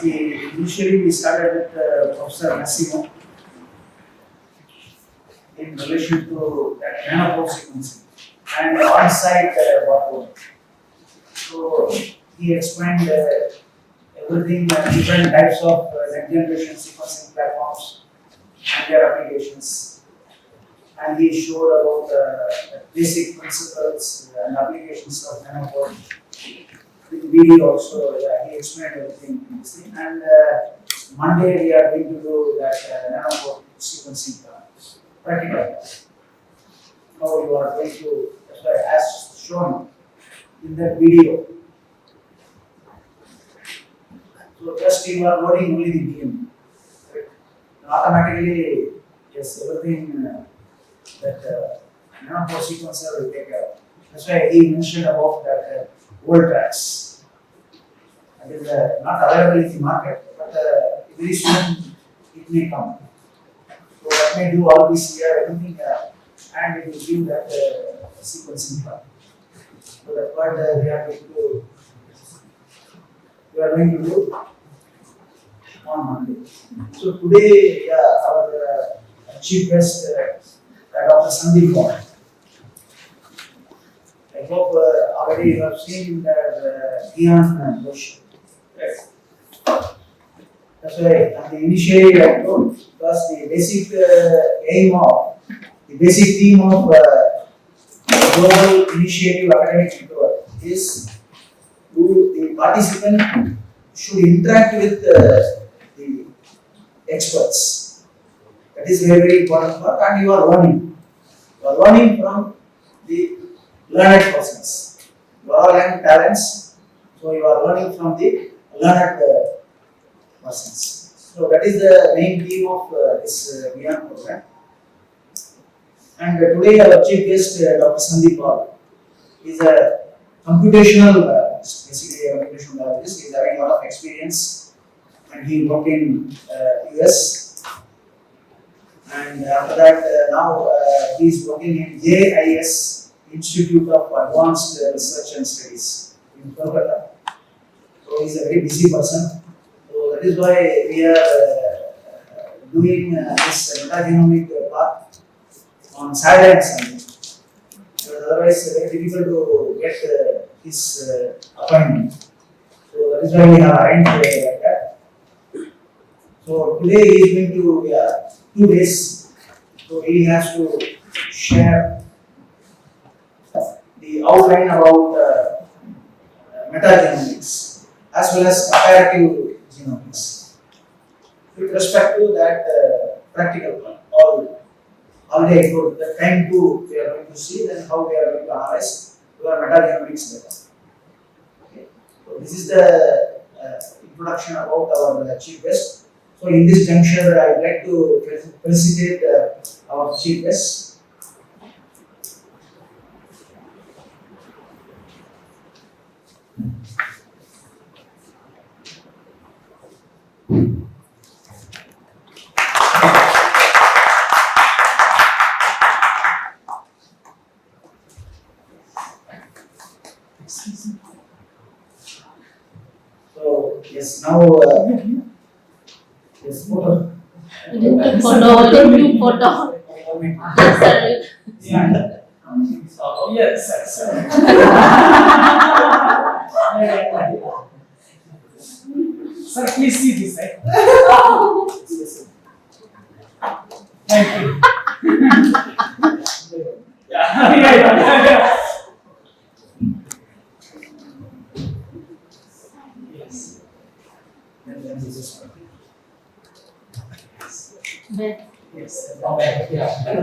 Initially we started with Professor Massimo in relation to that nanopore sequencing and on-site workload. So he explained everything, different types of next generation sequencing platforms and their applications. And he showed about the basic principles and applications of nanopore. With video also, he explained everything in this thing. And Monday we are going to do that nanopore sequencing practical. How you are going to, that's why as shown in that video. So just you are loading only the game. Right? Automatically, yes, everything that nanopore sequencer will take care of. That's why he mentioned about that old tracks. That is not available in the market, but very soon it may come. So that may do all this here, everything, and it will give that sequencing plan. So that's what we are going to do on Monday. So today, our chief guest, Dr. Sandeep Kaur. I hope already you have seen that Gian question. Yes. That's why at the initially I told, because the basic aim of, the basic theme of global initiative academic network is the participant should interact with the experts. That is very, very important part, and you are learning. You are learning from the learned persons. You are all young talents, so you are learning from the learned persons. So that is the main theme of this Gian program. And today our chief guest, Dr. Sandeep Kaur, is a computational, basically a computational biologist. He is having a lot of experience, and he worked in US. And after that, now he is working in JIS, Institute of Advanced Research and Studies in Kolkata. So he is a very busy person. So that is why we are doing this metagenomic part on Saturday and Sunday. Because otherwise, it's very difficult to get his appointment. So that is why we have arranged like that. So today he is going to 2 days. So he has to share the outline about metagenomics as well as comparative genomics. With respect to that practical one, already I told the time to we are going to see, then how we are going to analyze your metagenomics data. Okay. So this is the introduction about our chief guest. So in this juncture, I would like to felicitate our chief guest. So yes, now yes, photo. Photo. Yes, sir. Yeah. Yes, sir. Sir, please see this side. Yes, thank you. Yeah. Yes. Yes. Okay. Yeah. Thank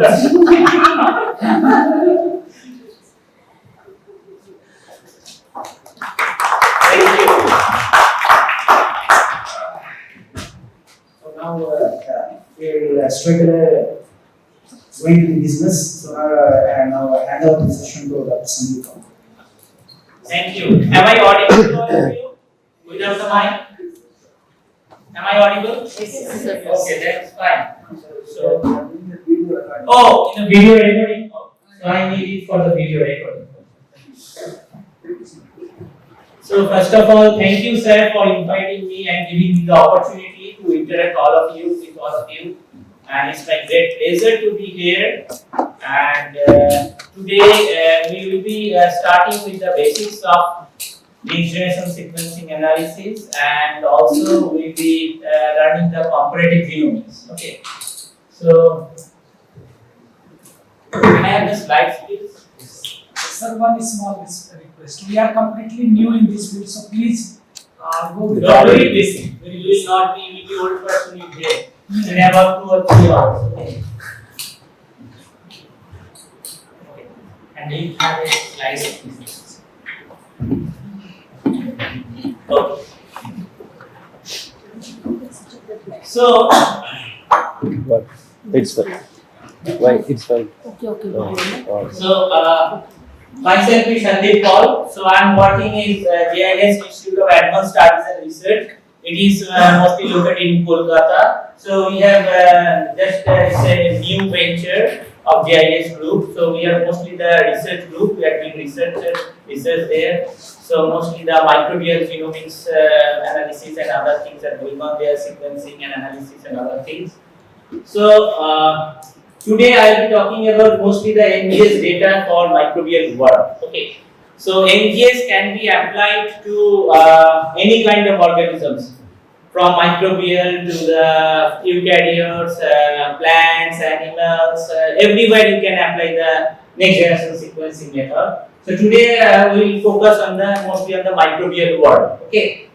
you. So now we will straight away go into the business. So now I hand over the session to Dr. Sandeep Kaur. Thank you. Am I audible to all of you? Without the mic? Am I audible? Yes, sir. Okay, that's fine. So, in the video recording. oh, in the video recording? Oh, so I need it for the video recording. So first of all, thank you, sir, for inviting me and giving me the opportunity to interact with all of you. And it's my great pleasure to be here. And today we will be starting with the basics of next generation sequencing analysis, and also we'll be learning the comparative genomics. Okay. So can I have the slides, please? Sir, one small request. We are completely new in this field, so please go with Don't do it this. You will not be, you will be old person in here in about 2 or 3 hours. Okay. Okay. And you have a slide. Okay. So, What? It's fine. Why? It's fine. Okay. so myself is Sandeep Paul. So I am working in Gian Institute of Advanced Studies and Research. It is mostly located in Kolkata. So we have just it's a new venture of GIS group. So we are mostly the research group. We are doing research there. So mostly the microbial genomics analysis and other things are going on there, sequencing and analysis and other things. So today I will be talking about mostly the NGS data for microbial work. Okay. So NGS can be applied to any kind of organisms, from microbial to the eukaryotes, plants, animals, everywhere you can apply the next generation sequencing method. So today we will focus on mostly on the microbial world. Okay.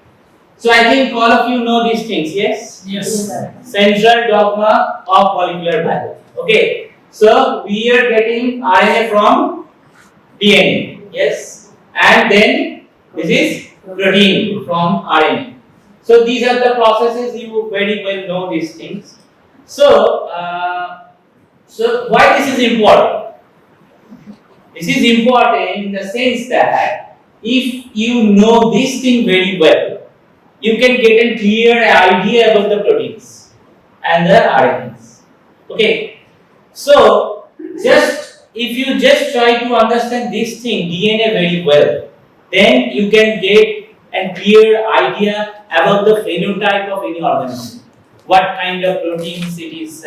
So I think all of you know these things, yes? Yes. Central dogma of molecular biology. Okay. So we are getting RNA from DNA, yes, and then this is protein from RNA. So these are the processes, you very well know these things. So, so why this is important? This is important in the sense that if you know this thing very well, you can get a clear idea about the proteins and the RNAs. Okay. So, just if you just try to understand this thing, DNA, very well, then you can get a clear idea about the phenotype of any organism. What kind of proteins it is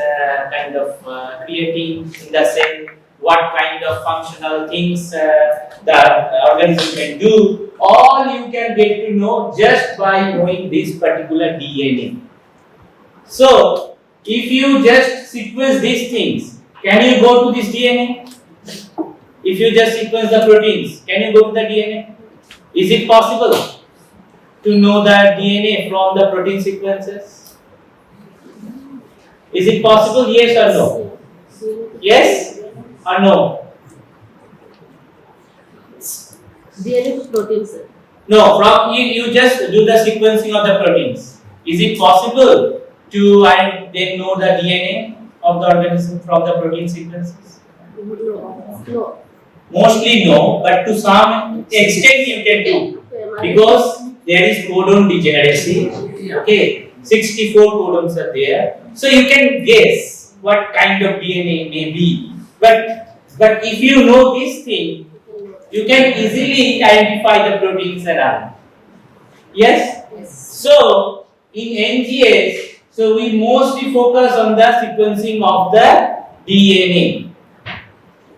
creating in the cell, what kind of functional things the organism can do, all you can get to know just by knowing this particular DNA. So, if you just sequence these things, can you go to this DNA? If you just sequence the proteins, can you go to the DNA? Is it possible to know the DNA from the protein sequences? Is it possible? Yes or no? Yes or no? DNA protein, sir. No, from you just do the sequencing of the proteins. Is it possible to then know the DNA of the organism from the protein sequences? No. Mostly no, but to some extent you can do, because there is codon degeneracy. Okay, 64 codons are there, so you can guess what kind of DNA may be. But if you know this thing, you can easily identify the proteins and RNA. Yes? So in NGS, so we mostly focus on the sequencing of the DNA.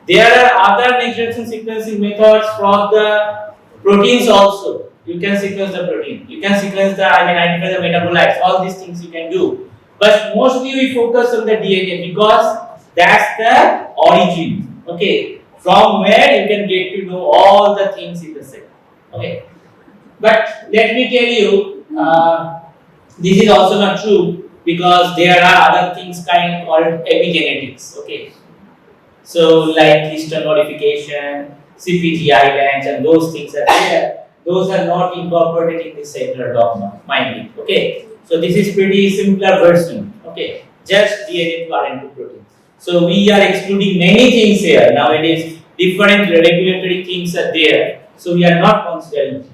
There are other next generation sequencing methods for the proteins also. You can sequence the protein. You can sequence identify the metabolites. All these things you can do. But mostly we focus on the DNA because that's the origin. Okay. From where you can get to know all the things in the cell. Okay. But let me tell you, this is also not true, because there are other things called epigenetics. Okay. So like histone modification, CPG islands, and those things are there. Those are not incorporated in the central dogma, mind you. Okay. So this is pretty simpler version. Okay. Just DNA to RNA to protein. So we are excluding many things here nowadays. Different regulatory things are there. So we are not considering.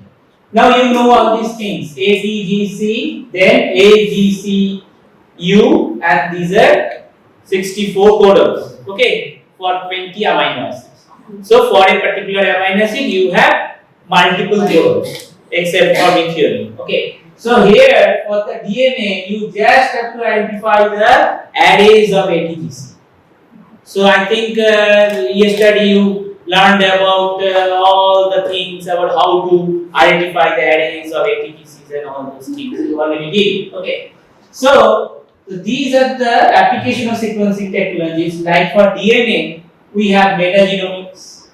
Now you know all these things. A, B, G, C, then A, G, C, U, and these are 64 codons. Okay. For 20 amino acids. So for a particular amino acid, you have multiple codons. except for the theory. Okay. So here for the DNA, you just have to identify the arrays of ATGC. So I think yesterday you learned about all the things about how to identify the arrays of ATGCs and all those things. You already did. Okay. So these are the application of sequencing technologies. Like for DNA, we have metagenomics,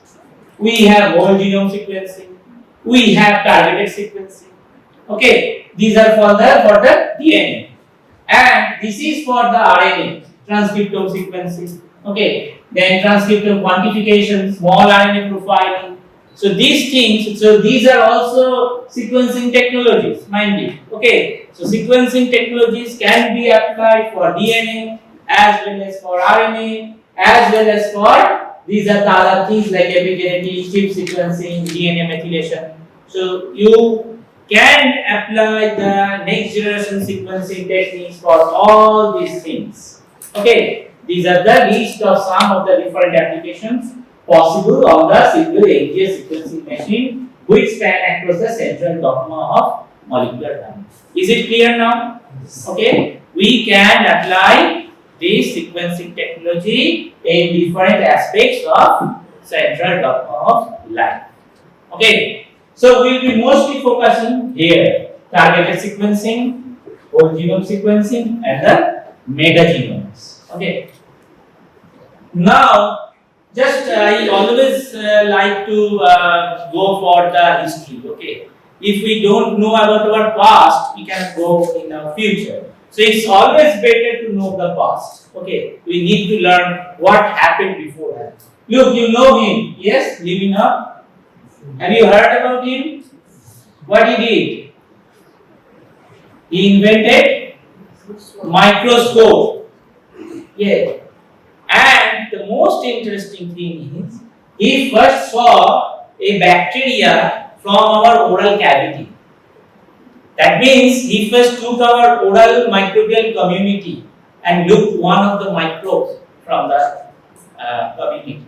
we have whole genome sequencing, we have targeted sequencing. Okay, these are for the DNA, and this is for the RNA, transcriptome sequencing. Okay, then transcriptome quantification, small RNA profiling. So these things, so these are also sequencing technologies, mind you. Okay, so sequencing technologies can be applied for DNA as well as for RNA as well as for these are the other things like epigenetics, chip sequencing, DNA methylation. So you can apply the next generation sequencing techniques for all these things. Okay, these are the list of some of the different applications possible on the single AGS sequencing machine which span across the central dogma of molecular biology. Is it clear now? Okay, we can apply this sequencing technology in different aspects of central dogma of life. Okay, so we will be mostly focusing here targeted sequencing, whole genome sequencing, and the metagenomes. Okay. Now, just I always like to go for the history. Okay, if we don't know about our past, we can go in our future. So it's always better to know the past. Okay, we need to learn what happened before. Look, you know him, yes, living up. Have you heard about him? What he did? He invented microscope. Yeah. And the most interesting thing is, he first saw a bacteria from our oral cavity. That means he first took our oral microbial community and looked one of the microbes from the community.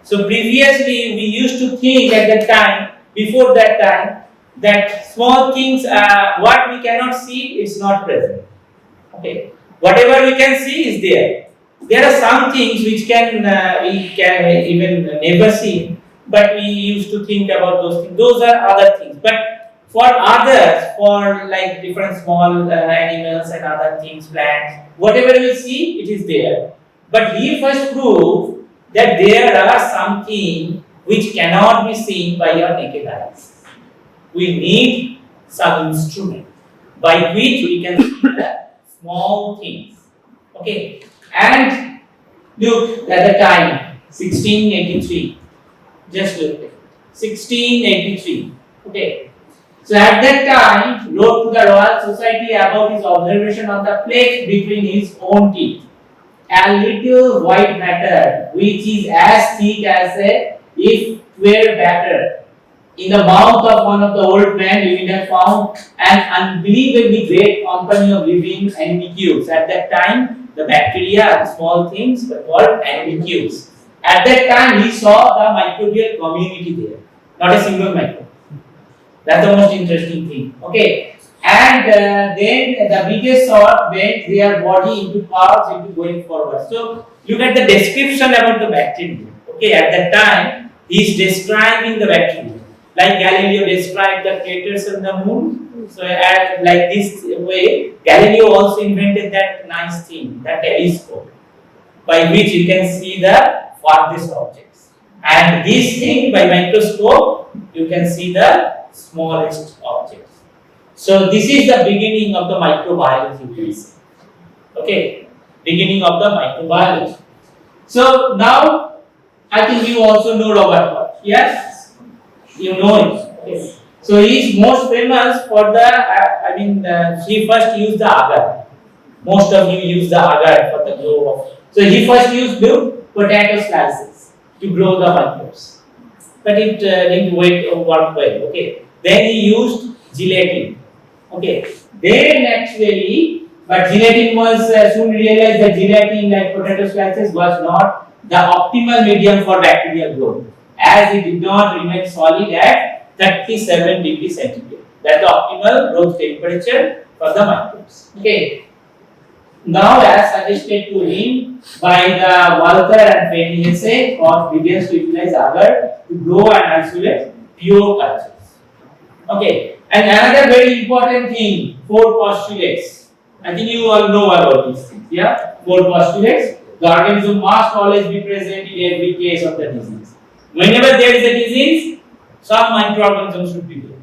So previously we used to think at that time, before that time, that small things, what we cannot see is not present. Okay, whatever we can see is there. There are some things which we can even never see, but we used to think about those things. Those are other things. But for others, for like different small animals and other things, plants, whatever we see, it is there. But he first proved that there are something which cannot be seen by your naked eyes. We need some instrument by which we can see the small things. Okay. And look at the time, 1683. Just look at it. 1683. Okay. So at that time, wrote to the Royal Society about his observation of the plaque between his own teeth. A little white matter, which is as thick as if were batter. In the mouth of one of the old men, we would have found an unbelievably great company of living animalcules. At that time, the bacteria, the small things, were called animalcules. At that time, he saw the microbial community there, not a single microbe. That's the most interesting thing. Okay, and then the biggest sort bent their body into curves into going forward. So look at the description about the bacteria. Okay, at that time, he is describing the bacteria. Like Galileo described the craters on the moon. So like this way, Galileo also invented that nice thing, that telescope, by which you can see the farthest objects. And this thing, by microscope, you can see the smallest objects. So this is the beginning of the microbiology, please. Okay, beginning of the microbiology. So now, I think you also know Robert Koch. Yes? You know it. Okay. So he is most famous for the, he first used the agar. Most of you use the agar for the grow of. So he first used the potato slices to grow the microbes. But it didn't work well. Okay. Then he used gelatin. Okay. Then actually, but gelatin was soon realized that gelatin like potato slices was not the optimal medium for bacterial growth, as it did not remain solid at 37 degrees centigrade. That's the optimal growth temperature for the microbes. Okay. Now, as suggested to him by the Walter and Feniese, Koch begins to utilize agar to grow and isolate pure cultures. Okay. And another very important thing, 4 postulates. I think you all know about these things. Yeah, 4 postulates. The organism must always be present in every case of the disease. Whenever there is a disease, some microorganisms should be there.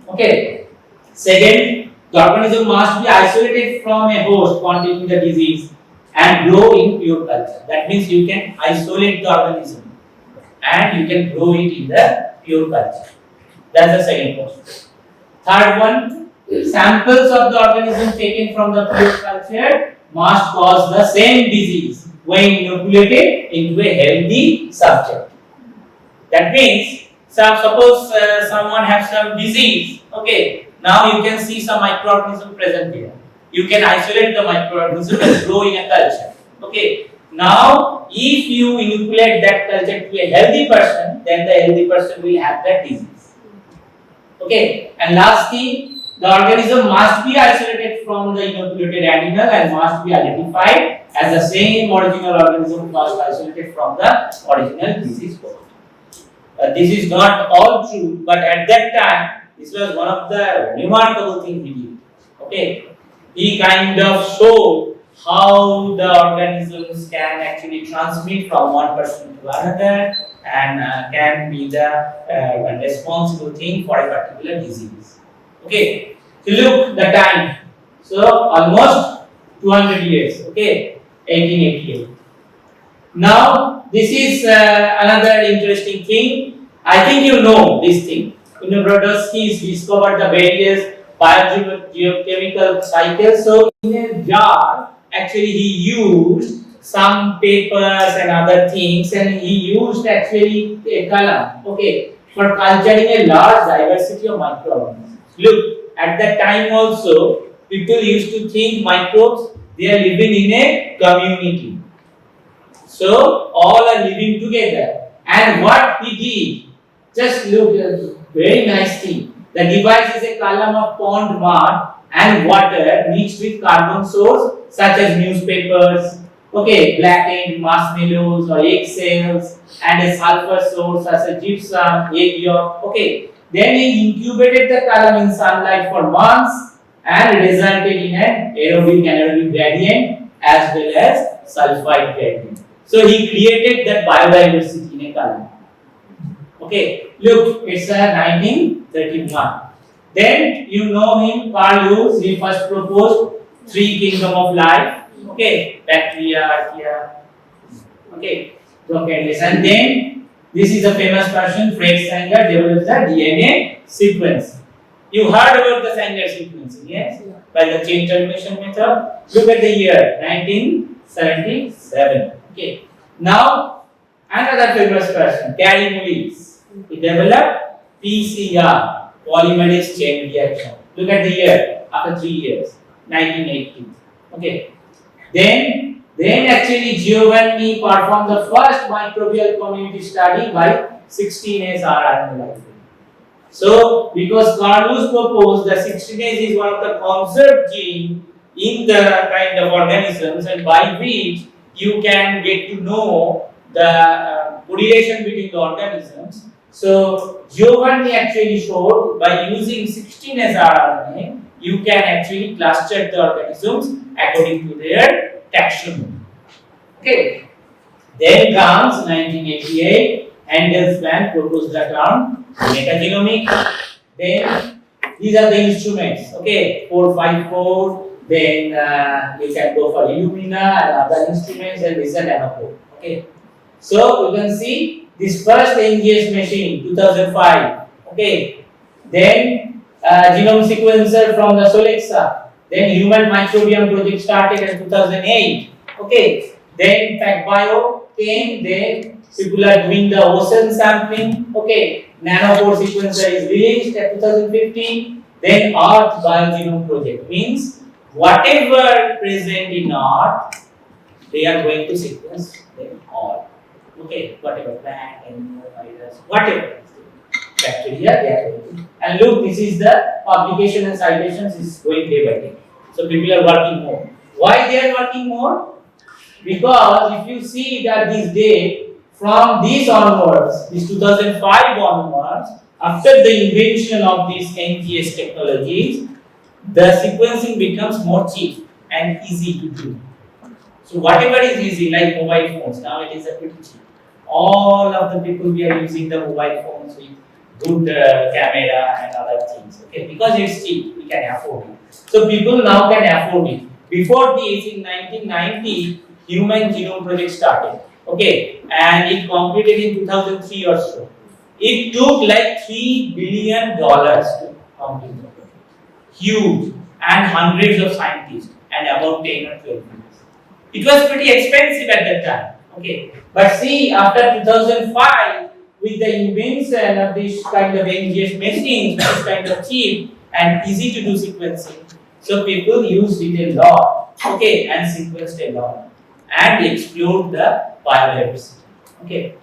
Okay. Second, the organism must be isolated from a host containing the disease and grow in pure culture. That means you can isolate the organism and you can grow it in the pure culture. That's the second postulate. Third one, samples of the organism taken from the pure culture must cause the same disease when inoculated into a healthy subject. That means, suppose someone has some disease, okay, now you can see some microorganism present here. You can isolate the microorganism and grow in a culture. Okay, now if you inoculate that culture to a healthy person, then the healthy person will have that disease. Okay, and last thing, the organism must be isolated from the inoculated animal and must be identified as the same original organism was isolated from the original disease host. This is not all true, but at that time, this was one of the remarkable things he did. Okay, he kind of showed how the organisms can actually transmit from one person to another and can be the responsible thing for a particular disease. Okay, so look the time. So almost 200 years. Okay, 1888. Now this is another interesting thing. I think you know this thing. Brodowski discovered the various biogeochemical cycles. So in a jar, actually he used some papers and other things, and he used actually a column, okay, for culturing a large diversity of microorganisms. Look, at that time also, people used to think microbes, they are living in a community. So all are living together. And what he did, just look, very nice thing. The device is a column of pond mud and water mixed with carbon source such as newspapers, okay, blackened marshmallows or egg cells, and a sulfur source such as gypsum, egg yolk, okay. Then he incubated the column in sunlight for months and resulted in an aerobic anaerobic gradient as well as sulfide gradient. So he created that biodiversity in a column. Okay, look, it's 1931. Then you know him, Carl Lewis, he first proposed 3 kingdom of life. Okay, bacteria, archaea, okay, prokaryotes. And then this is a famous person, Fred Sanger, developed the DNA sequence. You heard about the Sanger sequencing, yes? Yeah. By the chain termination method. Look at the year, 1977. Okay. Now, another famous person, Gary Mullis. He developed PCR, polymerase chain reaction. Look at the year, after 3 years, 1980. Okay. Then actually Giovanni performed the first microbial community study by 16S RNA library. So, because Carl Lewis proposed that 16S is one of the conserved gene in the kind of organisms, and by which you can get to know the correlation between the organisms. So Giovanni actually showed by using 16S RNA, you can actually cluster the organisms according to their taxonomy. Okay. Then comes 1988, Handelsman proposed the term metagenomic. Then these are the instruments. Okay, 454. Then you can go for Illumina and other instruments, and this is a nanopore. Okay. So you can see this first NGS machine, 2005. Okay. Then genome sequencer from the Solexa. Then human microbiome project started in 2008. Okay. Then PacBio came. Then people are doing the ocean sampling. Okay. Nanopore sequencer is released at 2015. Then Earth Biogenome project means whatever present in Earth, they are going to sequence them all. Okay, whatever plant, animal, virus, whatever. actually. Yeah, they are going. And look, this is the publication and citations is going day by day. So people are working more. Why they are working more? Because if you see that this day, from this onwards, this 2005 onwards, after the invention of these NGS technologies, the sequencing becomes more cheap and easy to do. So whatever is easy, like mobile phones, now it is a pretty cheap. All of the people we are using the mobile phones with good camera and other things. Okay, because it's cheap, we can afford it. So people now can afford it. Before this, in 1990, Human Genome Project started. Okay, and it completed in 2003 or so. It took like $3 billion to complete the project. Huge, and hundreds of scientists, and about 10 or 12 years. It was pretty expensive at that time. Okay, but see, after 2005, with the invention of this kind of NGS machines, which is kind of cheap and easy to do sequencing, so people used it a lot. Okay, and sequenced a lot, and explored the biodiversity. Okay.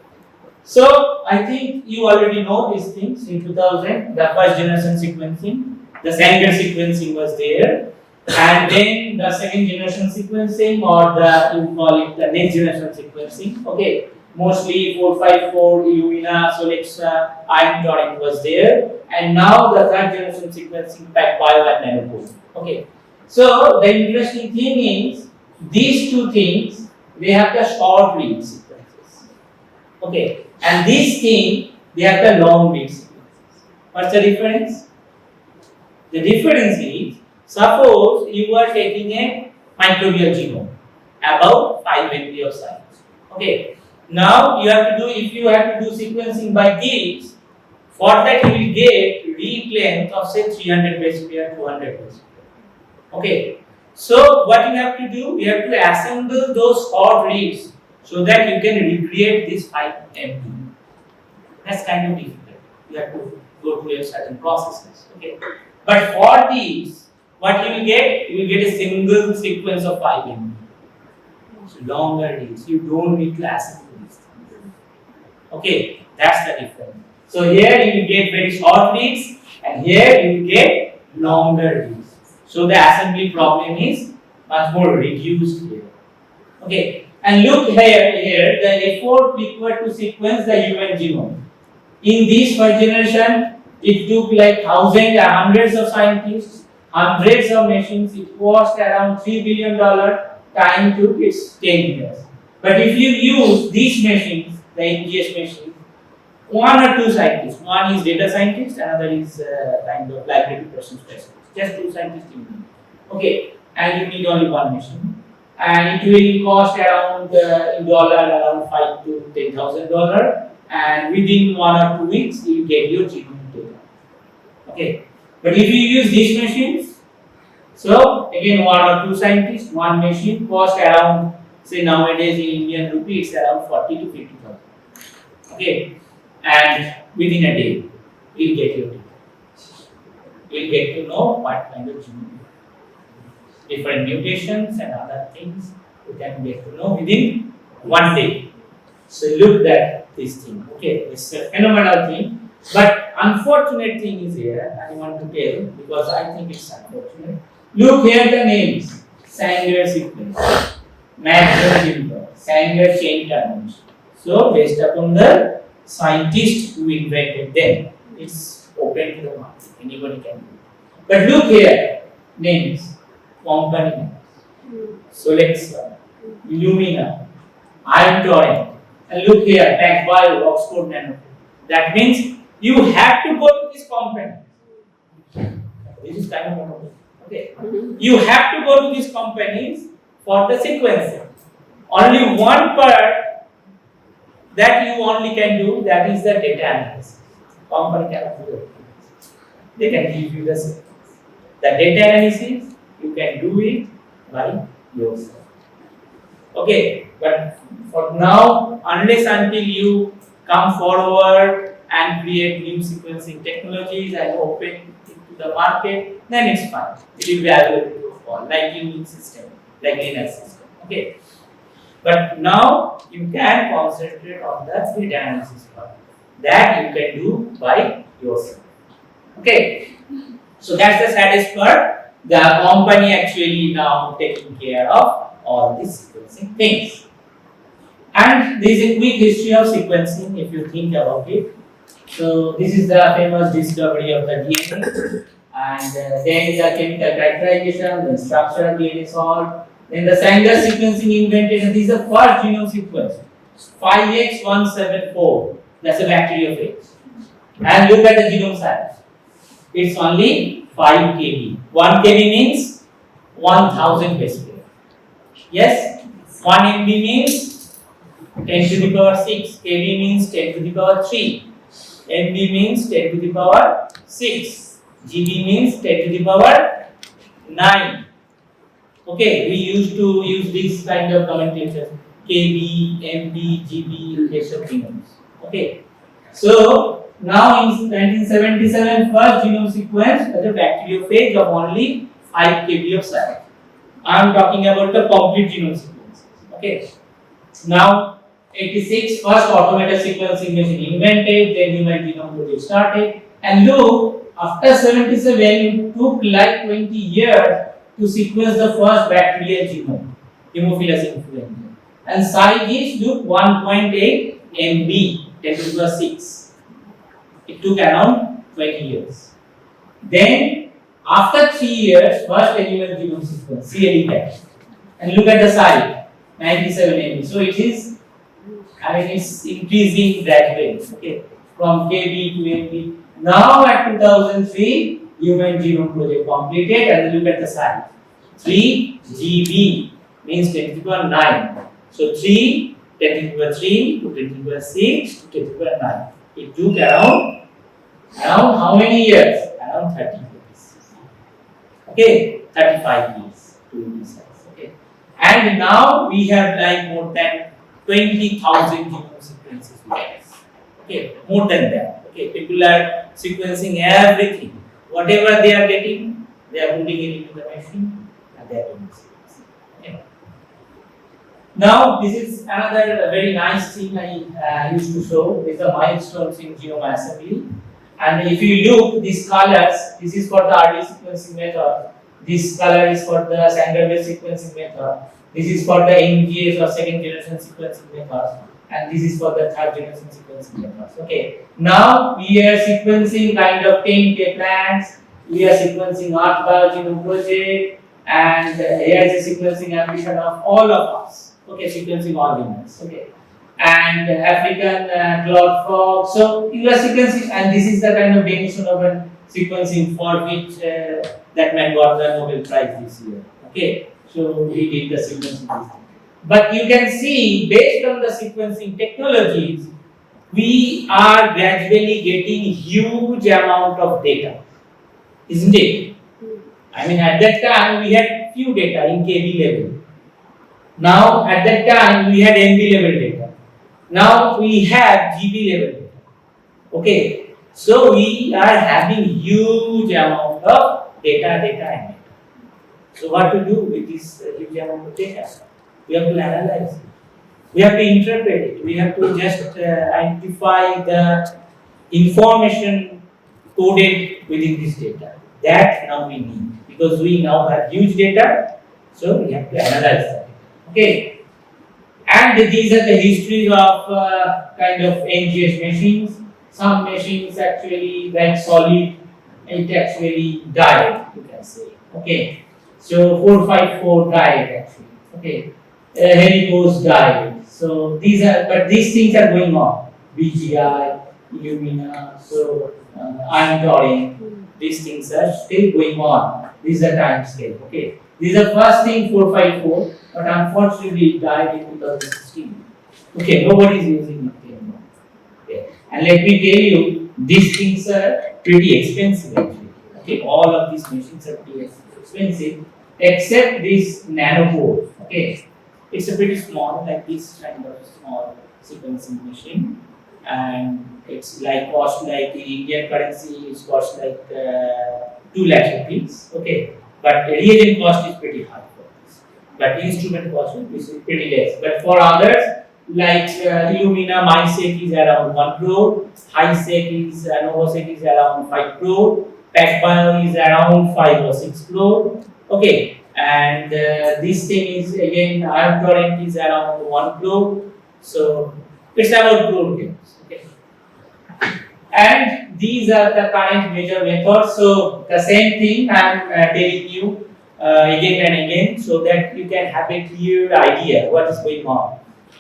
So I think you already know these things. In 2000, the first generation sequencing, the Sanger sequencing was there, and then the second generation sequencing, or the you call it the next generation sequencing. Okay, mostly 454, Illumina, Solexa, Iron Torrent was there, and now the third generation sequencing, PacBio and Nanopore. Okay, so the interesting thing is these two things, they have the short read sequences. Okay, and this thing, they have the long read sequences. What's the difference? The difference is, suppose you are taking a microbial genome, about 5 MB of size. Okay, now you have to do, if you have to do sequencing by these, for that you will get read length of say 300 base pair, 200 base pair. Okay, so what you have to do, you have to assemble those short reads so that you can recreate this 5 MB. That's kind of difficult. You have to go through a certain processes. Okay, but for these, what you will get? You will get a single sequence of 5 MB. So longer reads. You don't need to assemble these things. Okay, that's the difference. So here you will get very short reads, and here you will get longer reads. So the assembly problem is much more reduced here. Okay, and look here the effort required to sequence the human genome. In this first generation, it took like thousands, hundreds of scientists, hundreds of machines. It cost around $3 billion. Time took its 10 years. But if you use these machines, the NGS machines, one or two scientists, one is data scientist, another is kind of library person specialist. Just two scientists you need. Okay, and you need only one machine, and it will cost around in dollar around $5,000 to $10,000, and within 1 or 2 weeks you get your genome data. Okay, but if you use these machines, so again 1 or 2 scientists, one machine cost around, say nowadays in Indian rupee it's around 40 to 50,000. Okay, and within a day you'll get your data. You'll get to know what kind of genome, different mutations and other things you can get to know within 1 day. So look at this thing. Okay, it's a phenomenal thing. But unfortunate thing is here, I want to tell because I think it's unfortunate. Look here the names. Sanger sequence, Maxwell Sanger chain termination. So based upon the scientists who invented them, it's open to the market. Anybody can do it. But look here, names, company names, Solexa, Illumina, Iron Torrent, and look here, PacBio, Oxford Nanopore. That means you have to go to this company. This is kind of one. Okay. You have to go to these companies for the sequencing. Only one part that you only can do, that is the data analysis. Company cannot do it. They can give you the sequence. The data analysis, you can do it by yourself. Okay, but for now, unless until you come forward and create new sequencing technologies and open it to the market, then it's fine. It will be available to all, like Unix system, like Linux system. Okay. But now you can concentrate on the data analysis part. That you can do by yourself. Okay, so that's the saddest part. The company actually now taking care of all these sequencing things. And there is a quick history of sequencing if you think about it. So this is the famous discovery of the DNA, and then the chemical characterization, the structure DNA solved, then the Sanger sequencing invented, and this is the first genome sequence, 5x174. That's a bacteriophage. And look at the genome size. It's only 5 kb. 1 kb means 1000 base pair. Yes? 1 MB means 10 to the power 6. kb means 10 to the power 3. MB means 10 to the power 6. GB means 10 to the power 9. Okay, we used to use this kind of nomenclature. KB, MB, GB, etc. genomes. Okay. So now in 1977, first genome sequence has a bacteriophage of only 5 kb of size. I am talking about the complete genome sequence. Okay. Now 86, first automated sequencing machine invented, then human genome project started, and look, after 77, it took like 20 years to sequence the first bacterial genome, Haemophilus influenzae. And size is look 1.8 MB, 10 to the power 6. It took around 20 years. Then, after 3 years, first animal genome sequence, CLE, and look at the size, 97 MB. So it is, it's increasing gradually, okay, from KB to MB. Now at 2003, human genome project completed, and look at the size, 3 GB means 10 to the power 9. So 3, 10 to the power 3, to 10 to the power 6, to 10 to the power 9. It took around how many years? Around 30 years. Okay, 35 years to be precise. Okay, and now we have like more than 20,000 genome sequences with us. Okay, more than that. Okay, people are sequencing everything. Whatever they are getting, they are putting it into the machine and they are doing sequencing. Okay. Now, this is another very nice thing I used to show. These are milestones in genome assembly. And if you look, these colors, this is for the early sequencing method. This color is for the Sanger-based sequencing method. This is for the NGS or second generation sequencing method. And this is for the third generation sequencing method. Okay. Now we are sequencing kind of 10K plants. We are sequencing Earth Biogenome project. And here is the sequencing ambition of all of us. Okay, sequencing all humans. Okay. And African cloud frog. So you are sequencing, and this is the kind of definition of a sequencing for which that man got the Nobel Prize this year. Okay, so he did the sequencing. But you can see, based on the sequencing technologies, we are gradually getting huge amount of data, isn't it? I mean, at that time we had few data in KB level. Now, at that time we had MB level data. Now we have GB level data. Okay, so we are having huge amount of data. So what to do with this huge amount of data? We have to analyze it. We have to interpret it. We have to just identify the information coded within this data. That now we need, because we now have huge data. So we have to analyze that. Okay. And these are the histories of kind of NGS machines. Some machines actually went solid, it actually died, you can say. Okay, so 454 died actually. Okay, Helicos died. So these are, but these things are going on. BGI, Illumina, so Iron Torrent, these things are still going on. These are time scale. Okay, these are first thing 454. But unfortunately it died in 2016. Okay, nobody is using it anymore. Okay. And let me tell you, these things are pretty expensive actually. Okay, all of these machines are pretty expensive, except this nanopore. Okay, it's a pretty small, like this kind of small sequencing machine, and it's like cost like in Indian currency, it's cost like 2 lakh rupees. Okay, but the reagent cost is pretty high. But instrument cost is pretty less. But for others, like Illumina, MySec is around 1 crore, HiSec is, NovoSec is around 5 crore, PacBio is around 5 or 6 crore. Okay, and this thing is again, iron is around 1 crore. So it's about crore games. Okay. And these are the current major methods. So the same thing I am telling you again and again, so that you can have a clear idea what is going on,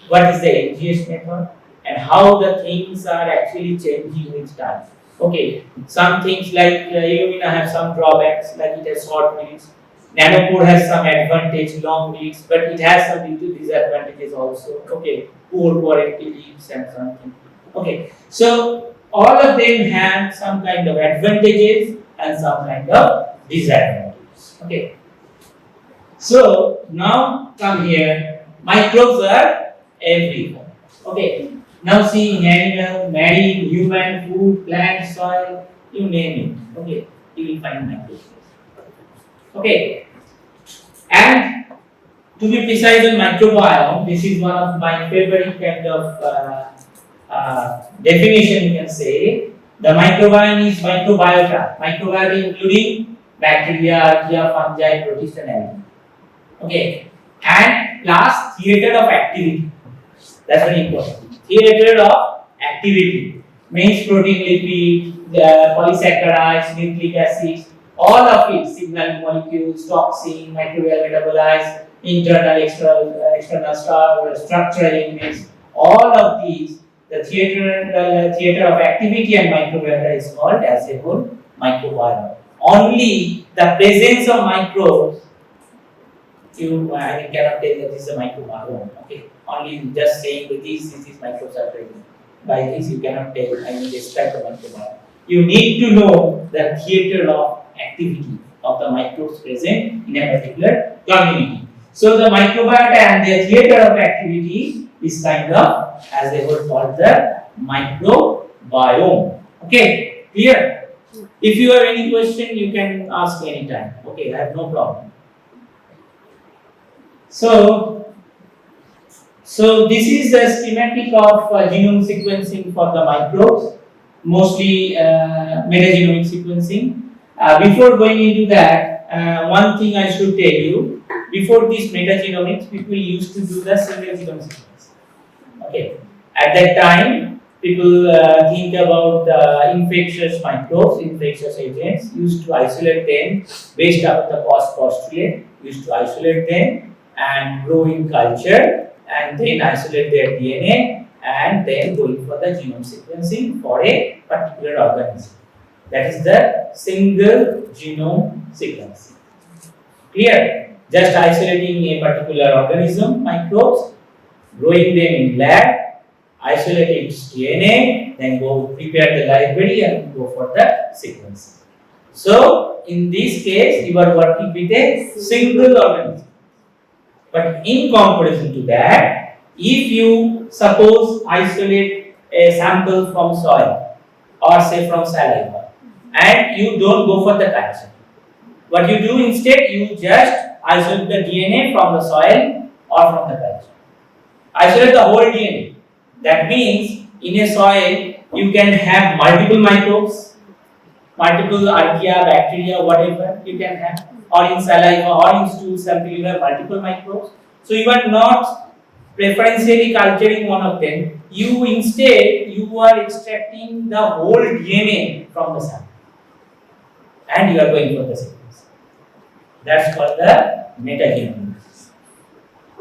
what is the NGS method, and how the things are actually changing with time. Okay, some things like Illumina have some drawbacks, like it has short reads. Nanopore has some advantage, long reads, but it has some disadvantages also. Okay, poor quality reads and something. Okay, so all of them have some kind of advantages and some kind of disadvantages. Okay. So now come here. Microbes are everywhere. Okay. Now see in animal, marine, human, food, plant, soil, you name it. Okay. You will find microbes. Okay. And to be precise on microbiome, this is one of my favorite kind of definition you can say. The microbiome is microbiota. Microbiota including bacteria, archaea, fungi, protists and animals. Okay. And last, theater of activity. That's very important. Theater of activity means protein, lipid, polysaccharides, nucleic acids, all of it, signaling molecules, toxin, microbial metabolites, internal, external structural elements, all of these, the theater of activity and microbiota is called as a whole microbiome. Only the presence of microbes, I cannot tell that this is a microbiome. Okay, only just saying that this is microbes are present. By this you cannot tell, describe the microbiome. You need to know the theater of activity of the microbes present in a particular community. So the microbiota and the theater of activity is kind of as they were called the microbiome. Okay, clear? If you have any question, you can ask anytime. Okay, I have no problem. So this is the schematic of genome sequencing for the microbes, mostly metagenomic sequencing. Before going into that, one thing I should tell you, before this metagenomics, people used to do the single genome sequencing. Okay, at that time, people think about infectious microbes, infectious agents, used to isolate them based on the postulate, used to isolate them and grow in culture and then isolate their DNA and then going for the genome sequencing for a particular organism. That is the single genome sequencing. Clear? Just isolating a particular organism, microbes, growing them in lab, isolate its DNA, then go prepare the library and go for the sequencing. So, in this case, you are working with a single organism. But in comparison to that, if you suppose isolate a sample from soil or say from saliva and you don't go for the culture, what you do instead, you just isolate the DNA from the soil or from the culture. Isolate the whole DNA. That means in a soil you can have multiple microbes, multiple archaea, bacteria, whatever you can have, or in saliva or in stool sample you have multiple microbes. So you are not preferentially culturing one of them. You instead are extracting the whole DNA from the sample, and you are going for the sequence. That's called the metagenomics.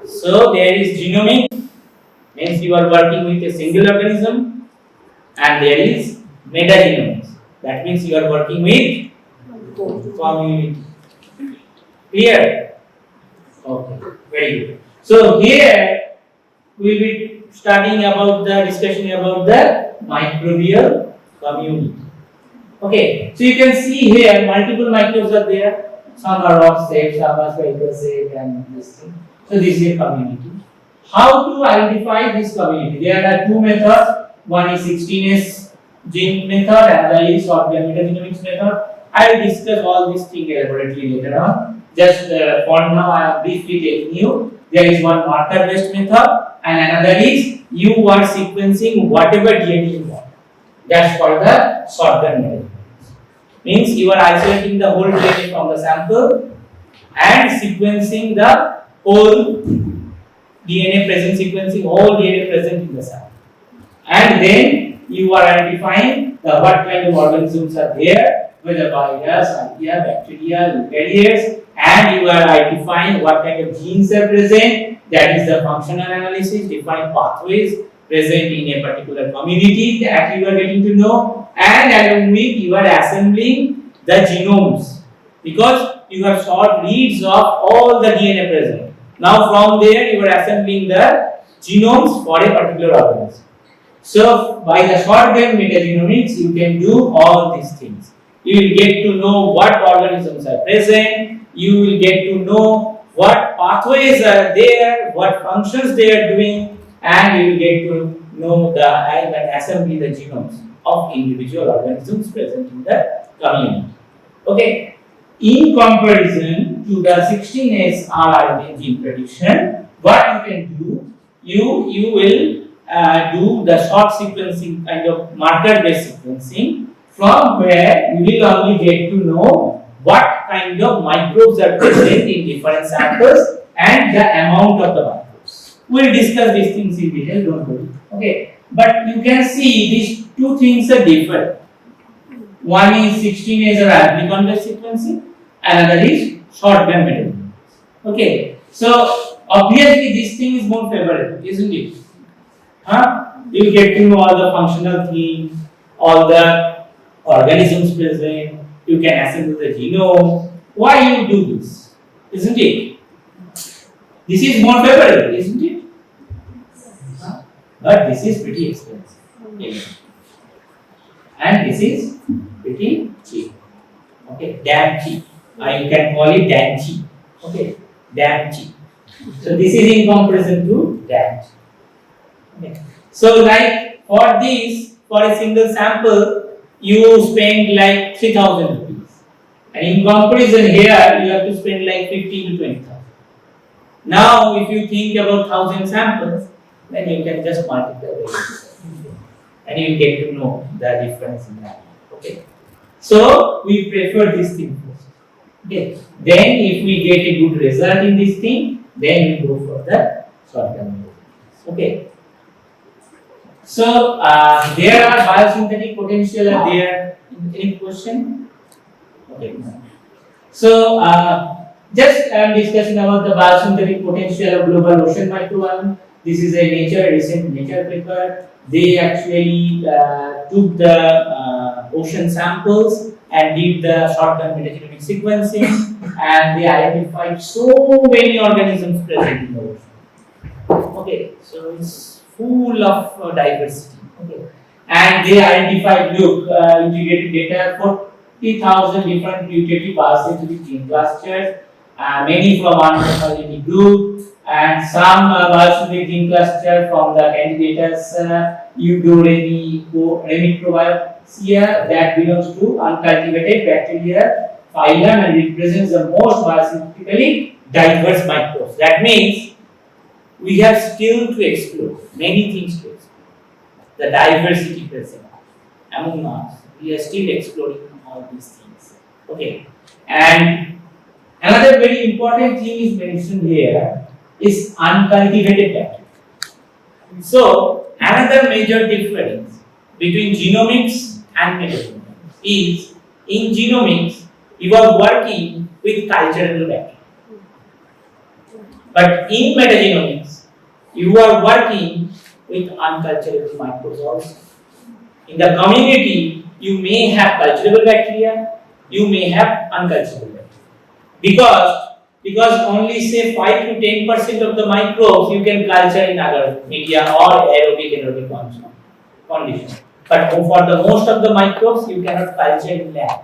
So there is genomic, means you are working with a single organism, and there is metagenomics. That means you are working with community. Clear? Okay, very good. So here we will be studying about the discussion about the microbial community. Okay, so you can see here multiple microbes are there. Some are rock shaped, some are spherical shaped, and this thing. So this is a community. How to identify this community? There are two methods. One is 16S gene method, another is short-term metagenomics method. I will discuss all these things elaborately later on. Just for now, I am briefly telling you. There is one marker-based method, and another is you are sequencing whatever DNA you want. That's called the shotgun method. Means you are isolating the whole DNA from the sample and sequencing the whole DNA present, sequencing all DNA present in the sample. And then you are identifying the what kind of organisms are there, whether virus, archaea, bacteria, eukaryotes, and you are identifying what kind of genes are present. That is the functional analysis, define pathways present in a particular community that you are getting to know, and along with you are assembling the genomes because you have short reads of all the DNA present. Now from there you are assembling the genomes for a particular organism. So by the shotgun metagenomics you can do all these things. You will get to know what organisms are present, you will get to know what pathways are there, what functions they are doing, and you will get to know the and assembly the genomes of individual organisms present in the community. Okay. In comparison to the 16S rRNA gene prediction, what you can do, you will do the short sequencing kind of marker-based sequencing, from where you will only get to know what kind of microbes are present in different samples and the amount of the microbes. We will discuss these things in detail, don't worry. Okay, but you can see these two things are different. One is 16S or amplicon-based sequencing, another is shotgun method. Okay, so obviously this thing is more favorable, isn't it? You get to know all the functional things, all the organisms present, you can assemble the genome. Why you do this? Isn't it? This is more favorable, isn't it? But this is pretty expensive. Yeah. And this is pretty cheap. Okay, damn cheap. You can call it damn cheap. Okay, damn cheap. So this is in comparison to damn cheap. Okay. So like for this, for a single sample, you spend like 3,000 rupees. And in comparison here, you have to spend like 15 to 20,000. Now, if you think about 1,000 samples, then you can just multiply it. And you get to know the difference in that. Okay. So we prefer this thing first. Okay. Then if we get a good result in this thing, then we go for the shotgun method. Okay. So there are biosynthetic potential are there. Any question? Okay. So just I am discussing about the biosynthetic potential of global ocean microbiome. This is a recent Nature paper. They actually took the ocean samples and did the shotgun metagenomic sequencing, and they identified so many organisms present in the ocean. Okay, so it's full of diversity. Okay, and they identified, integrated data, 40,000 different mutative biosynthetic gene clusters, many from unpathogenic group, and some biosynthetic gene cluster from the candidates Remicrobacter that belongs to uncultivated bacteria phylum and represents the most biosynthetically diverse microbes. That means we have still to explore many things to explore. The diversity present among us, we are still exploring all these things. Okay, and another very important thing is mentioned here is uncultivated bacteria. So another major difference between genomics and metagenomics is in genomics you are working with culturable bacteria, but in metagenomics you are working with unculturable microbes also. In the community you may have culturable bacteria, you may have unculturable bacteria, because only say 5 to 10% of the microbes you can culture in other media or aerobic condition. But for the most of the microbes you cannot culture in lab.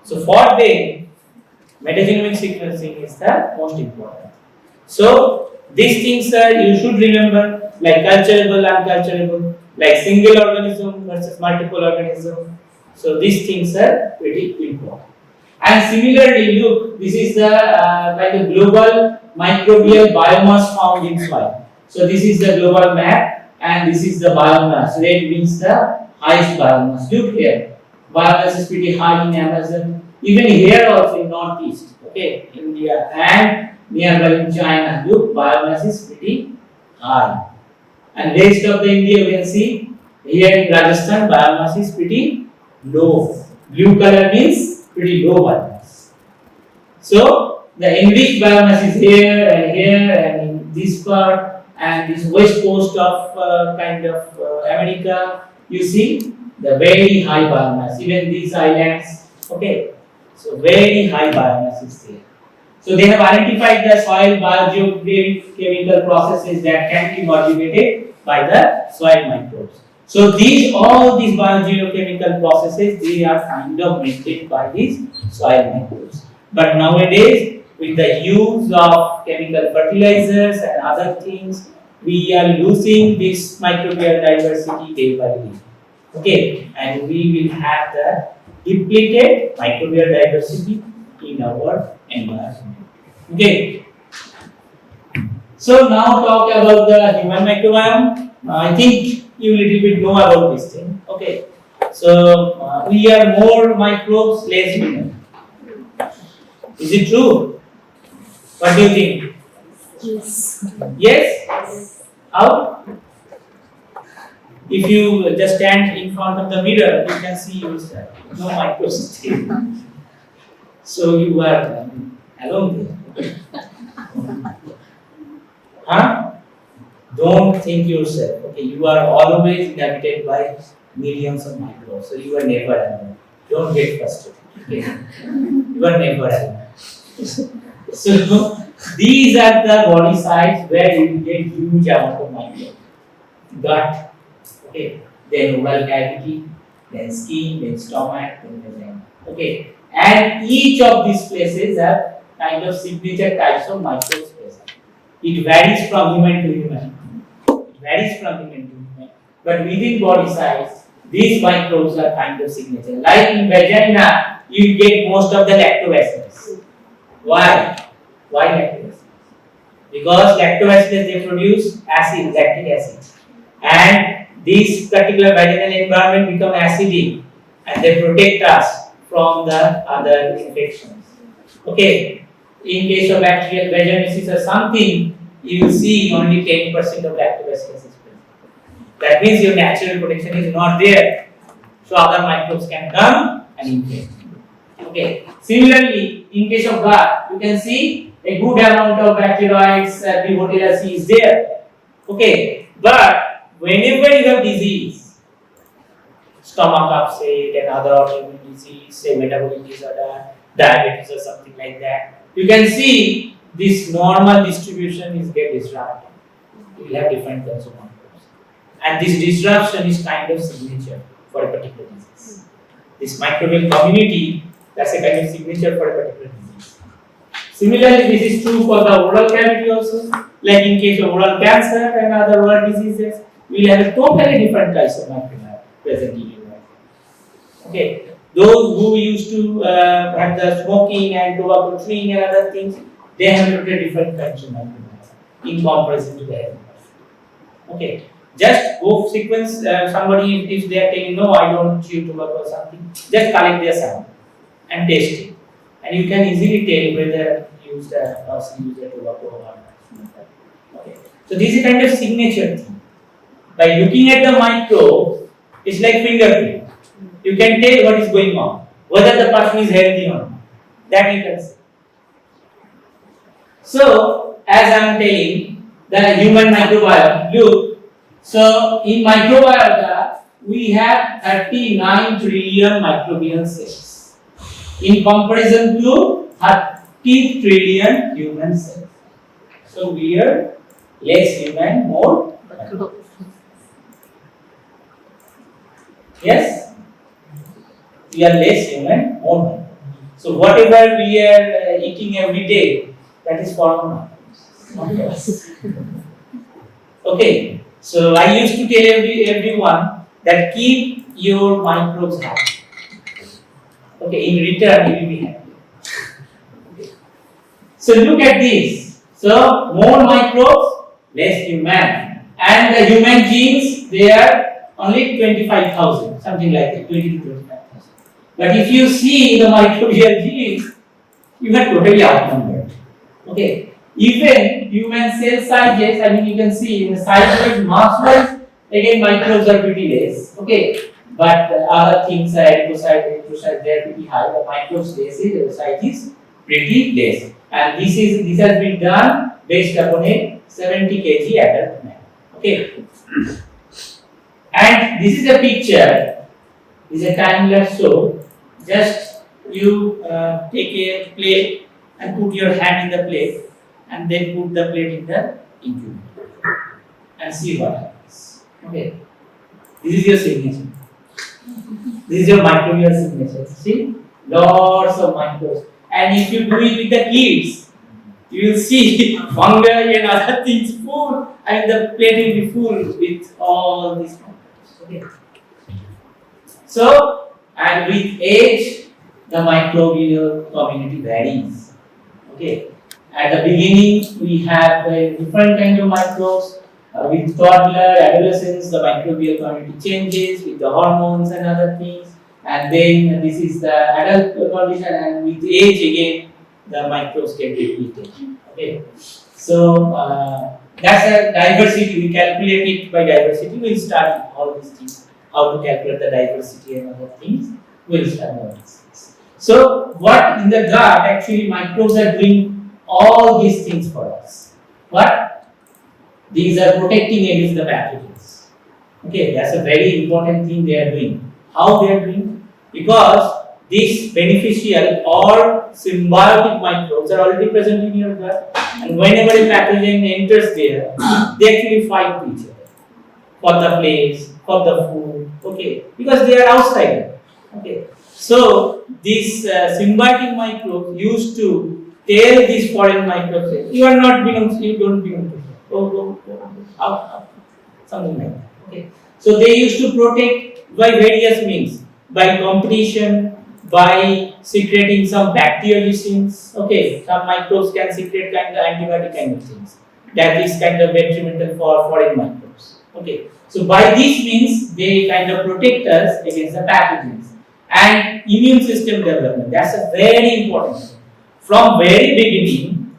So for them, metagenomic sequencing is the most important. So these things you should remember, like culturable, unculturable, like single organism versus multiple organism. So these things are pretty important. And similarly, look, this is the like a global microbial biomass found in soil. So this is the global map and this is the biomass. Red means the highest biomass. Look here. Biomass is pretty high in Amazon. Even here also in Northeast. Okay, India and nearby in China. Look, biomass is pretty high. And rest of the India we can see here in Rajasthan biomass is pretty low. Blue color means pretty low biomass. So the enriched biomass is here and in this part and this west coast of America. You see the very high biomass. Even these islands, okay. So very high biomass is there. So they have identified the soil biogeochemical processes that can be modulated by the soil microbes. So all these biogeochemical processes, they are kind of maintained by these soil microbes. But nowadays, with the use of chemical fertilizers and other things, we are losing this microbial diversity day by day. Okay, and we will have the depleted microbial diversity in our environment. Okay. So now talk about the human microbiome. I think you little bit know about this thing. Okay. So we are more microbes, less human. Is it true? What do you think? Yes. Yes? How? If you just stand in front of the mirror, you can see yourself. No microbes. So you are alone there. Huh? Don't think yourself. Okay, you are always inhabited by millions of microbes. So you are never alone. Don't get frustrated. Okay? You are never alone. So these are the body sites where you get huge amount of microbes. Gut, okay, then oral cavity, then skin, then stomach, then vagina. Okay, and each of these places have kind of signature types of microbes present. It varies from human to human. But within body size, these microbes are kind of signature. Like in vagina, you get most of the lactobacillus. Why? Why lactobacillus? Because lactobacillus they produce acid, lactic acid, and this particular vaginal environment become acidic, and they protect us from the other infections. Okay. In case of bacterial vaginosis or something, you will see only 10% of lactobacillus is present. That means your natural protection is not there. So other microbes can come and infect. Okay. Similarly, in case of gut, you can see a good amount of bacteroids, Bifidobacillus is there. Okay. But whenever you have disease, stomach upset and other autoimmune disease, say metabolic disorder, diabetes or something like that, you can see this normal distribution is get disrupted. You will have different kinds of microbes. And this disruption is kind of signature for a particular disease. This microbial community, that's a kind of signature for a particular disease. Similarly, this is true for the oral cavity also. Like in case of oral cancer and other oral diseases, we will have a totally different kinds of microbiome present in your body. Okay. Those who used to have the smoking and tobacco chewing and other things, they have a different kinds of microbiome in comparison to the health. Okay, just go sequence somebody if they are telling no, I don't chew tobacco or something, just collect their sample and taste it, and you can easily tell whether use the person use the tobacco or not. Okay, so this is kind of signature thing. By looking at the microbe, it's like fingerprint. You can tell what is going on, whether the person is healthy or not. That you can see. So, as I am telling, the human microbiome, look. So, in microbiota, we have 39 trillion microbial cells in comparison to 30 trillion human cells. So, we are less human, more microbial. Yes? We are less human, more microbial. So, whatever we are eating every day, that is for us. Okay, so I used to tell everyone that keep your microbes happy. Okay, in return you will be happy. Okay. So look at this. So more microbes, less human. And the human genes, they are only 25,000, something like that, 20 to 25,000. But if you see the microbial genes, you are totally outnumbered. Okay. Even human cell sizes, I mean, you can see in the size-wise, mass-wise, again microbes are pretty less. Okay. But other things are erythrocyte, they are pretty high. The microbes the size is pretty less. And this has been done based upon a 70 kg adult man. Okay. And this is a picture. This is a time lapse show. Just you take a plate and put your hand in the plate, and then put the plate in the incubator and see what happens. Okay. This is your signature. This is your microbial signature. See, lots of microbes. And if you do it with the kids, you will see fungi and other things full, and the plate will be full with all these microbes. Okay. So, and with age, the microbial community varies. Okay. At the beginning, we have different kind of microbes. With toddler, adolescence, the microbial community changes with the hormones and other things. And then this is the adult condition, and with age again, the microbes get depleted. Okay. So that's a diversity. We calculate it by diversity. We'll study all these things. How to calculate the diversity and other things. We'll study all these things. So what in the gut actually microbes are doing all these things for us. What? These are protecting against the pathogens. Okay, that's a very important thing they are doing. How they are doing? Because these beneficial or symbiotic microbes are already present in your gut, and whenever a pathogen enters there, they actually fight with each other for the place, for the food. Okay, because they are outside. Okay, so these symbiotic microbes used to tell these foreign microbes, you are not belong, you don't belong to here. Go, out, something like that. Okay. So they used to protect by various means, by competition, by secreting some bacteriocins. Okay, some microbes can secrete kind of antibiotic kind of things. That is kind of detrimental for foreign microbes. Okay. So by these means, they kind of protect us against the pathogens. And immune system development. That's a very important thing. From very beginning.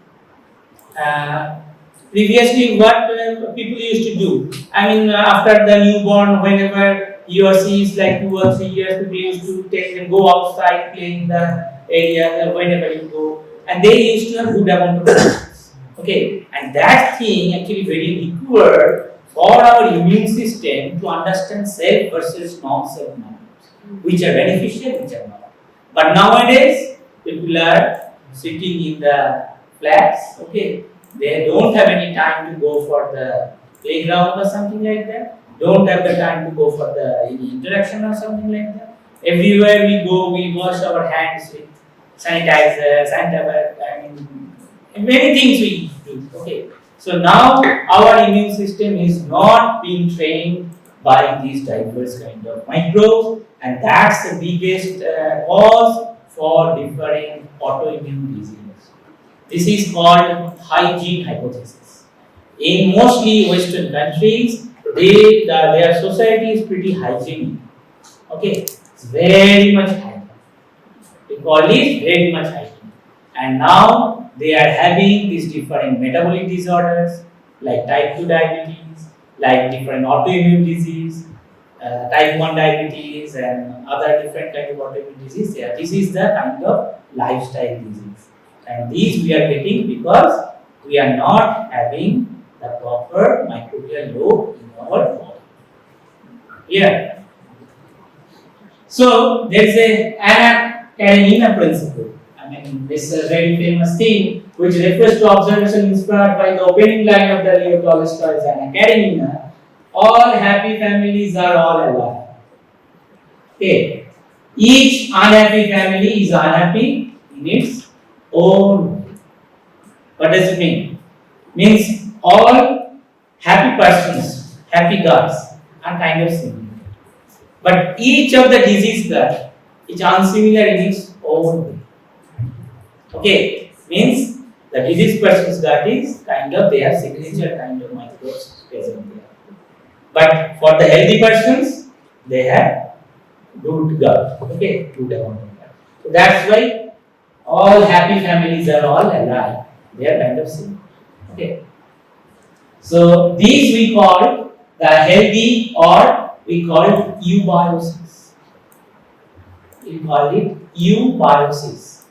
Previously, what people used to do, I mean, after the newborn, whenever he or she is like 2 or 3 years, people used to take them, go outside, play in the area, whenever you go, and they used to have good amount of practice. Okay, and that thing actually very required for our immune system to understand self versus non-self microbes, which are beneficial, which are not. But nowadays, people are sitting in the flats, okay. They don't have any time to go for the playground or something like that. Don't have the time to go for the any interaction or something like that. Everywhere we go, we wash our hands with sanitizers, I mean, many things we do. Okay. So now our immune system is not being trained by these diverse kind of microbes, and that's the biggest cause for differing autoimmune diseases. This is called hygiene hypothesis. In mostly Western countries, their society is pretty hygienic. Okay, it's very much hygienic. We call it very much hygienic. And now they are having these different metabolic disorders like type 2 diabetes, like different autoimmune disease, type 1 diabetes, and other different kind of autoimmune disease. Yeah, this is the kind of lifestyle disease. And these we are getting because we are not having the proper microbial load in our body. Here. So there is a Anna Karenina principle. I mean, this is a very famous thing which refers to observation inspired by the opening line of the Leo Tolstoy's Anna Karenina. All happy families are all alive. Okay. Each unhappy family is unhappy in its own way. What does it mean? Means all happy persons, happy gods are kind of similar. But each of the disease gut is unsimilar in its own way. Okay, means the disease person's gut is kind of their signature kind of microbiome. microbes present there. But for the healthy persons, they have good gut. Okay, good amount of gut. So that's why all happy families are all alive. They are kind of similar. Okay. So these we call the healthy, or we call it eubiosis. We call it eubiosis.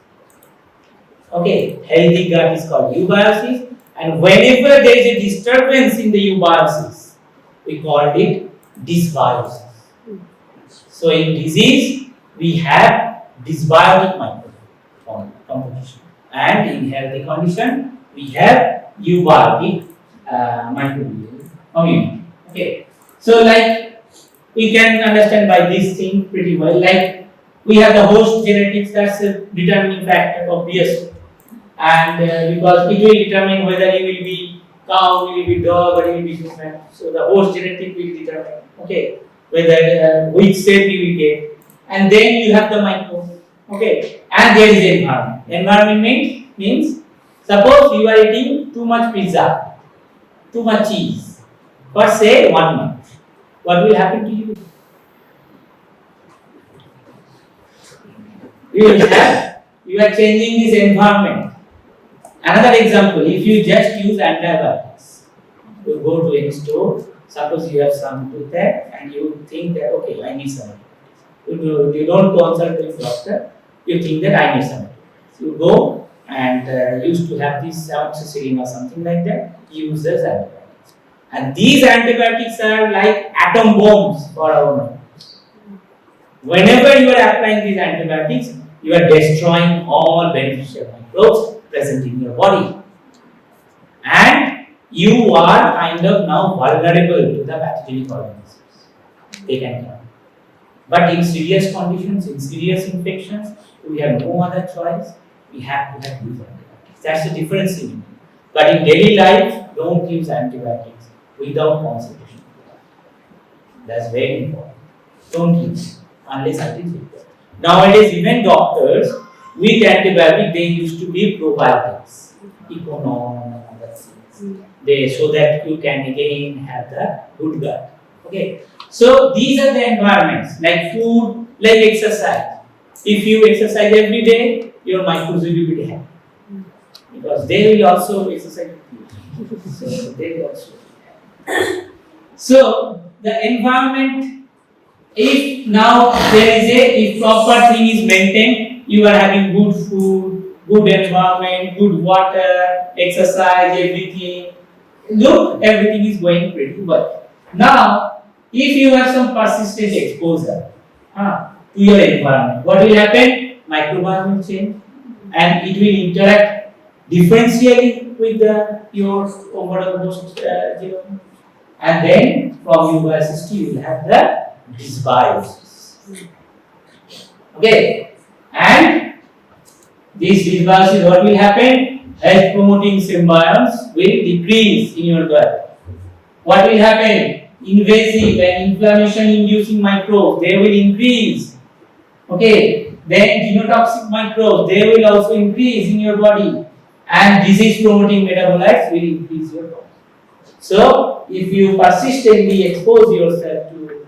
Okay, healthy gut is called eubiosis, and whenever there is a disturbance in the eubiosis, we call it dysbiosis. So in disease, we have dysbiotic microbiome composition, and in healthy condition, we have eubiotic microbial community. Okay, so like we can understand by this thing pretty well. Like we have the host genetics, that's a determining factor, obviously, and because it will determine whether you will be cow, you will be dog, or you will be human. So the host genetic will determine, okay, whether which shape you will get, and then you have the microbe. Okay, and there is environment. Environment means suppose you are eating too much pizza, too much cheese for say 1 month. What will happen to you? You are changing this environment. Another example, if you just use antibiotics, you go to any store, suppose you have some toothache and you think that okay, I need some antibiotics. You don't consult with doctor, you think that I need some antibiotics. You go and used to have this amoxicillin or something like that, use as antibiotics. And these antibiotics are like atom bombs for our mind. Whenever you are applying these antibiotics, you are destroying all beneficial microbes present in your body. And you are kind of now vulnerable to the pathogenic organisms. They can come. But in serious conditions, in serious infections, we have no other choice. We have to have these antibiotics. That's the difference in it. But in daily life, don't use antibiotics without consultation. That's very important. Don't use unless it is required. Nowadays, even doctors with antibiotic, they used to be probiotics, econom and other things. They so that you can again have the good gut. Okay. So these are the environments like food, like exercise. If you exercise every day, your microbes will be pretty happy because they will also exercise with you. So they will also. So the environment. If now there is if proper thing is maintained, you are having good food, good environment, good water, exercise, everything. Look, everything is going pretty well. Now, if you have some persistent exposure to your environment, what will happen? Microbiome will change, and it will interact differentially with your overall host genome, and then from your biosystem you will have the dysbiosis. Okay, and this dysbiosis, what will happen? Health promoting symbionts will decrease in your gut. What will happen? Invasive and inflammation inducing microbes, they will increase. Okay, then genotoxic microbes, they will also increase in your body, and disease promoting metabolites will increase your body. So if you persistently expose yourself to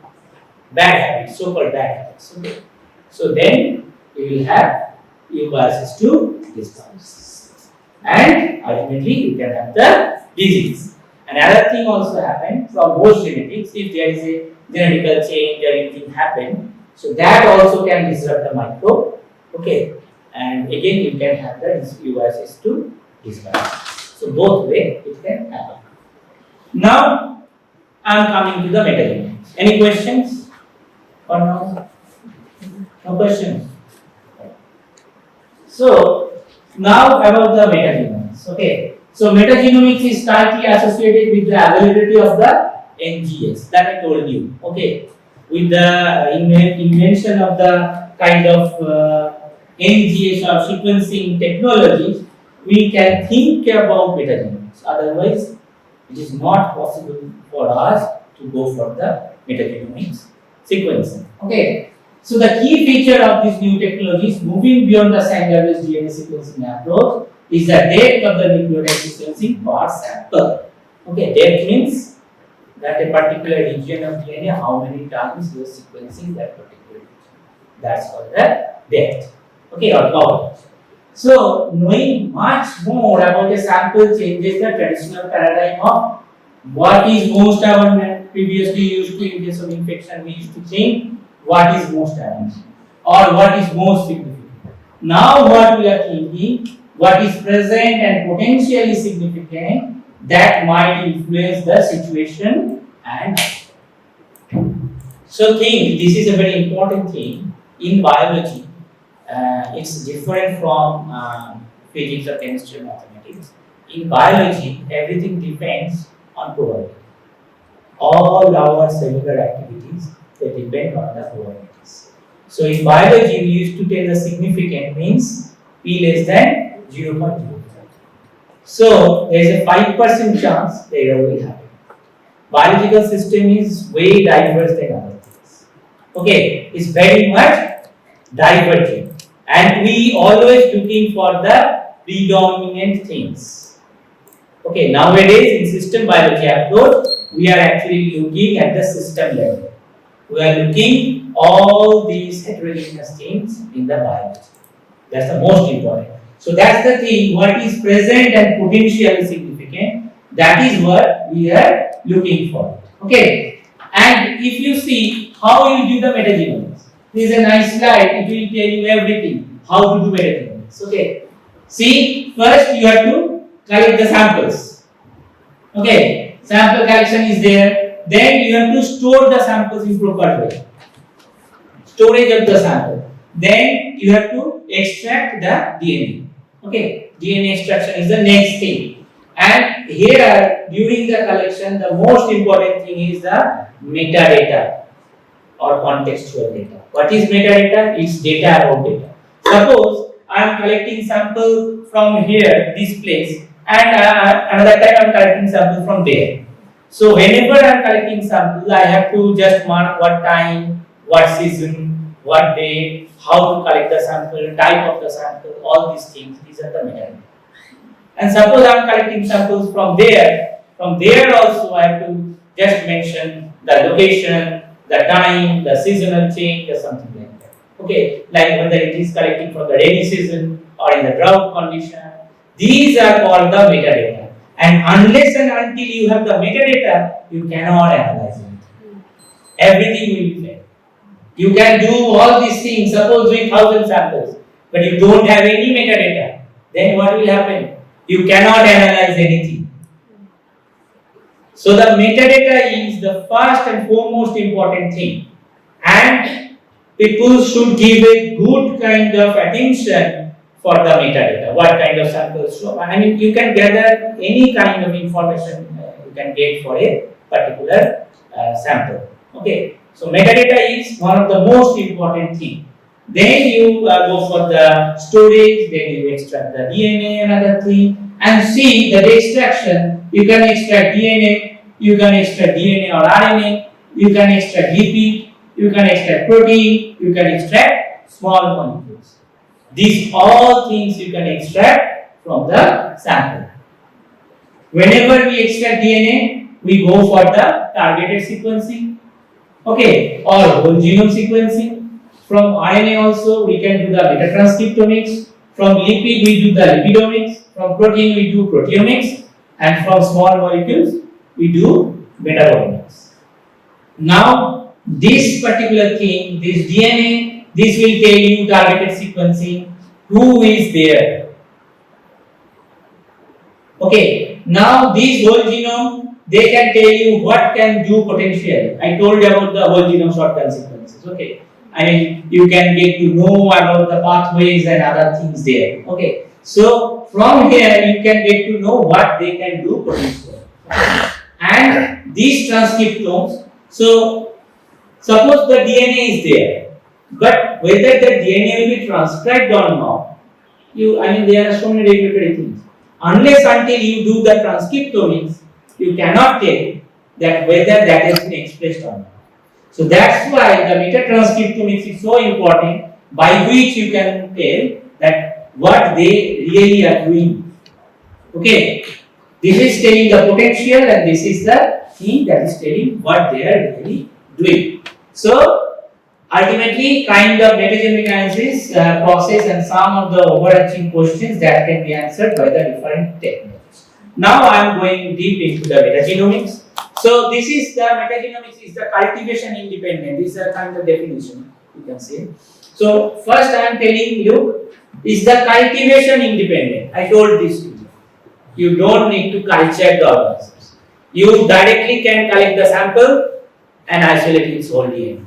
bad habits, so-called bad habits, okay, so then you will have eubiosis to dysbiosis, and ultimately you can have the disease. Another thing also happens from host genetics. If there is a genetical change or anything happen, so that also can disrupt the microbe. Okay, and again you can have the eubiosis to dysbiosis. So both way it can happen. Now I am coming to the metagenomics. Any questions or no? No questions. So now about the metagenomics. Okay. So metagenomics is tightly associated with the availability of the NGS that I told you. Okay, with the invention of the kind of NGS or sequencing technologies, we can think about metagenomics. Otherwise, it is not possible for us to go for the metagenomics sequencing. Okay. So the key feature of this new technologies, moving beyond the standard DNA sequencing approach, is the depth of the nucleotide sequencing per sample. Okay, depth means that a particular region of DNA, how many times you are sequencing that particular region. That's called the depth. Okay, or power. So, knowing much more about a sample changes the traditional paradigm of what is most abundant. Previously used to, in case of infection, we used to think what is most abundant or what is most significant. Now, what we are thinking, what is present and potentially significant that might influence the situation and so think this is a very important thing in biology. It's different from physics or chemistry or mathematics. In biology, everything depends on probability. All our cellular activities they depend on the probabilities. So in biology, we used to tell the significant means p less than 0.05. So there is a 5% chance the error will happen. Biological system is way diverse than other things. Okay, it's very much divergent, and we always looking for the predominant things. Okay, nowadays in system biology approach, we are actually looking at the system level. We are looking all these heterogeneous things in the biology. That's the most important. So that's the thing. What is present and potentially significant? That is what we are looking for. Okay. And if you see how you do the metagenomics, this is a nice slide. It will tell you everything. How to do metagenomics. Okay. See, first you have to collect the samples. Okay. Sample collection is there. Then you have to store the samples in proper way. Storage of the sample. Then you have to extract the DNA. Okay. DNA extraction is the next thing. And here, during the collection, the most important thing is the metadata or contextual data. What is metadata? It's data about data. Suppose I am collecting sample from here, this place, and another time I am collecting sample from there. So whenever I am collecting sample, I have to just mark what time, what season, what day, how to collect the sample, type of the sample, all these things. These are the metadata. And suppose I am collecting samples from there also I have to just mention the location, the time, the seasonal change or something like that. Okay, like whether it is collecting from the rainy season or in the drought condition. These are called the metadata. And unless and until you have the metadata, you cannot analyze it. Everything will be fair. You can do all these things, suppose with 1,000 samples, but you don't have any metadata, then what will happen? You cannot analyze anything. So the metadata is the first and foremost important thing, and people should give a good kind of attention for the metadata. What kind of samples? So, I mean, you can gather any kind of information you can get for a particular sample. Okay, so metadata is one of the most important thing. Then you go for the storage, then you extract the DNA, another thing, and see the extraction. You can extract DNA, you can extract DNA or RNA, you can extract lipid, you can extract protein, you can extract small molecules. These all things you can extract from the sample. Whenever we extract DNA, we go for the targeted sequencing, okay, or whole genome sequencing. From RNA also we can do the metatranscriptomics. From lipid we do the lipidomics. From protein we do proteomics. And from small molecules we do metabolomics. Now this particular thing, this DNA, this will tell you targeted sequencing, who is there. Okay, now this whole genome, they can tell you what can do potentially. I told you about the whole genome shortcut sequences. Okay, I mean you can get to know about the pathways and other things there. Okay, so from here you can get to know what they can do potentially. And these transcriptomes, so suppose the DNA is there, but whether the DNA will be transcribed or not, there are so many regulatory things. Unless until you do the transcriptomics, you cannot tell that whether that has been expressed or not. So that's why the metatranscriptomics is so important, by which you can tell that what they really are doing. Okay. This is telling the potential, and this is the thing that is telling what they are really doing. So, ultimately, kind of metagenomic analysis process and some of the overarching questions that can be answered by the different techniques. Now, I am going deep into the metagenomics. So, this is the metagenomics is the cultivation independent. This is a kind of definition you can say. So, first I am telling you is the cultivation independent. I told this to you. You don't need to culture the organisms. You directly can collect the sample and isolate its whole DNA.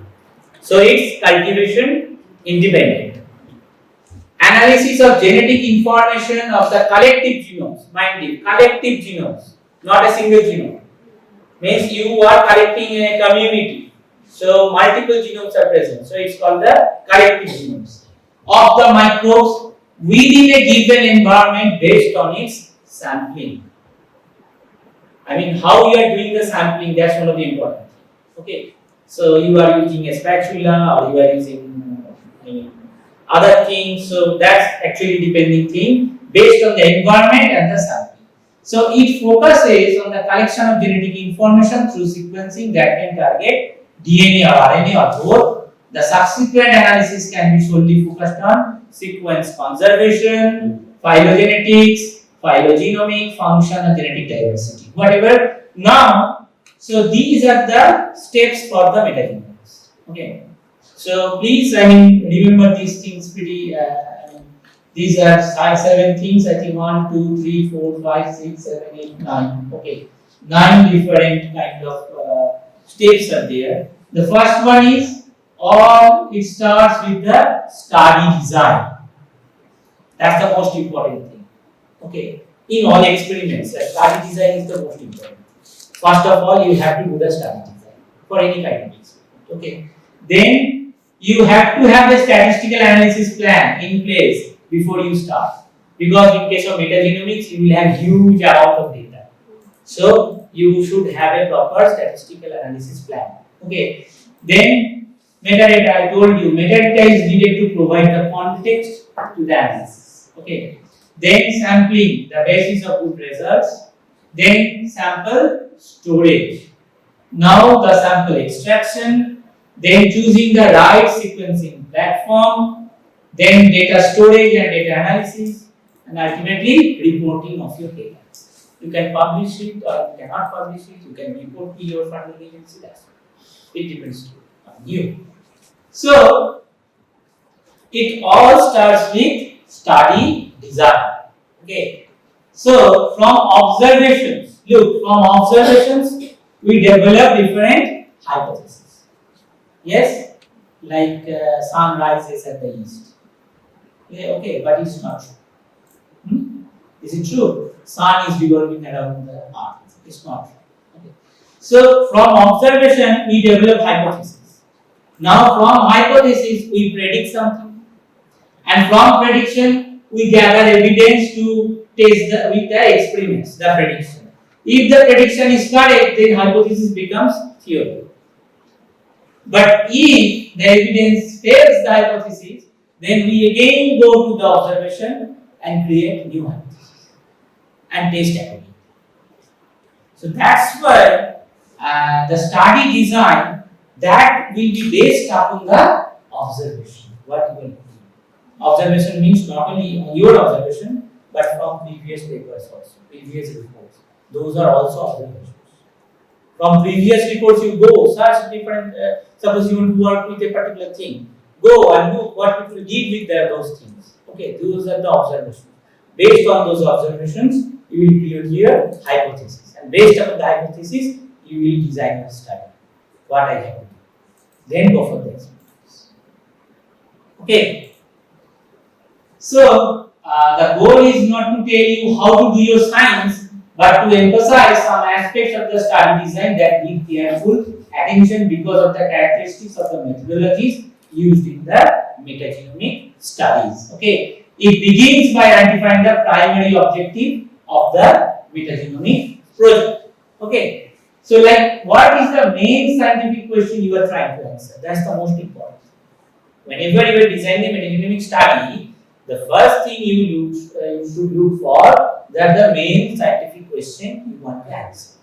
So it's cultivation independent. Analysis of genetic information of the collective genomes. Mind it, collective genomes, not a single genome. Means you are collecting in a community. So multiple genomes are present. So it's called the collective genomes of the microbes within a given environment based on its sampling. I mean, how you are doing the sampling, that's one of the important things. Okay. So you are using a spatula or you are using other things. So that's actually depending thing based on the environment and the sampling. So it focuses on the collection of genetic information through sequencing that can target DNA or RNA or both. The subsequent analysis can be solely focused on sequence conservation, phylogenetics, phylogenomic function or genetic diversity, whatever. Now, so these are the steps for the metagenomics. Okay. So please, remember these things pretty. These are 7 things. I think 1, 2, 3, 4, 5, 6, 7, 8, 9. Okay, 9 different kind of steps are there. The first one is it starts with the study design. That's the most important thing. Okay, in all experiments, the study design is the most important. First of all, you have to do the study design for any kind of experiment. Okay, then you have to have a statistical analysis plan in place before you start, because in case of metagenomics, you will have huge amount of data. So you should have a proper statistical analysis plan. Okay, then metadata. I told you metadata is needed to provide the context to the analysis. Okay. Then sampling, the basis of good results. Then sample storage. Now the sample extraction. Then choosing the right sequencing platform. Then data storage and data analysis. And ultimately reporting of your data. You can publish it or you cannot publish it. You can report to your funding agency. It depends on you. So it all starts with study design. Okay. So from observations, look, from observations we develop different hypotheses. Yes, like sun rises at the east. Yeah, okay, but it's not true. Is it true? Sun is revolving around the earth. It's not true. Okay. So from observation we develop hypotheses. Now from hypothesis we predict something, and from prediction we gather evidence to test with the experiments the prediction. If the prediction is correct, then hypothesis becomes theory. But if the evidence fails the hypothesis, then we again go to the observation and create new hypothesis and test accordingly. So that's why the study design that will be based upon the observation. What you will do. Observation means not only your observation, but from previous papers also, previous reports. Those are also observations. From previous reports you go, search different, suppose you want to work with a particular thing. Go and look what people did with those things. Okay, those are the observations. Based on those observations, you will create your hypothesis. And based on the hypothesis, you will design your study. What I have to do. Then go for the experiments. Okay. So, the goal is not to tell you how to do your science, but to emphasize some aspects of the study design that need careful attention because of the characteristics of the methodologies used in the metagenomic studies. Okay, it begins by identifying the primary objective of the metagenomic project. Okay, so like what is the main scientific question you are trying to answer? That's the most important. Whenever you are designing a metagenomic study, the first thing you should look for that the main scientific question you want to answer.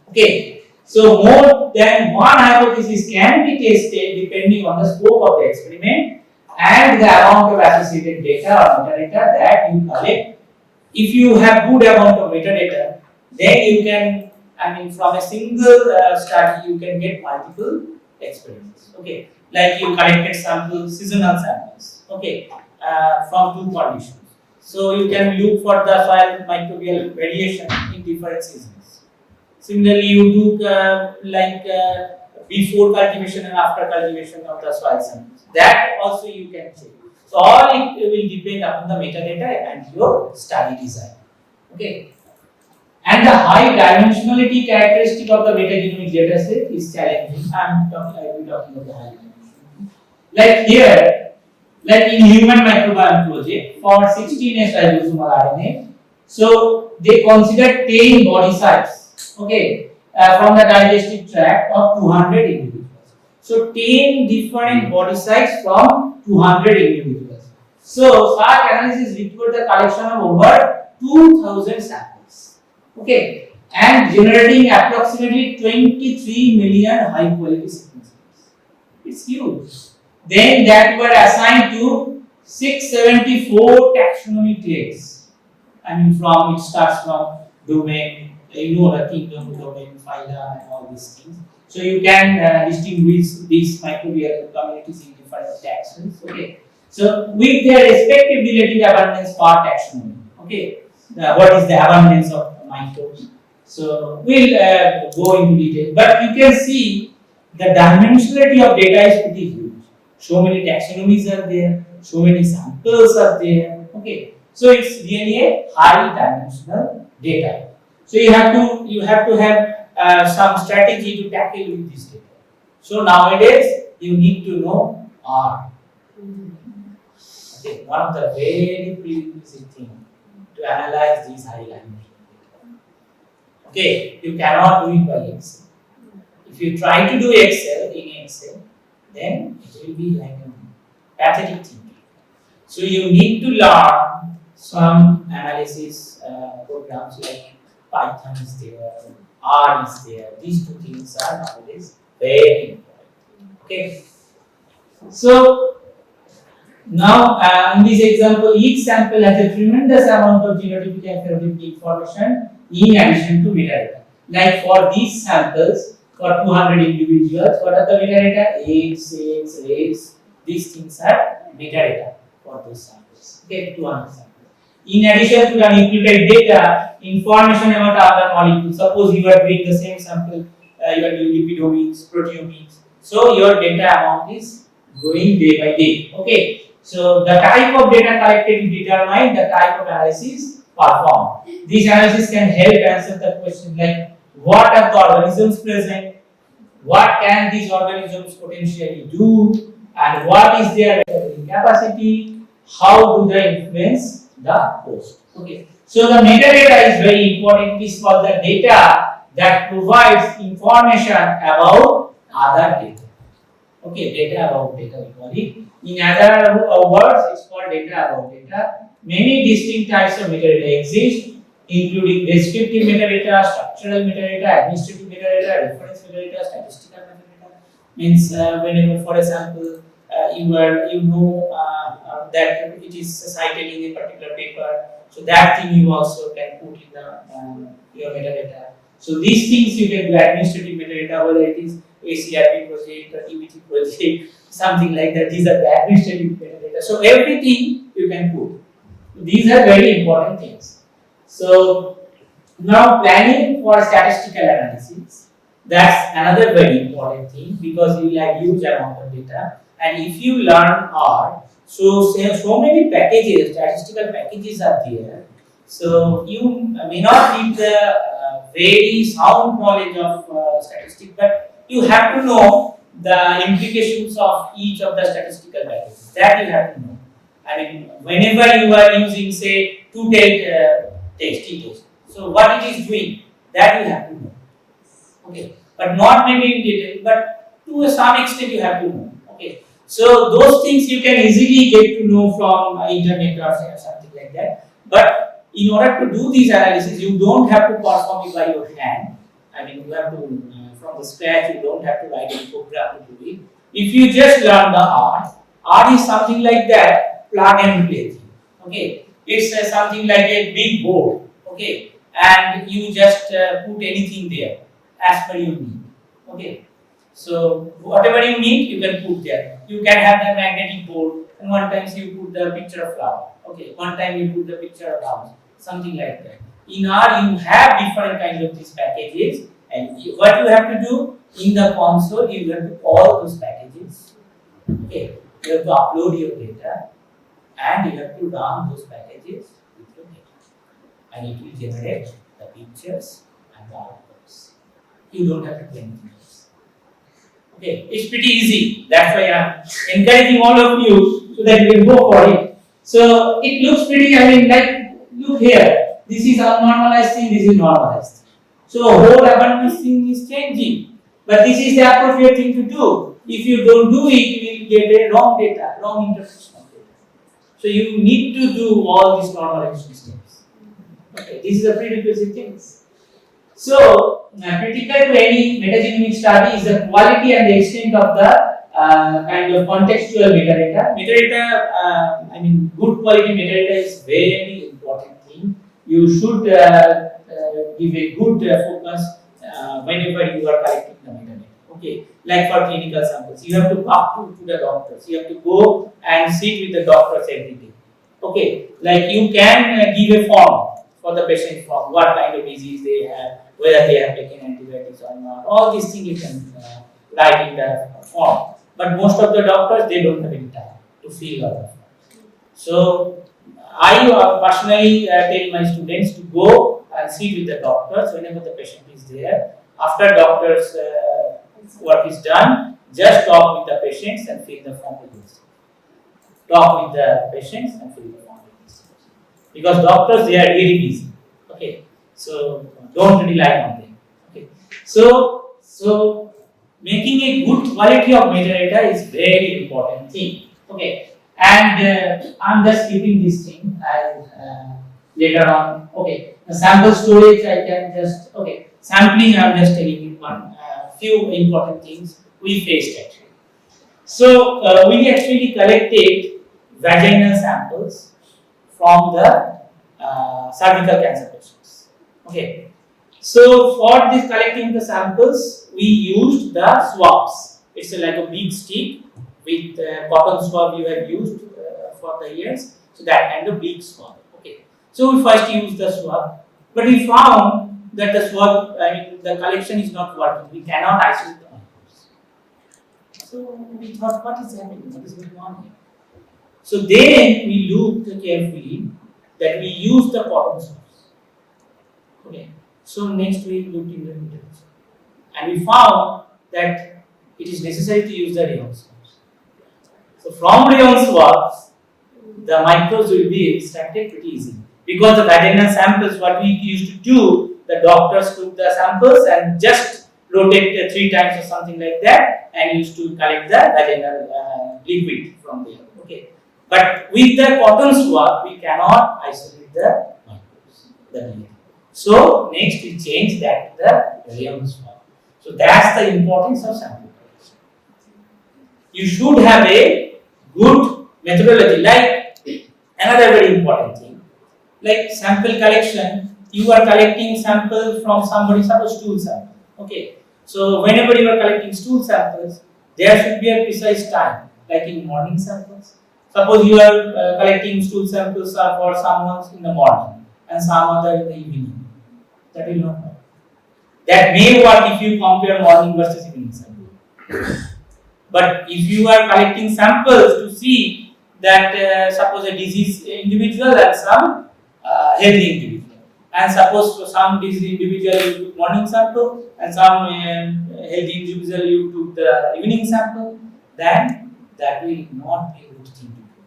Okay, so more than one hypothesis can be tested depending on the scope of the experiment and the amount of associated data or metadata that you collect. If you have good amount of metadata, then you can, from a single study, you can get multiple experiments. Okay, like you collected samples, seasonal samples. Okay, from two conditions. So you can look for the soil microbial variation in different seasons. Similarly, you took before cultivation and after cultivation of the soil samples. That also you can check. So all it will depend upon the metadata and your study design. Okay. And the high dimensionality characteristic of the metagenomic data set is challenging. I will be talking about the high dimensionality. Like here, like in human microbiome project for 16S ribosomal RNA, so they consider 10 body sites, okay, from the digestive tract of 200 individuals. So 10 different body sites from 200 individuals. So such analysis required the collection of over 2000 samples, okay, and generating approximately 23 million high quality sequences. It's huge. Then that were assigned to 674 taxonomy traits. From it starts from domain, the kingdom, domain, phyla, and all these things. So you can distinguish these microbial communities in different taxons. Okay. So with their respective relative abundance per taxonomy. Okay. What is the abundance of microbes? So we'll go into detail, but you can see the dimensionality of data is pretty huge. So many taxonomies are there, so many samples are there. Okay, so it's really a high dimensional data. So you have to have some strategy to tackle with this data. So nowadays you need to know R. Okay, one of the very prerequisite thing to analyze these high dimensional data. Okay, you cannot do it by Excel. If you try to do Excel in Excel, then it will be like a pathetic thing. So you need to learn some analysis programs like Python is there, R is there. These two things are nowadays very important. Okay. So now in this example, each sample has a tremendous amount of genotypic and phenotypic information in addition to metadata. Like for these samples, for 200 individuals, what are the metadata? Age, sex, race. These things are metadata for those samples. Okay, 200 samples. In addition to the nucleotide data, information about other molecules. Suppose you are doing the same sample, you are doing lipidomics, proteomics. So your data amount is growing day by day. Okay. So the type of data collected will determine the type of analysis performed. This analysis can help answer the question like what are the organisms present, what can these organisms potentially do, and what is their metabolism capacity, how do they influence the host. Okay. So the metadata is very important. This is for the data that provides information about other data. Okay, data about data we call it. In other words, it's called data about data. Many distinct types of metadata exist, including descriptive metadata, structural metadata, administrative metadata, reference metadata, statistical metadata. Means whenever, for example, you know that it is cited in a particular paper, so that thing you also can put in the your metadata. So these things you can do administrative metadata, whether it is ACRP project or EBT project, something like that. These are the administrative metadata. So everything you can put. These are very important things. So now planning for statistical analysis, that's another very important thing because you will have huge amount of data, and if you learn R, so many packages, statistical packages are there. So you may not need the very sound knowledge of statistics, but you have to know the implications of each of the statistical packages. That you have to know. Whenever you are using, say, two-tailed t-test, so what it is doing, that you have to know. Okay, but not maybe in detail, but to some extent you have to know. Okay, so those things you can easily get to know from internet or something like that. But in order to do these analysis, you don't have to perform it by your hand. I mean, you have to from the scratch. You don't have to write a program to do it. If you just learn the art is something like that, plug and play thing. Okay, it's something like a big board. Okay, and you just put anything there as per your need. Okay, so whatever you need, you can put there. You can have the magnetic board, and one time you put the picture of flower. Okay, one time you put the picture of house, something like that. In R, you have different kinds of these packages, and what you have to do in the console, you have to all those packages. Okay, you have to upload your data, and you have to run those packages with your data, and it will generate the pictures and the outputs. You don't have to do anything else. Okay, it's pretty easy. That's why I'm encouraging all of you so that you can go for it. So it looks pretty. I mean, like look here. This is unnormalized thing. This is normalized. So whole abundance thing is changing. But this is the appropriate thing to do. If you don't do it, you will get a wrong data, wrong interpretation of data. So you need to do all these normalization steps. Okay, this is a prerequisite things. So critical to any metagenomic study is the quality and the extent of the kind of contextual metadata. Metadata, I mean, good quality metadata is very important thing. You should give a good focus whenever you are collecting the metadata. Okay, like for clinical samples, you have to talk to the doctors. You have to go and sit with the doctors every day. Okay, like you can give a form for the patient form, what kind of disease they have, whether they have taken antibiotics or not. All these things you can write in the form. But most of the doctors, they don't have any time to fill out the form. So I personally tell my students to go and sit with the doctors whenever the patient is there. After doctor's work is done, just talk with the patients and fill the form with this. Talk with the patients and fill the form with this. Because doctors, they are really busy. Okay, so don't rely on them. Okay, so making a good quality of metadata is very important thing. Okay, and I'm just keeping this thing. I'll later on. Okay, the sample storage I can just sampling. I'm just telling you one few important things we faced actually. So we actually collected vaginal samples from the cervical cancer patients. Okay. So for this collecting the samples, we used the swabs. It's like a big stick with cotton swab you have used for the years. So that kind of big swab. Okay. So we first used the swab, but we found that the swab, the collection is not working. We cannot isolate the microbes. So we thought, what is happening? What is going on here? So then we looked carefully that we use the cotton swabs. Okay. So next we looked in the literature and we found that it is necessary to use the rayon swabs. So from rayon swabs, the microbes will be extracted pretty easily. Because the vaginal samples, what we used to do, the doctors took the samples and just rotate 3 times or something like that and used to collect the vaginal liquid from there. Okay. But with the cotton swab, we cannot isolate the microbes, the DNA. So next we change that to the rayon swab. So that's the importance of sample collection. You should have a good methodology. Like another very important thing, like sample collection. You are collecting sample from somebody, suppose stool sample. Okay. So whenever you are collecting stool samples, there should be a precise time, like in morning samples. Suppose you are collecting stool samples for someone in the morning and some other in the evening. That will not work. That may work if you compare morning versus evening sample. But if you are collecting samples to see that suppose a diseased individual and some healthy individual, and suppose for some diseased individual you took morning sample and some healthy individual you took the evening sample, then that will not be a good thing to do.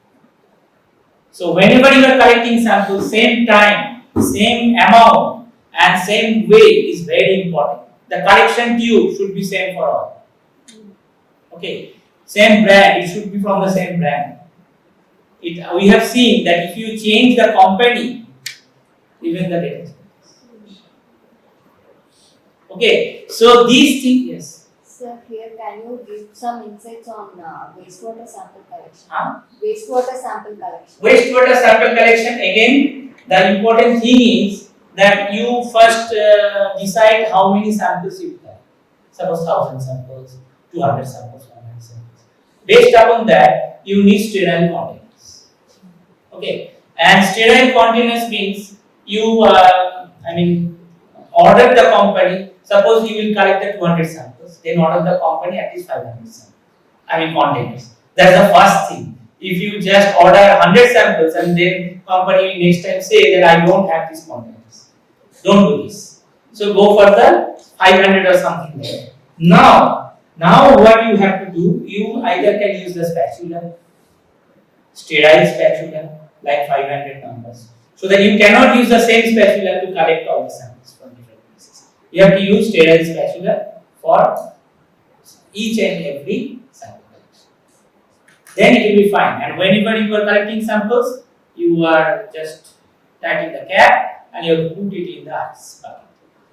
So whenever you are collecting samples, same time, same amount and same way is very important. The collection tube should be same for all. Okay, same brand, it should be from the same brand. We have seen that if you change the company, even the data. Okay, so these things, yes. Sir, here can you give some insights on wastewater sample collection? Huh? Wastewater sample collection. Wastewater sample collection, again, the important thing is that you first decide how many samples you have. Suppose 1000 samples, 200 samples, 100 samples. Based upon that, you need sterile containers. Okay, and sterile containers means you, order the company. Suppose you will collect the 200 samples, then order the company at least 500 samples. Containers. That's the first thing. If you just order 100 samples and then company next time say that I don't have these containers, don't do this. So go for the 500 or something there. Now what you have to do, you either can use the spatula, sterile spatula, like 500 numbers. So that you cannot use the same spatula to collect all the samples from different places. You have to use sterile spatula for each and every sample collection. Then it will be fine. And whenever you are collecting samples, you are just tightening the cap and you have to put it in the ice bucket.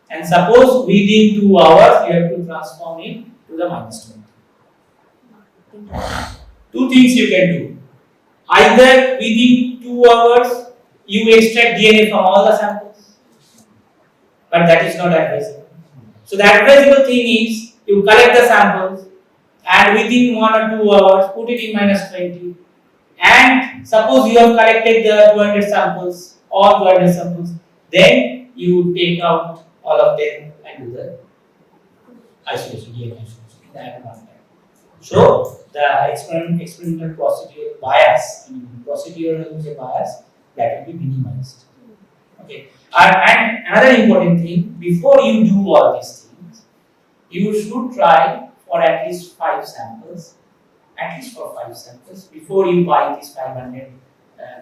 And suppose within 2 hours you have to transform it to the -20. Two things you can do. Either within 2 hours you extract DNA from all the samples, but that is not advisable. So the advisable thing is you collect the samples and within 1 or 2 hours put it in -20, and suppose you have collected the 200 samples or 200 samples, then you take out all of them and do the isolation, DNA isolation in that one time. So the experimental procedure bias, procedural bias, that will be minimized. Okay. And another important thing, before you do all these things, you should try for at least 5 samples, before you buy these 500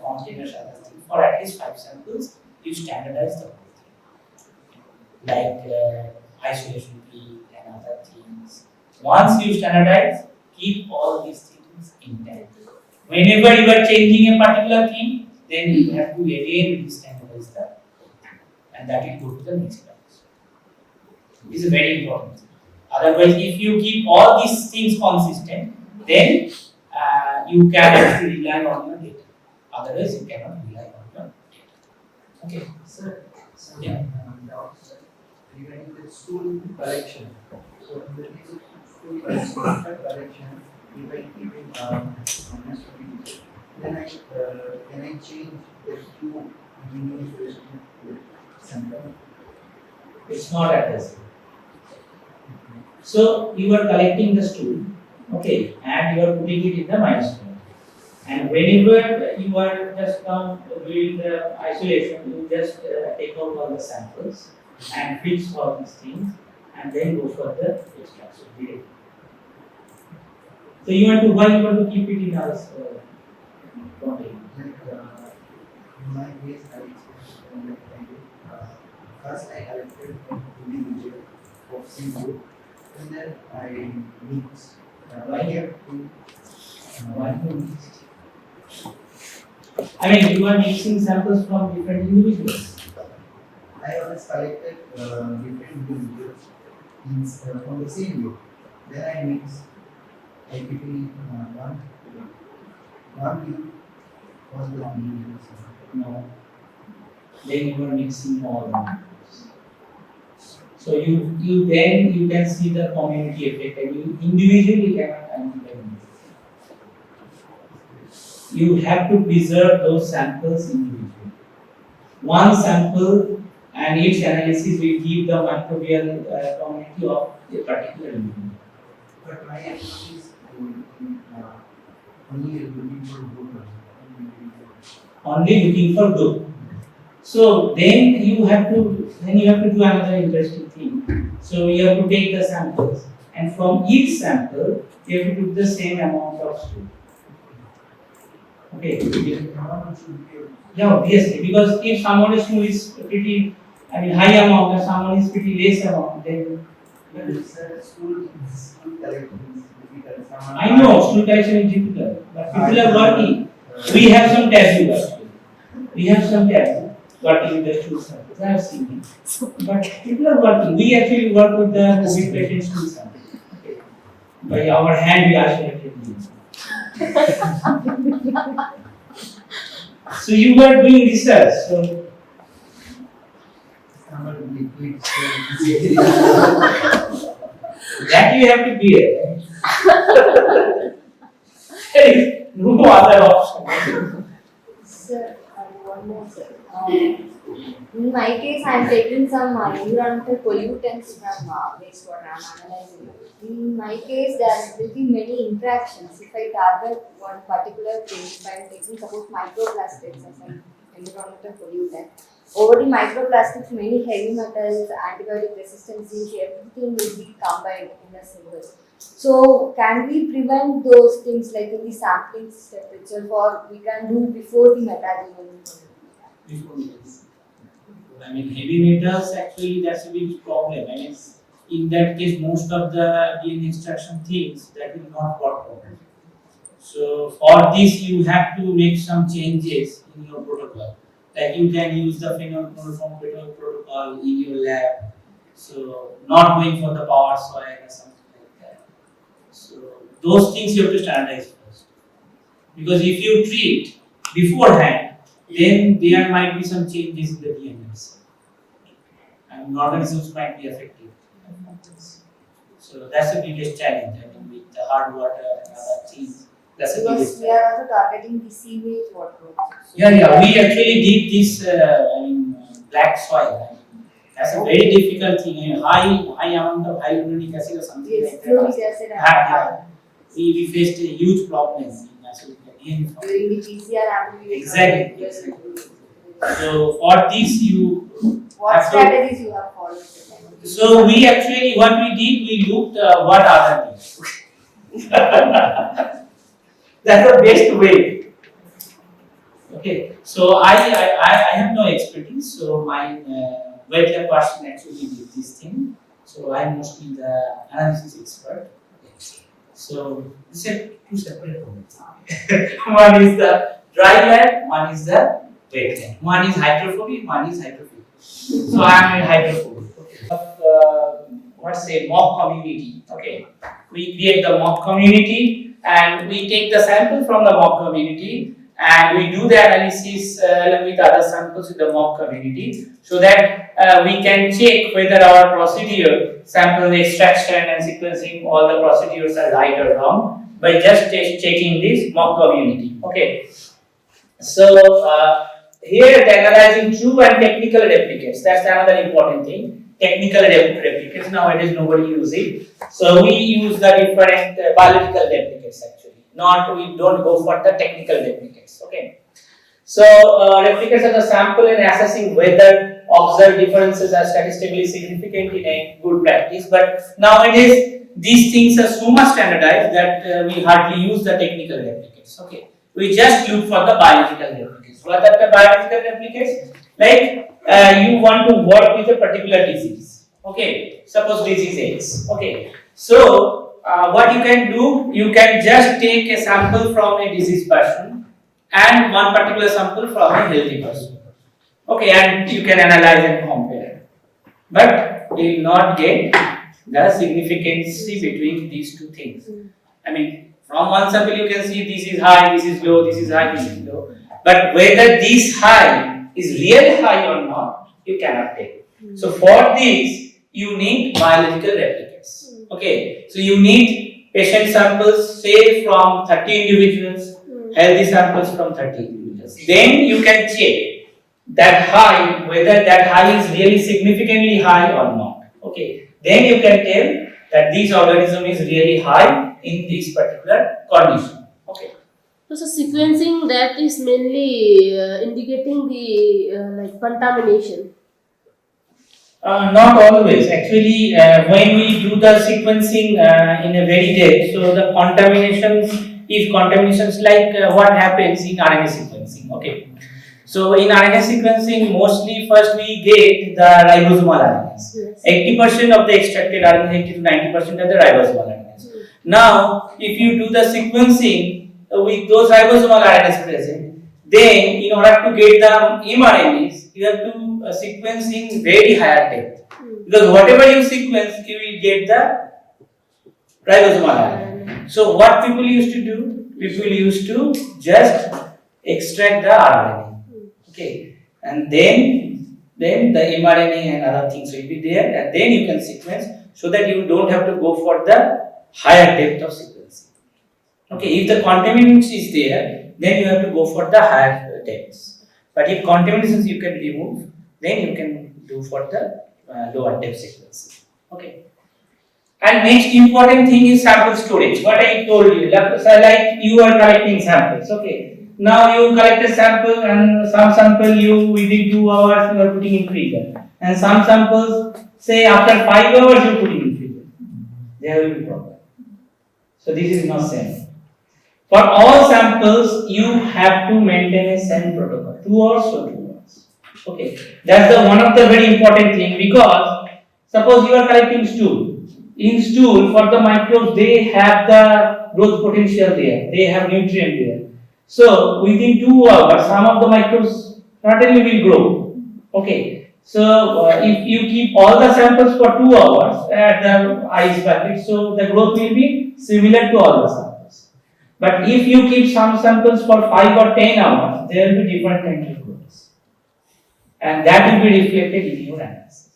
containers or other things. For at least 5 samples, you standardize the whole thing, like isolation peak and other things. Once you standardize, keep all these things intact. Whenever you are changing a particular thing, then you have to again standardize that, and that will go to the next class. This is very important. Otherwise, if you keep all these things consistent, then you can actually rely on your data. Otherwise, you cannot rely on your data. Okay. Sir, Yeah. regarding the stool collection. So in the case of stool collection, if I keep it then can I change the two unique sample? It's not advisable. So you are collecting the stool, okay, and you are putting it in the -20. And whenever you are just doing the isolation, you just take out all the samples and fix all these things, and then go for the extraction. So why you want to keep it in our container? In my case, I experienced first I collected from individual of single, and then I mixed. I have to You are mixing samples from different individuals. I always collected different individuals from the same group. Then I mix. I between one group was the individuals. No. Then you are mixing all the numbers. So you can see the community effect, and you individually cannot identify them. You have to preserve those samples individually. One sample and its analysis will give the microbial community of a particular individual. But my approach is only looking for good. Only looking for good. So then you have to do another interesting thing. So you have to take the samples, and from each sample you have to put the same amount of stool. Okay. Yeah, obviously, because if someone's stool is pretty, high amount, and someone is pretty less amount, then School collection is difficult. I know stool collection is difficult, but people are working. We have some taboo actually. working with the stool samples. I have seen it. But people are working. We actually work with the COVID patient stool samples. Okay. By our hand we isolated them. So you were doing research. So that you have to bear. There is no other option. Sir, one more sir. In my case, I am taking some environmental pollutants from wastewater. I am analyzing it. In my case, there will be many interactions. If I target one particular thing, if I am taking suppose microplastics as an environmental pollutant, over the microplastics, many heavy metals, antibiotic resistance, everything will be combined in a single. So, can we prevent those things like in the sampling temperature, or we can do before the metagenomic? I mean, heavy metals actually that's a big problem. I mean, in that case, most of the DNA extraction things that will not work properly. So for this, you have to make some changes in your protocol. Like you can use the phenol protocol in your lab. So not going for the power soil or something like that. So those things you have to standardize first. Because if you treat beforehand, then there might be some changes in the DNAs. And organisms might be affected. So that's the biggest challenge. I mean, with the hard water and other things. That's the Because biggest we are also targeting the sewage water. So Yeah, we actually did this, black soil. That's a very difficult thing. High amount of hyaluronic acid or something yes, like fluoric that. acid and Yeah. We faced a huge problem in acid again. during the PCR amplification. Exactly. So for this you What have to- strategies you have followed? So we actually what we did we looked what other things. That's the best way. Okay, so I have no expertise, so my wet lab person actually did this thing. So I'm mostly the analysis expert. Okay. So these are two separate problems. One is the dry lab, one is the wet lab. One is hydrophobic, one is hydrophilic. So I'm in hydrophobic. What's a mock community? Okay, we create the mock community and we take the sample from the mock community and we do the analysis along with other samples in the mock community so that we can check whether our procedure, sample extraction and sequencing, all the procedures are right or wrong by just checking this mock community. Okay, so here the analyzing true and technical replicates. That's another important thing. Technical replicates, nowadays nobody uses it. So we use the different biological replicates actually. We don't go for the technical replicates. Okay. So replicates are the sample and assessing whether observed differences are statistically significant in a good practice. But nowadays these things are so much standardized that we hardly use the technical replicates. Okay. We just look for the biological replicates. What are the biological replicates? Like you want to work with a particular disease. Okay, suppose disease X. Okay, so what you can do, you can just take a sample from a diseased person and one particular sample from a healthy person. Okay, and you can analyze and compare. But you will not get the significance between these two things. I mean, from one sample you can see this is high, this is low, this is high, this is low. But whether this high is real high or not, you cannot tell. So for this, you need biological replicates. Okay, so you need patient samples, say from 30 individuals, healthy samples from 30 individuals. Then you can check that high, whether that high is really significantly high or not. Okay, then you can tell that this organism is really high in this particular condition. Okay. So sequencing that is mainly indicating the like contamination. Not always. Actually, when we do the sequencing in a very depth, so the contaminations like what happens in RNA sequencing. Okay. So in RNA sequencing, mostly first we get the ribosomal RNAs. Yes. 80% of the extracted RNA, 80 to 90% are the ribosomal RNAs. Now, if you do the sequencing with those ribosomal RNAs present, then in order to get the mRNAs, you have to sequence in very higher depth. Because whatever you sequence, you will get the ribosomal RNA. So what people used to do? People used to just extract the RNA. Okay, and then the mRNA and other things will be there, and then you can sequence, so that you don't have to go for the higher depth of sequencing. Okay, if the contaminants is there, then you have to go for the higher depths. But if contaminants you can remove, then you can do for the lower depth sequencing. Okay. And next important thing is sample storage. What I told you, like you are collecting samples. Okay. Now you collect a sample, and some sample you within 2 hours you are putting in freezer, and some samples say after 5 hours you put in freezer. There will be problem. So this is not same. For all samples, you have to maintain a same protocol. 2 hours or 2 hours. Okay. That's the one of the very important thing, because suppose you are collecting stool. In stool, for the microbes, they have the growth potential there. They have nutrient there. So within 2 hours, some of the microbes certainly will grow. Okay. So if you keep all the samples for 2 hours at the ice bucket, so the growth will be similar to all the samples. But if you keep some samples for 5 or 10 hours, there will be different kinds of growths, and that will be reflected in your analysis.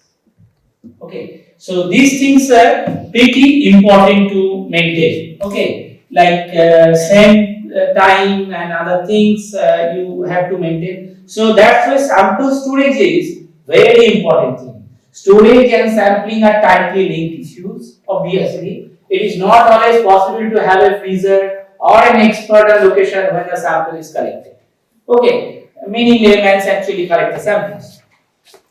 Okay. So these things are pretty important to maintain. Okay, like same time and other things you have to maintain. So that's why sample storage is very important thing. Storage and sampling are tightly linked issues. Obviously, it is not always possible to have a freezer or an expert location when the sample is collected. Okay, many laymen actually collect the samples.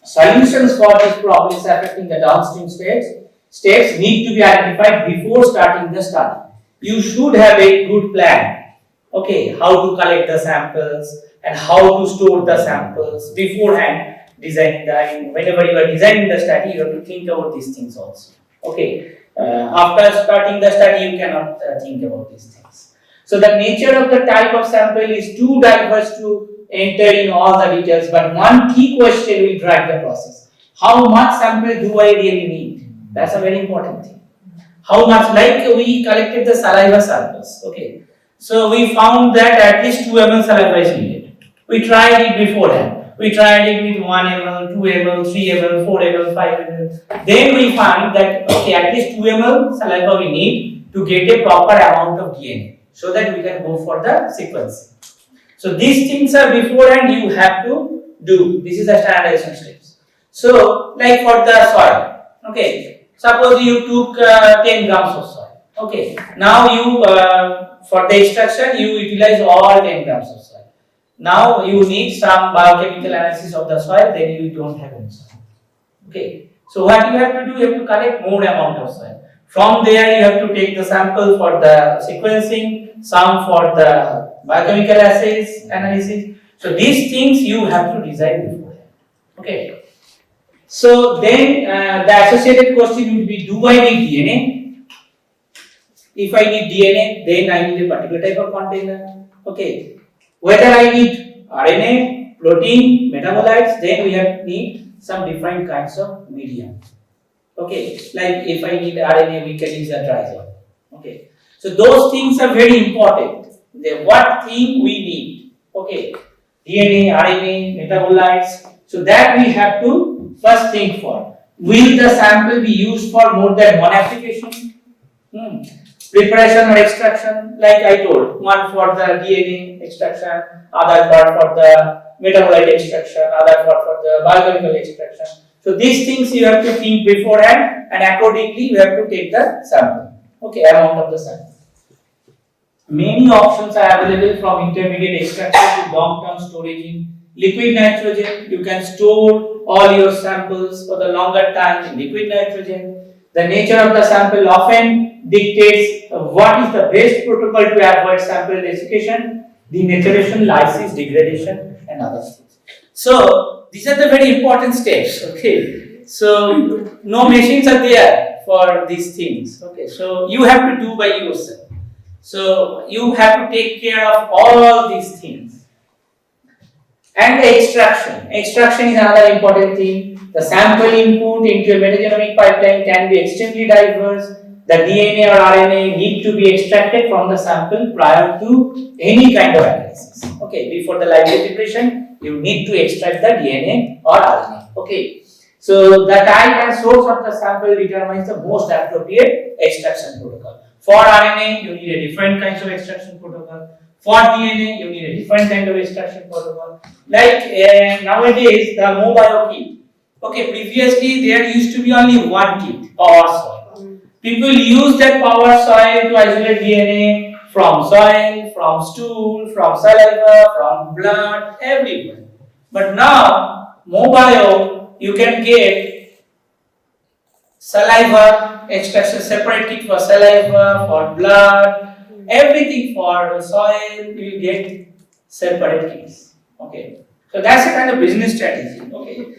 Solutions for these problems affecting the downstream states need to be identified before starting the study. You should have a good plan. Okay, how to collect the samples and how to store the samples beforehand. Designing whenever you are designing the study, you have to think about these things also. Okay, after starting the study, you cannot think about these things. So the nature of the type of sample is too diverse to enter in all the details, but one key question will drive the process. How much sample do I really need? That's a very important thing. How much? Like we collected the saliva samples. Okay, so we found that at least 2 ml saliva is needed. We tried it beforehand. We tried it with 1 ml, 2 ml, 3 ml, 4 ml, 5 ml. Then we find that okay, at least 2 ml saliva we need to get a proper amount of DNA, so that we can go for the sequencing. So these things are beforehand you have to do. This is the standardization steps. So like for the soil, okay, suppose you took 10 grams of soil. Okay, now you for the extraction you utilize all 10 grams of soil. Now you need some biochemical analysis of the soil, then you don't have any soil. Okay, so what you have to do, you have to collect more amount of soil. From there you have to take the sample for the sequencing, some for the biochemical assays analysis. So these things you have to design beforehand. Okay. So then the associated question would be: do I need DNA? If I need DNA, then I need a particular type of container. Okay. Whether I need RNA, protein, metabolites, then we have need some different kinds of medium. Okay. Like if I need RNA, we can use a triazole. Okay. So those things are very important. What thing we need? Okay. DNA, RNA, metabolites. So that we have to first think for. Will the sample be used for more than one application? Preparation or extraction, like I told, one for the DNA extraction, other for the metabolite extraction, other for the biochemical extraction. So these things you have to think beforehand, and accordingly you have to take the sample. Okay, amount of the sample. Many options are available from intermediate extraction to long-term storage in liquid nitrogen. You can store all your samples for the longer time in liquid nitrogen. The nature of the sample often dictates what is the best protocol to avoid sample desiccation, denaturation, lysis, degradation, and other things. So these are the very important steps. Okay, so no machines are there for these things. Okay, so you have to do by yourself. So you have to take care of all these things. And the extraction. Extraction is another important thing. The sample input into a metagenomic pipeline can be extremely diverse. The DNA or RNA need to be extracted from the sample prior to any kind of analysis. Okay, before the library preparation, you need to extract the DNA or RNA. Okay, so the type and source of the sample determines the most appropriate extraction protocol. For RNA, you need a different kinds of extraction protocol. For DNA, you need a different kind of extraction protocol. Like nowadays, the mobile kit. Okay, previously there used to be only one kit, power soil. People use that power soil to isolate DNA from soil, from stool, from saliva, from blood, everywhere. But now, mobile, you can get saliva extraction, separate kit for saliva, for blood, everything for soil, you will get separate kits. Okay, so that's a kind of business strategy. Okay,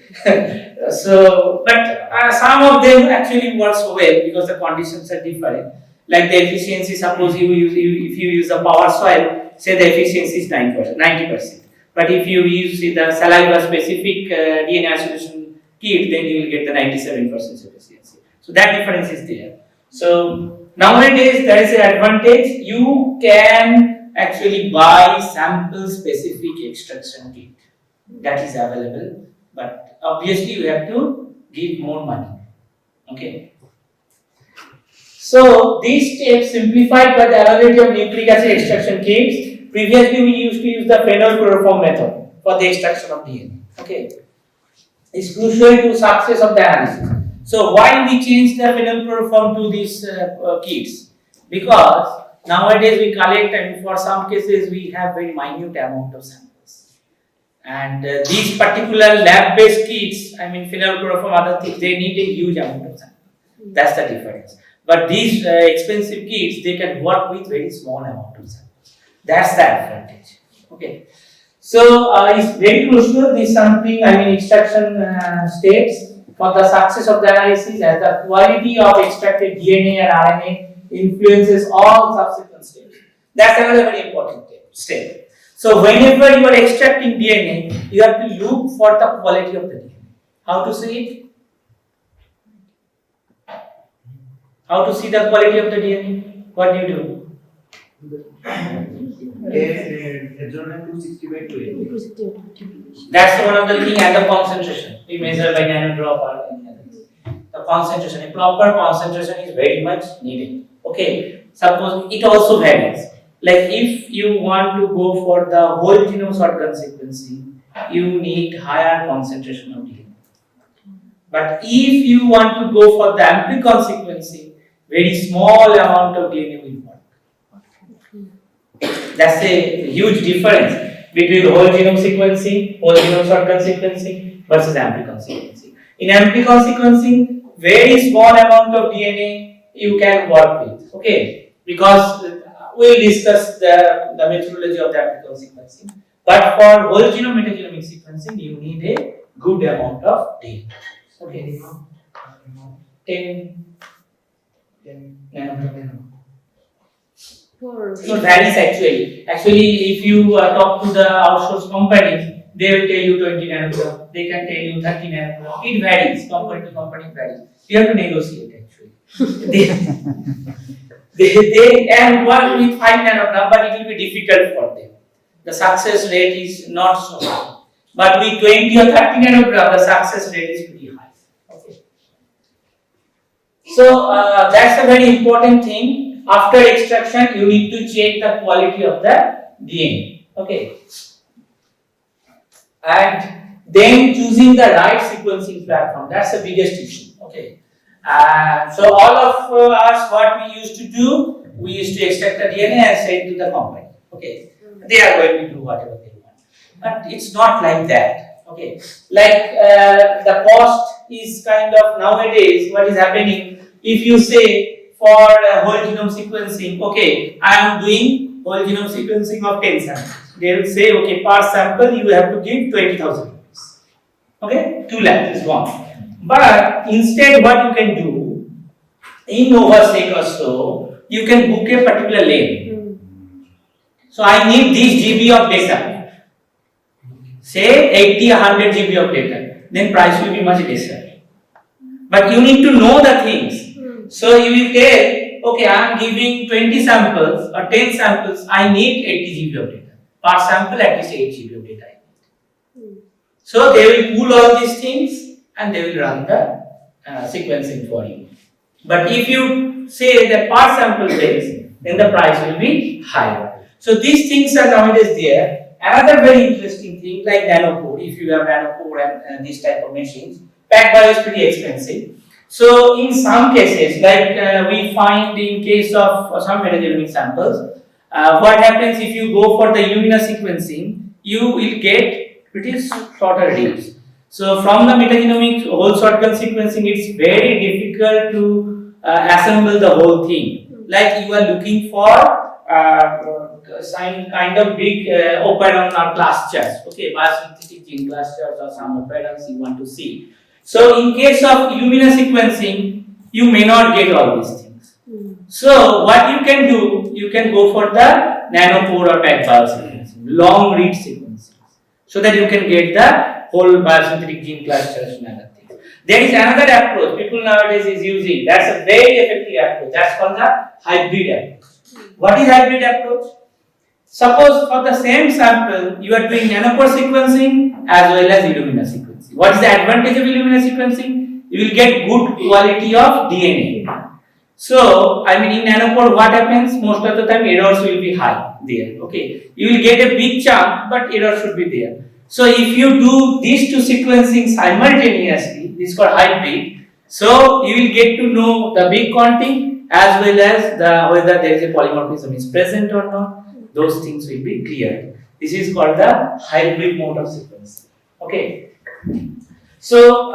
so but some of them actually works well because the conditions are different. Like the efficiency, suppose if you use a power soil, say the efficiency is 90%. But if you use the saliva specific DNA isolation kit, then you will get the 97% efficiency. So that difference is there. So nowadays there is an advantage. You can actually buy sample specific extraction kit that is available, but obviously you have to give more money. Okay. So these steps simplified by the availability of nucleic acid extraction kits. Previously we used to use the phenolchloroform method for the extraction of DNA. Okay. It's crucial to success of the analysis. So why we change the phenolchloroform to these kits? Because nowadays we collect, and for some cases we have very minute amount of samples. And these particular lab-based kits, I mean phenolchloroform, other things, they need a huge amount of samples. That's the difference. But these expensive kits, they can work with very small amount of samples. That's the advantage. Okay. So it's very crucial, this sampling, I mean extraction steps for the success of the analysis, as the quality of extracted DNA and RNA influences all subsequent steps. That's another very important step. So whenever you are extracting DNA, you have to look for the quality of the DNA. How to see it? How to see the quality of the DNA? What do you do? That's one of the thing, and the concentration. We measure by nanodrop or any other thing. The concentration, a proper concentration is very much needed. Okay, suppose it also varies. Like if you want to go for the whole genome shotgun sequencing, you need higher concentration of DNA. But if you want to go for the amplicon sequencing, very small amount of DNA will work. That's a huge difference between whole genome sequencing, whole genome shotgun sequencing versus amplicon sequencing. In amplicon sequencing, very small amount of DNA you can work with. Okay, because we'll discuss the methodology of the amplicon sequencing. But for whole genome metagenomic sequencing, you need a good amount of data. Okay, 10 nanometer. It varies actually. Actually, if you talk to the outsourced companies, they will tell you 20 nanogram. They can tell you 30 nanogram. It varies. Company to company it varies. You have to negotiate actually. they can work with 5 nanogram, but it will be difficult for them. The success rate is not so high. But with 20 or 30 nanogram, the success rate is pretty high. Okay. So that's a very important thing. After extraction, you need to check the quality of the DNA. Okay. And then choosing the right sequencing platform. That's the biggest issue. Okay. So all of us, what we used to do, we used to extract the DNA and send to the company. Okay. They are going to do whatever they want. But it's not like that. Okay. Like the cost is kind of nowadays, what is happening, if you say, for whole genome sequencing, okay, I am doing whole genome sequencing of 10 samples. They will say, okay, per sample you have to give 20,000 rupees. Okay, 2 lakhs is gone. But instead, what you can do, in NovaSeq or so, you can book a particular lane. So I need this GB of data. say 80 100 GB of data, then price will be much lesser. But you need to know the things. So you will tell, okay, I am giving 20 samples or 10 samples, I need 80 GB of data. Per sample, at least 8 GB of data I need. So they will pool all these things and they will run the sequencing for you. But if you say that per sample base, then the price will be higher. So these things are nowadays there. Another very interesting thing like nanopore, if you have nanopore and these type of machines, pack bio is pretty expensive. So in some cases, like we find in case of some metagenomic samples, what happens if you go for the Illumina sequencing, you will get pretty shorter reads. So from the metagenomic whole shotgun sequencing, it's very difficult to assemble the whole thing. Like you are looking for some kind of big operon or clusters, okay, biosynthetic gene clusters or some operons you want to see. So in case of Illumina sequencing, you may not get all these things. So what you can do, you can go for the nanopore or packed bio sequencing, long read sequencing, so that you can get the whole biosynthetic gene clusters and other things. There is another approach people nowadays is using. That's a very effective approach. That's called the hybrid approach. What is hybrid approach? Suppose for the same sample, you are doing nanopore sequencing as well as Illumina sequencing. What is the advantage of Illumina sequencing? You will get good quality of DNA. So, I mean, in nanopore, what happens? Most of the time, errors will be high there. Okay, you will get a big chunk, but error should be there. So, if you do these two sequencing simultaneously, this is called hybrid. So, you will get to know the big quantity as well as whether there is a polymorphism is present or not. Those things will be clear. This is called the hybrid mode of sequencing. Okay. So,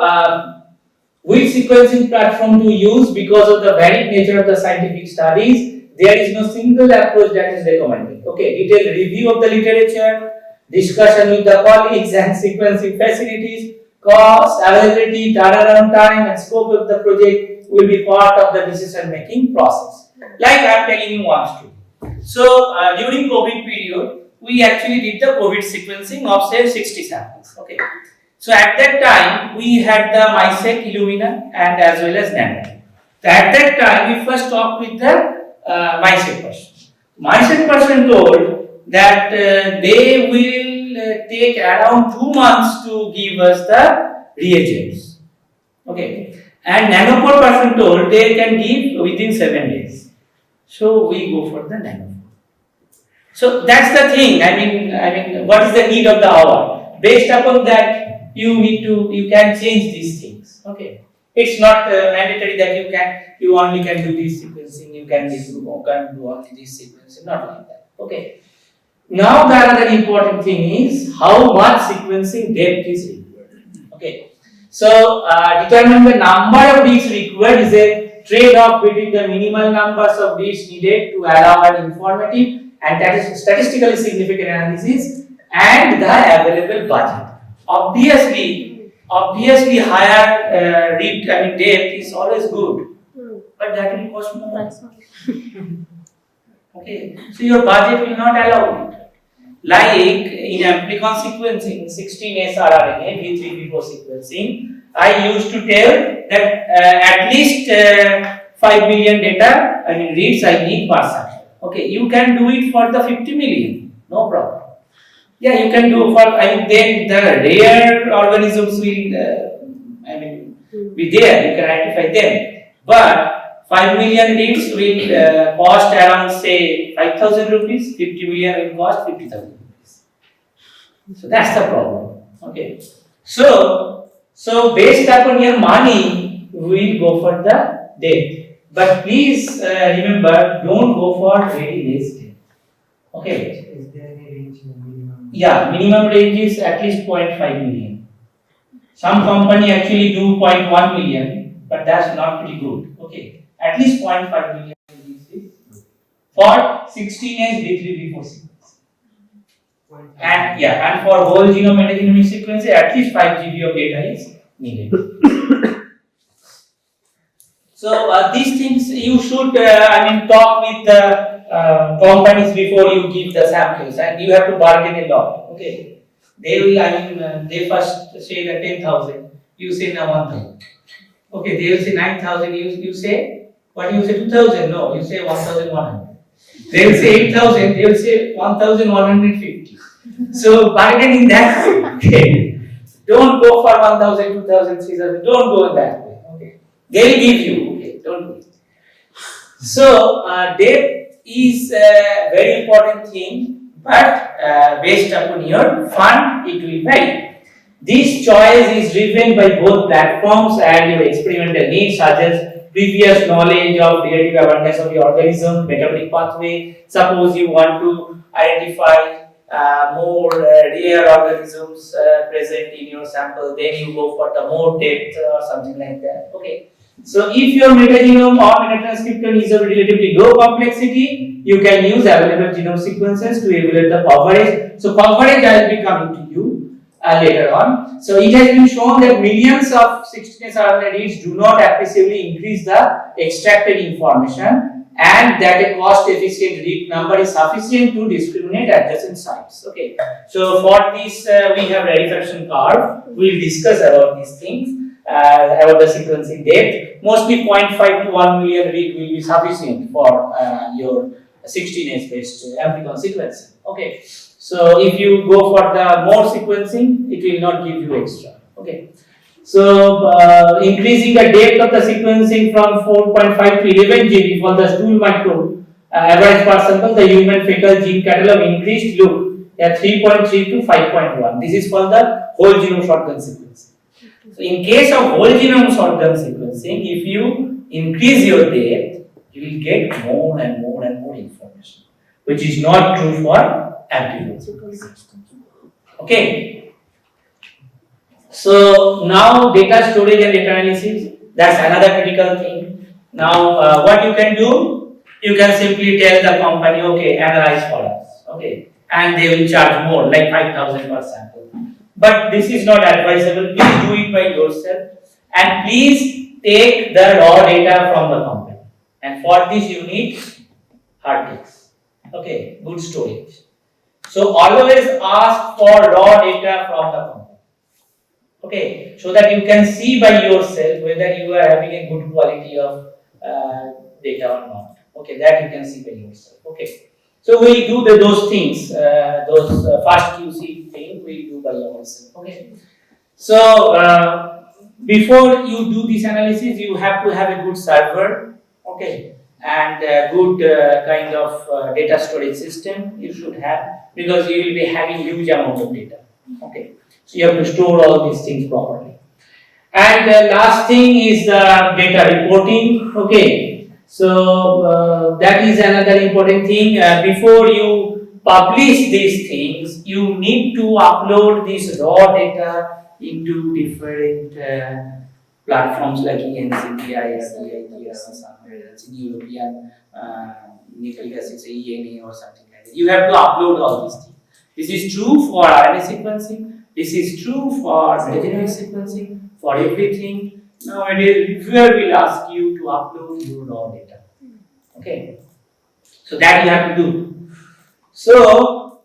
which sequencing platform to use? Because of the varied nature of the scientific studies, there is no single approach that is recommended. Okay, detailed review of the literature, discussion with the colleagues and sequencing facilities, cost, availability, turnaround time and scope of the project will be part of the decision making process. Like I am telling you one story. So, during COVID period, we actually did the COVID sequencing of say 60 samples. Okay. So at that time, we had the MySec, Illumina and as well as Nano. So at that time, we first talked with the MySec person. MySec person told that they will take around 2 months to give us the reagents. Okay. And Nanopore person told they can give within 7 days. So we go for the Nanopore. So that's the thing. I mean, what is the need of the hour? Based upon that, you can change these things. Okay, it's not mandatory that you only can do this sequencing. You can do only this sequencing. Not like that. Okay. Now the other important thing is how much sequencing depth is required. Okay. So determine the number of reads required is a trade-off between the minimal numbers of reads needed to allow an informative and that is statistically significant analysis and the available budget. Obviously higher depth is always good, but that will cost more. Okay, so your budget will not allow it. Like in amplicon sequencing, 16S rRNA, V3, V4 sequencing, I used to tell that at least 5 million data, reads I need per sample. Okay, you can do it for the 50 million, no problem. Yeah, you can do for, then the rare organisms will, be there, you can identify them. But 5 million reads will cost around say 5,000 rupees, 50 million will cost 50,000 rupees. So that's the problem. Okay. So based upon your money, we will go for the depth. But please remember, don't go for very less depth. Okay. Is there any range in minimum? Yeah, minimum range is at least 0.5 million. Some company actually do 0.1 million, but that's not pretty good. Okay, at least 0.5 million is good for 16S V3 V4 sequence. And for whole genome metagenomic sequence, at least 5 GB of data is needed. So these things you should talk with the companies before you give the samples, and you have to bargain a lot. Okay. they will, they first say that 10,000, you say now 1,000. Okay, they will say 9,000, you say, what you say 2,000? No, you say 1,100. They will say 8,000, they will say 1,150. So bargaining that way, okay. Don't go for 1,000, 2,000, 3,000, don't go that way, okay. They will give you, okay, don't do it. So, debt is a very important thing, but based upon your fund, it will vary. This choice is driven by both platforms and your experimental needs, such as previous knowledge of relative awareness of the organism, metabolic pathway. Suppose you want to identify more rare organisms present in your sample, then you go for the more depth or something like that. Okay. So if your metagenome or metatranscriptome is of relatively low complexity, you can use available genome sequences to evaluate the coverage. So coverage I will be coming to you later on. So it has been shown that millions of 16S RNA reads do not appreciably increase the extracted information, and that a cost efficient read number is sufficient to discriminate adjacent sites. Okay. So for this we have rarefaction curve. We will discuss about these things. About the sequencing depth, mostly 0.5 to 1 million read will be sufficient for your 16S based amplicon sequencing. Okay, so if you go for the more sequencing, it will not give you extra. Okay, so increasing the depth of the sequencing from 4.5 to 11 GB for the stool microbe average per sample, the human fecal gene catalog increased. Look at 3.3 to 5.1. This is for the whole genome shotgun sequencing. So in case of whole genome shotgun sequencing, if you increase your depth, you will get more and more and more information, which is not true for amplicon sequencing. Okay. So now data storage and data analysis, that's another critical thing. Now what you can do, you can simply tell the company, okay, analyze for us, okay, and they will charge more, like 5,000 per sample. But this is not advisable. Please do it by yourself, and please take the raw data from the company. And for this you need hard disks. Okay, good storage. So always ask for raw data from the company. Okay, so that you can see by yourself whether you are having a good quality of data or not. Okay, that you can see by yourself. Okay. So we do those things, those fast QC things we do by ourselves. Okay. So before you do this analysis, you have to have a good server, okay, and a good kind of data storage system you should have, because you will be having huge amounts of data. Okay. So you have to store all these things properly. And the last thing is the data reporting. Okay. So that is another important thing. Before you publish these things, you need to upload this raw data into different platforms like ENCPI or somewhere else in European nucleic acids, ENA or something like that. You have to upload all these things. This is true for RNA sequencing. This is true for genomic sequencing. For everything. Nowadays, reviewer will ask you to upload your raw data. Okay, so that you have to do. So,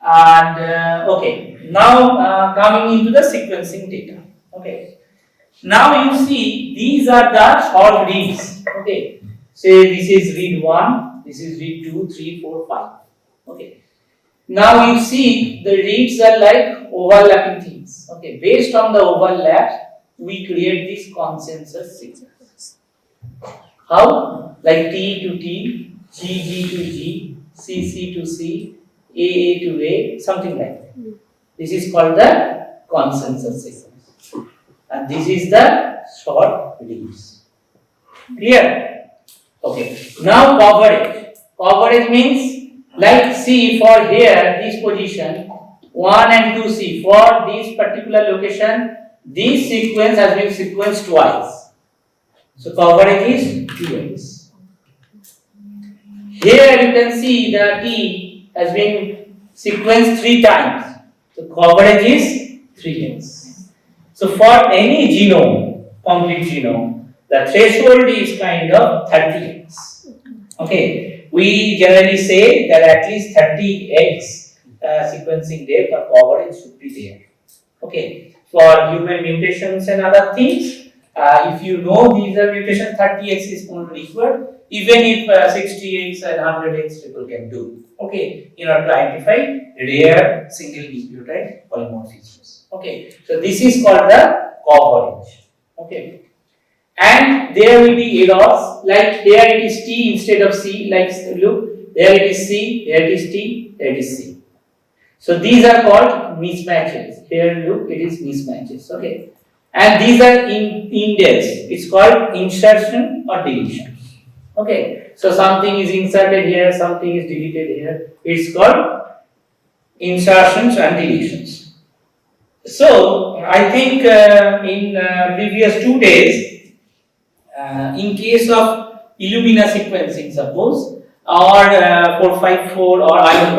and okay, now coming into the sequencing data. Okay, now you see these are the short reads. Okay, say this is read 1, this is read 2, 3, 4, 5. Okay, now you see the reads are like overlapping things. Okay, based on the overlap, we create this consensus sequence. How? Like T to T, G to G, C to C, A to A, something like that. This is called the consensus sequence. And this is the short reads. Clear? Okay. Now coverage. Coverage means, like C for here, this position, 1 and 2C, for this particular location, this sequence has been sequenced twice. So coverage is 2x. Here you can see the T has been sequenced 3 times. So coverage is 3x. So for any genome, complete genome, the threshold is kind of 30x. Okay. We generally say that at least 30x sequencing depth or coverage should be there. Okay, for human mutations and other things, if you know these are mutations, 30x is only required. Even if 60x and 100x people can do. Okay, in order to identify rare single nucleotide polymorphisms. Okay, so this is called the coverage. Okay, and there will be errors like there it is T instead of C. Like look, there it is C, here it is T, there it is C. So these are called mismatches. Here look, it is mismatches. Okay, and these are in indels. It's called insertion or deletion. Okay, so something is inserted here, something is deleted here. It's called insertions and deletions. So I think in previous 2 days, in case of Illumina sequencing, suppose, or 454 or ion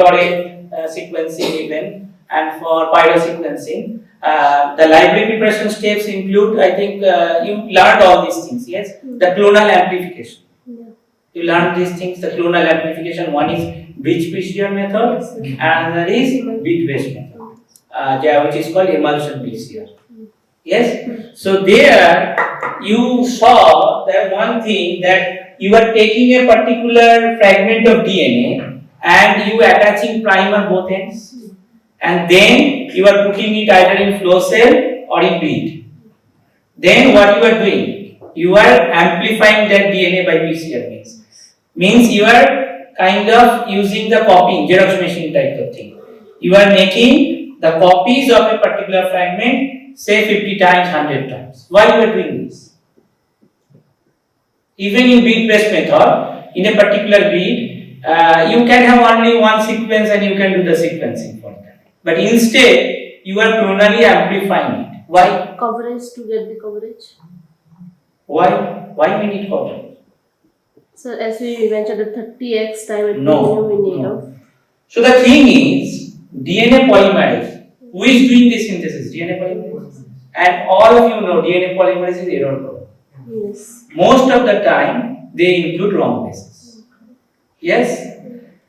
sequencing even, and for pyro sequencing, the library preparation steps include, I think you learned all these things, yes? The clonal amplification. You learn these things, the clonal amplification. One is bridge PCR method, and another is bit-based method, which is called emulsion PCR. Yes? So there you saw that one thing, that you are taking a particular fragment of DNA and you attaching primer both ends, and then you are putting it either in flow cell or in bead. Then what you are doing? You are amplifying that DNA by PCR means you are kind of using the copying, Xerox machine type of thing. You are making the copies of a particular fragment, say 50 times, 100 times. Why you are doing this? Even in bead-based method, in a particular bead, you can have only one sequence and you can do the sequencing for that. But instead, you are clonally amplifying it. Why? Coverage, to get the coverage. Why? Why we need coverage? So as we mentioned, the 30x time at No, we need no. of. So the thing is, DNA polymerase. Who is doing this synthesis? DNA polymerase. And all of you know DNA polymerase is error prone. Yes. Most of the time, they include wrong bases. Yes?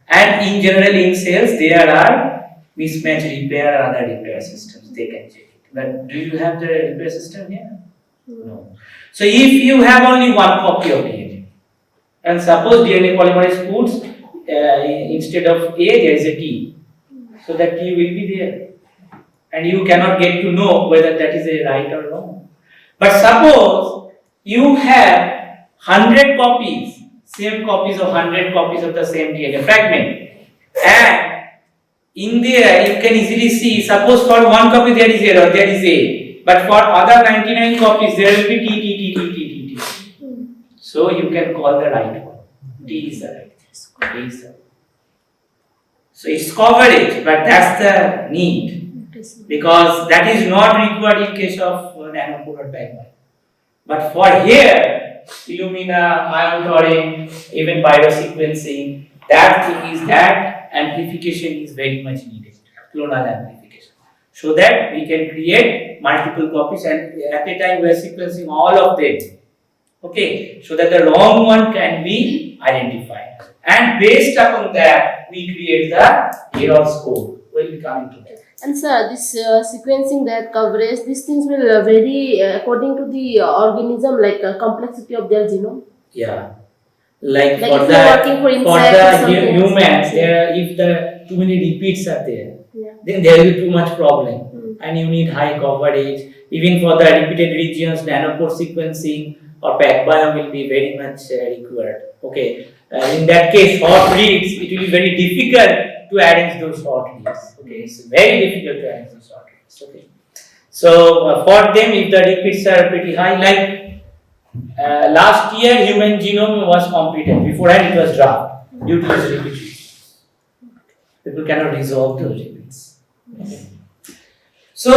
And in general, in cells, there are mismatch repair or other repair systems. They can check it. But do you have the repair system here? No. So if you have only one copy of DNA, and suppose DNA polymerase puts instead of A there is a T, so that T will be there, and you cannot get to know whether that is a right or wrong. But suppose you have 100 copies, same copies of 100 copies of the same DNA fragment, and in there you can easily see, suppose for one copy there is error, there is A, but for other 99 copies there will be T. So you can call the right one. T is the right. T is the right. So it's coverage, but that's the need, because that is not required in case of nanopore or backbone. But for here, Illumina, ion touring, even pyrosequencing, that thing is that amplification is very much needed, clonal amplification, so that we can create multiple copies, and at a time we are sequencing all of them. Okay, so that the wrong one can be identified, and based upon that we create the error score. We'll be coming to that. And sir, this sequencing, that coverage, these things will vary according to the organism, like complexity of their genome. Yeah, like Like for if the you're working for insects or something humans, else. if the too many repeats are there, Yeah. then there will be too much problem, and you need high coverage. Even for the repeated regions, nanopore sequencing or PacBiome will be very much required. Okay, in that case, short reads, it will be very difficult to arrange those short reads. Okay, it's very difficult to arrange those short reads. Okay, so for them, if the repeats are pretty high, like last year, human genome was completed. Beforehand, it was dropped due to its repeats. People cannot resolve those repeats. Okay. So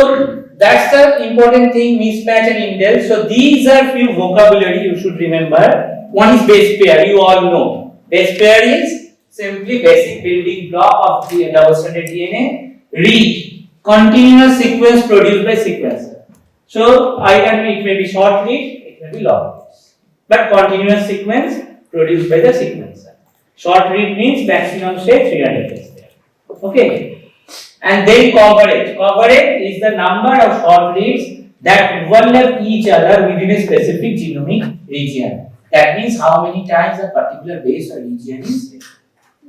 that's the important thing, mismatch and indel. So these are few vocabulary you should remember. One is base pair, you all know. Base pair is simply basic building block of the double-stranded DNA. Read, continuous sequence produced by sequencer. So either it may be short read, it may be long read. But continuous sequence produced by the sequencer. Short read means maximum say 300 base pair. Okay. And then coverage. Coverage is the number of short reads that overlap each other within a specific genomic region. That means how many times a particular base or region is there.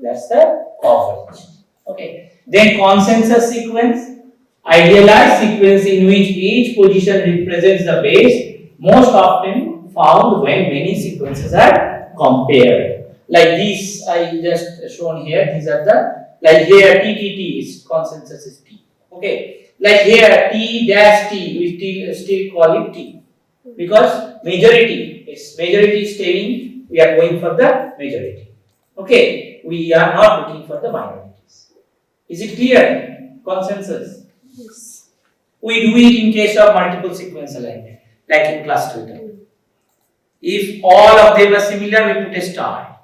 That's the coverage. Okay. Then consensus sequence, idealized sequence in which each position represents the base, most often found when many sequences are compared. Like this, I just shown here. These are the, like here TTT is consensus is T. Okay. Like here T dash T, we still call it T because majority is telling we are going for the majority. Okay. We are not looking for the minorities. Is it clear? Consensus. Yes. We do it in case of multiple sequence alignment, like in cluster data. If all of them are similar, we put a star.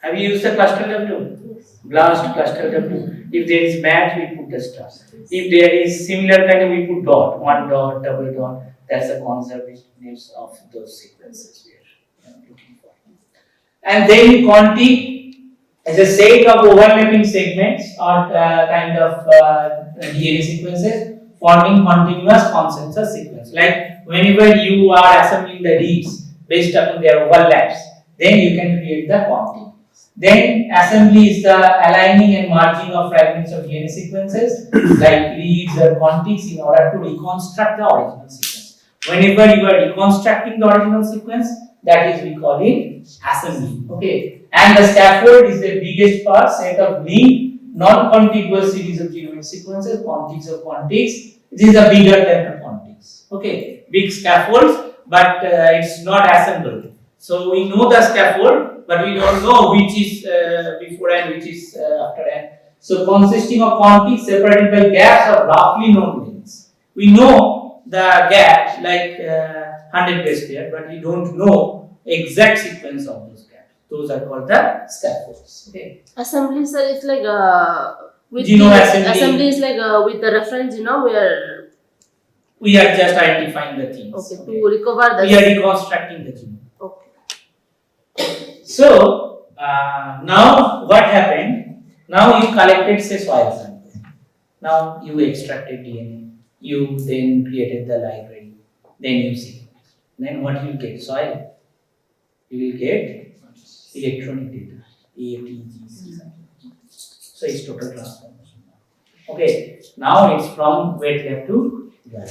Have you used the cluster W? Yes. Blast cluster W. If there is match, we put the star. If there is similar kind, we put dot, one dot, double dot. That's the conservativeness of those sequences we are looking for. And then quanti is a set of overlapping segments or kind of DNA sequences forming continuous consensus sequence. Like whenever you are assembling the reads based upon their overlaps, then you can create the quanti. Then assembly is the aligning and merging of fragments of DNA sequences like reads or quantics in order to reconstruct the original sequence. Whenever you are reconstructing the original sequence, that is we call it assembly. Okay. And the scaffold is the biggest part, set of linked non-contiguous series of genomic sequences, quantics or quantics. This is a bigger than the quantics. Okay. Big scaffolds, but it's not assembled. So we know the scaffold, but we don't know which is before and which is after and. So consisting of quantics separated by gaps of roughly known lengths. We know the gap like 100 base pair, but we don't know exact sequence of those gaps. Those are called the scaffolds. Okay. Assembly, sir, it's like with Genome the assembly. assembly is like with the reference genome We are just identifying the things. okay, to recover the We are reconstructing the genome. okay. So now what happened? Now you collected say soil sample. Now you extracted DNA. You then created the library. Then you sequenced. Then what you will get? Soil. You will get electronic data. A, T, G, C. So it's total transformation. Okay. Now it's from wet lab to dry.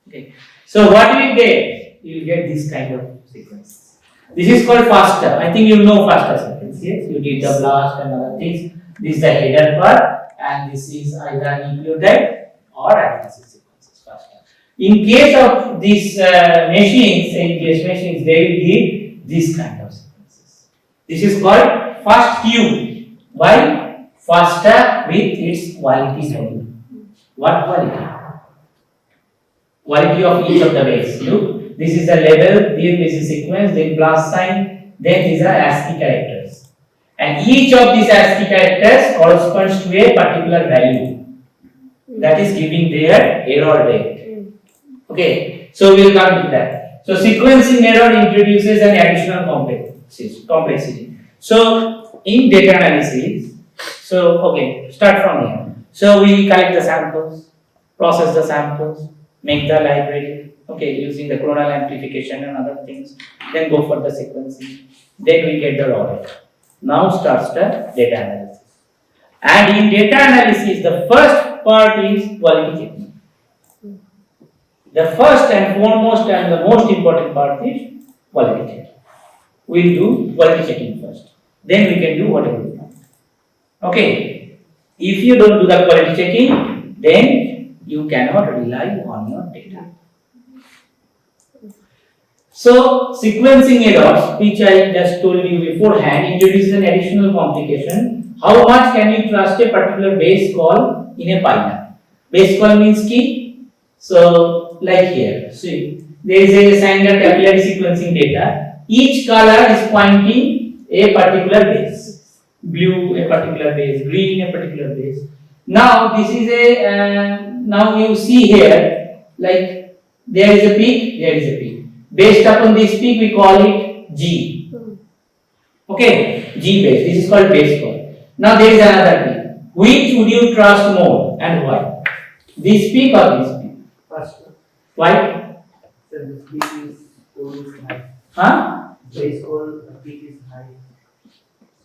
Okay. So what you will get? You will get this kind of sequence. This is called FASTA. I think you know FASTA sequence. Yes, you did the blast and other things. This is the header part, and this is either nucleotide or amino acid sequences. FASTA. In case of these machines, NGS machines, they will give this kind of sequences. This is called FASTQ. Why? FASTA with its quality value. What quality? Quality of each of the base. Look, this is the label, then this is sequence, then plus sign, then these are ASCII characters. And each of these ASCII characters corresponds to a particular value that is giving their error rate. Okay, so we will come to that. So sequencing error introduces an additional complexity. So in data analysis, so okay, start from here. So we collect the samples, process the samples, make the library, okay, using the clonal amplification and other things, then go for the sequencing, then we get the raw data. Now starts the data analysis. And in data analysis, the first part is quality checking. The first and foremost and the most important part is quality checking. We'll do quality checking first. Then we can do whatever we want. Okay. If you don't do the quality checking, then you cannot rely on your data. So, sequencing errors, which I just told you beforehand, introduces an additional complication. How much can you trust a particular base call in a pipeline? Base call means key. So, like here, see, there is a Sanger capillary sequencing data. Each color is pointing a particular base. Blue, a particular base. Green, a particular base. Now, this is a, now you see here, like, there is a peak, there is a peak. Based upon this peak, we call it G. Okay, G base. This is called base call. Now there is another peak. Which would you trust more and why? This peak or this peak? First, Why? so the peak is score is high. Huh? Base score peak is high.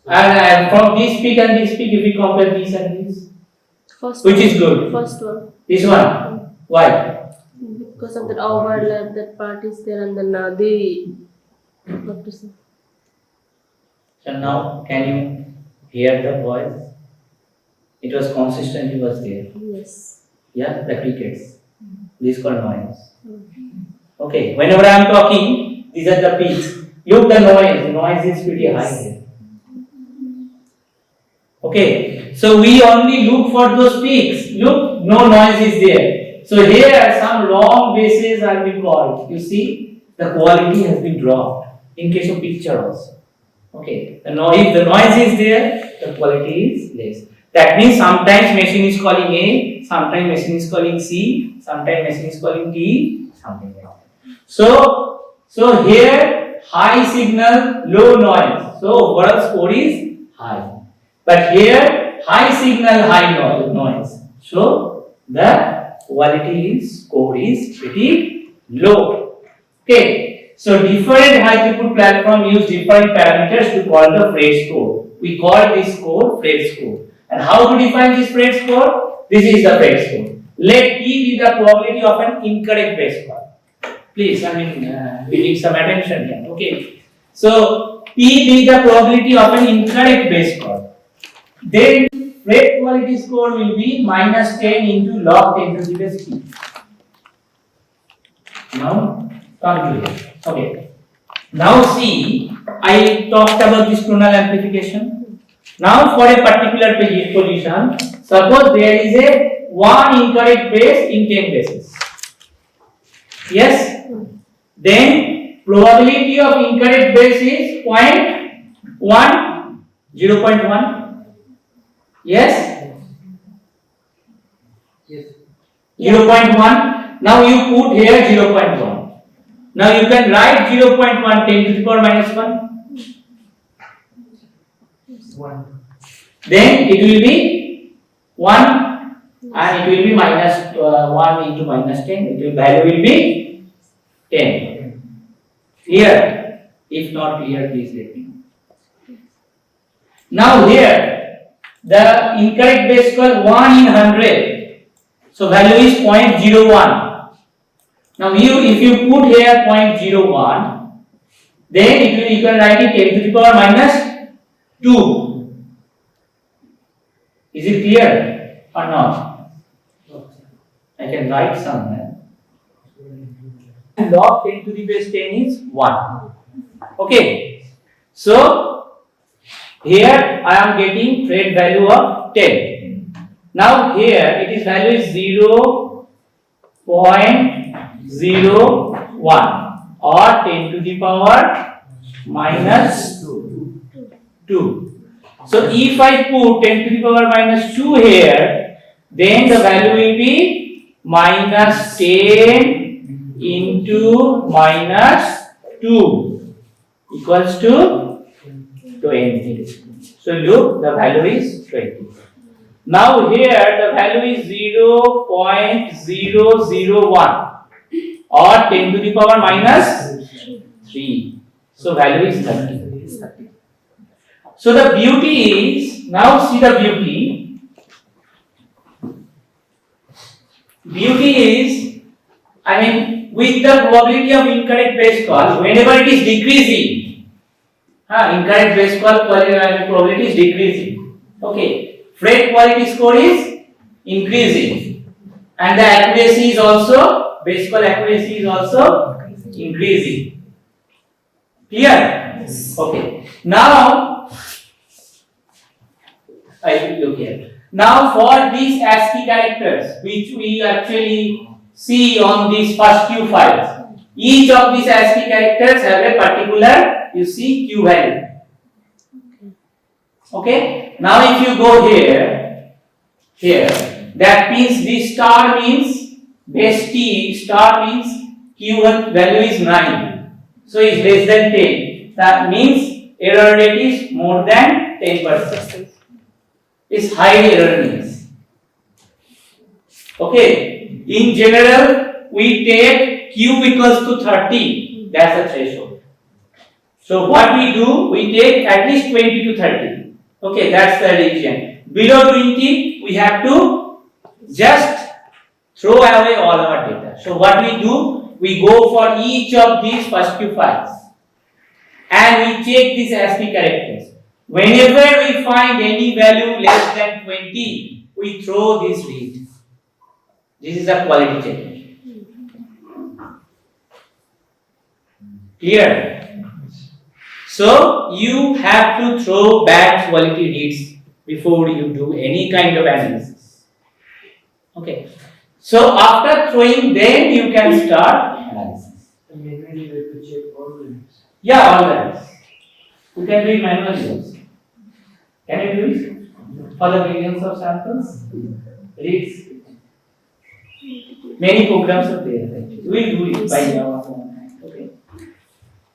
And from this peak and this peak, if we compare this and this, First which one. is good? First one. This one. Why? Because of that overlap, that part is there, and then what to say? So now, can you hear the voice? It was consistent, it was there. Yes. Yeah, the crickets. This is called noise. Okay, whenever I am talking, these are the peaks. Look the noise. The noise is pretty high here. Okay, so we only look for those peaks. Look, no noise is there. So here some long bases are being called. You see, the quality has been dropped in case of picture also. Okay, if the noise is there, the quality is less. That means sometimes machine is calling A, sometimes machine is calling C, sometimes machine is calling D, something like that. So here high signal, low noise. So overall score is high. But here high signal, high noise. So the quality score is pretty low. Okay. So different high throughput platform use different parameters to call the Fred score. We call this score Fred score. And how to define this Fred score? This is the Fred score. Let P be the probability of an incorrect base call. Please, we need some attention here. Okay. So P be the probability of an incorrect base call. Then Fred quality score will be minus 10 into log 10 to the base P. Now come to here. Okay. Now see, I talked about this tonal amplification. Now for a particular position, suppose there is a one incorrect base in 10 bases. Yes? Then probability of incorrect base is 0.1, 0.1. Yes? Yes. 0.1. Now you put here 0.1. Now you can write 0.1 10 to the power minus 1. 1. Then it will be 1 and it will be minus 1 into minus 10. The value will be 10. Here, if not here, please let me know. Now here, the incorrect base call 1 in 100. So value is 0.01. Now if you put here 0.01, then you can write it 10 to the power minus 2. Is it clear or not? I can write somewhere. Log 10 to the base 10 is 1. Okay. So here I am getting Fred value of 10. Now here it is value is 0.01 or 10 to the power minus 2. So if I put 10 to the power minus 2 here, then the value will be minus 10 into minus 2 equals to 20. So look, the value is 20. Now here the value is 0.001 or 10 to the power minus 3. So value is 30. So the beauty is, now see the beauty. Beauty is, with the probability of incorrect base call, whenever it is decreasing, incorrect base call probability is decreasing. Okay, Fred quality score is increasing, and the accuracy is also, base call accuracy is also increasing. Clear? Okay. Now I will look here. Now for these ASCII characters, which we actually see on these first Q files, each of these ASCII characters have a particular, you see, Q value. Okay. Now if you go here, that means this star means base T, star means Q value is 9. So it's less than 10. That means error rate is more than 10%. is high erroneous. Okay, in general, we take Q equals to 30, that's the threshold. So what we do, we take at least 20 to 30. Okay, that's the region. Below 20, we have to just throw away all our data. So what we do, we go for each of these first few files and we check these ASCII characters. Whenever we find any value less than 20, we throw this read. This is a quality check. Clear? So you have to throw bad quality reads before you do any kind of analysis. Okay. So after throwing, then you can start analysis. Manually we have to check all the names. Yeah, all that. You can do it manually also. Can you do it for the millions of samples? Reads. Many programs are there actually. We will do it by our own. Okay.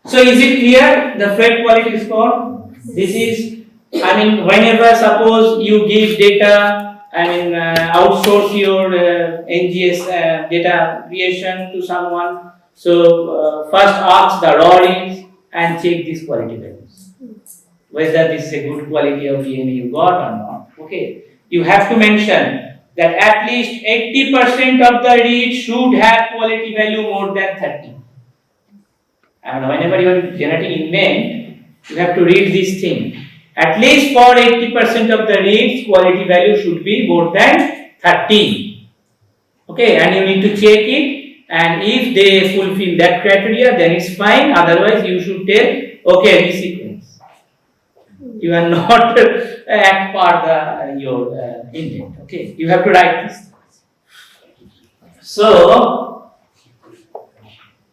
So is it clear? The Fred quality score. This is, whenever suppose you give data, outsource your NGS data creation to someone. So first ask the raw reads and check these quality values. Whether this is a good quality of DNA you got or not. Okay. You have to mention that at least 80% of the reads should have quality value more than 30. And whenever you are generating indent, you have to read this thing. At least for 80% of the reads, quality value should be more than 30. Okay, and you need to check it, and if they fulfill that criteria, then it's fine. Otherwise, you should tell, okay, resequence. You are not at par your indent. Okay, you have to write this. So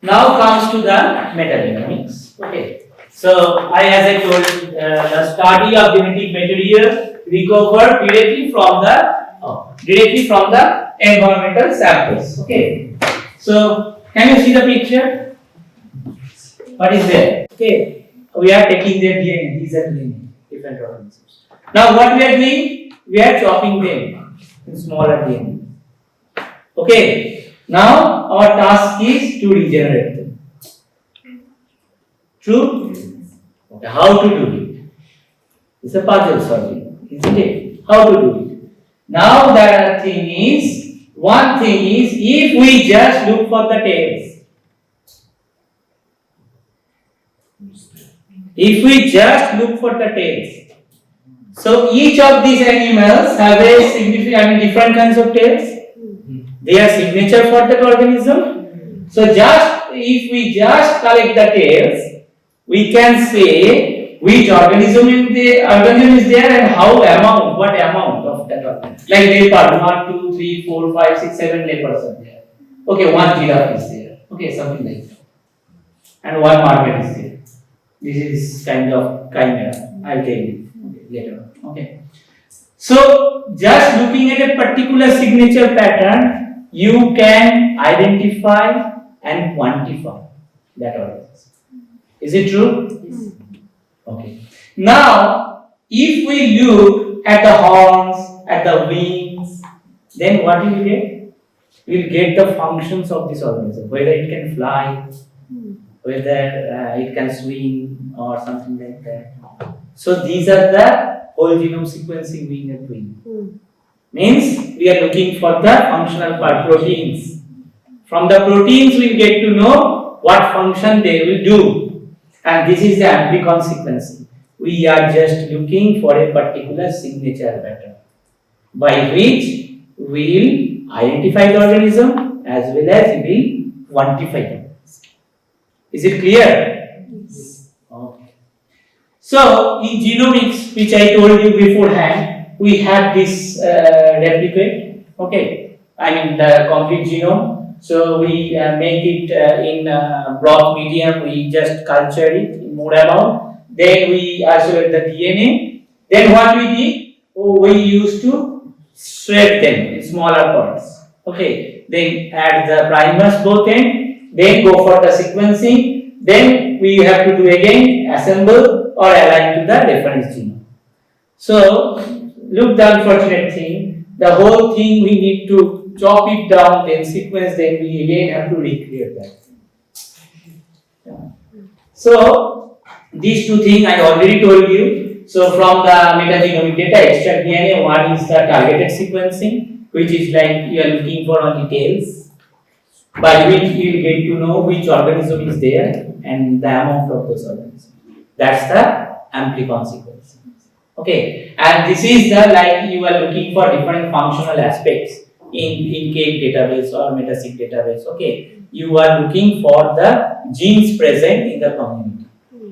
now comes to the metadynamics. Okay, so as I told, the study of genetic material recovered directly from the environmental samples. Okay, so can you see the picture? What is there? Okay, we are taking their DNA. These are DNA, different organisms. Now what we are doing? We are chopping them in smaller DNA. Okay, now our task is to regenerate them. True? Okay, how to do it? It's a puzzle solving, isn't it? How to do it? Now one thing is, if we just look for the tails, so each of these animals have a significant, different kinds of tails. They are signature for that organism. So if we just collect the tails, we can say which organism is there and what amount of that organism. Like leopard, 1, 2, 3, 4, 5, 6, 7 leopards are there. Okay, 1 giraffe is there. Okay, something like that. And 1 market is there. This is kind of chimera. I'll tell you later. Okay. So just looking at a particular signature pattern, you can identify and quantify that organism. Is it true? Yes. Okay. Now, if we look at the horns, at the wings, then what will we get? We will get the functions of this organism, whether it can fly, whether it can swim or something like that. So these are the whole genome sequencing we are doing. Means we are looking for the functional part, proteins. From the proteins we get to know what function they will do. And this is the amplicon sequencing. We are just looking for a particular signature pattern by which we will identify the organism as well as we will quantify the organism. Is it clear? Yes. Okay. So in genomics, which I told you beforehand, we have this replicate. Okay, the complete genome. So we make it in broth medium. We just culture it in more amount. Then we isolate the DNA. Then what we did? We used to shred them in smaller parts. Okay. Then add the primers both end. Then go for the sequencing. Then we have to do again assemble or align to the reference genome. So look the unfortunate thing, the whole thing we need to chop it down, then sequence, then we again have to recreate that. So these two things I already told you. So from the metagenomic data, extract DNA, one is the targeted sequencing, which is like you are looking for on details, by which you will get to know which organism is there and the amount of those organisms. That's the amplicon sequencing. Okay, and this is the like you are looking for different functional aspects in cake database or metaseq database. Okay, you are looking for the genes present in the community,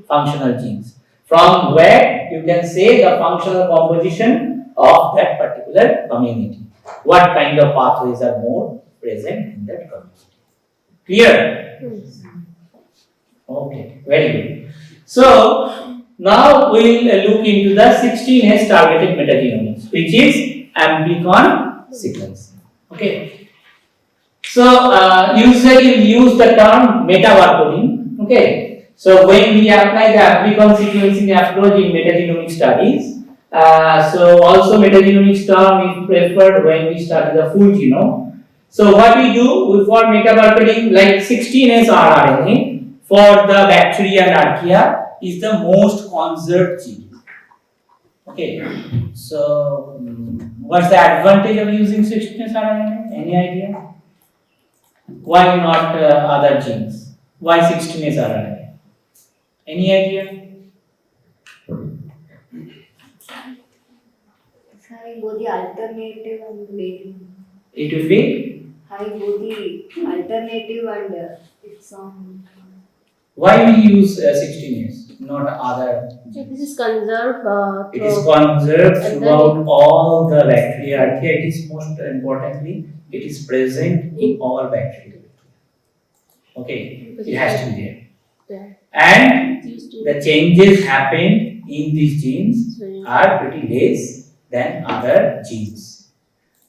functional genes, from where you can say the functional composition of that particular community. What kind of pathways are more present in that community? Clear? Okay, very good. So now we will look into the 16S targeted metagenomics, which is amplicon sequencing. Okay. So usually we use the term metabarcoding. Okay. So when we apply the amplicon sequencing approach in metagenomic studies, so also metagenomics term is preferred when we study the full genome. So what we do for metabarcoding, like 16S rRNA for the bacteria and archaea is the most conserved gene. Okay, so what's the advantage of using 16S RNA? Any idea? Why not other genes? Why 16S RNA? Any idea? Having both the alternative and the main. It will be? Having both the alternative and its own. Why we use 16S, not other? So this is conserved. It is conserved throughout all the bacteria. Archaea. It is most importantly, it is present in all bacteria. Okay, it has to be there. Yeah. And the changes happened in these genes are pretty less than other genes.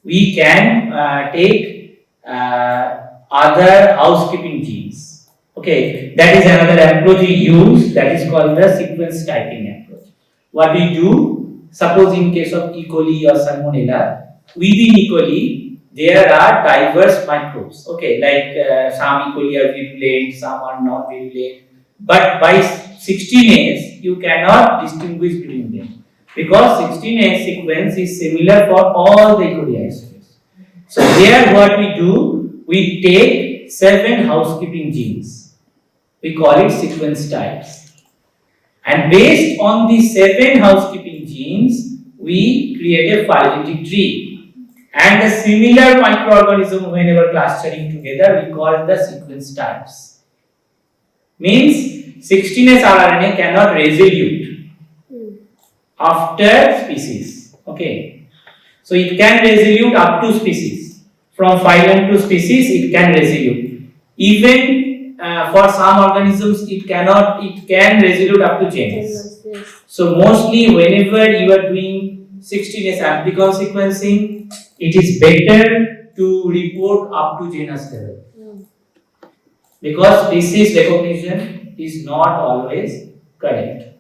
We can take other housekeeping genes. Okay, that is another approach we use, that is called the sequence typing approach. What we do, suppose in case of E. coli or Salmonella, within E. coli there are diverse microbes. Okay, like some E. coli are virulent, some are non-virulent. But by 16S, you cannot distinguish between them, because 16S sequence is similar for all the E. coli isolates. So here what we do, we take 7 housekeeping genes. We call it sequence types. And based on the 7 housekeeping genes, we create a phylogenetic tree. And the similar microorganism, whenever clustering together, we call the sequence types. Means 16S rRNA cannot resolute after species. Okay. So it can resolute up to species. From phylum to species, it can resolute. Even for some organisms, it can resolute up to genus. So mostly whenever you are doing 16S amplicon sequencing, it is better to report up to genus level. Because species recognition is not always correct.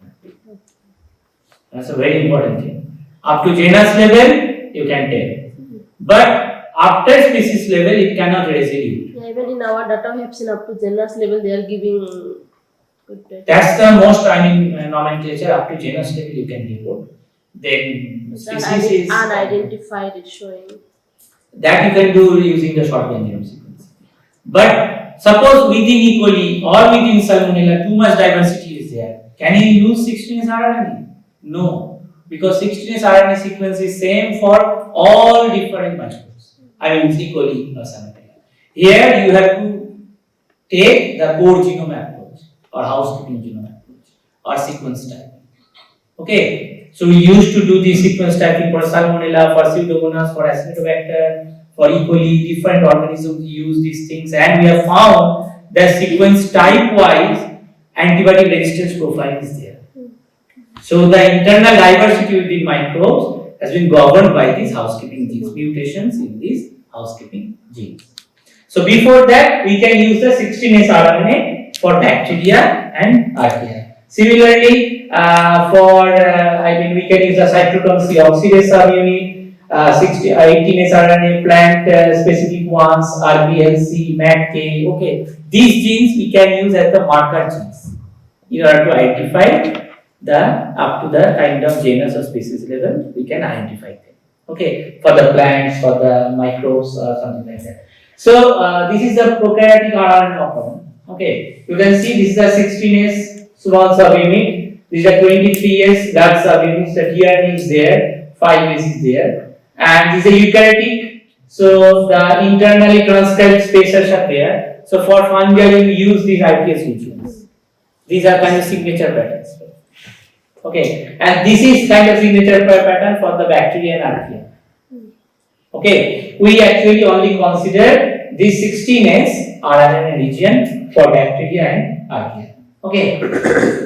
That's a very important thing. Up to genus level, you can tell. But after species level, it cannot resolute. Yeah, even in our data we have seen up to genus level they are giving good data. That's the most, nomenclature. Up to genus level you can report. Then species is unidentified, it's showing. that you can do using the short-range genome sequence. But suppose within E. coli or within Salmonella too much diversity is there. Can you use 16S RNA? No, because 16S RNA sequence is same for all different microbes. I mean E. coli or Salmonella. Here you have to take the core genome approach or housekeeping genome approach or sequence typing. Okay, so we used to do the sequence typing for Salmonella, for Pseudomonas, for Acinetobacter, for E. coli, different organisms use these things, and we have found that sequence type wise antibiotic resistance profile is there. So the internal diversity within microbes has been governed by these housekeeping genes, mutations in these housekeeping genes. So before that, we can use the 16S RNA for bacteria and archaea. Similarly, we can use the cytochrome C oxidase subunit, 18S RNA plant specific ones, RBLC, MATK. Okay, these genes we can use as the marker genes in order to identify the up to the kind of genus or species level. We can identify them. Okay, for the plants, for the microbes, or something like that. So this is the prokaryotic RNA knockout. Okay, you can see this is a 16S small subunit. This is a 23S large subunit. The TRN is there, 5S is there, and this is a eukaryotic. So the internally transcribed spacers are there. So for fungi, we use these IPS regions. These are kind of signature patterns. Okay, and this is kind of signature pattern for the bacteria and archaea. Okay, we actually only consider this 16S RNA region for bacteria and archaea. Okay,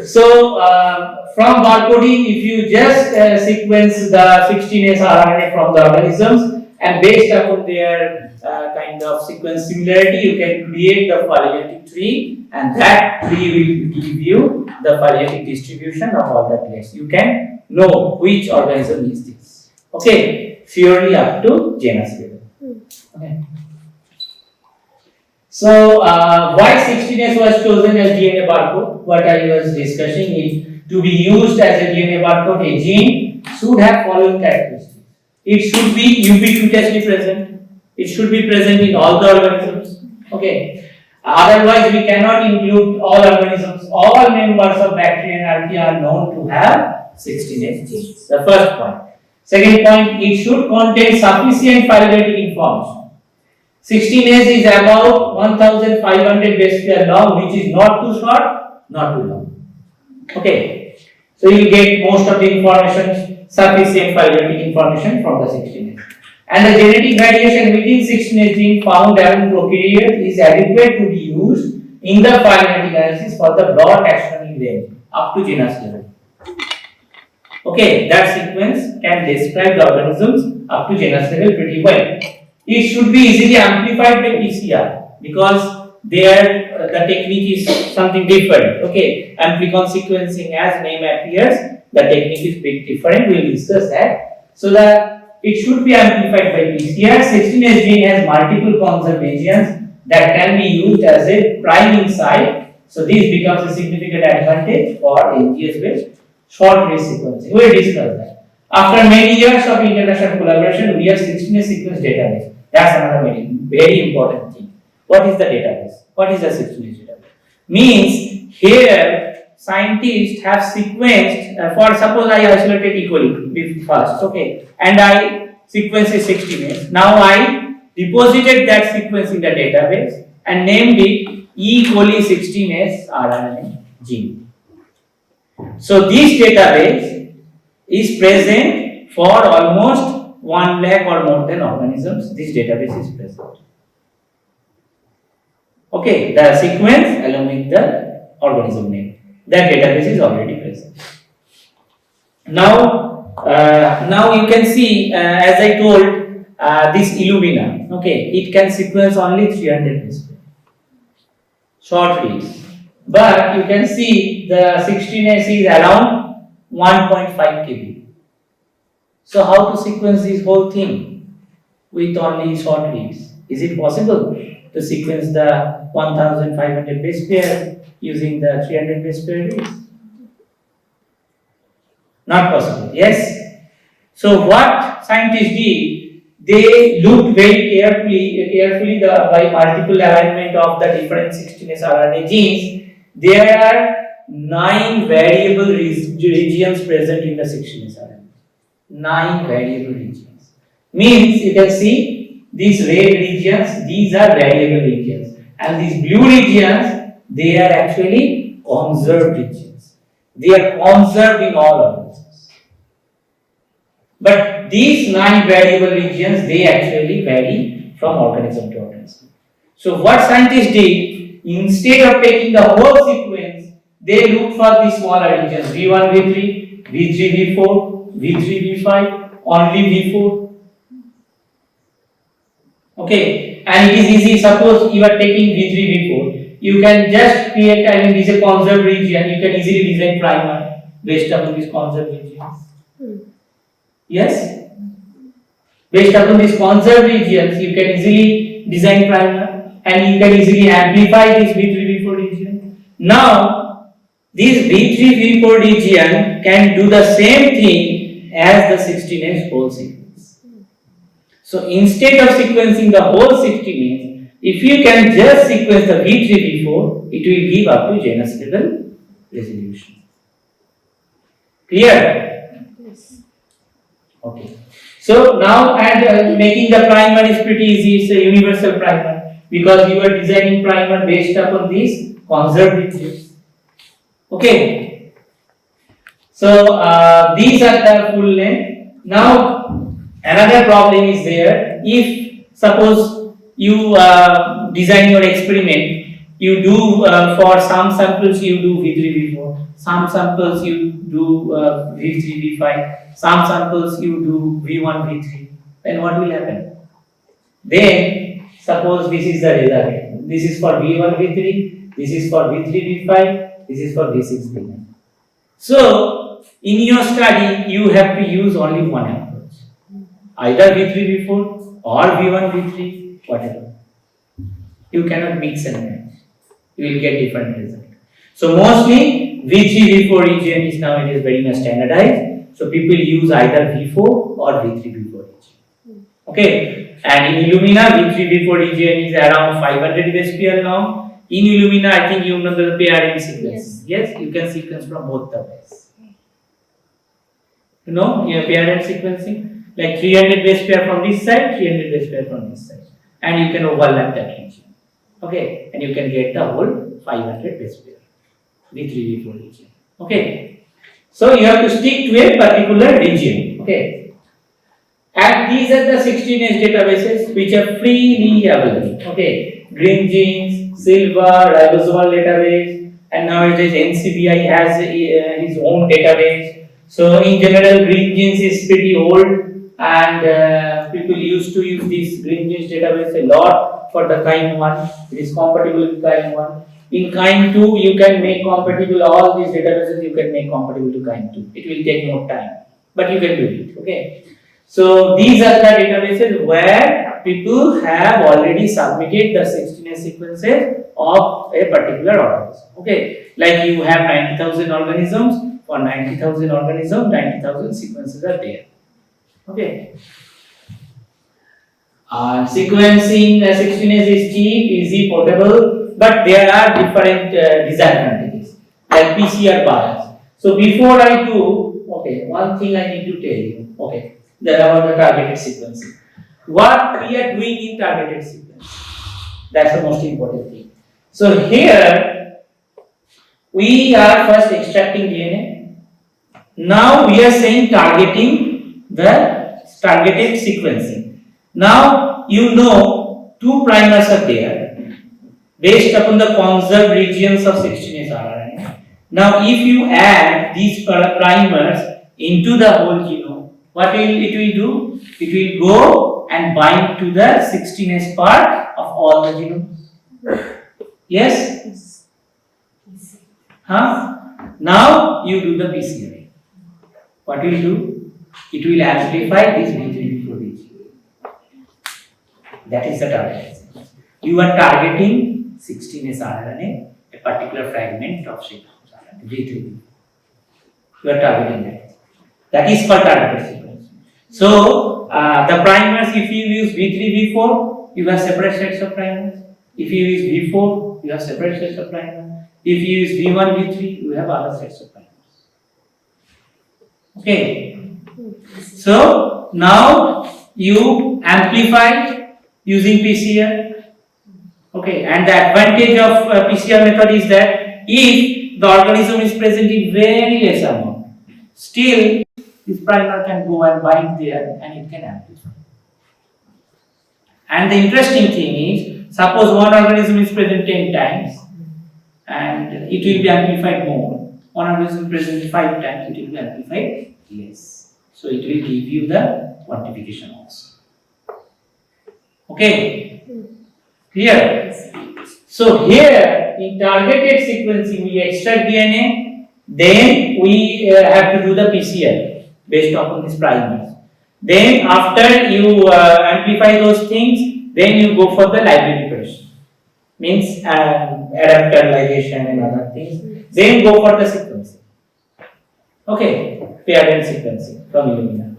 so from barcoding, if you just sequence the 16S RNA from the organisms and based upon their kind of sequence similarity, you can create the phylogenetic tree, and that tree will give you the phylogenetic distribution of all the players. You can know which organism is this. Okay, purely up to genus level. Okay. So, why 16S was chosen as DNA barcode? What I was discussing is to be used as a DNA barcode, a gene should have following characteristics. It should be ubiquitously present. It should be present in all the organisms. Okay. Otherwise, we cannot include all organisms. All members of bacteria and archaea are known to have 16S genes. The first point. Second point, it should contain sufficient phylogenetic information. 16S is about 1500 base pair long, which is not too short, not too long. Okay, so you will get most of the information, sufficient phylogenetic information from the 16S. And the genetic variation within 16S gene found among prokaryotes is adequate to be used in the phylogenetic analysis for the broad taxonomic range up to genus level. Okay, that sequence can describe the organisms up to genus level pretty well. It should be easily amplified by PCR because there the technique is something different. Okay, amplicon sequencing, as name appears, the technique is bit different. We will discuss that. So that it should be amplified by PCR. 16S gene has multiple conserved regions that can be used as a priming site. So this becomes a significant advantage for NGS based short read sequencing. We will discuss that. After many years of international collaboration, we have 16S sequence database. That's another very important thing. What is the database? What is the 16S database? Means here scientists have sequenced, for suppose I isolated E. coli first, okay, and I sequenced 16S. Now I deposited that sequence in the database and named it E. coli 16S RNA gene. So this database is present for almost 1 lakh or more than organisms. This database is present. Okay, the sequence along with the organism name. That database is already present. Now you can see, as I told, this Illumina. Okay, it can sequence only 300 base pair, short reads. But you can see the 16S is around 1.5 kb. So how to sequence this whole thing with only short reads? Is it possible to sequence the 1500 base pair using the 300 base pair reads? Not possible. Yes. So what scientists did, they looked very carefully by multiple alignment of the different 16S RNA genes. There are 9 variable regions present in the 16S RNA. 9 variable regions. Means you can see these red regions, these are variable regions, and these blue regions, they are actually conserved regions. They are conserved in all organisms. But these 9 variable regions, they actually vary from organism to organism. So what scientists did, instead of taking the whole sequence, they looked for the smaller regions, V1, V3, V3, V4, V3, V5, only V4. Okay, and it is easy. Suppose you are taking V3, V4. you can just create, I mean, this is a conserved region, you can easily design primer based upon these conserved regions. Yes? Based upon these conserved regions, you can easily design primer and you can easily amplify this V3V4 region. Now, this V3V4 region can do the same thing as the 16S whole sequence. So, instead of sequencing the whole 16S, if you can just sequence the V3V4, it will give up to genus level resolution. Clear? Yes. Okay. So now and making the primer is pretty easy. It's a universal primer because you are designing primer based upon these conserved regions. Okay. So these are the full length. Now another problem is there. If suppose you design your experiment, you do for some samples you do V3V4, some samples you do V3V5, some samples you do V1 V3. Then what will happen? Then suppose this is the result. This is for V1 V3, this is for V3 V5, this is for V6 V9. So in your study you have to use only one approach, either V3 V4 or V1 V3, whatever. You cannot mix and match. You will get different result. So mostly V3 V4 region is nowadays very much standardized. So people use either V4 or V3 V4 region. Okay. And in Illumina V3 V4 region is around 500 base long. In Illumina, I think you know the pairing sequence. Yes, you can sequence from both the ways. You know, your pairing sequencing, like 300 base pair from this side, 300 base pair from this side, and you can overlap that region. Okay, and you can get the whole 500 base pair, V3 V4 region. Okay, so you have to stick to a particular region. Okay, and these are the 16S databases which are freely available. Okay, Green Genes, Silver, Ribosomal database, and nowadays NCBI has his own database. So in general, Green Genes is pretty old, and people used to use this Green Genes database a lot for the kind 1. It is compatible with kind 1. In kind 2, you can make compatible all these databases. You can make compatible to kind 2. It will take more time, but you can do it. Okay. So these are the databases where people have already submitted the 16S sequences of a particular organism. Okay, like you have 90,000 organisms. For 90,000 organisms, 90,000 sequences are there. Okay. Sequencing 16S is cheap, easy, portable, but there are different disadvantages like PCR bias. So before I do, okay, one thing I need to tell you. Okay, there about the targeted sequencing. What we are doing in targeted sequence? That's the most important thing. So here we are first extracting DNA. Now we are saying targeting the targeted sequencing. Now you know two primers are there based upon the conserved regions of 16S RNA. Now if you add these primers into the whole genome, what will it will do? It will go and bind to the 16S part of all the genomes. Yes? Huh? Now you do the PCR. What will do? It will amplify this V3V4 region. That is the target. You are targeting 16S RNA, a particular fragment of V3V4. You are targeting that. That is called targeted sequence. So, the primers, if you use V3V4, you have separate sets of primers. If you use V4, you have separate sets of primers. If you use V1, V3, you have other sets of primers. Okay. So now you amplify using PCR. Okay, and the advantage of PCR method is that if the organism is present in very less amount, still this primer can go and bind there and it can amplify. And the interesting thing is, suppose one organism is present 10 times and it will be amplified more. One organism present 5 times, it will be amplified less. So it will give you the quantification also. Okay? Clear? So here in targeted sequencing we extract DNA, then we have to do the PCR based upon these primers. Then after you amplify those things, then you go for the library preparation. Means adapter ligation and other things. Then go for the sequencing. Okay, paired end sequencing from Illumina.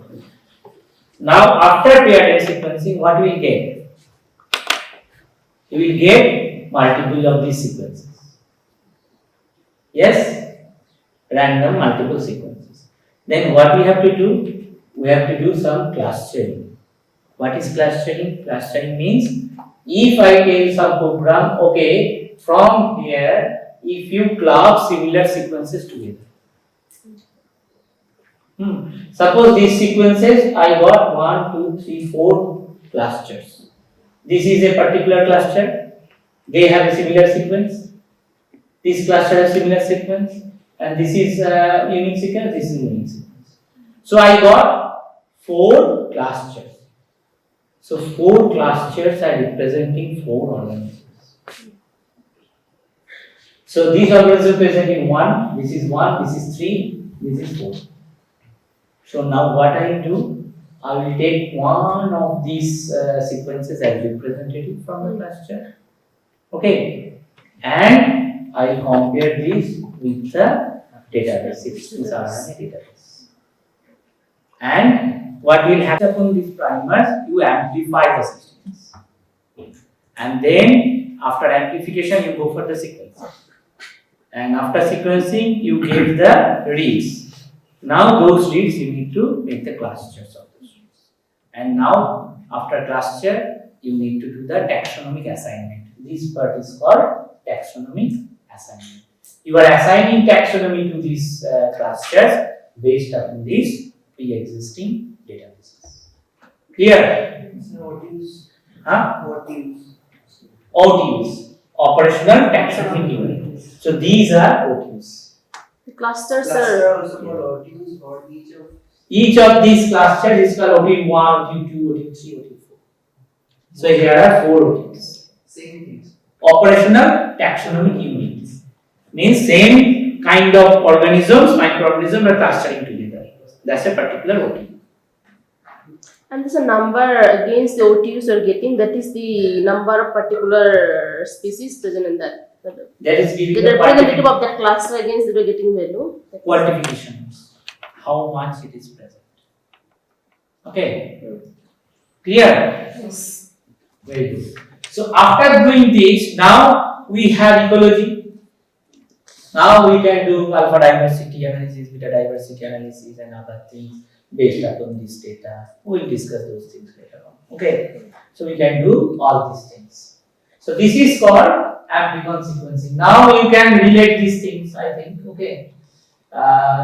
Now after paired end sequencing, what we will get? You will get multiple of these sequences. Yes, random multiple sequences. Then what we have to do? We have to do some clustering. What is clustering? Clustering means if I tell some program, okay, from here, if you club similar sequences together. Suppose these sequences, I got 1, 2, 3, 4 clusters. This is a particular cluster. They have a similar sequence. This cluster has similar sequence, and this is a unique sequence. This is unique sequence. So I got 4 clusters. So 4 clusters are representing 4 organisms. So these organisms representing 1. This is 1. This is 3. This is 4. So now what I will do? I will take one of these sequences as representative from the cluster. Okay, and I will compare this with the database. This is RNA database. And what will happen upon these primers? You amplify the systems, and then after amplification, you go for the sequence. And after sequencing, you get the reads. Now those reads you need to make the clusters of those reads. And now after cluster, you need to do the taxonomic assignment. This part is called taxonomic assignment. You are assigning taxonomy to these clusters based upon these pre-existing databases. Clear? OTUs, operational taxonomic unit. So these are OTUs. The clusters Cluster are also called OTUs or Each of these clusters is called OTU 1, OTU 2, OTU 3, OTU 4. So here are 4 OTUs. same things. Operational taxonomic units means same kind of organisms, microorganisms are clustering together. That's a particular OTU. and there's a number against the OTUs you're getting, that is the number of particular species present in that. That is giving The the representative of that cluster against that you're getting value. quantification. How much it is present. Okay. Clear? Yes. Very good. So after doing this, now we have ecology. Now we can do alpha diversity analysis, beta diversity analysis, and other things based upon this data. We will discuss those things later on. Okay. So we can do all these things. So this is called amplicon sequencing. Now you can relate these things, I think. Okay.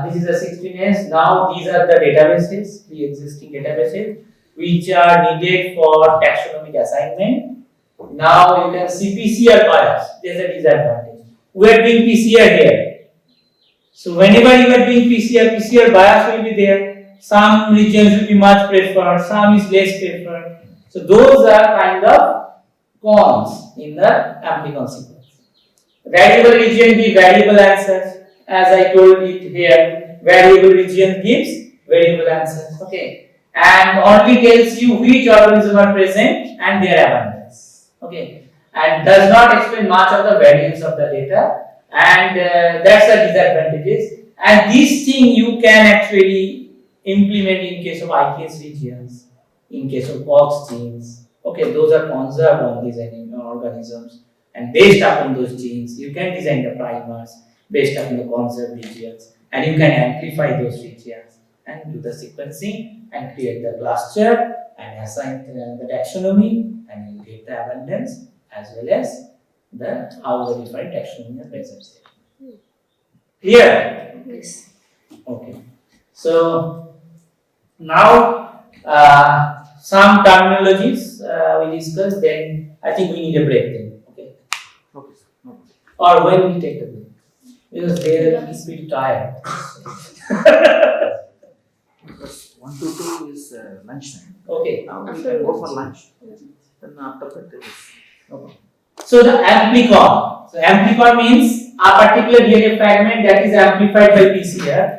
This is a 16S. Now these are the databases, the existing databases, which are needed for taxonomic assignment. Now you can see PCR bias. There's a disadvantage. We are doing PCR here. So whenever you are doing PCR bias will be there. Some regions will be much preferred, some is less preferred. So those are kind of cons in the amplicon sequence. Variable region give variable answers. As I told it here, variable region gives variable answers. Okay, and only tells you which organisms are present and their abundance. Okay, and does not explain much of the variance of the data, and that's the disadvantages. And this thing you can actually implement in case of IKS regions, in case of box genes. Okay, those are conserved on these organisms, and based upon those genes, you can design the primers based upon the conserved regions, and you can amplify those regions and do the sequencing and create the cluster and assign the taxonomy, and you get the abundance as well as the how the different taxonomy are present. Clear? Yes. Okay. So now some terminologies we discussed. Then I think we need a break. Then okay. Okay. No. Or when we take the break. Because they are pretty tired. Because 1 to 2 is lunch time. Okay. Now we After can go lunch. for lunch. Then after that is Okay. So the amplicon. So amplifier means a particular DNA fragment that is amplified by PCR.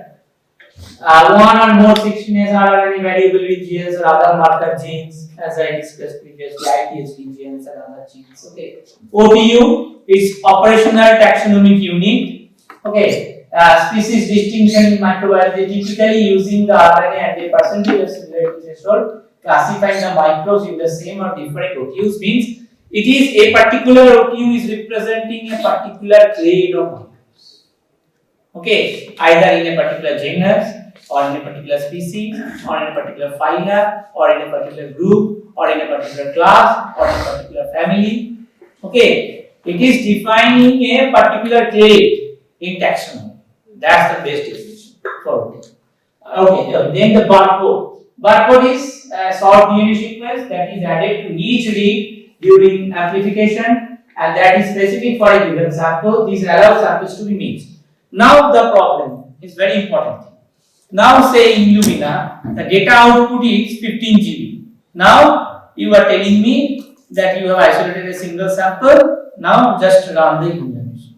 One or more 16S RNA variable regions or other marker genes, as I discussed previously, ITSD genes and other genes. Okay. OTU is operational taxonomic unit. Okay. Species distinction in microbiology, typically using the RNA and the percentage of similarity threshold, classifying the microbes in the same or different OTUs means it is a particular OTU is representing a particular grade of microbes. Okay, either in a particular genus or in a particular species or in a particular phyla or in a particular group or in a particular class or in a particular family. Okay, it is defining a particular grade in taxonomy. That's the best definition for it. Okay, then the barcode. Barcode is a short DNA sequence that is added to each read during amplification and that is specific for a given sample. This allows samples to be mixed. Now the problem is very important. Now say in Lumina, the data output is 15 GB. Now you are telling me that you have isolated a single sample. Now just run the illumination.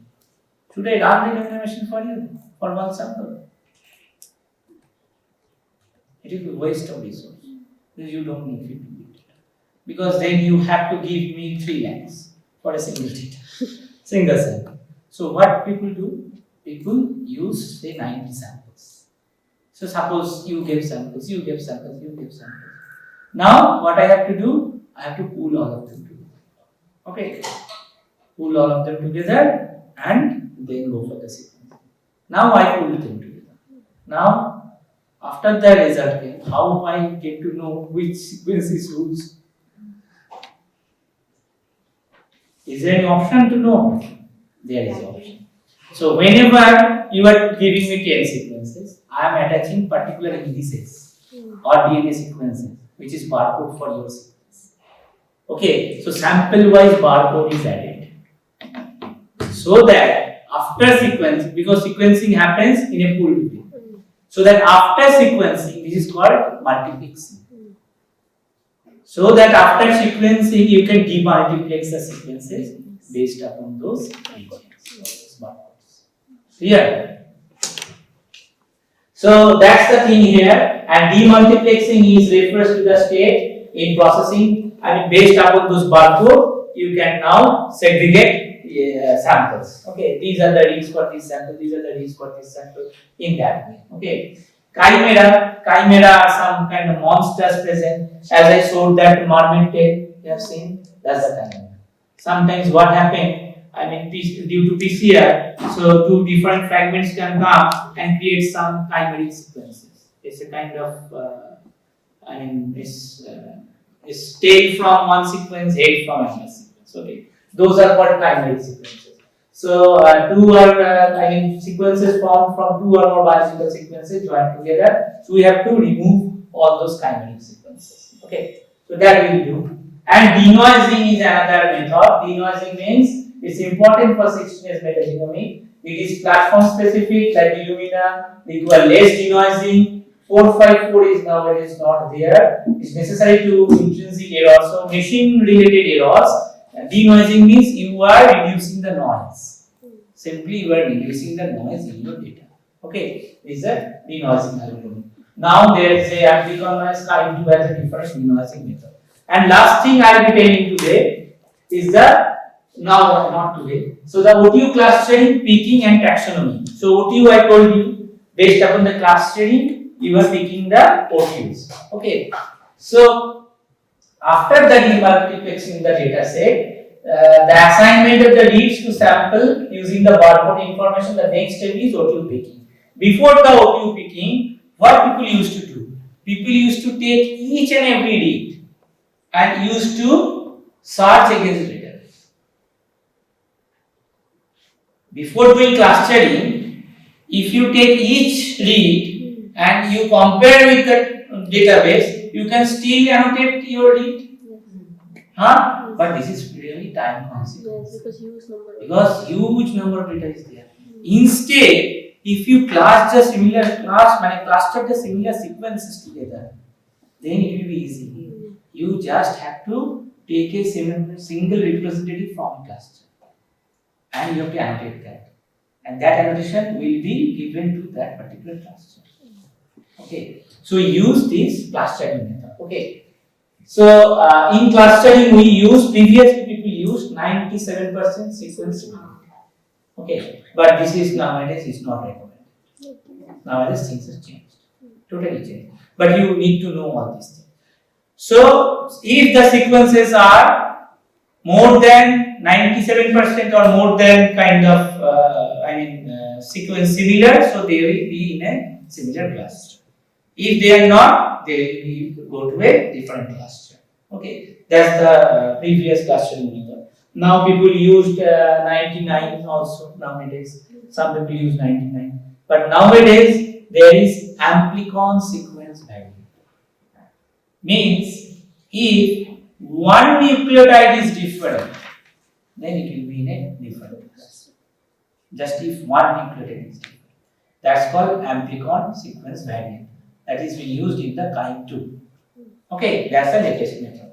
Should I run the illumination for you for one sample? It will be waste of resource. You don't need 50 data. Because then you have to give me 3 lakhs for a single data, single sample. So what people do? People use say 90 samples. So suppose you give samples, you give samples, you give samples. Now what I have to do? I have to pool all of them together. Okay. Pool all of them together and then go for the sequence. Now I pool them together. Now after the result came, how I get to know which sequence is whose? Is there any option to know? There is option. So whenever you are giving me 10 sequences, I am attaching particular indices or DNA sequences, which is barcode for your sequence. Okay, so sample wise barcode is added. So that after sequence, because sequencing happens in a pooled way. So that after sequencing, this is called multiplexing. So that after sequencing, you can demultiplex the sequences based upon those regions. Clear? So that's the thing here, and demultiplexing is refers to the state in processing. I mean, based upon those barcode, you can now segregate samples. Okay, these are the reads for this sample, these are the reads for this sample in that way. Okay, chimera are some kind of monsters present. As I showed that mermaid tail, you have seen, that's the chimera. Sometimes what happens, I mean, due to PCR, so two different fragments can come and create some chimeric sequences. It's a kind of, I mean, it's tail from one sequence, head from another sequence. Okay, those are called chimeric sequences. So two are, I mean, sequences formed from two or more biological sequences joined together. So we have to remove all those chimeric sequences. Okay, so that we will do. And denoising is another method. Denoising means it's important for 16S metagenomics. It is platform specific, like Illumina, require less denoising. 454 is nowadays not there. It's necessary to intrinsic errors. So machine related errors. Denoising means you are reducing the noise. Simply you are reducing the noise in your data. Okay, this is a denoising algorithm. Now there is a Amplicon Sky 2 has a different denoising method. And last thing I will be telling today is the not today. So the OTU clustering, picking and taxonomy. So OTU I told you, based upon the clustering, you are picking the OTUs. Okay. So after the demultiplexing the data set, the assignment of the reads to sample using the barcode information, the next step is OTU picking. Before the OTU picking, what people used to do? People used to take each and every read and used to search against database. Before doing clustering, if you take each read and you compare with the database, you can still annotate your read. Huh? But this is really time consuming. Because huge number of data is there. Instead, if you cluster the similar sequences together, then it will be easy. You just have to take a single representative from cluster and you have to annotate that. And that annotation will be given to that particular cluster. Okay, so use this clustering method. Okay, so in clustering we previously people used 97% sequence similarity. Okay, but this is nowadays is not recommended. Nowadays things have changed, totally changed. But you need to know all these things. So if the sequences are more than 97% or more than kind of sequence similar, so they will be in a similar cluster. If they are not, they will go to a different cluster. Okay, that's the previous clustering method. Now people used 99 also nowadays. Some people use 99, but nowadays there is amplicon sequence value. Means if one nucleotide is different, then it will be in a different cluster. Just if one nucleotide is different. That's called amplicon sequence variant. That is being used in the kind 2. Okay, that's the latest method.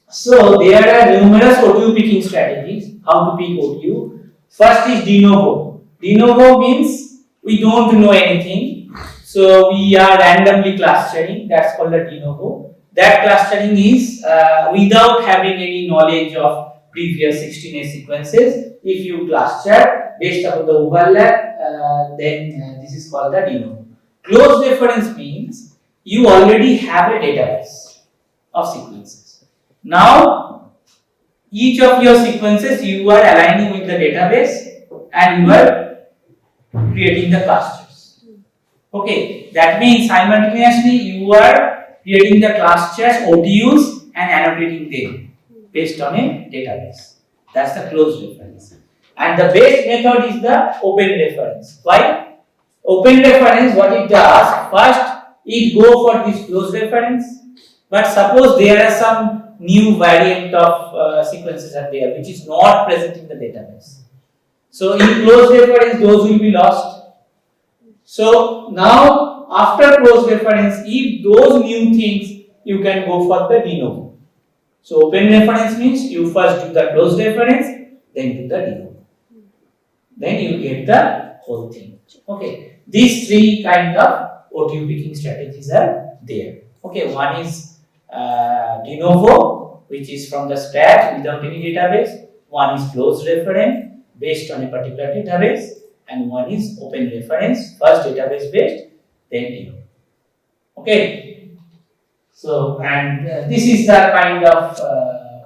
So there are numerous OTU picking strategies. How to pick OTU? First is de novo. De novo means we don't know anything. So we are randomly clustering. That's called a de novo. That clustering is without having any knowledge of previous 16A sequences. If you cluster based upon the overlap, then this is called the de novo. Close reference means you already have a database of sequences. Now, each of your sequences you are aligning with the database and you are creating the clusters. Okay, that means simultaneously you are creating the clusters, OTUs, and annotating them based on a database. That's the closed reference. And the best method is the open reference. Why? Open reference, what it does, first it go for this closed reference, but suppose there are some new variant of sequences are there which is not present in the database. So in closed reference those will be lost. So now after closed reference, if those new things, you can go for the de novo. So open reference means you first do the closed reference, then do the de novo. Then you get the whole thing. Okay. These three kind of OTU picking strategies are there. Okay, one is de novo, which is from the scratch without any database. One is closed reference based on a particular database, and one is open reference, first database based, then de novo. Okay. So, and this is the kind of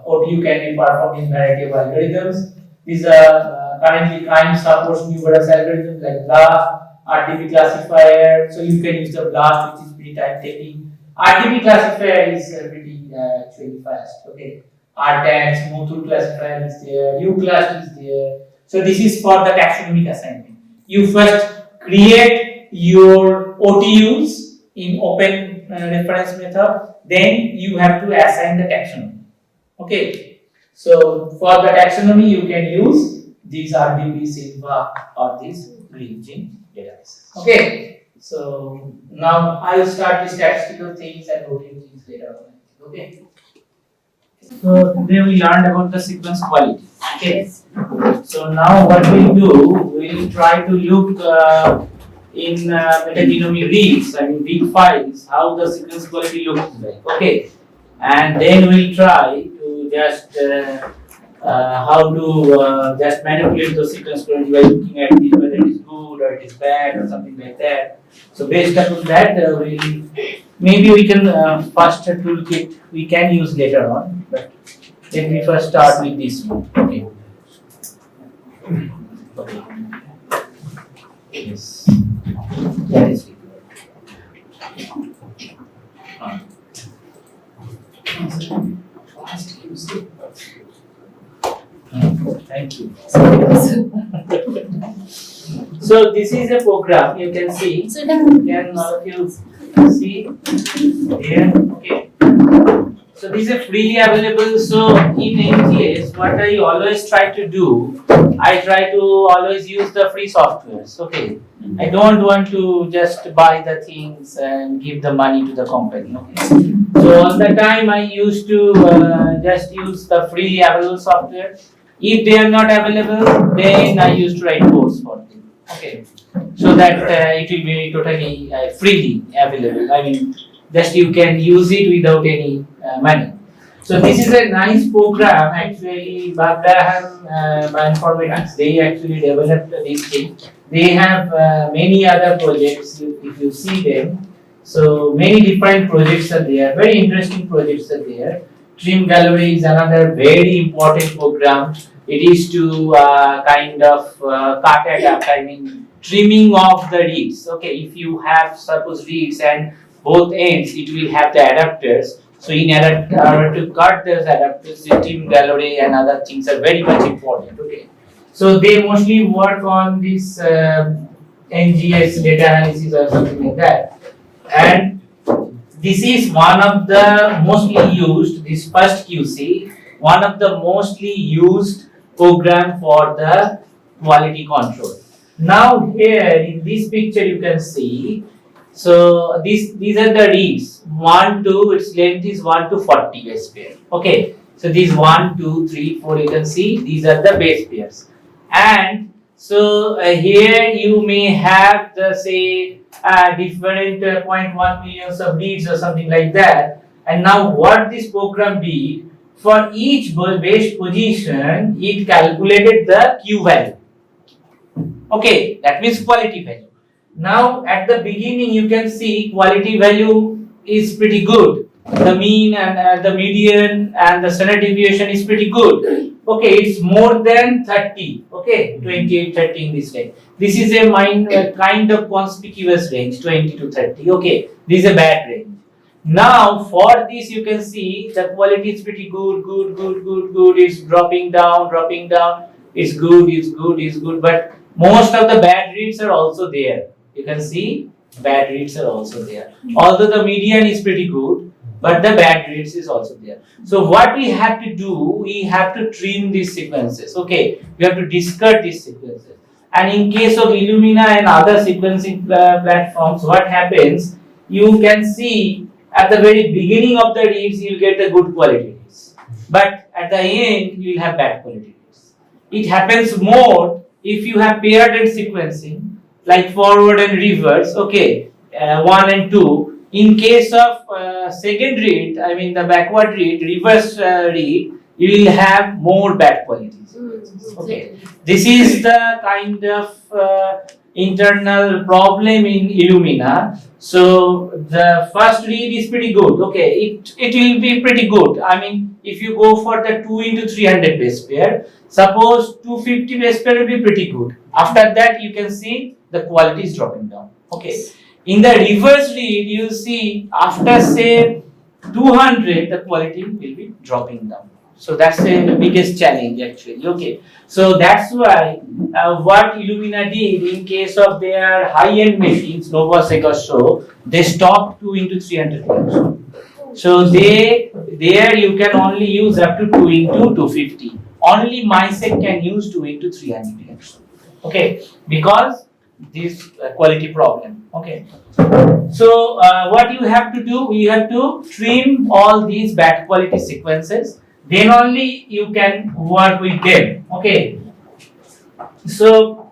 OTU can be performed in variety of algorithms. These are currently kind supports numerous algorithms like BLAST, RTP classifier, so you can use the BLAST, which is pretty time taking. RTP classifier is pretty actually fast. Okay, RTAG, smooth tool classifier is there, uClass is there. So this is for the taxonomic assignment. You first create your OTUs in open reference method, then you have to assign the taxonomy. Okay, so for the taxonomy you can use these RDP, Silva or these green gene databases. Okay, so now I will start the statistical things and OTU things later on. Okay. So today we learned about the sequence quality. Okay. So now what we'll do, we'll try to look in metagenomic reads, read files, how the sequence quality looks like. Okay. And then we'll try to just how to just manipulate the sequence quality by looking at it, whether it is good or it is bad or something like that. So based upon that, maybe we can first toolkit we can use later on, but let me first start with this one. Okay. Okay. Yes. That is it. Thank you. So this is a program you can see. Can all of you see here? Okay. So this is freely available. So in any case, what I always try to do, I try to always use the free softwares. Okay. I don't want to just buy the things and give the money to the company. Okay. So all the time I used to just use the freely available software. If they are not available, then I used to write codes for them. Okay, so that it will be totally freely available. I mean, just you can use it without any money. So this is a nice program actually. Bagraham Bioinformatics, they actually developed this thing. They have many other projects if you see them. So many different projects are there. Very interesting projects are there. Trim Gallery is another very important program. It is to kind of cut adapt. I mean, trimming of the reeds. Okay, if you have suppose reeds and both ends, it will have the adapters. So in order to cut those adapters, the trim gallery and other things are very much important. Okay, so they mostly work on this NGS data analysis or something like that, and this is one of the mostly used. This first QC, one of the mostly used program for the quality control. Now here in this picture you can see. So these are the reads 1 to its length is 1 to 40 base pair. Okay, so these 1, 2, 3, 4 you can see these are the base pairs, and so here you may have the say different 0.1 millions of reads or something like that. And now what this program did, for each base position it calculated the Q value. Okay, that means quality value. Now at the beginning you can see quality value is pretty good. The mean and the median and the standard deviation is pretty good. Okay, it's more than 30. Okay, 28, 30 in this range. This is a kind of conspicuous range, 20 to 30. Okay, this is a bad range. Now for this you can see the quality is pretty good, good. It's dropping down. It's good. But most of the bad reads are also there. You can see bad reads are also there. Although the median is pretty good, but the bad reads is also there. So what we have to do, we have to trim these sequences. Okay, we have to discard these sequences. And in case of Illumina and other sequencing platforms, what happens? You can see at the very beginning of the reads, you will get the good quality reads, but at the end, you will have bad quality reads. It happens more if you have paired and sequencing, like forward and reverse. Okay, 1 and 2. In case of second read, I mean the backward read, reverse read, you will have more bad qualities. Okay, this is the kind of internal problem in Illumina. So the first read is pretty good. Okay, it will be pretty good. I mean, if you go for the 2 into 300 base pair, suppose 250 base pair will be pretty good. After that, you can see the quality is dropping down. Okay. In the reverse read, you see after say 200, the quality will be dropping down. So that's the biggest challenge actually. Okay, so that's why what Illumina did in case of their high-end machines, NovaSec or so, they stopped 2 into 300 layers. So there you can only use up to 2 into 250. Only MySec can use 2 into 300 layers. Okay, because this quality problem. Okay, so what you have to do, you have to trim all these bad quality sequences, then only you can work with them. Okay, so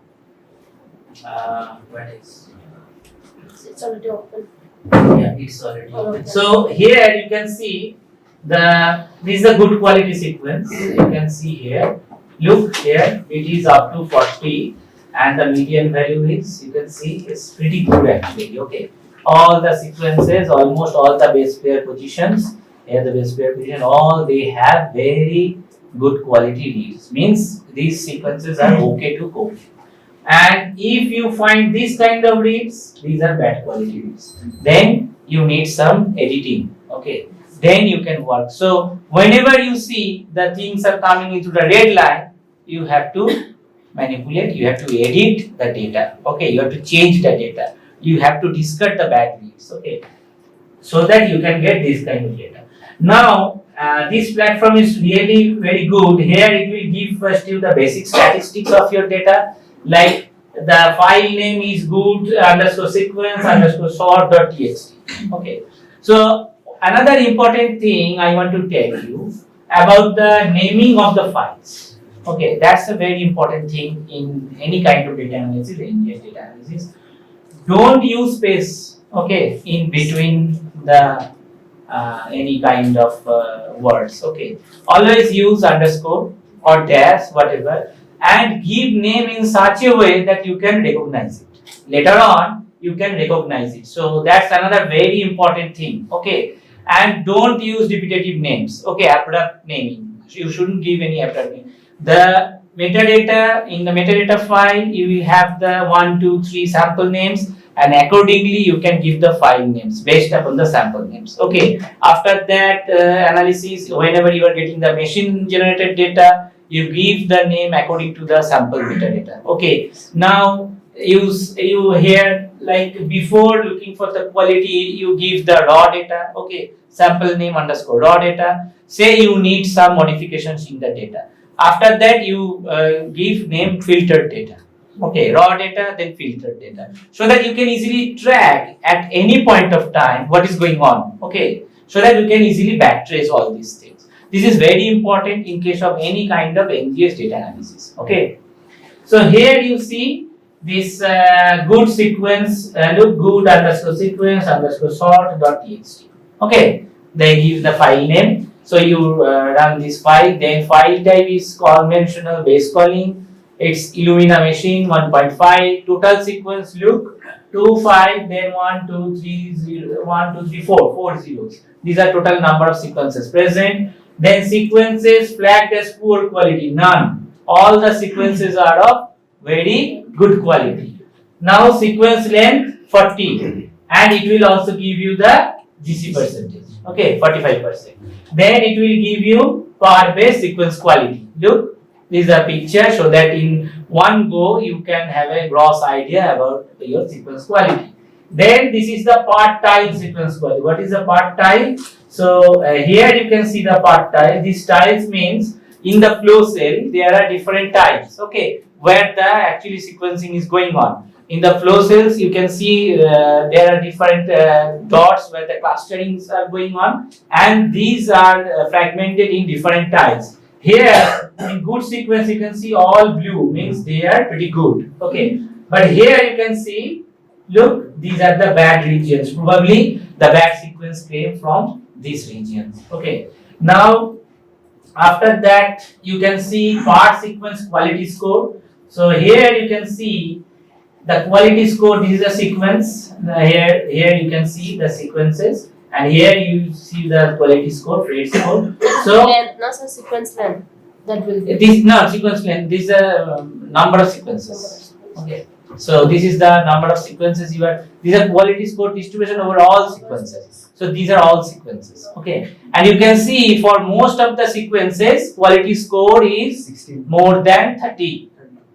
what is It's already open. yeah, it's already open. So here you can see this is a good quality sequence. You can see here, look here, it is up to 40. And the median value is, you can see, is pretty good actually. Okay, all the sequences, almost all the base pair positions, here the base pair position, all they have very good quality reads. Means these sequences are okay to go. And if you find this kind of reads, these are bad quality reads. Then you need some editing. Okay, then you can work. So whenever you see the things are coming into the red line, you have to manipulate, you have to edit the data. Okay, you have to change the data. You have to discard the bad reads. Okay, so that you can get this kind of data. Now, this platform is really very good. Here it will give first you the basic statistics of your data, like the file name is good underscore sequence underscore sort.txt. Okay, so another important thing I want to tell you about the naming of the files. Okay, that's a very important thing in any kind of data analysis, NGS data analysis. Don't use space, okay, in between the any kind of words, okay. Always use underscore or dash, whatever, and give name in such a way that you can recognize it. Later on, you can recognize it. So that's another very important thing, okay. And don't use repetitive names, okay, abrupt naming. You shouldn't give any abrupt name. The metadata, in the metadata file, you will have the 1, 2, 3 sample names, and accordingly you can give the file names based upon the sample names, okay. After that analysis, whenever you are getting the machine generated data, you give the name according to the sample metadata, okay. Now you here, like before looking for the quality, you give the raw data, okay, sample name underscore raw data. Say you need some modifications in the data. After that you give name filtered data, okay, raw data then filtered data, so that you can easily track at any point of time what is going on, okay, so that you can easily backtrace all these things. This is very important in case of any kind of NGS data analysis, okay. So here you see this good sequence, look good underscore sequence underscore sort dot txt, okay. They give the file name. So you run this file, then file type is conventional base calling. It's Illumina machine 1.5. Total sequence look 2 5, then 1 2 3 0 1 2 3 4 4 zeros. These are total number of sequences present. Then sequences flagged as poor quality, none. All the sequences are of very good quality. Now sequence length 40, and it will also give you the GC percentage, okay, 45%. Then it will give you per base sequence quality. Look, this is a picture, so that in one go you can have a gross idea about your sequence quality. Then this is the part tile sequence quality. What is the part tile? So here you can see the part tile. These tiles means in the flow cell there are different tiles, okay, where the actually sequencing is going on. In the flow cells, you can see there are different dots where the clusterings are going on, and these are fragmented in different tiles. Here, in good sequence, you can see all blue, means they are pretty good, okay. But here you can see, look, these are the bad regions. Probably the bad sequence came from these regions, okay. Now, after that, you can see part sequence quality score. So here you can see the quality score. This is a sequence. Here you can see the sequences, and here you see the quality score, rate score. So Length, no, so sequence length. That will be. this no sequence length. This is a number of sequences. Okay. So this is the number of sequences you are. These are quality score distribution over all sequences. So these are all sequences. Okay. And you can see for most of the sequences, quality score is 16. more than 30.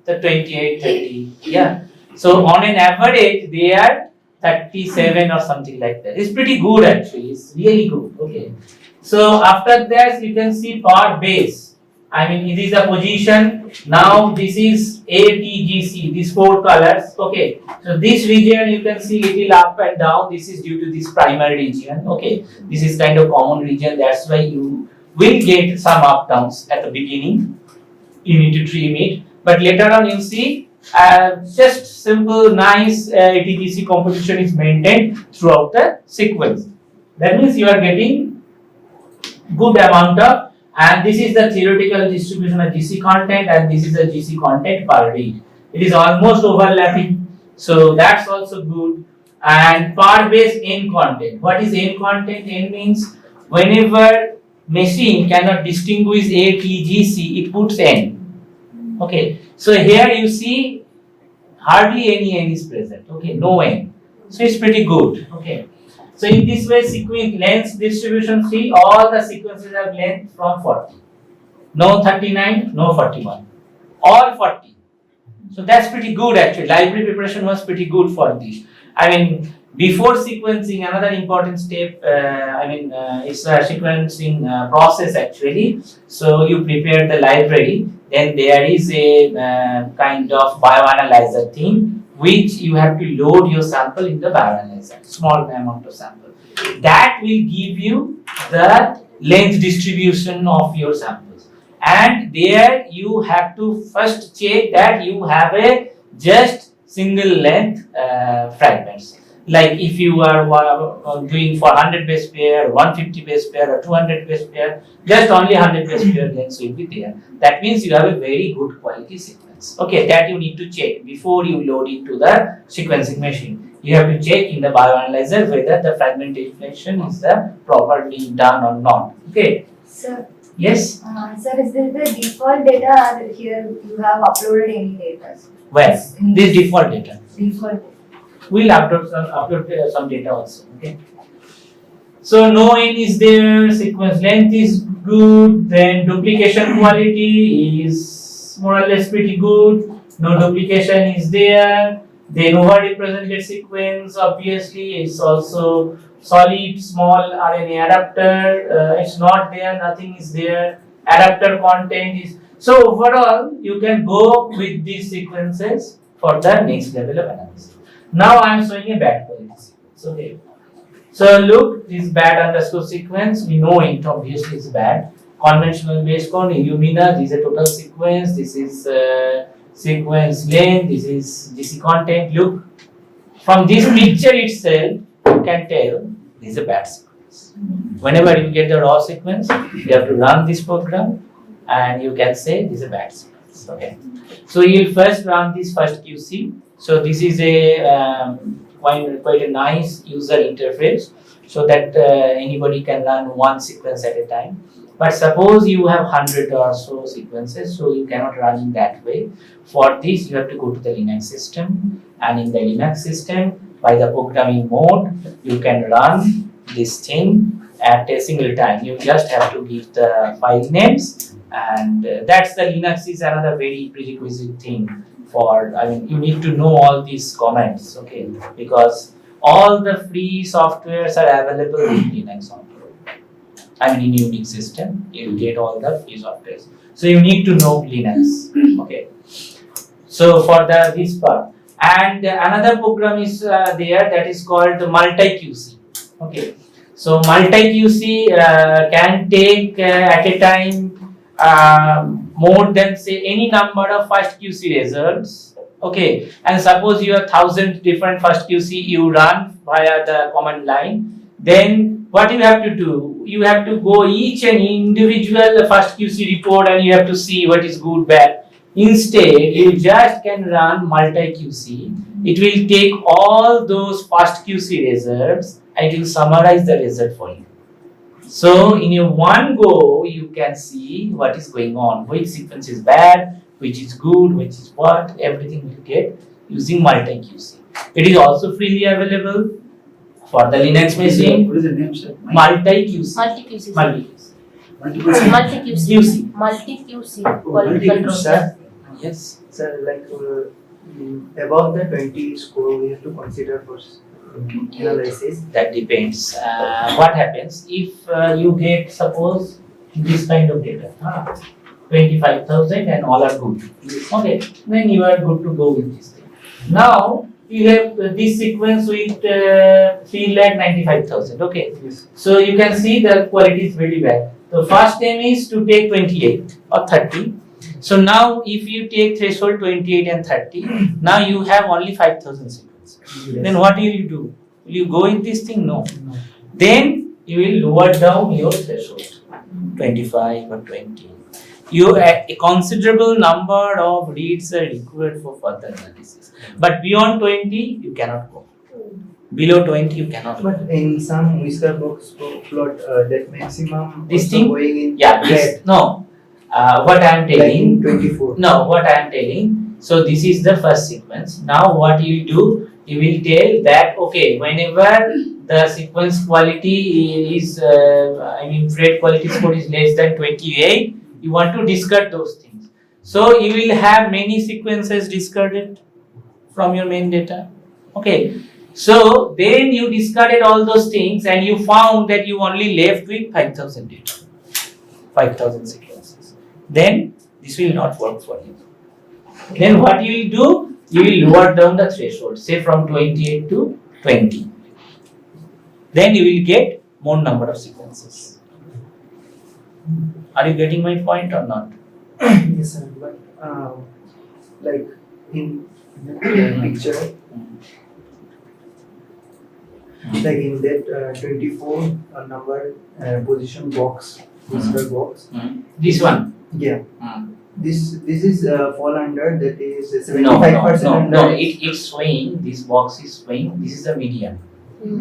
The 28, 30. Yeah. So on an average, they are 37 or something like that. It's pretty good actually. It's really good. Okay. So after that, you can see part base. I mean, it is a position. Now this is ATGC. These 4 colors. Okay. So this region you can see little up and down. This is due to this primary region. Okay. This is kind of common region. That's why you will get some up downs at the beginning. You need to trim it. But later on, you see. Just simple, nice ATGC composition is maintained throughout the sequence. That means you are getting good amount of, and this is the theoretical distribution of GC content, and this is the GC content per read. It is almost overlapping, so that's also good. And per base N content. What is N content? N means whenever machine cannot distinguish ATGC, it puts N. Okay, so here you see hardly any N is present. Okay, no N. So it's pretty good. Okay, so in this way, sequence length distribution, see all the sequences have length from 40. No 39, no 41, all 40. So that's pretty good actually. Library preparation was pretty good for this. I mean, before sequencing, another important step, it's a sequencing process actually. So you prepare the library, then there is a kind of bioanalyzer thing, which you have to load your sample in the bioanalyzer, small amount of sample. That will give you the length distribution of your samples. and there you have to first check that you have a just single length fragments. Like if you are doing for 100 base pair, 150 base pair, or 200 base pair, just only 100 base pair lengths will be there. That means you have a very good quality sequence. Okay, that you need to check before you load into the sequencing machine. You have to check in the bioanalyzer whether the fragment deflection is properly done or not. Okay. Sir, Yes. sir, is this the default data or here you have uploaded any data? Where? This default data. Default. We'll upload some data also. Okay. So no n is there, sequence length is good, then duplication quality is more or less pretty good. No duplication is there. Then over-represented sequence obviously is also solid small RNA adapter. It's not there, nothing is there. Adapter content is so overall you can go with these sequences for the next level of analysis. Now I am showing a bad quality sequence. Okay. So look, this bad underscore sequence, we know it obviously is bad. Conventional base count, Illumina, this is a total sequence, this is sequence length, this is GC content. Look, from this picture itself, you can tell this is a bad sequence. Whenever you get the raw sequence, you have to run this program and you can say this is a bad sequence. Okay. So you will first run this first QC. So this is a quite a nice user interface so that anybody can run one sequence at a time. But suppose you have 100 or so sequences, so you cannot run in that way. For this, you have to go to the Linux system, and in the Linux system, by the programming mode, you can run this thing at a single time. You just have to give the file names, and that's the Linux is another very prerequisite thing. You need to know all these commands, okay? Because all the free softwares are available in Linux software. In Unix system, you get all the free softwares. So you need to know Linux, okay? So for this part, and another program is there that is called multi-QC, okay? So multi-QC can take at a time more than say any number of first QC results, okay, and suppose you have 1,000 different first QC you run via the command line, then what you have to do, you have to go each and individual first QC report and you have to see what is good, bad. Instead, you just can run multi QC. It will take all those first QC results and it will summarize the result for you. So in your one go, you can see what is going on, which sequence is bad, which is good, which is what, everything you get using multi-QC. It is also freely available for the Linux machine. What is the name, sir? Multi-QC. Multi-QC. Multi-QC. Multi-QC. Multi-QC. Multi-QC. Yes. Sir, like above the 20 score, we have to consider for analysis. That depends. What happens if you get, suppose, this kind of data, 25,000 and all are good. Okay, then you are good to go with this thing. Now you have this sequence with 3,95,000. Okay, Yes. so you can see the quality is very bad. The first aim is to take 28 or 30. So now if you take threshold 28 and 30, now you have only 5,000 sequences. Then what will you do? Will you go in this thing? No. Then you will lower down your threshold, 25 or 20. A considerable number of reads are required for further analysis. But beyond 20, you cannot go. Below 20, you cannot go. But in some whisker box plot, that maximum This also thing? going in Yeah, red, no. What I am like telling, in 24. no, what I am telling, so this is the first sequence. Now what you do, you will tell that, okay, whenever the sequence quality is, Fred quality score is less than 28, you want to discard those things. So you will have many sequences discarded from your main data. Okay, so then you discarded all those things and you found that you only left with 5,000 data, 5,000 sequences. Then this will not work for you. Then what you will do, you will lower down the threshold, say from 28 to 20. Then you will get more number of sequences. Are you getting my point or not? Yes, sir. But like in the picture, like in that 24 number position box, physical box. This one? Yeah. This is fall under that is No, 75% no, under. no. It's swaying. This box is swaying. This is the median.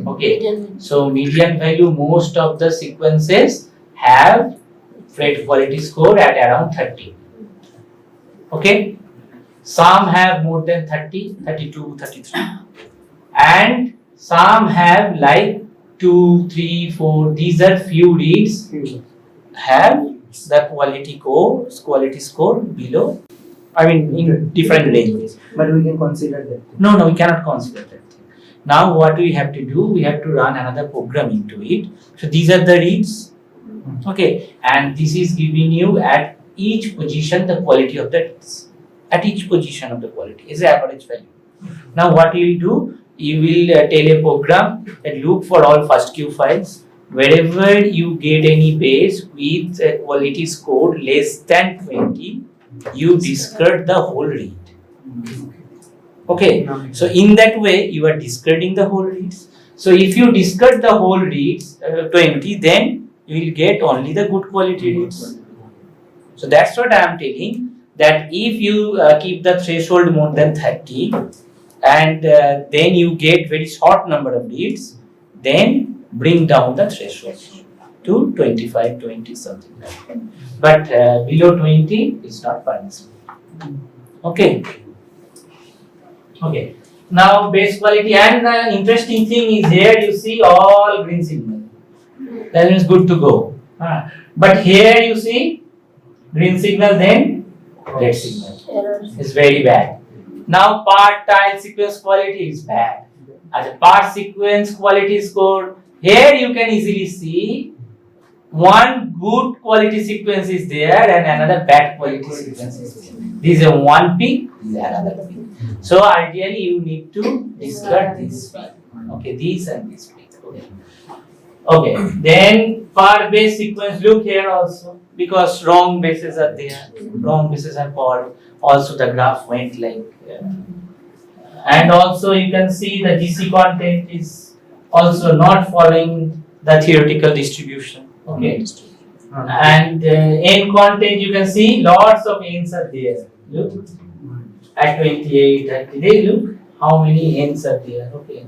Okay. So median value, most of the sequences have freight quality score at around 30. Okay. Some have more than 30, 32, 33. And some have like 2, 3, 4. These are few reads have the quality score below. I mean in different ranges. But we can consider that. No, we cannot consider that thing. Now what we have to do, we have to run another program into it. So these are the reads. Okay, and this is giving you at each position the quality of the reads. At each position of the quality is the average value. Now what you will do, you will tell a program that look for all first queue files. Wherever you get any base with a quality score less than 20, you discard the whole read. Okay, so in that way you are discarding the whole reads. So if you discard the whole reads 20, then you will get only the good quality reads. So that's what I am telling, that if you keep the threshold more than 30 and then you get very short number of reads, then bring down the threshold to 25, 20, something like that. But below 20 is not permissible. Okay. Okay. Now base quality, and the interesting thing is here you see all green signal. That means good to go. But here you see green signal, then red signal. It's very bad. Now part tile sequence quality is bad. As a part sequence quality score, here you can easily see one good quality sequence is there and another bad quality sequence is there. This is a one peak, this is another peak. So ideally you need to discard this peak. Okay, this and this peak. Okay, then par base sequence, look here also, because wrong bases are there, wrong bases are called. Also the graph went like, and also you can see the GC content is also not following the theoretical distribution. Okay, and n content you can see lots of n's are there. Look at 28, at today, look how many n's are there. Okay.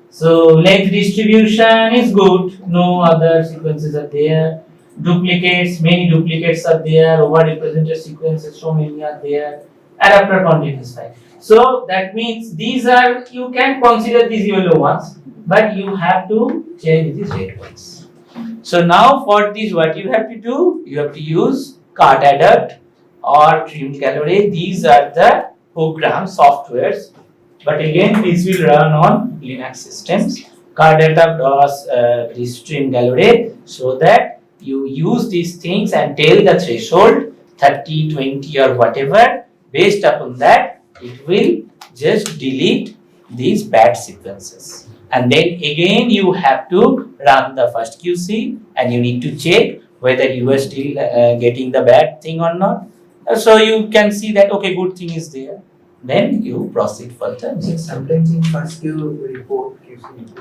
So length distribution is good, no other sequences are there. Duplicates, many duplicates are there, over-represented sequences, so many are there. Adapter content is fine. So that means these are, you can consider these yellow ones, but you have to change these red ones. So now for this what you have to do, you have to use cart adapt or trim calorie. These are the program softwares. But again, this will run on Linux systems. Card adapt or this trim gallery, so that you use these things and tell the threshold 30, 20 or whatever. Based upon that, it will just delete these bad sequences. And then again, you have to run the first QC and you need to check whether you are still getting the bad thing or not. So you can see that okay, good thing is there. Then you proceed further. Sometimes in first queue report,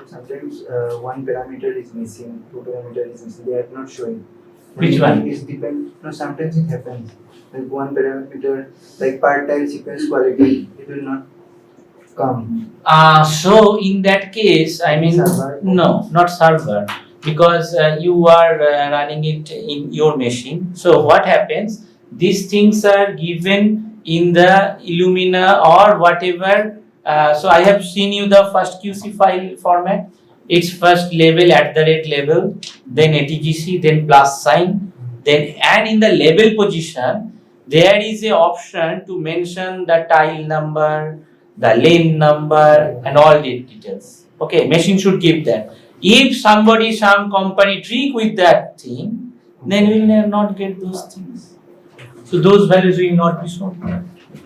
sometimes one parameter is missing, two parameter is missing. They are not showing. Which one? It depends. No, sometimes it happens. Like one parameter, like part tile sequence quality, it will not come. So in that case, I mean, Server? no, not server, because you are running it in your machine. So what happens? These things are given in the Illumina or whatever. So I have seen you the first QC file format. It's first label @ label, then ATGC, then plus sign, then and in the label position there is a option to mention the tile number, the lane number, and all the details. Okay, machine should give that. If somebody, some company trick with that thing, then we will not get those things. So those values will not be shown.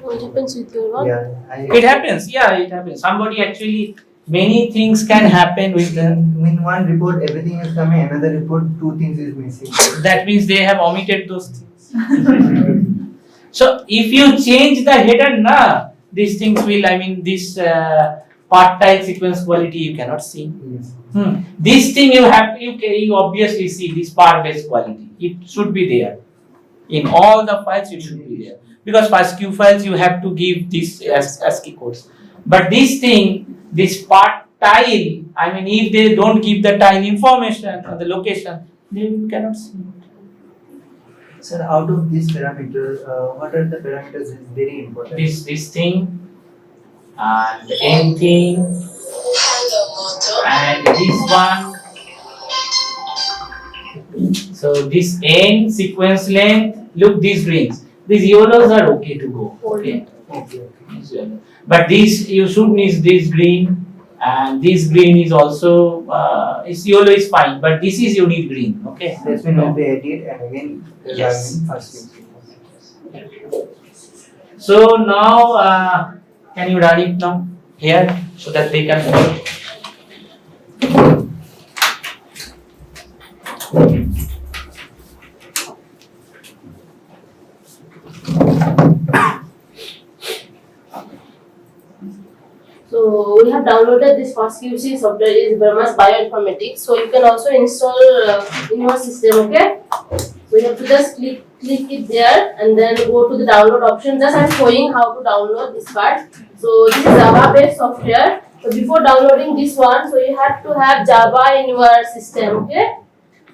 What happens with your one? Yeah, It happens, yeah, it happens. Somebody actually many things can happen with the. In one report, everything is coming. Another report, two things is missing. That means they have omitted those things. So if you change the header, these things will, this part-tile sequence quality you cannot see. Yes. This thing you obviously see this part-based quality. It should be there. In all the files it should be there. Because FASTQ files you have to give this as ASCII codes. But this thing, this part tile, if they don't give the tile information or the location, then you cannot see it. Sir, out of these parameters, what are the parameters is very important? This thing and the end thing and this one. So this end, sequence length, look these greens. These yellows are okay to go. Okay. But this you should need this green, and this green is also this yellow is fine, but this is you need green. Okay. This one will be added and again Yes. first. So now can you run it now here so that they can work? So we have downloaded this FastQC software is Brahma's Bioinformatics. So you can also install in your system. Okay. So you have to just click it there and then go to the download option. Just I'm showing how to download this part. So this is Java based software. So before downloading this one, so you have to have Java in your system. Okay.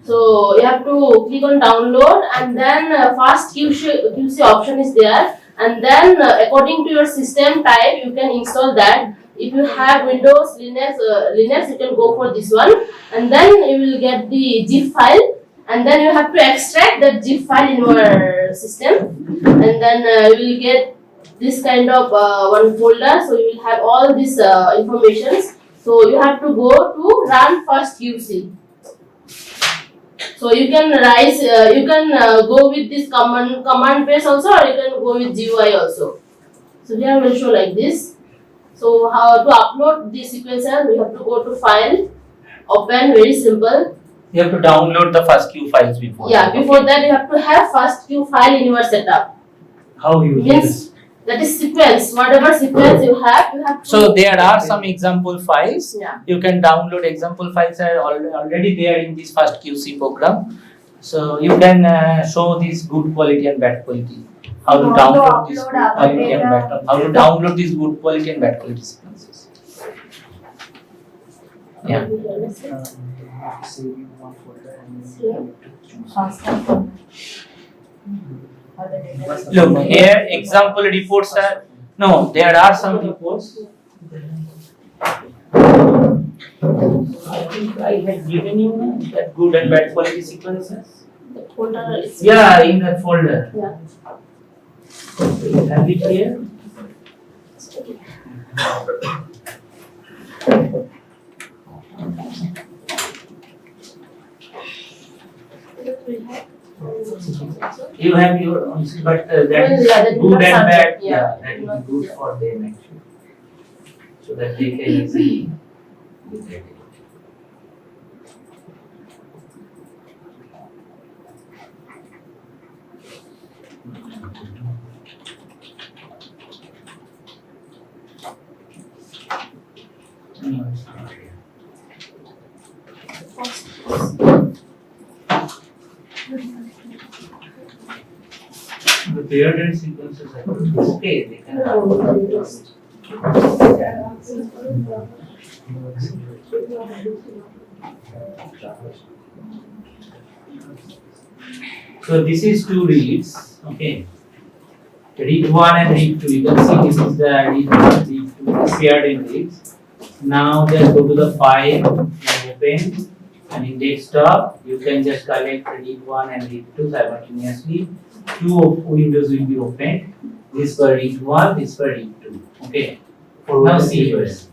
So you have to click on download and then FastQC option is there. And then according to your system type, you can install that. If you have Windows, Linux, you can go for this one. And then you will get the zip file. And then you have to extract that zip file in your system. And then you will get this kind of one folder. So you will have all this informations. So you have to go to run FastQC. So you can go with this command base also, or you can go with GUI also. So here I will show like this. So how to upload the sequencer? We have to go to file, open, very simple. You have to download the FASTQ files before. Yeah, before that you have to have FASTQ file in your setup. How you do Means this? that is sequence. Whatever sequence you have to. So there are some example files. Yeah. You can download example files are already there in this FastQC program. So you can show this good quality and bad quality. How to download this good quality and bad quality. How to download this good quality and bad quality sequences. Yeah. Saving one folder and Look here, example reports are no. There are some reports. I think I had given you that good and bad quality sequences. The folder is. Yeah, in that folder. Yeah. So you have it here. You have your own, but that Well, is yeah, that is good not and bad. subject, yeah. That will be good for them actually, so that they can easily look at it. The paired and sequences are okay. They can So this is two reads. Okay. Read 1 and read 2. You can see this is the read 1, read 2 paired in reads. Now just go to the file and open, and in desktop you can just select read 1 and read 2 simultaneously. Two windows will be opened. This for read 1, this for read 2. Okay. Now see yours.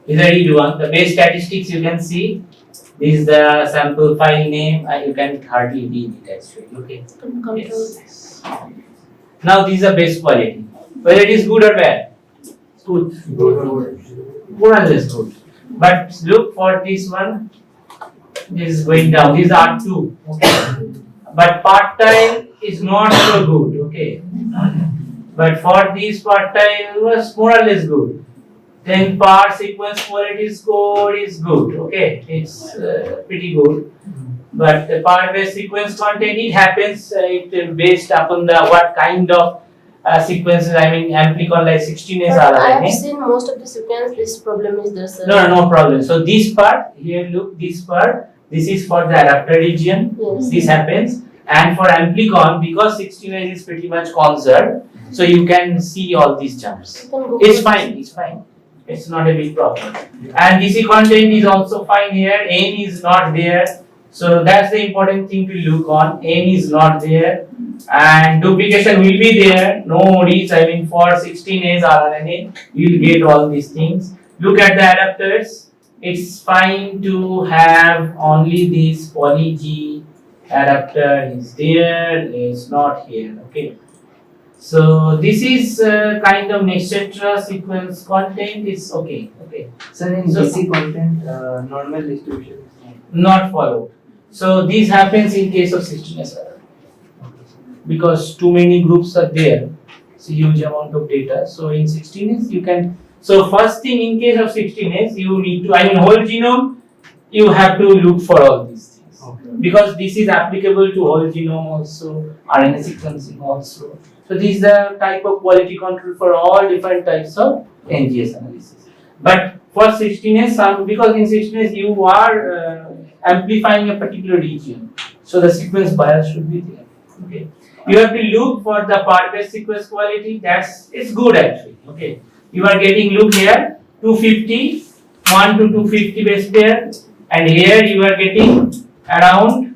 These are read 1. The base statistics you can see. This is the sample file name. You can hardly read it actually. Okay. Yes. Now these are base quality. Whether it is good or bad. Good. More or less good. But look for this one. This is going down. These are two. Okay. But part-tile is not so good. Okay. But for these part-tile was more or less good. Then part sequence quality score is good. Okay, it's pretty good. But the part based sequence content, it happens based upon the what kind of sequences. I mean, amplicon like 16S But I RNA. have seen most of the sequence, this problem is there, sir. No problem. So this part here, look, this part. This is for the adapter region. Yes. This happens, and for amplicon, because 16S is pretty much conserved, so you can see all these jumps. You can go It's for fine. It's fine. It's not a big problem. And DC content is also fine here. N is not there. So that's the important thing to look on. N is not there. And duplication will be there. No worries. I mean, for 16As RNA, you'll get all these things. Look at the adapters. It's fine to have only this poly G adapter is there. It's not here. Okay. So this is kind of etc. sequence content is okay. Okay. Sir, in So- DC content, normal distribution is Not followed. So this happens in case of 16S because too many groups are there. It's a huge amount of data. So in 16S you can. So first thing in case of 16S you need to. I mean whole genome. You have to look for all these things because this is applicable to whole genome also, RNA sequencing also. So this is the type of quality control for all different types of NGS analysis. But for 16S, because in 16S you are amplifying a particular region, so the sequence bias should be there. Okay, you have to look for the part-based sequence quality. It's good actually. Okay, you are getting look here 250, 1 to 250 base pair, and here you are getting around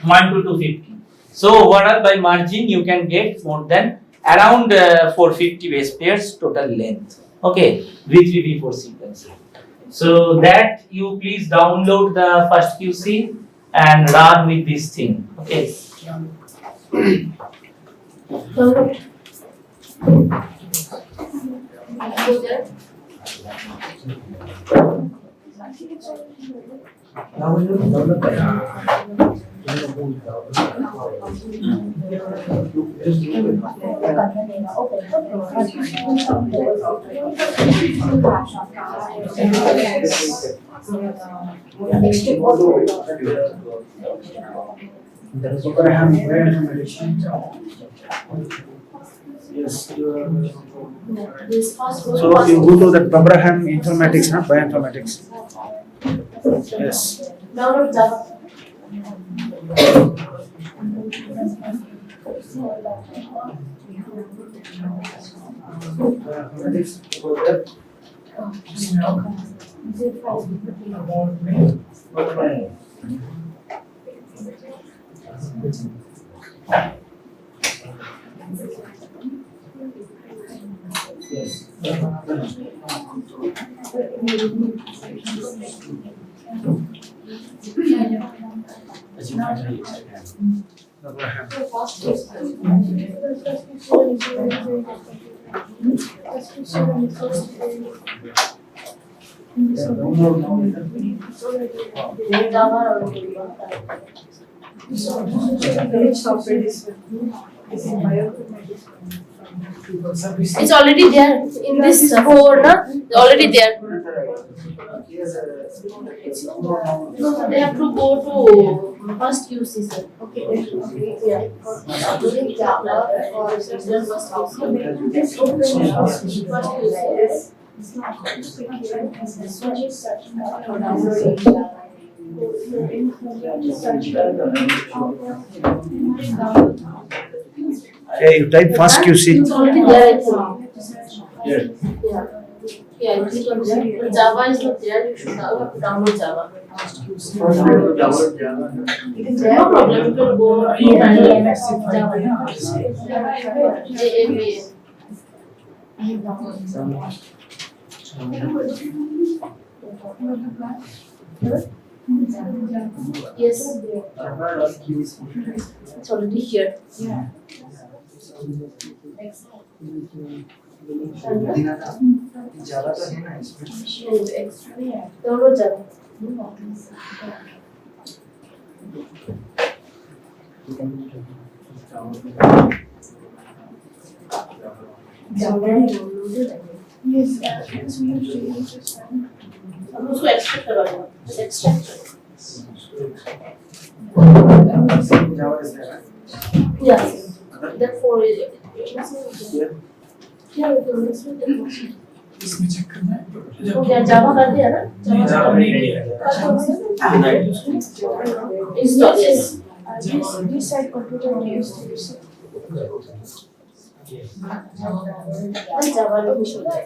1 to 250. So overall by margin you can get more than around 450 base pairs total length. Okay, with 3v4 sequence. So that you please download the first QC and run with this thing. Okay. Download. Go there. Abraham bioinformatics. Yes, This first go to so first. you go to the Abraham informatics, huh? Bioinformatics. Yes. Download Java. Bioinformatics, go there. Yes. Abraham. Java. It's already there in this four, na? It's already there. No, they have to go to first QC, sir. Okay, yeah. Using Java or First QC. First QC. Okay, you type fast QC. It's already there, I think. Yeah. Yeah, you click on there. But Java is not there, you should have to download Java. It is No there. problem, you can go and Java. JAVA. Yes, it's already here. Java तो है ना इसमें. download Java. Yes, we used to use this one. अब उसको extract करवाना है. Just extract. Java is there. Yes. That for Yeah, we can use it. इसमें check करना है. तो क्या Java कर दिया ना? Java नहीं किया. Install yes. This side computer we used to use it. Then Java will show that.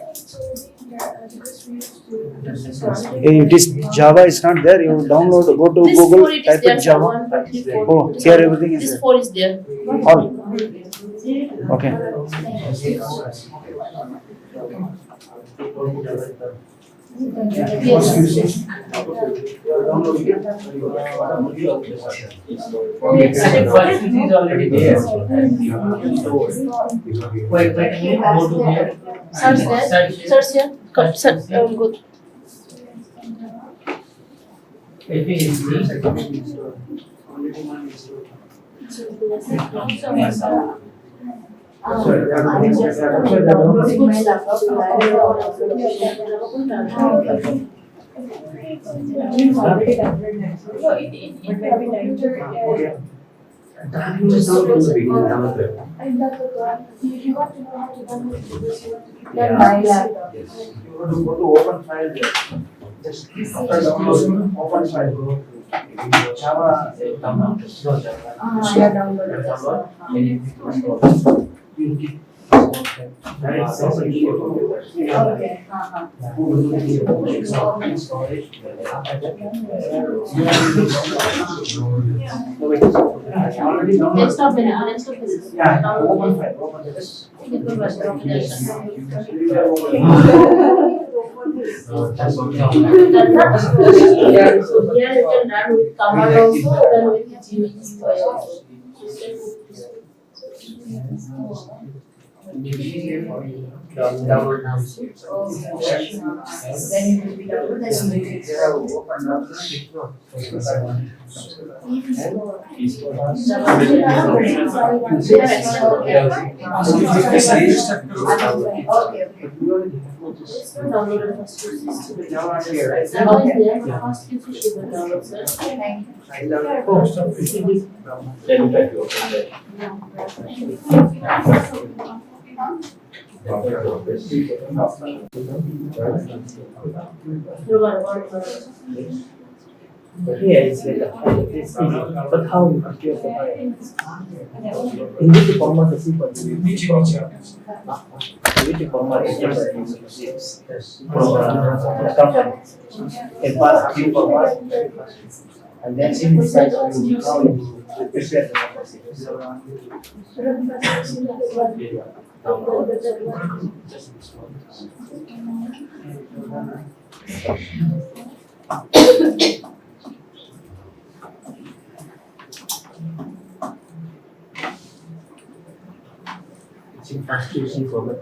It is Java is not there. You download, go to This Google, 4 it is type there. in Java. 1, 2, 3, 4. Oh, here everything is This there. 4 is there. All. Okay. Yes. Version is already there. Wait, go to here. Search there. Search here. Come, search. Good. If you see, Then my laptop. You go to open file there. Just after downloading, open file. Java, Yeah, downloaded this one. Okay. Already downloaded. Desktop menu. Desktop menu. Yeah, open file. Open this. Different version of desktop. Yeah, so here you can run with command also, then with GUI also. download now. Then it will be downloaded. Downloaded first. Java is there. First you should download, sir. Here it's like it's easy. But how you prepare the file? In which format the sequence? नीचे. Which format is a pass few format, and then in this side how you prepare the it's in constitution format.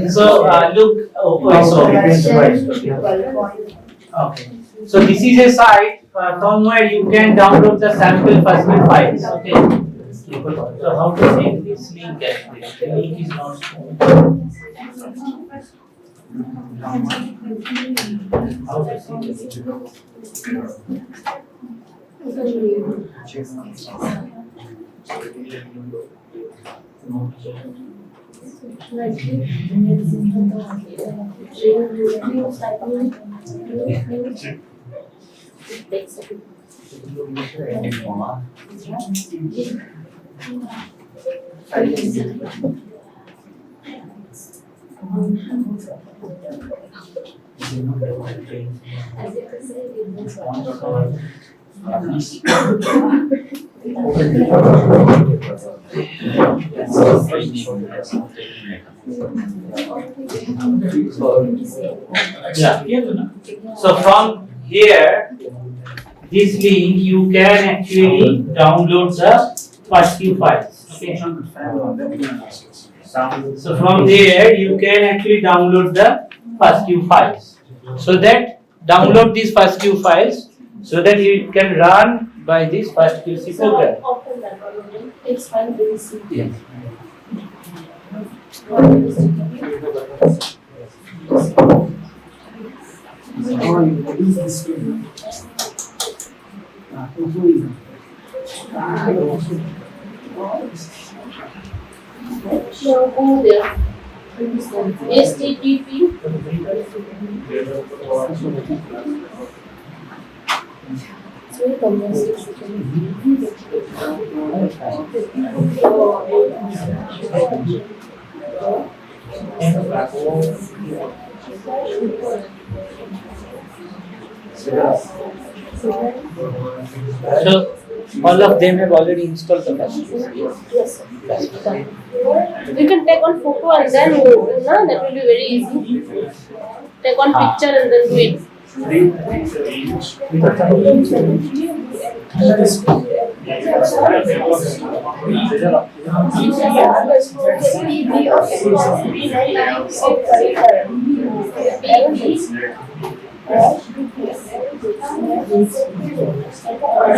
So look, okay. So this is a site from where you can download the sample personal files. Okay. So how to make this link actually? The link is not shown. How to see the link? Yeah. So from here, this link you can actually download the first few files. Okay. So from there you can actually download the first few files. So that download these first few files so that it can run by this first QC program. Open that one. It's fine. We'll see. Yes. Now go there. HTTP. So all of them have already installed the first QC. Yes, sir. You can take one photo and then move. No, that will be very easy. Take one picture and then do it.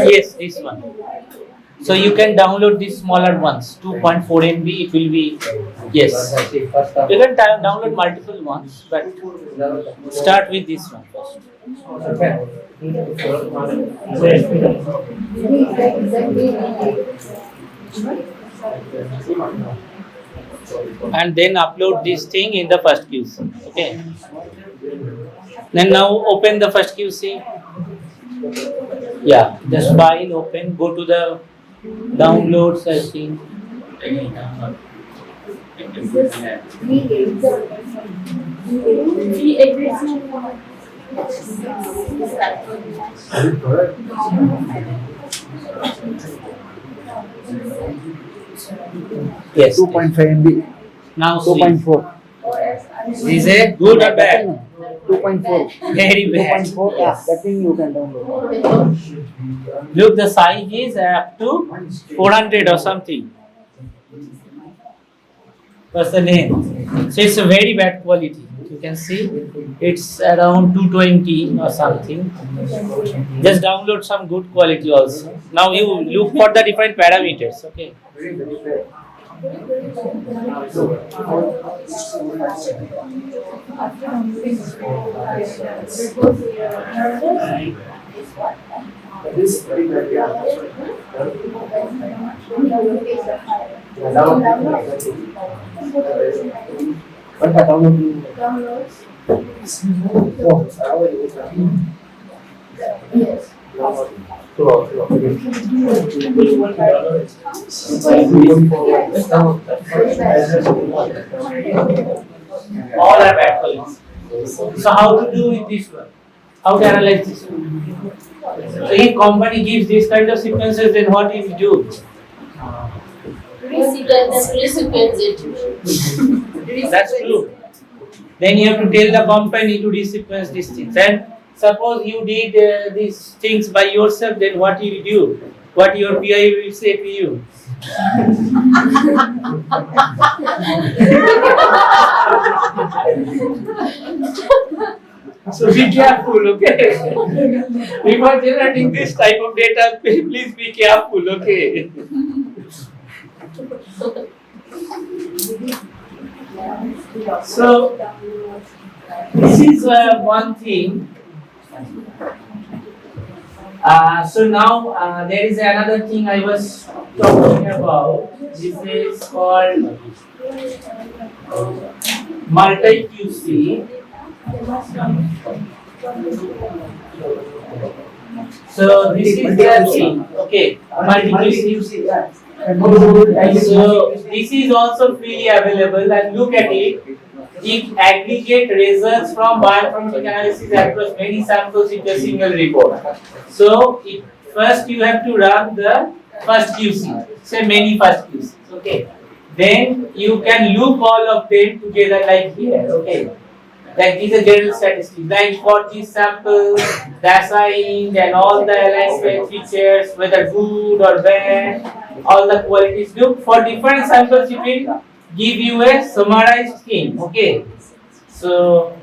Yes, this one. So you can download these smaller ones, 2.4 MB. It will be yes. You can download multiple ones, but start with this one first. And then upload this thing in the first QC. Okay. Then now open the first QC. Yeah, just file open. Go to the downloads. I think. Yes. 2.5 MB. Now 2.4. is it good or bad? 2.4. Very bad. 2.4. Yeah, that thing you can download. Look, the size is up to 400 or something. What's the name? So it's a very bad quality. You can see it's around 220 or something. Just download some good quality also. Now you look for the different parameters. Okay. This very bad, yeah. But I download. All are bad quality. So how to do with this one? How to analyze this one? So if company gives this kind of sequences, then what if you do? Resequence it. That's true. Then you have to tell the company to resequence these things. And suppose you did these things by yourself, then what you will do? What your PI will say to you? So be careful, okay? Before generating this type of data, please be careful, okay? So this is one thing. So now there is another thing I was talking about. This is called multi-QC. So this is the thing. Okay, multi-QC. So this is also freely available, and look at it. It aggregate results from bioinformatic analysis across many samples into a single report. So first you have to run the first QC, say many first QCs. Okay. Then you can loop all of them together like here. Okay. Like these are general statistics. Like for these samples, the assigned and all the alignment features, whether good or bad, all the qualities. Look for different samples, it will give you a summarized scheme. Okay. So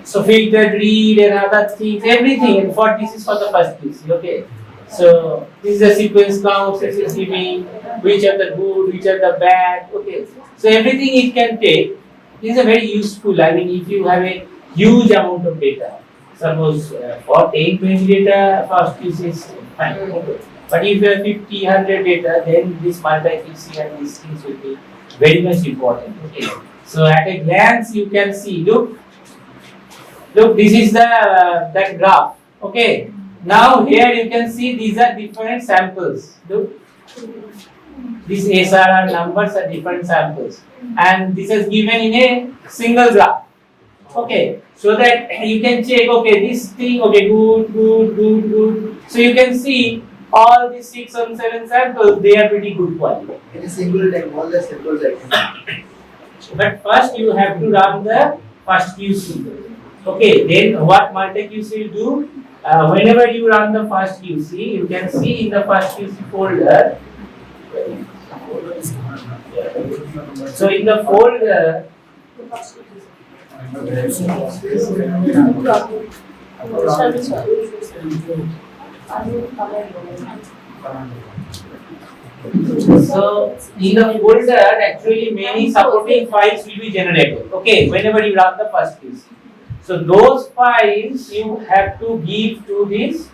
filtered read and other things, everything. And for this is for the first QC. Okay. So this is a sequence count, SSCB, which are the good, which are the bad. Okay. So everything it can take. This is a very useful. I mean, if you have a huge amount of data, suppose for 10-20 data, first QC is fine. Okay. But if you have 50, 100 data, then this multi-QC and these things will be very much important. Okay. So at a glance, you can see. Look, this is the that graph. Okay. Now here you can see these are different samples. Look. These SRR numbers are different samples, and this is given in a single graph. Okay, so that you can check. Okay, this thing. Okay, good. So you can see all these 6 or 7 samples. They are pretty good quality. In a single time, all the samples I can. But first you have to run the first QC. Okay, then what multi-QC will do? Whenever you run the first QC, you can see in the first QC folder. So in the folder, so in the folder actually many supporting files will be generated. Okay, whenever you run the first QC. So those files you have to give to this.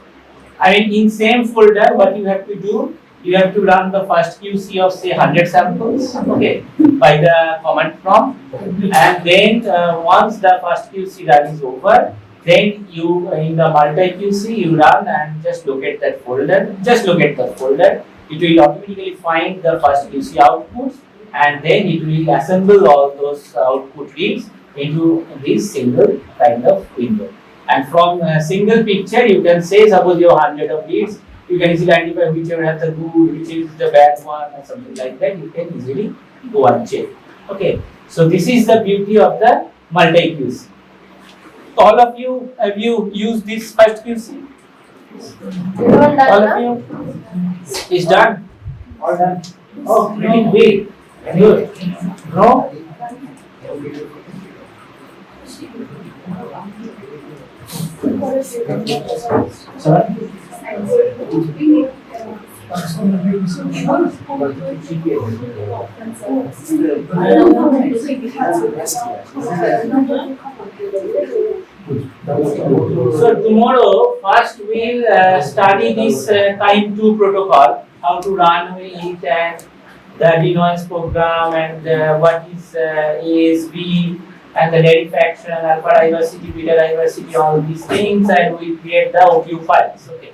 I mean, in same folder, what you have to do, you have to run the first QC of say 100 samples, okay, by the command prompt, and then once the first QC run is over, then you in the multi QC you run and just locate that folder. Just locate the folder. It will automatically find the first QC outputs, and then it will assemble all those output reads into this single kind of window. And from a single picture, you can say, suppose you have 100 of leads, you can easily identify whichever has the good, which is the bad one, or something like that. You can easily go and check. Okay, so this is the beauty of the multi QC. All of you, have you used this first QC? All of you? Is done? All done. Oh, pretty big. Good. No? Sorry? So tomorrow, first we'll study this time 2 protocol, how to run it and the denoise program and what is ASB and the rarefaction, alpha diversity, beta diversity, all these things, and we create the OTU files. Okay.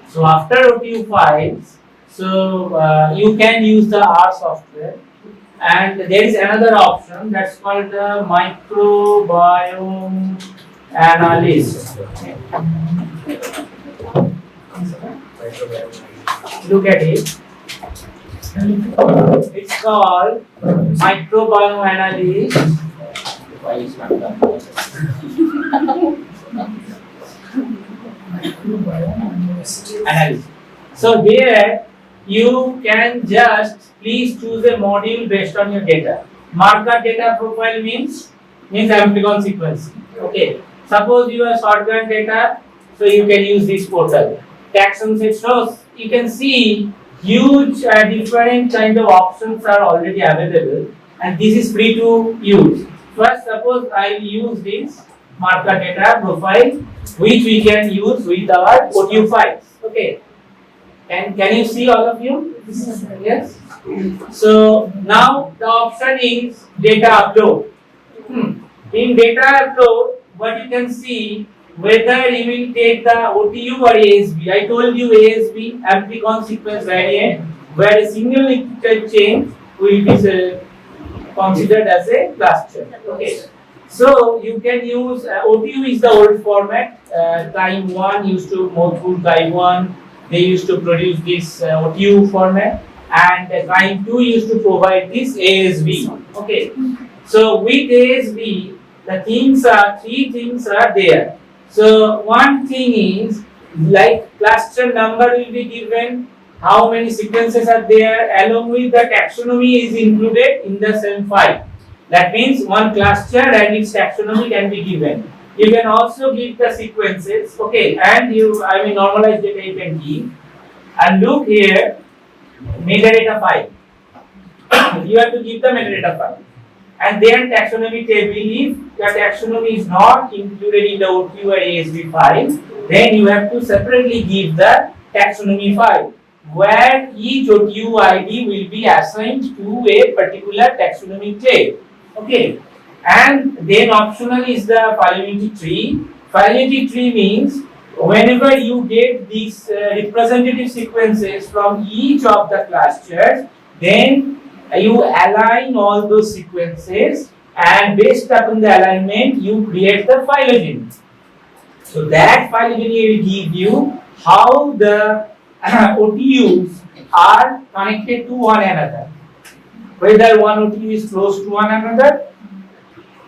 So after OTU files, so you can use the R software, and there is another option that's called the microbiome analyst. Look at it. It's called microbiome analyst. Why is not done? Analysis. So here you can just please choose a module based on your data. Marker data profile means amplicon sequencing. Okay. Suppose you have shotgun data, so you can use this portal. Taxon set shows you can see huge different kind of options are already available, and this is free to use. First, suppose I use this marker data profile, which we can use with our OTU files. Okay. And can you see all of you? Yes. So now the option is data upload. In data upload, what you can see whether you will take the OTU or ASB. I told you ASB, amplicon sequence variant, where a single nucleotide chain will be considered as a cluster. Okay. So you can use OTU is the old format. Time 1 used to Motul Time 1. They used to produce this OTU format, and Time 2 used to provide this ASV. Okay. So with ASV, the three things are there. So one thing is like cluster number will be given, how many sequences are there, along with the taxonomy is included in the same file. That means one cluster and its taxonomy can be given. You can also give the sequences, okay, and normalized data you can give. And look here, metadata file. You have to give the metadata file. And then taxonomy table, if the taxonomy is not included in the OTU or ASV file, then you have to separately give the taxonomy file, where each OTU ID will be assigned to a particular taxonomy table. Okay, and then optional is the phylogenetic tree. Phylogenetic tree means whenever you get these representative sequences from each of the clusters, then you align all those sequences, and based upon the alignment, you create the phylogeny. So that phylogeny will give you how the OTUs are connected to one another. Whether one OTU is close to one another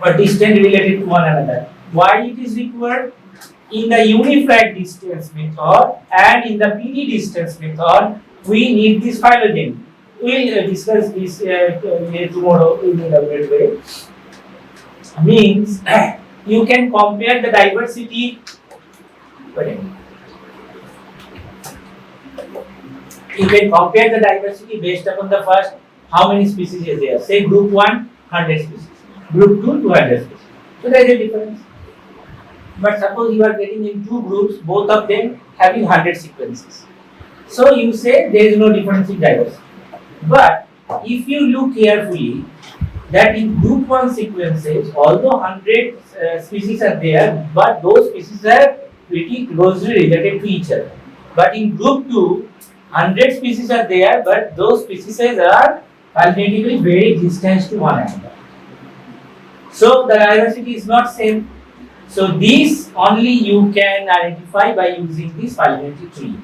or distant related to one another. Why it is required? In the unified distance method and in the PD distance method, we need this phylogeny. We will discuss this tomorrow in a separate way. Means you can compare the diversity. You can compare the diversity based upon the first how many species is there. Say group 1, 100 species. Group 2, 200 species. So there is a difference. But suppose you are getting in two groups, both of them having 100 sequences. So you say there is no difference in diversity. But if you look carefully, that in group 1 sequences, although 100 species are there, but those species are pretty closely related to each other. But in group 2, 100 species are there, but those species are phylogenetically very distant to one another. So the diversity is not same. So this only you can identify by using this phylogenetic tree,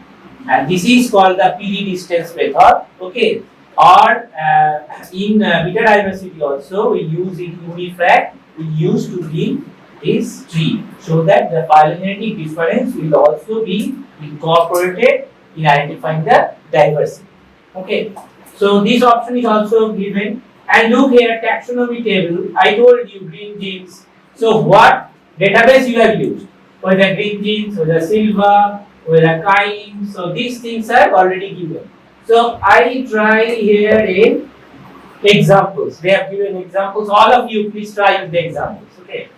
and this is called the PD distance method. Okay, or in beta diversity also we use in UniFrac. We use to give this tree so that the phylogenetic difference will also be incorporated in identifying the diversity. Okay, so this option is also given. And look here, taxonomy table. I told you green genes. So what database you have used? Whether green genes, whether Silva, whether Kaim. So these things are already given. So I try here in examples. They have given examples. All of you please try with the examples. Okay.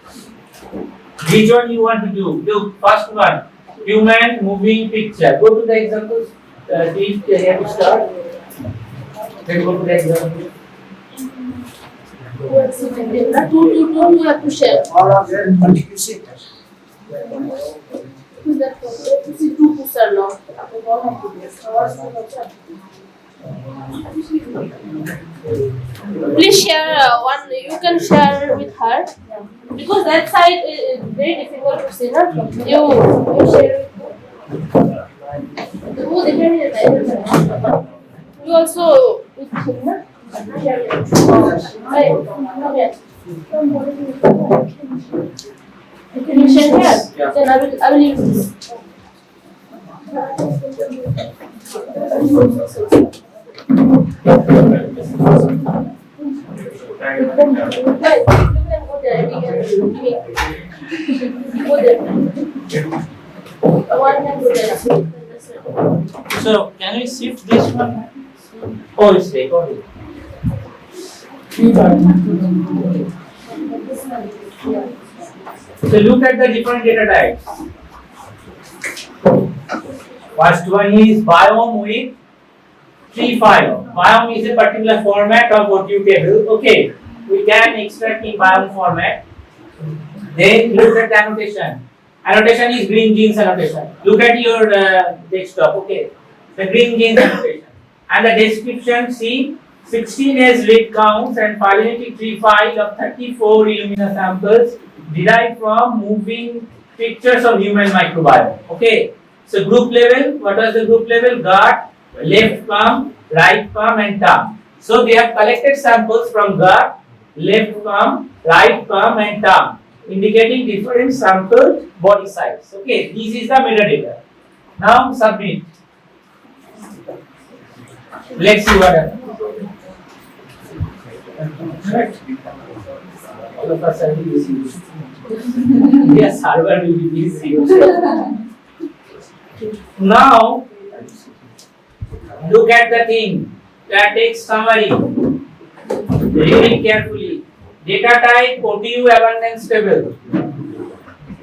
Which one you want to do? Look, first one, human moving picture. Go to the examples. Here to start. Then go to the example. You have to share. All of them continue sectors. Who's that? See, two books are long. Please share one. You can share with her because that side is very difficult to see. No? You share. You also with him, no? Can you share here? Yeah. Then I will use this. Right, you can go there. Go there. One can go there. So can we shift this one? Oh, it's there. Got it. So look at the different data types. First one is biome with tree file. Biome is a particular format of OTU table. Okay, we can extract in biome format. Then look at the annotation. Annotation is green genes annotation. Look at your desktop. Okay, the green genes annotation. and the description see 16 as read counts and phylogenetic tree file of 34 Illumina samples derived from moving pictures of human microbiome. Okay, so group level, what was the group level? Gut, left palm, right palm and tongue. So they have collected samples from gut, left palm, right palm and tongue, indicating different sample body size. Okay, this is the metadata. Now submit. Let's see what happens. All of us are busy. Yes, server will be busy. Now, look at the thing. That takes summary. Read it carefully. Data type OTU abundance table.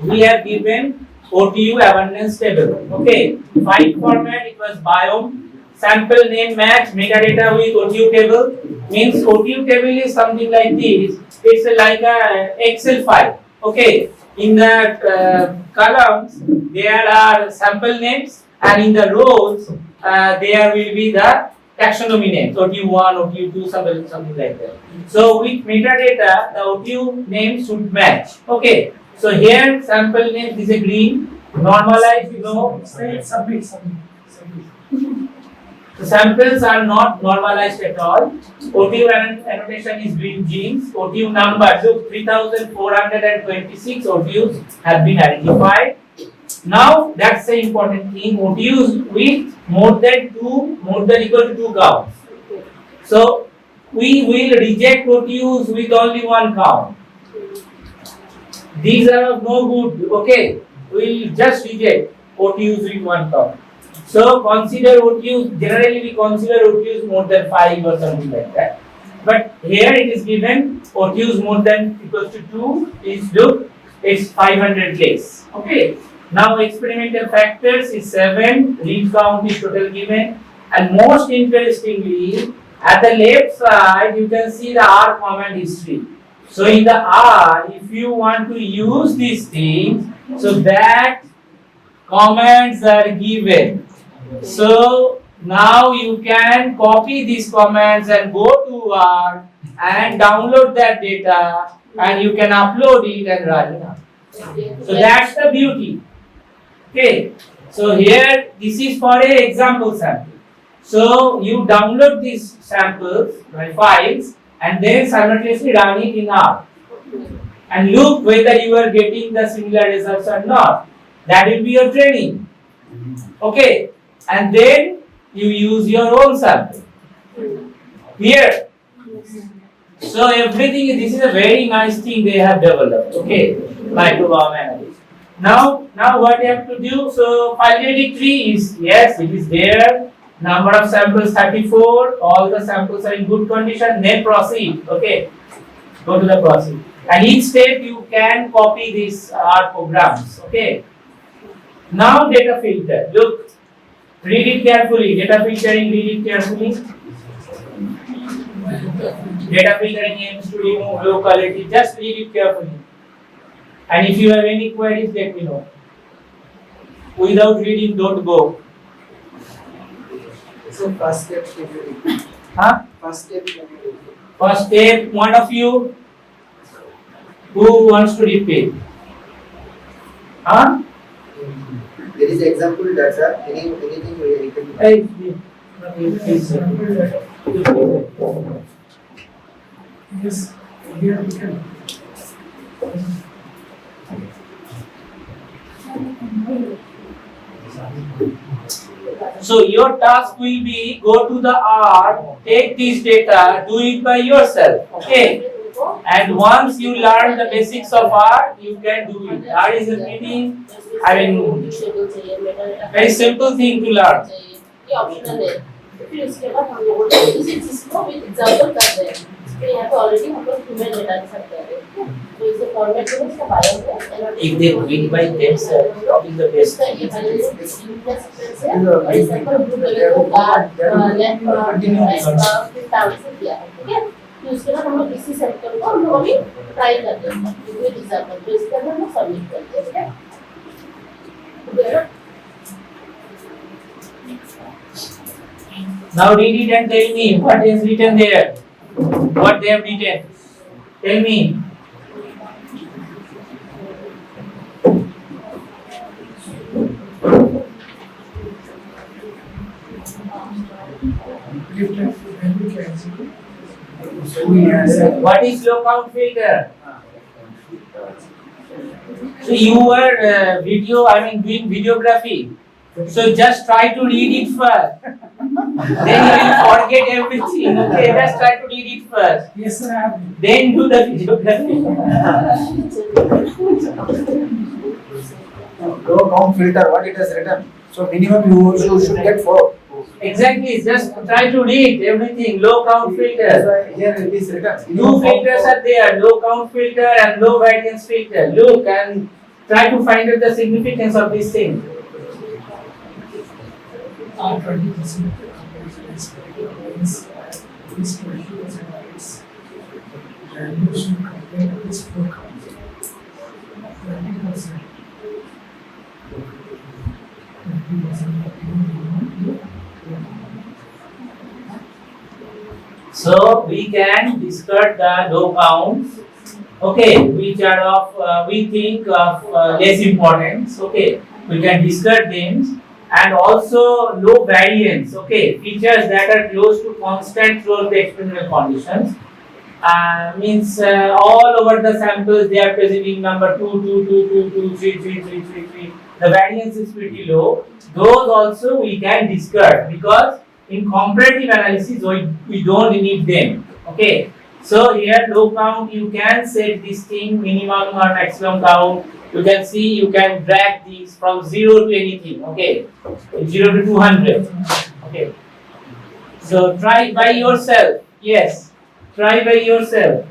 We have given OTU abundance table. Okay. File format, it was biome. Sample name match metadata with OTU table. Means OTU table is something like this. It's like a Excel file. Okay. In the columns there are sample names, and in the rows there will be the taxonomy names. OTU1, OTU2, something like that. So with metadata, the OTU names should match. Okay. So here sample name is a green, normalized no. Submit. The samples are not normalized at all. OTU annotation is green genes. OTU number, look, 3,426 OTUs have been identified. Now that's the important thing. OTUs with more than equal to 2 counts. So we will reject OTUs with only 1 count. These are of no good. Okay, we will just reject OTUs with 1 count. So consider OTUs, generally we consider OTUs more than 5 or something like that. But here it is given OTUs more than equals to 2 is look, it's 500 less. Okay. Now experimental factors is 7, read count is total given, and most interestingly at the left side you can see the R command history. So in the R, if you want to use these things, so that commands are given. So now you can copy these commands and go to R and download that data, and you can upload it and run it. So that's the beauty. Okay. So here this is for an example sample. So you download these samples by files and then simultaneously run it in R and look whether you are getting the similar results or not. That will be your training. Okay. And then you use your own sample. Here. So everything, this is a very nice thing they have developed. Okay. Microbiome analysis. Now what you have to do? So phylogenetic tree is, yes, it is there. Number of samples 34. All the samples are in good condition. Then proceed. Okay. Go to the proceed. And each step you can copy these R programs. Okay. Now data filter. Look. Read it carefully. Data filtering, read it carefully. Data filtering aims to remove locality. Just read it carefully. And if you have any queries, let me know. Without reading, don't go. So first step can you repeat? Huh? First step can you repeat? First step, one of you who wants to repeat. Huh? There is example data. Anything you can. Hey, Yes, here we can. So your task will be go to the R, take this data, do it by yourself. Okay. And once you learn the basics of R, you can do it. R is a meaning, I mean, very simple thing to learn. ये optional है फिर उसके बाद हम लोग इसी चीज को विद एग्जांपल कर रहे हैं तो यहाँ पे ऑलरेडी हम लोग फीमेल डेटा के साथ कर रहे हैं तो इसे फॉर्मेट में इसका बायो है If they win by themselves, what is the best? ये बायो है और इस पर ग्रुप लेवल को कार्ड लेफ्ट राइट फिर टाउन से किया है ठीक है तो उसके बाद हम लोग इसी सेक्टर को हम लोग अभी ट्राई करते हैं विद एग्जांपल तो इसके अंदर हम लोग सबमिट करते हैं ठीक है Now read it and tell me what is written there. What they have written. Tell me. What is low count filter? So you were doing videography. So just try to read it first. Then you will forget everything. Okay, just try to read it first. Yes, sir, I have. Then do the videography. Low count filter, what it has written. So minimum you should get 4. Exactly, just try to read everything. Low count That's filter. why here it is written. Two filters are there, low count filter and low variance filter. Look and try to find out the significance of this thing. 20% this 20% is value should compare to this 4 count. 20%. 20%. So we can discard the low counts, okay, which are of we think of less importance. Okay, we can discard them, and also low variance. Okay, features that are close to constant throughout the experimental conditions. Means all over the samples they are presenting number 2, 2, 2, 2, 2, 3, 3, 3, 3, 3. The variance is pretty low. Those also we can discard because in comparative analysis we don't need them. Okay. So here low count you can set this thing minimum or maximum count. You can see you can drag these from 0 to anything. Okay. 0 to 200. Okay. So try by yourself. Yes. Try by yourself.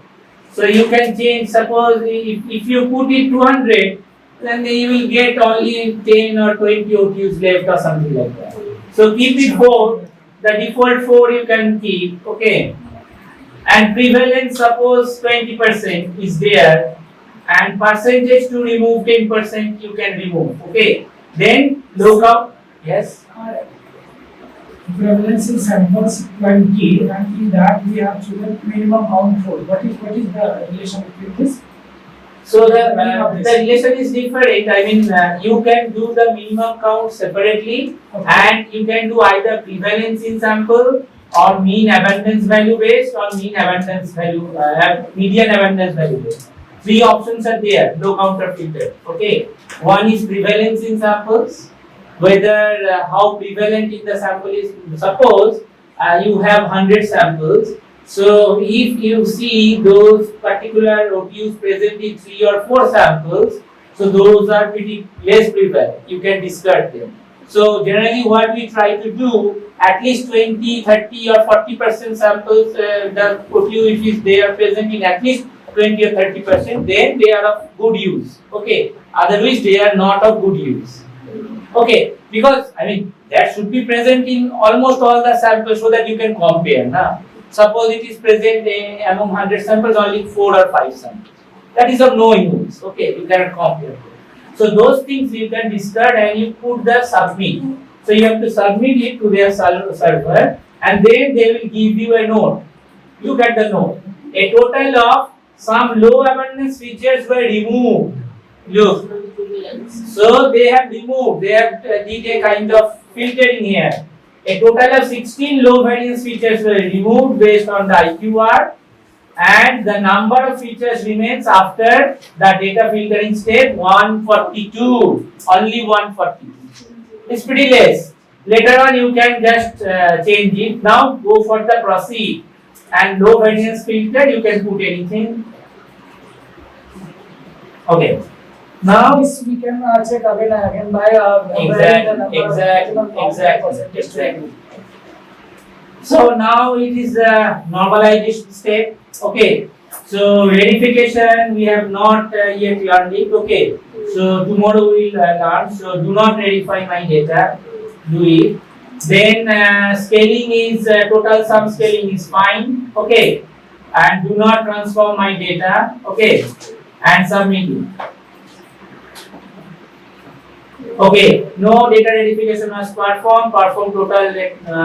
So you can change, suppose if you put it 200, then you will get only 10 or 20 OQs left or something like that. So keep it 4, the default 4 you can keep, okay. And prevalence, suppose 20% is there, and percentage to remove 10% you can remove, okay. Then look up, yes. Prevalence in samples 20, and in that we have chosen minimum count 4. What is the relation between this? So the relation is different. I mean, you can do the minimum count separately, and you can do either prevalence in sample or mean abundance value based or mean abundance value, median abundance value based. 3 options are there. Low counter filter. Okay. One is prevalence in samples. Whether how prevalent in the sample is. Suppose you have 100 samples. So if you see those particular OQs present in 3 or 4 samples, so those are pretty less prevalent. You can discard them. So generally what we try to do, at least 20, 30 or 40% samples, the OQ if they are present in at least 20 or 30%, then they are of good use. Okay. Otherwise they are not of good use. Okay, because I mean that should be present in almost all the samples so that you can compare. Now, suppose it is present among 100 samples only 4 or 5 samples. That is of no use. Okay, you cannot compare. So those things you can discard and you put the submit. So you have to submit it to their server, and then they will give you a note. Look at the note. A total of some low abundance features were removed. Look. So they have removed, they have did a kind of filtering here. A total of 16 low variance features were removed based on the IQR, and the number of features remains after the data filtering step 142, only 142. It's pretty less. Later on you can just change it. Now go for the proceed, and low variance filter you can put anything. Okay. Now This we can check again and again by exactly. So now it is the normalization step. Okay. So verification we have not yet learned it. Okay. So tomorrow we will learn. So do not verify my data. Do it. Then scaling is total sum scaling is fine. Okay. And do not transform my data. Okay. And submit it. Okay, no data verification was performed. Perform total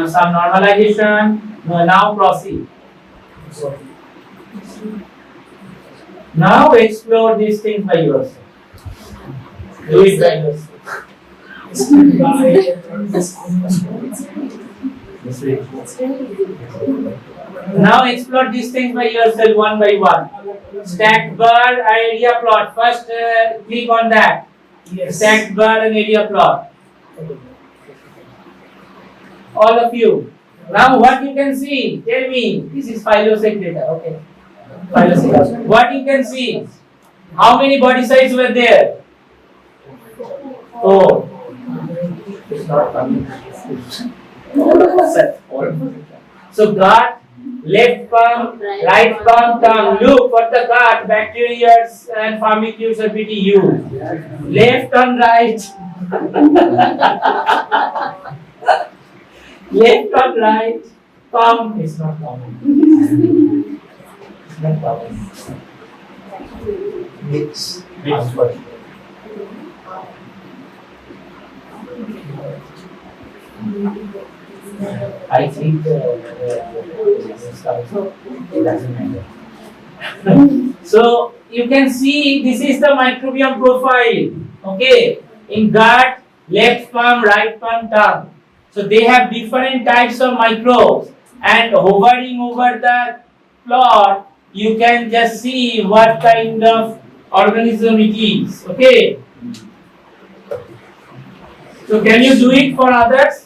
some normalization. Now proceed. Now explore these things by yourself. Do it by yourself. Now explore these things by yourself one by one. Stacked bar area plot. First click on that. Yes. Stacked bar and area plot. All of you. Now what you can see? Tell me. This is phylosec data. Okay. Phylosec. What you can see? How many body sites were there? Oh. It's not coming. So gut, left palm, right palm, tongue. Look for the gut, bacteria and firmicutes are pretty huge. Left and right. Left and right. Palm is not common. It's not common. Mix. I think it doesn't matter. So you can see this is the microbiome profile. Okay, in gut, left palm, right palm, tongue. So they have different types of microbes, and hovering over the plot, you can just see what kind of organism it is. Okay. So can you do it for others?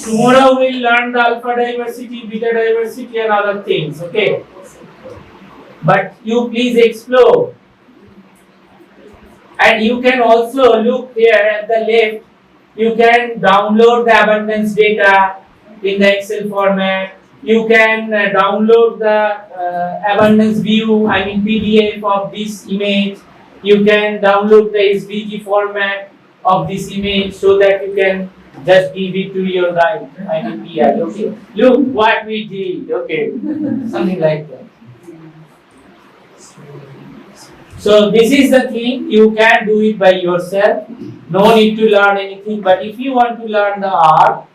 Tomorrow we'll learn the alpha diversity, beta diversity and other things, okay? But you please explore. And you can also look here at the left, you can download the abundance data in the Excel format. You can download the abundance view, I mean PDF of this image. You can download the SVG format of this image so that you can just give it to your guide. I mean PI. Okay. Look what we did. Okay. Something like that. So this is the thing. You can do it by yourself. No need to learn anything. But if you want to learn the art,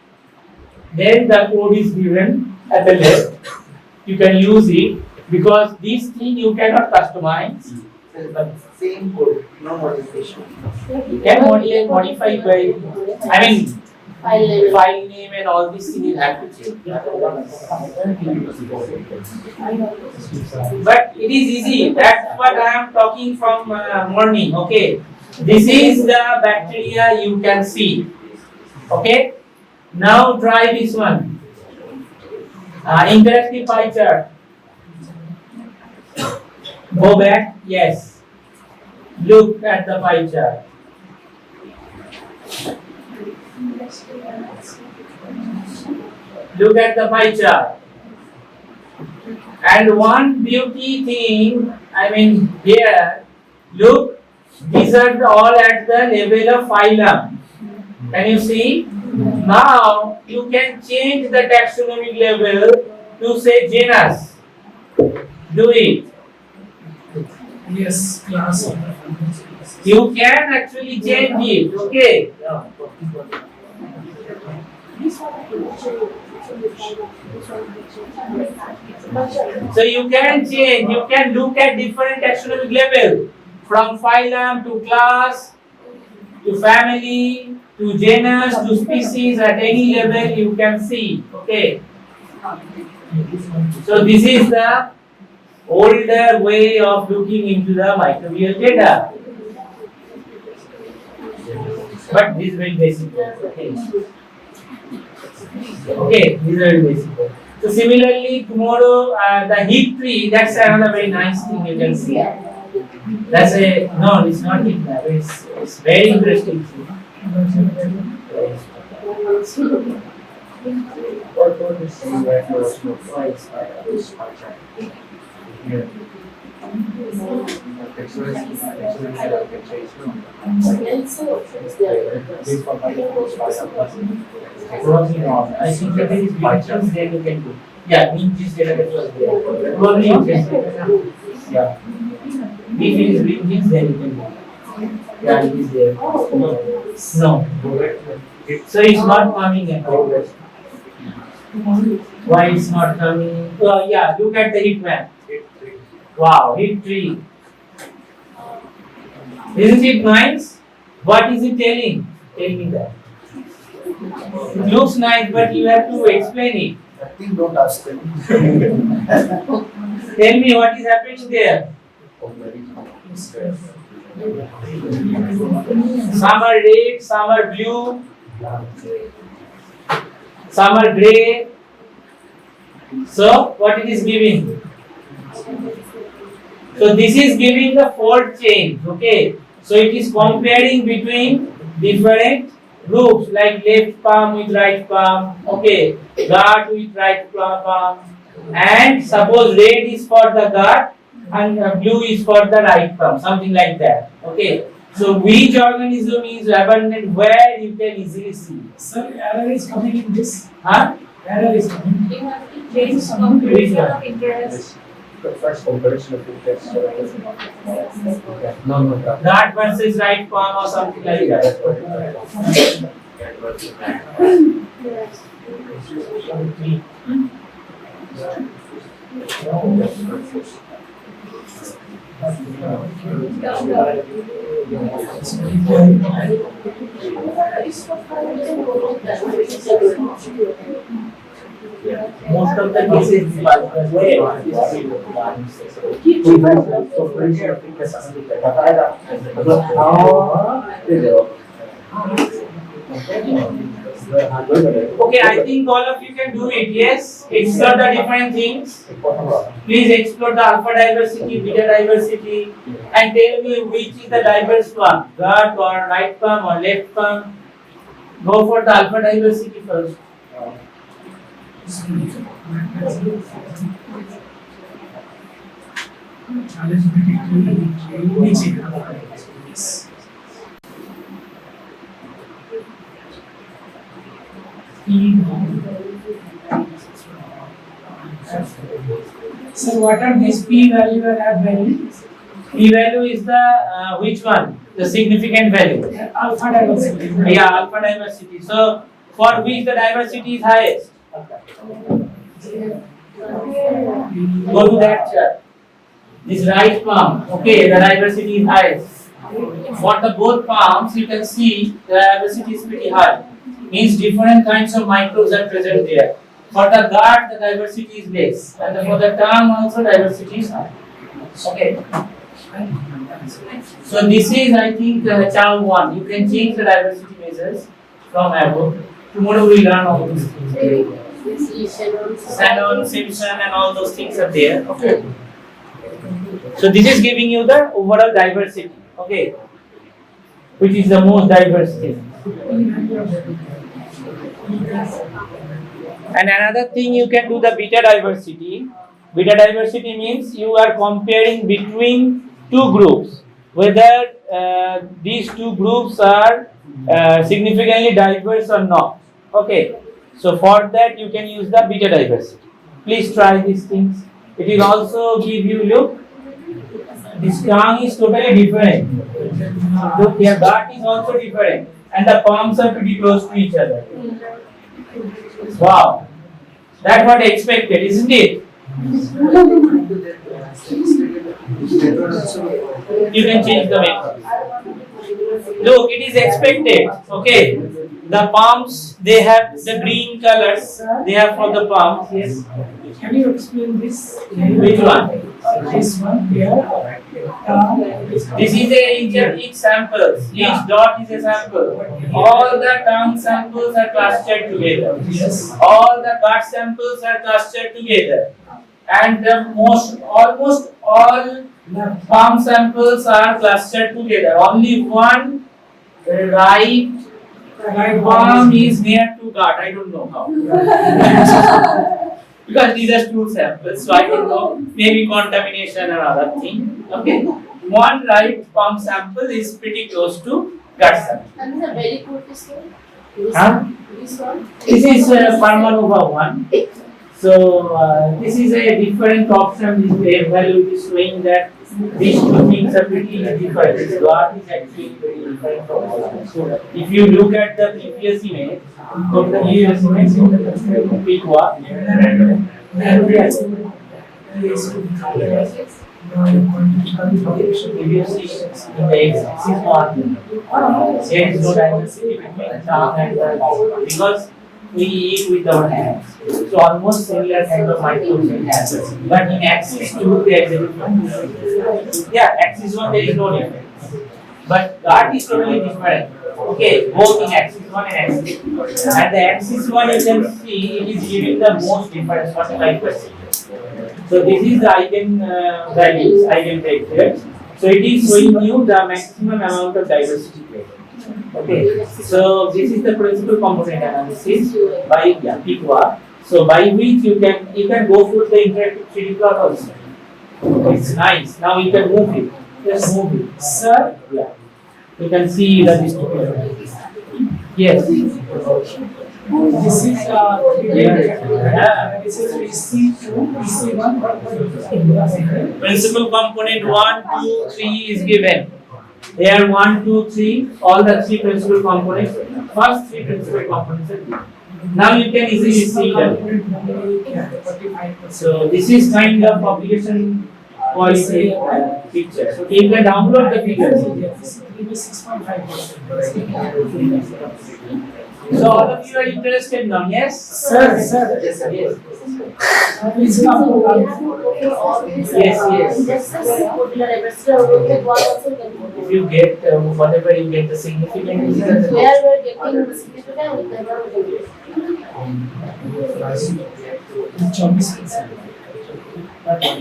then the code is given at the left. You can use it because this thing you cannot customize. But same code, no modification. You can modify by, I mean, file name and all these things you have to change. But it is easy. That's what I am talking from morning. Okay. This is the bacteria you can see. Okay. Now try this one. Interactive pie chart. Go back. Yes. Look at the pie chart. Look at the pie chart. And one beauty thing, I mean here, look, these are all at the level of phylum. Can you see? Now you can change the taxonomic level to say genus. Do it. Yes, class. You can actually change it, okay? So you can change, you can look at different taxonomic level from phylum to class to family to genus to species at any level you can see, okay? So this is the older way of looking into the microbial data. But this is very basic. Okay. Okay, these are very basic. So similarly, tomorrow the heat tree, that's another very nice thing you can see. That's a, no, it's not heat map, it's very interesting. I think that is regions then you can do. Yeah, regions database was there. Probably you can do. Yeah. If it is regions, then you can do. Yeah, it is there. No. So it's not coming at all. Why it's not coming? Yeah, look at the heat map. Wow, heat tree. Isn't it nice? What is it telling? Tell me that. It looks nice, but you have to explain it. I think don't ask them. Tell me what is happening there. Some are red, some are blue, some are grey. So, what it is giving? So, this is giving the fault change. Okay. So, it is comparing between different groups like left palm with right palm. Okay. Guard with right palm. And suppose red is for the guard and blue is for the right palm. Something like that. Okay. So, which organism is abundant where you can easily see? Sir, error is coming in this. Huh? Error is coming. You have to change comparison of interest. The first comparison of interest. No, no, Guard versus right palm or something like that. Most of the cases Okay, I think all of you can do it. Yes, explore the different things. Please explore the alpha diversity, beta diversity, and tell me which is the diverse palm, guard or right palm or left palm. Go for the alpha diversity first. So what are these p value and f value? P value is the which one? The significant value. Alpha diversity. Yeah, alpha diversity. So for which the diversity is highest? Go to that chart. This right palm. Okay, the diversity is highest. For the both palms, you can see the diversity is pretty high. Means different kinds of microbes are present there. For the guard, the diversity is less, and for the tongue also diversity is high. Okay. So this is, I think, chow 1. You can change the diversity measures from above. Tomorrow we learn all these things. Shannon, Simpson, and all those things are there. Okay. So this is giving you the overall diversity. Okay. Which is the most diverse thing. And another thing, you can do the beta diversity. Beta diversity means you are comparing between two groups, whether these two groups are significantly diverse or not. Okay. So for that you can use the beta diversity. Please try these things. It will also give you, look, this tongue is totally different. Look here, guard is also different. And the palms are pretty close to each other. Wow. That's what I expected, isn't it? You can change the makeup. Look, it is expected. Okay. The palms, they have the green colors. They have for the palms. Yes. Can you explain this? Which one? This one here. This is each samples. Each dot is a sample. All the tongue samples are clustered together. Yes. All the gut samples are clustered together. And almost all palm samples are clustered together. Only one right palm is near to gut. I don't know how. Because these are two samples, so I don't know. Maybe contamination or other thing. Okay. One right palm sample is pretty close to gut sample. And this is a very good this one. Huh? This one. This is Parmanova one. So this is a different option. This value is showing that these two things are pretty different. This dot is actually very different from this. So if you look at the previous image, go to the previous image, pick one. If you see in the x-axis one, there is no diversity between tongue and the mouth because we eat with our hands. So almost similar kind of microbes we have. But in axis 2, there is a difference. Yeah, axis 1 there is no difference. But art is totally different. Okay, both in axis 1 and axis 2. And the axis 1 you can see it is giving the most difference, 45%. So this is the eigen values, eigen vectors. So it is showing you the maximum amount of diversity here. Okay, so this is the principal component analysis by PICWA. So by which you can go through the interactive 3D plot also. It's nice. Now you can move it. Just move it. Sir, Yeah. You can see the distribution. Yes. this is Yeah. this is PC2, PC1. Principal component 1, 2, 3 is given. Here 1, 2, 3, all the 3 principal components. First 3 principal components are given. Now you can easily see that. So this is kind of application quality picture. So you can download the figures. 6.5%. So all of you are interested now, yes? Sir, Yes. please come to Yes. If If you get whatever you get the significant result. where we are getting the significant, we never get it.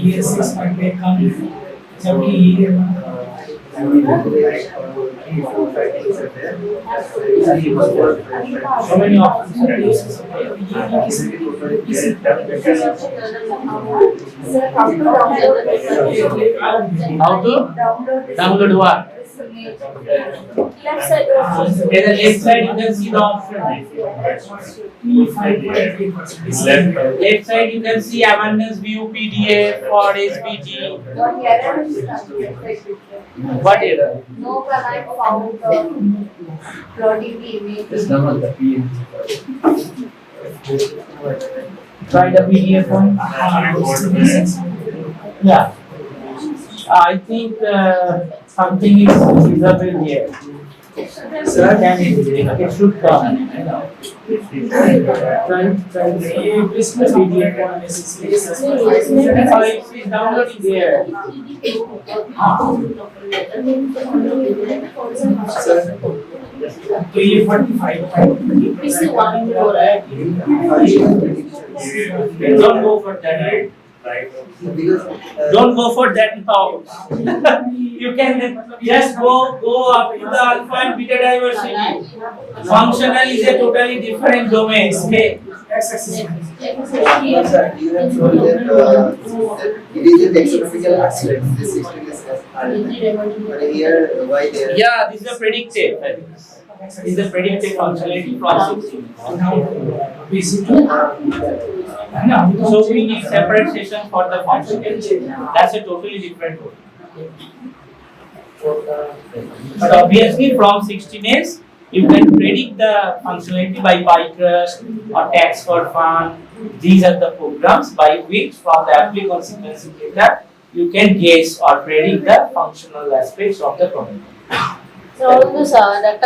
ये 6.5 कम जबकि ये So many options are used. How to download what? Left side. In the left side you can see the option. Left side you can see abundance view PDF or SPG. What error? No command found plotting the image. Try the PDF one. Yeah. I think something is visible here. Sir, can it should come. Try the PDF one. It is downloading there. तो ये 45 PC 1 हो रहा है. Don't go for that. Don't go for that now. You can just go up to the alpha and beta diversity. Functional is a totally different domain. Okay. Sir, you have shown that it is a taxonomical accident. This system is but here, why there? Yeah, this is a predictive. This is a predictive functionality from 16. So we need separate session for the functionality. That's a totally different one. But obviously from 16s, you can predict the functionality by PyTrust or tax for fun. These are the programs by which from the applicant sequencing data, you can guess or predict the functional aspects of the program. So all this data,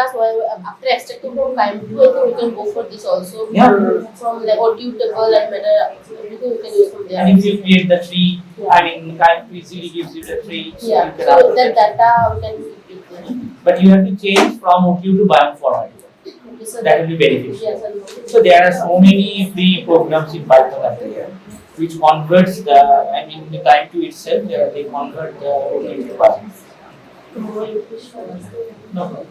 after extracting from time to, I think we can go for this also. Yeah. From the OTU table and meta, everything we can use from there. And if you create the tree, I mean, kind of easily gives you the tree. So Yeah. you can So upload that it. data we can keep it. But you have to change from OQ to biome format. Okay, so That will be beneficial. yes, I know. So there are so many free programs in Python out there, which converts the, I mean, the time to itself, they convert the OQ to biome. No problem.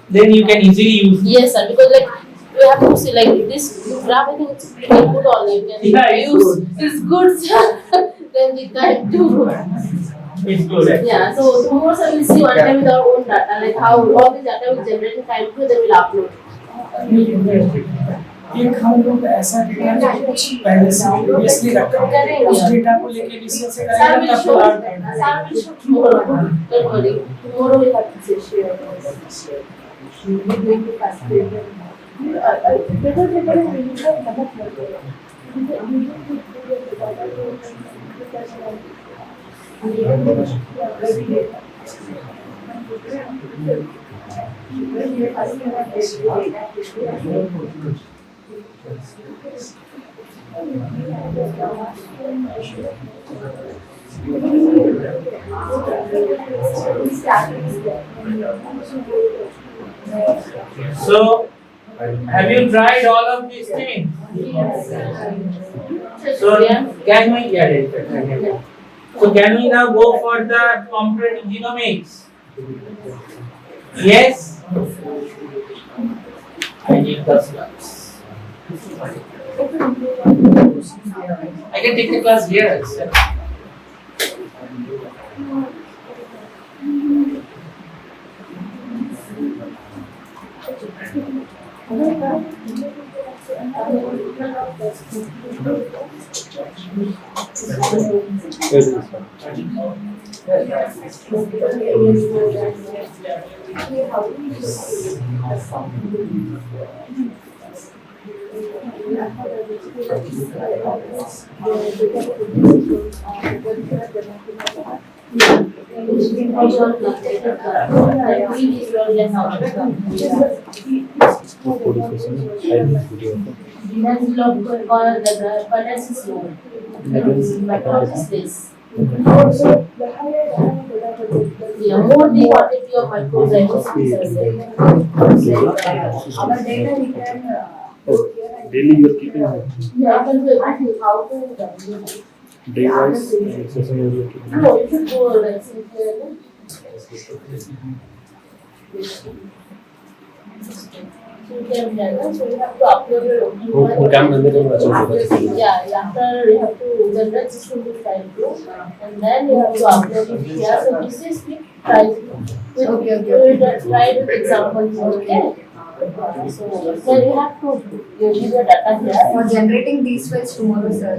Then you can easily use. Yes, sir. Because like we have to see like this graph. I think it's pretty good. Only you can Yeah, it's use. good. It's good. Sir. Then we can do. It's good. Yeah. So tomorrow sir, we'll see one time with our own data, like how all this data we generate in time to, then we'll upload. एक हम लोग ऐसा data जो कुछ पहले से previously रखा है उस डेटा को लेके डिस्कस Sir करेंगे will तब show. तो Sir will show tomorrow. Don't worry. Tomorrow we have to share. We're going to participate. Paper and revision मतलब So, have you tried all of these things? So, can we get it? So, can we now go for the comparative genomics? Yes? I need the slides. I can take the class here itself. Yeah, more the quantity of microzymes. Our data we can Daily you are keeping Yeah, I can do everything. How to day wise and session you are keeping. No, you should go like simply. So you can so you have to upload your वो काम करने के बाद चल Yeah, after you have to generate system to file to, and then you have to upload it here. So this is the price. We will try with examples. Okay. So then you have to give your data here. for generating these files tomorrow, sir.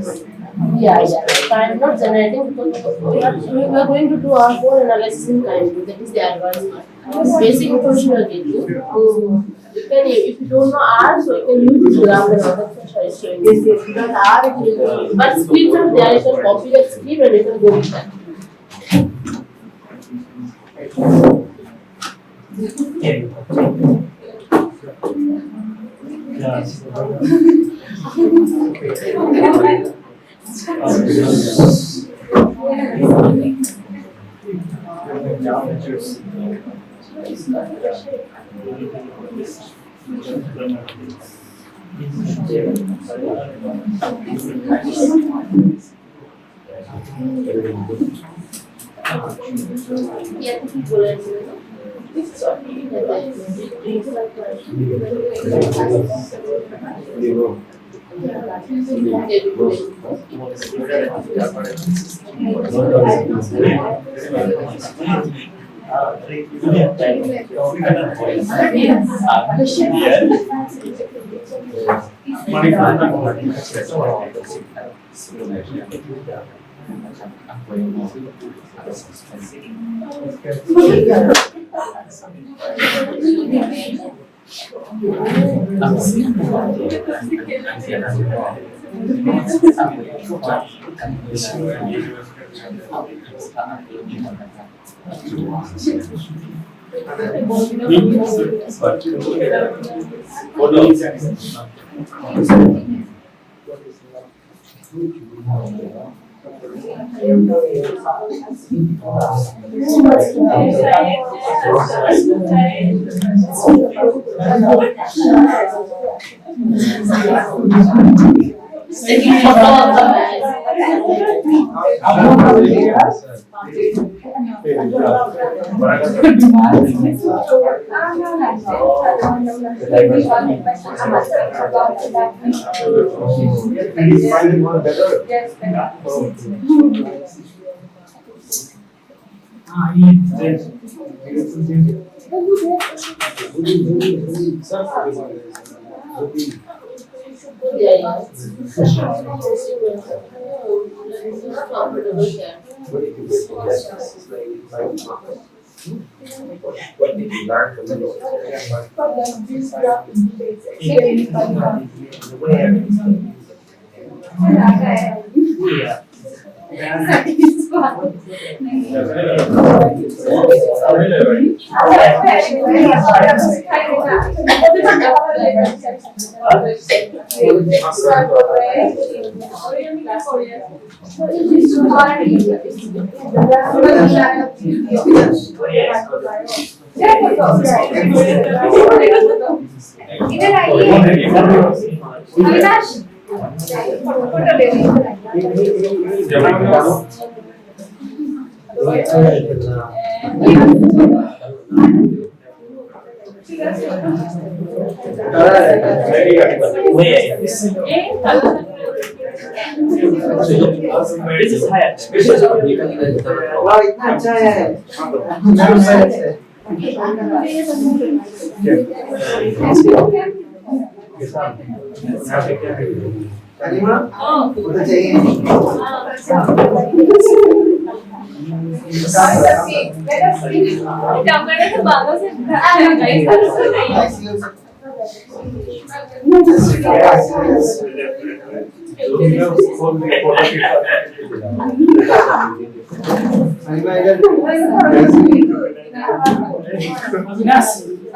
Yeah. So I am not generating because we are going to do our whole analysis in kind. That is the advanced part. Basic information will give you. You can, if you don't know R, so you can use this graph and all that which I showing you. Yes, because R it will be. But scripts are there, you can copy that script and you can go with that. Yeah, taking photo of the Yeah, yeah. Comfortable here. What did you learn from this? Yeah. इधर आइए Avinash photo ले This is higher. वाह इतना अच्छा है करीमा उधर चाहिए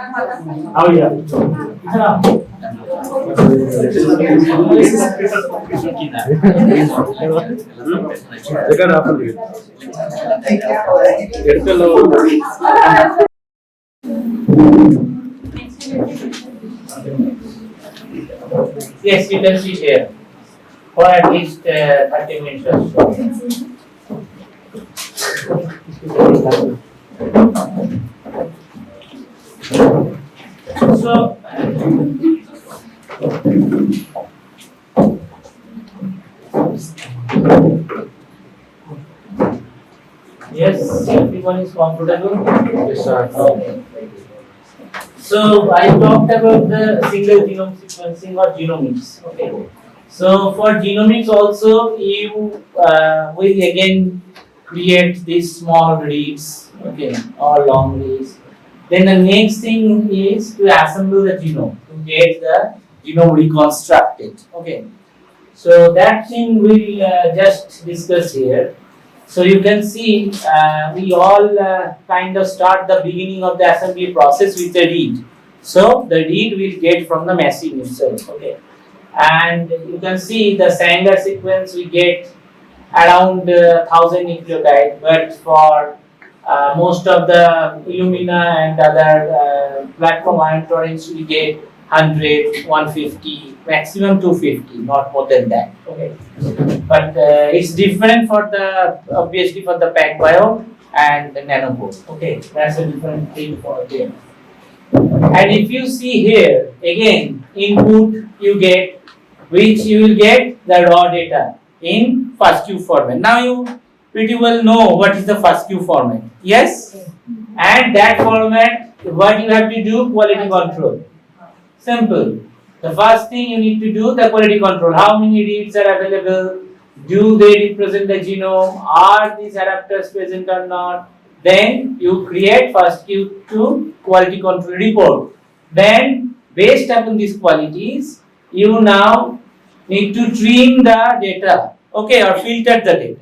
Oh, yeah. Yes, you can see here for at least 30 minutes or so. So, yes, everyone is comfortable? Yes, sir. Okay. So, I talked about the single genome sequencing or genomics. Okay. So, for genomics also, you will again create these small reads, okay, or long reads. Then the next thing is to assemble the genome to get the genome reconstructed. Okay. So that thing we'll just discuss here. So you can see we all kind of start the beginning of the assembly process with a read. So the read we'll get from the machine itself. Okay. And you can see the Sanger sequence we get around 1000 nucleotide, but for most of the Illumina and other platform ion torrents we get 100, 150, maximum 250, not more than that. Okay. But it's different for the obviously for the PacBio and the nanopore. Okay, that's a different thing for them. And if you see here again, input you get, which you will get the raw data in FASTQ format. Now you pretty well know what is the FASTQ format. Yes, and that format, what you have to do, quality control. Simple. The first thing you need to do, the quality control. How many reads are available? Do they represent the genome? Are these adapters present or not? Then you create FASTQ to quality control report. Then, based upon these qualities, you now need to trim the data, okay, or filter the data.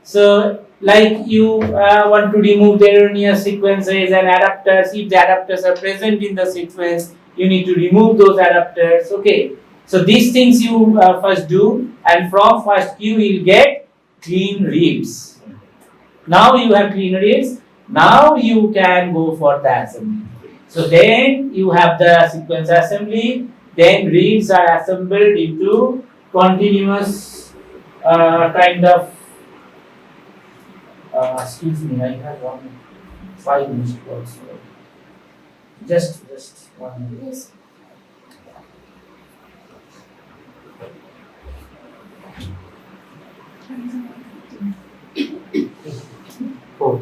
So, like you want to remove the erroneous sequences and adapters. If the adapters are present in the sequence, you need to remove those adapters. Okay. So these things you first do, and from FASTQ you will get clean reads. Now you have clean reads. Now you can go for the assembly. So then you have the sequence assembly. Then reads are assembled into continuous kind of. Excuse me, I have 5 minutes also. Just 1 minute. Yes. Oh.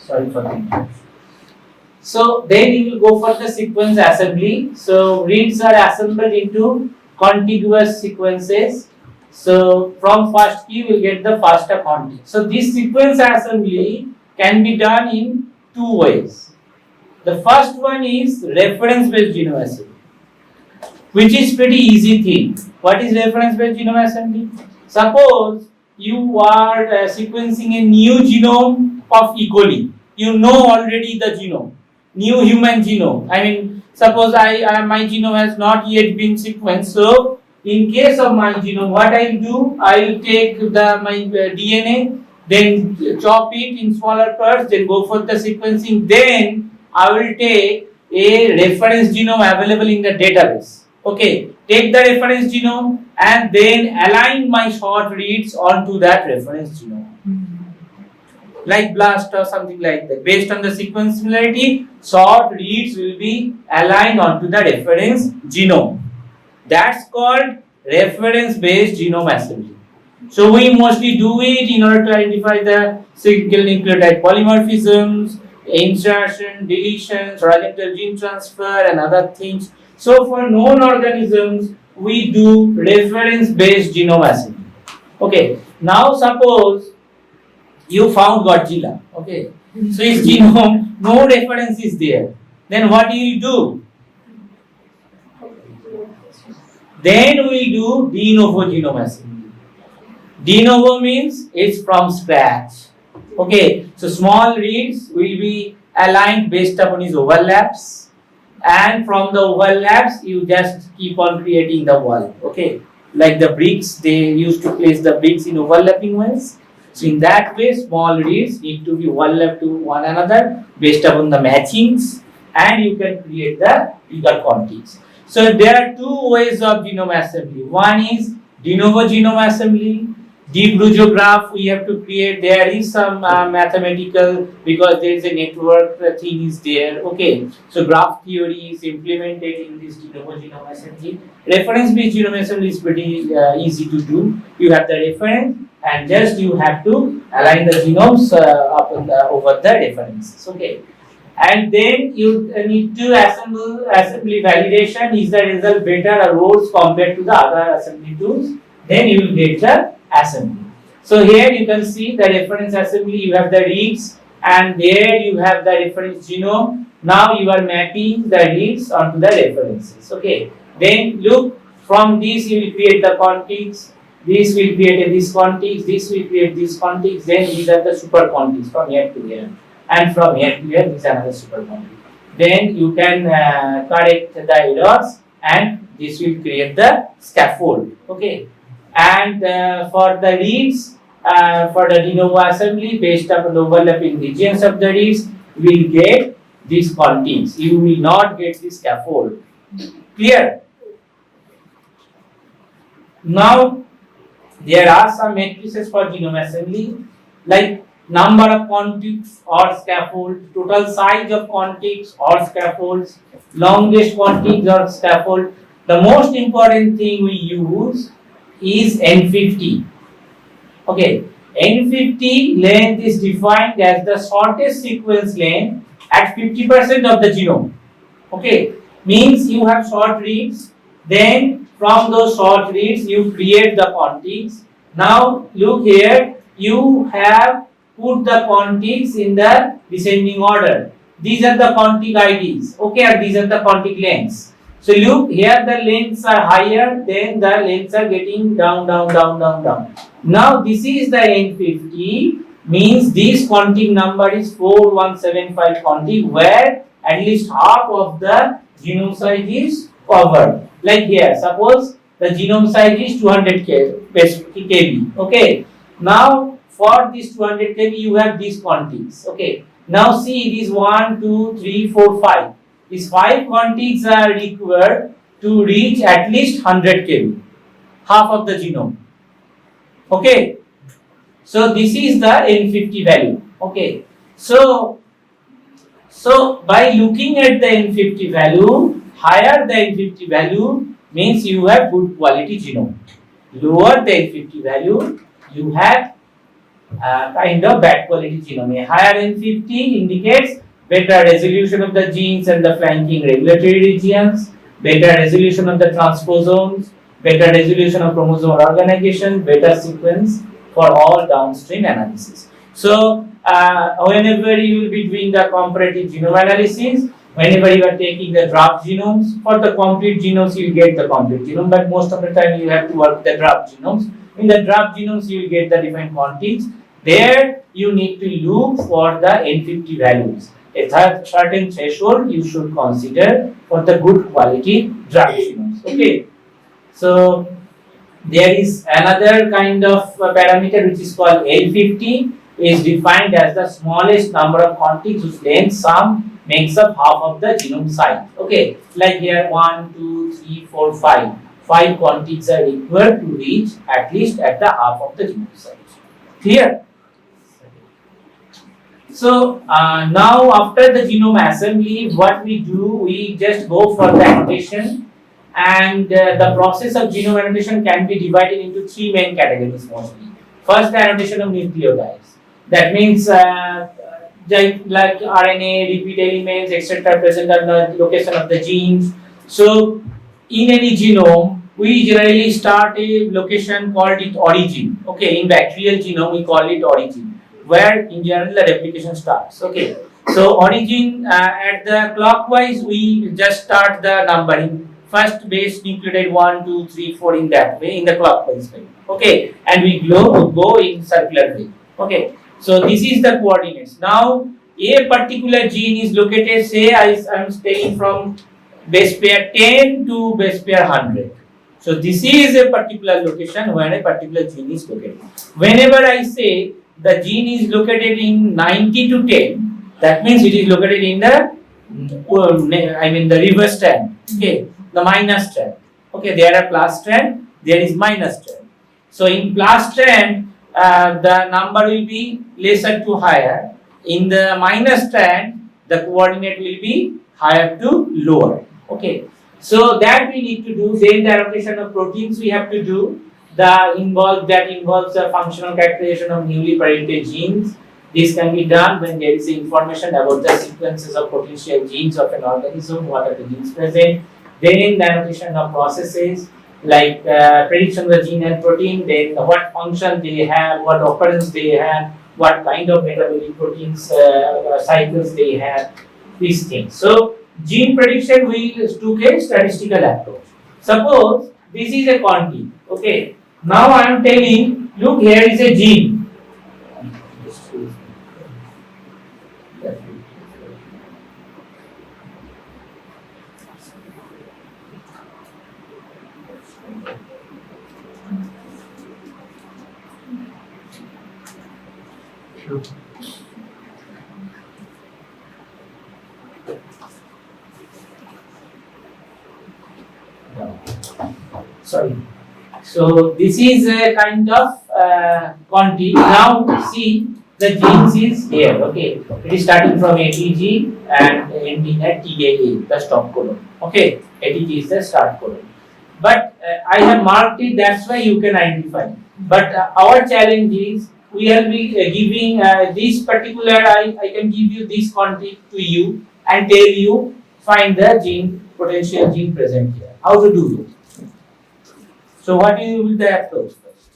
Sorry for that. So then you will go for the sequence assembly. So reads are assembled into contiguous sequences. So from first key you will get the first contig. So this sequence assembly can be done in two ways. The first one is reference based genome assembly, which is pretty easy thing. What is reference based genome assembly? Suppose you are sequencing a new genome of E. coli. You know already the genome, new human genome. I mean, suppose my genome has not yet been sequenced. So in case of my genome, what I will do, I will take my DNA, then chop it in smaller parts, then go for the sequencing. Then I will take a reference genome available in the database. Okay, take the reference genome and then align my short reads onto that reference genome. Like BLAST or something like that. Based on the sequence similarity, short reads will be aligned onto the reference genome. That's called reference based genome assembly. So we mostly do it in order to identify the single nucleotide polymorphisms, insertion, deletions, horizontal gene transfer and other things. So for known organisms, we do reference based genome assembly. Okay, now suppose you found Godzilla. Okay, so his genome, no reference is there. Then what do you do? Then we do de novo genome assembly. De novo means it's from scratch. Okay, so small reads will be aligned based upon his overlaps, and from the overlaps you just keep on creating the wall. Okay, like the bricks, they used to place the bricks in overlapping ways. So in that way, small reads need to be overlapped to one another based upon the matchings, and you can create the bigger contigs. So there are two ways of genome assembly. One is de novo genome assembly. Deep Blue graph we have to create. There is some mathematical, because there is a network thing is there. Okay, so graph theory is implemented in this de novo genome assembly. Reference based genome assembly is pretty easy to do. You have the reference and just you have to align the genomes over the references. Okay, and then you need to assembly validation. Is the result better or worse compared to the other assembly tools? Then you will get the assembly. So here you can see the reference assembly. You have the reads, and there you have the reference genome. Now you are mapping the reads onto the references. Okay. Then look, from this you will create the contigs. This will create this contigs. This will create this contigs. Then these are the super contigs from here to here, and from here to here these are another super contig. Then you can correct the errors, and this will create the scaffold. Okay. And for the reads, for the de novo assembly, based upon the overlapping regions of the reads, we will get these contigs. You will not get the scaffold. Clear? Now, there are some matrices for genome assembly, like number of contigs or scaffolds, total size of contigs or scaffolds, longest contigs or scaffold. The most important thing we use is N50. Okay, N50 length is defined as the shortest sequence length at 50% of the genome. Okay, means you have short reads, then from those short reads you create the contigs. Now look here, you have put the contigs in the descending order. These are the contig IDs. Okay, and these are the contig lengths. So look, here the lengths are higher, then the lengths are getting down. Now this is the N50, means this contig number is 4175 contig, where at least half of the genome size is covered. Like here, suppose the genome size is 200 kb. Okay. Now for this 200 kb you have these contigs. Okay. Now see, it is 1, 2, 3, 4, 5. These 5 contigs are required to reach at least 100 kb, half of the genome. Okay. So this is the N50 value. Okay. So by looking at the N50 value, higher the N50 value means you have good quality genome. Lower the N50 value, you have kind of bad quality genome. A higher N50 indicates better resolution of the genes and the flanking regulatory regions, better resolution of the transposomes, better resolution of chromosomal organization, better sequence for all downstream analysis. So, whenever you will be doing the comparative genome analysis, whenever you are taking the draft genomes, for the complete genomes you get the complete genome, but most of the time you have to work the draft genomes. In the draft genomes you will get the different contigs. There you need to look for the N50 values. A certain threshold you should consider for the good quality draft genomes. Okay. So there is another kind of parameter which is called L50, is defined as the smallest number of contigs whose length sum makes up half of the genome size. Okay, like here 1, 2, 3, 4, 5. 5 contigs are required to reach at least at the half of the genome size. Clear? So now after the genome assembly, what we do, we just go for the annotation, and the process of genome annotation can be divided into 3 main categories mostly. First, the annotation of nucleotides. That means like RNA, repeat elements, etc. present at the location of the genes. So in any genome, we generally start a location called it origin. Okay, in bacterial genome we call it origin, where in general the replication starts. Okay, so origin at the clockwise we just start the numbering. First base nucleotide 1, 2, 3, 4 in that way, in the clockwise way. Okay, and we go in circular way. Okay, so this is the coordinates. Now a particular gene is located, say I am taking from base pair 10 to base pair 100. So this is a particular location where a particular gene is located. Whenever I say the gene is located in 90 to 10, that means it is located in the the reverse strand. Okay, the minus strand. Okay, there are plus strand, there is minus strand. So in plus strand, the number will be lesser to higher. In the minus strand, the coordinate will be higher to lower. Okay, so that we need to do. Then the annotation of proteins we have to do. That involves the functional characterization of newly parented genes. This can be done when there is information about the sequences of potential genes of an organism, what are the genes present. Then the annotation of processes like prediction of the gene and protein, then what function they have, what occurrence they have, what kind of metabolic proteins cycles they have, these things. So gene prediction we took a statistical approach. Suppose this is a contig. Okay. Now I am telling, look, here is a gene. Sorry. So this is a kind of contig. Now see, the genes is here. Okay, it is starting from ATG and ending at TAA, the stop codon. Okay, ATG is the start codon. But I have marked it. That's why you can identify. But our challenge is we will be giving this particular. I can give you this contig to you and tell you find the gene potential gene present here. How to do it? So what will the approach first?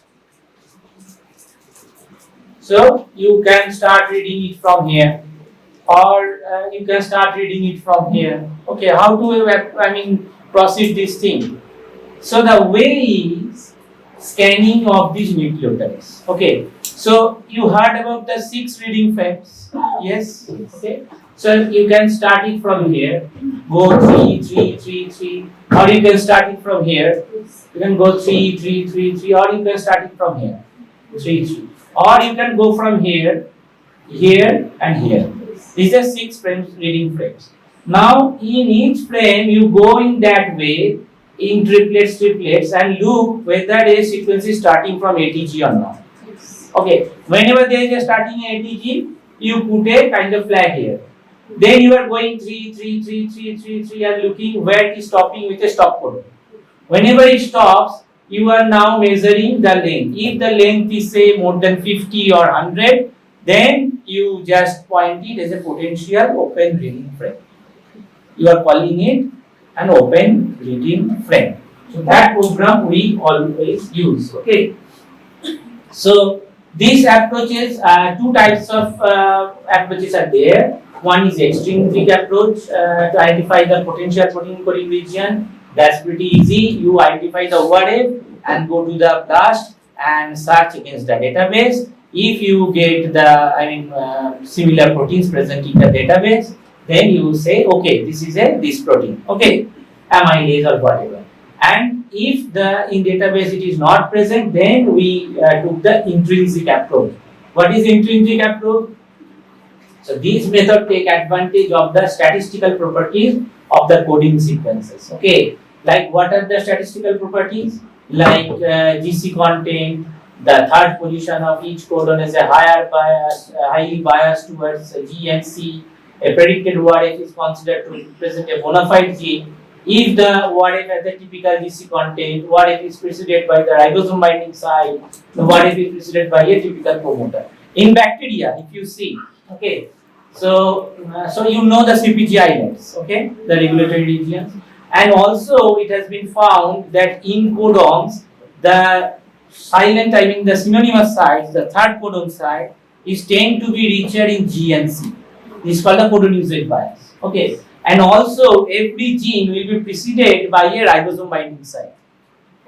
So you can start reading it from here, or you can start reading it from here. Okay, how to proceed this thing? So the way is scanning of these nucleotides. Okay, so you heard about the 6 reading frames. Yes. Okay. So you can start it from here. Go 3, 3, 3, 3, or you can start it from here. You can go 3, 3, 3, 3, or you can start it from here. 3, 3. Or you can go from here, here, and here. These are 6 frames, reading frames. Now, in each frame, you go in that way, in triplets, and look whether a sequence is starting from ATG or not. Okay. Whenever there is a starting ATG, you put a kind of flag here. Then you are going 3, 3, 3, 3, 3, 3, and looking where it is stopping with a stop codon. Whenever it stops, you are now measuring the length. If the length is say more than 50 or 100, then you just point it as a potential open reading frame. You are calling it an open reading frame. So that program we always use. Okay. So these approaches, two types of approaches are there. One is extrinsic approach to identify the potential protein coding region. That's pretty easy. You identify the overlap and go to the blast and search against the database. If you get the similar proteins present in the database, then you say, okay, this is this protein. Okay, amylase or whatever. And if in database it is not present, then we took the intrinsic approach. What is intrinsic approach? So these methods take advantage of the statistical properties of the coding sequences. Okay, like what are the statistical properties? Like GC content, the third position of each codon is a higher bias, highly biased towards G and C. A predicted WRF is considered to represent a bona fide gene. If the WRF has the typical GC content, WRF is preceded by the ribosome binding site, the WRF is preceded by a typical promoter. In bacteria, if you see, okay, so you know the CPG islands, okay, the regulatory regions, and also it has been found that in codons, the silent, the synonymous sites, the third codon site is tend to be richer in G and C. This is called the codon usage bias. Okay. And also every gene will be preceded by a ribosome binding site.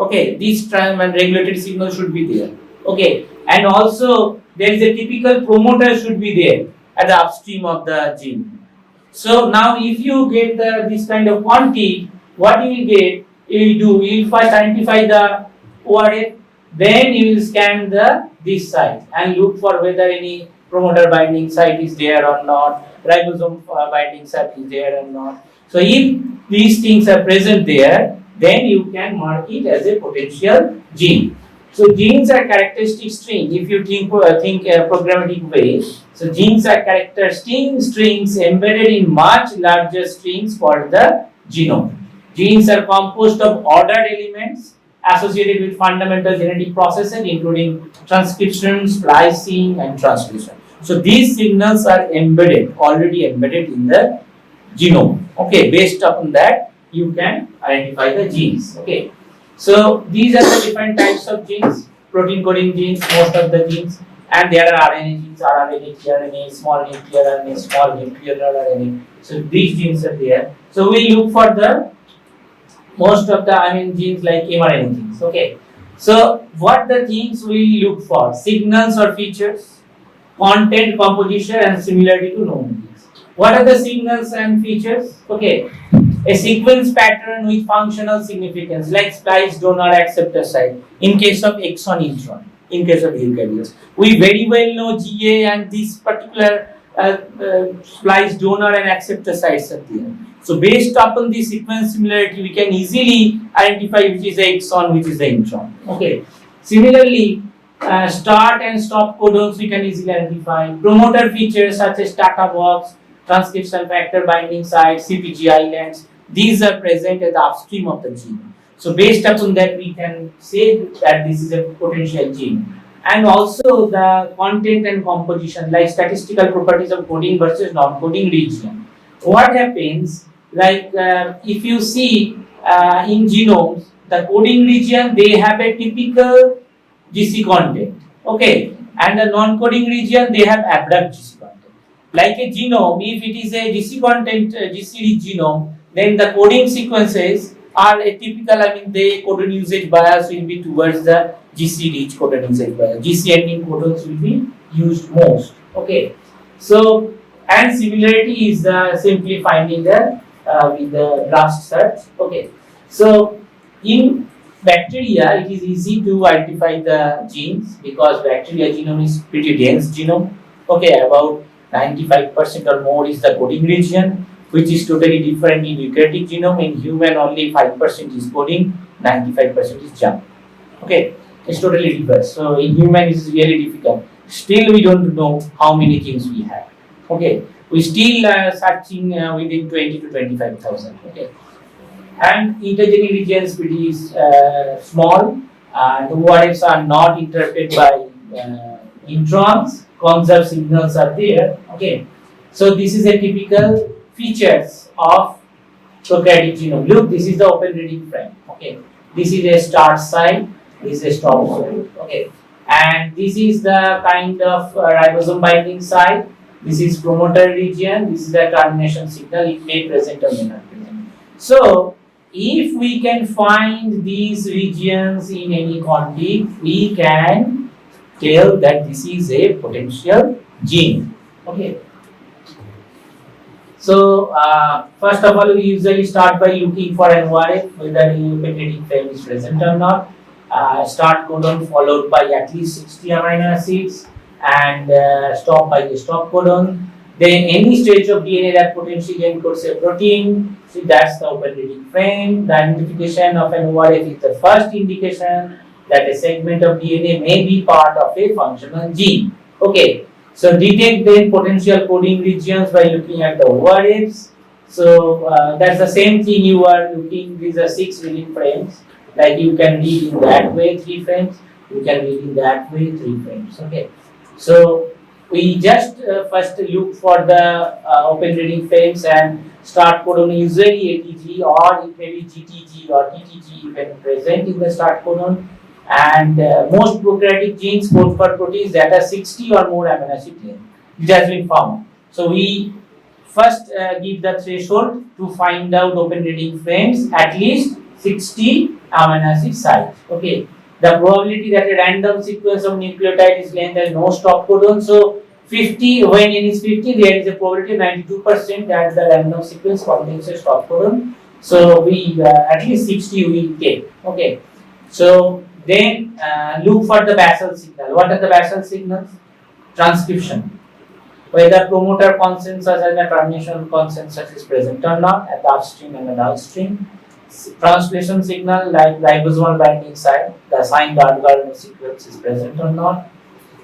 Okay, this regulatory signal should be there. Okay, and also there is a typical promoter should be there at the upstream of the gene. So now if you get this kind of quantity, what you will get, you will first identify the ORF, then you will scan this site and look for whether any promoter binding site is there or not, ribosome binding site is there or not. So if these things are present there, then you can mark it as a potential gene. So genes are characteristic strings. If you think programmatic way, so genes are characteristic strings embedded in much larger strings called the genome. Genes are composed of ordered elements associated with fundamental genetic processes including transcription, splicing, and transcription. So these signals are already embedded in the genome. Okay, based upon that, you can identify the genes. Okay, so these are the different types of genes, protein coding genes, most of the genes, and there are RNA genes, RNA, tRNA, small nuclear RNA, small nuclear RNA. So these genes are there. So we look for the most of the genes like mRNA genes. Okay, so what the things we look for? Signals or features, content, composition, and similarity to known genes. What are the signals and features? Okay, a sequence pattern with functional significance like splice donor acceptor site in case of exon intron, in case of eukaryotes. We very well know GA and this particular splice donor and acceptor sites are there. So based upon the sequence similarity, we can easily identify which is the exon, which is the intron. Okay. Similarly, start and stop codons we can easily identify. Promoter features such as data box, transcription factor binding sites, CPG islands, these are present at the upstream of the gene. So based upon that, we can say that this is a potential gene. And also the content and composition, like statistical properties of coding versus non-coding region. What happens, like if you see in genomes, the coding region, they have a typical GC content, okay, and the non-coding region, they have abrupt GC content. Like a genome, if it is a GC content, GC rich genome, then the coding sequences are a typical, the codon usage bias will be towards the GC rich codon usage bias. GC ending codons will be used most, okay. So, and similarity is simply finding with the blast search, okay. So, in bacteria, it is easy to identify the genes because bacteria genome is pretty dense genome. Okay, about 95% or more is the coding region, which is totally different in eukaryotic genome. In human, only 5% is coding, 95% is jump. Okay, it's totally different. So in human, it is really difficult. Still, we don't know how many genes we have. Okay, we still searching within 20 to 25,000. Okay. And intergenic region is pretty small, The ORFs are not interrupted by introns, conserved signals are there. Okay, so this is a typical features of prokaryotic genome. Look, this is the open reading frame. Okay, this is a start site, this is a stop site. Okay, and this is the kind of ribosome binding site. This is promoter region. This is the termination signal. It may present or may not present. So, if we can find these regions in any config, we can tell that this is a potential gene. Okay. So, first of all, we usually start by looking for an ORF, whether the open reading frame is present or not. Start codon followed by at least 60 amino acids and stop by the stop codon. Then any stretch of DNA that potentially encodes a protein, so that's the open reading frame. The identification of an ORF is the first indication that a segment of DNA may be part of a functional gene. Okay. So detect then potential coding regions by looking at the ORFs. So that's the same thing you are looking. These are 6 reading frames. Like you can read in that way 3 frames. You can read in that way 3 frames. Okay. So we just first look for the open reading frames and start codon, usually ATG or it may be GTG or TTG even present in the start codon. And most prokaryotic genes code for proteins that are 60 or more amino acid length. It has been found. So we first give the threshold to find out open reading frames at least 60 amino acid sites. Okay. The probability that a random sequence of nucleotide is length and no stop codon. So 50, when n is 50, there is a probability 92% that the random sequence contains a stop codon. So we at least 60 we take. Okay. So then look for the basal signal. What are the basal signals? Transcription. Whether promoter consensus and the termination consensus is present or not at the upstream and the downstream. Translation signal like ribosomal binding site, the signed Gardner sequence is present or not.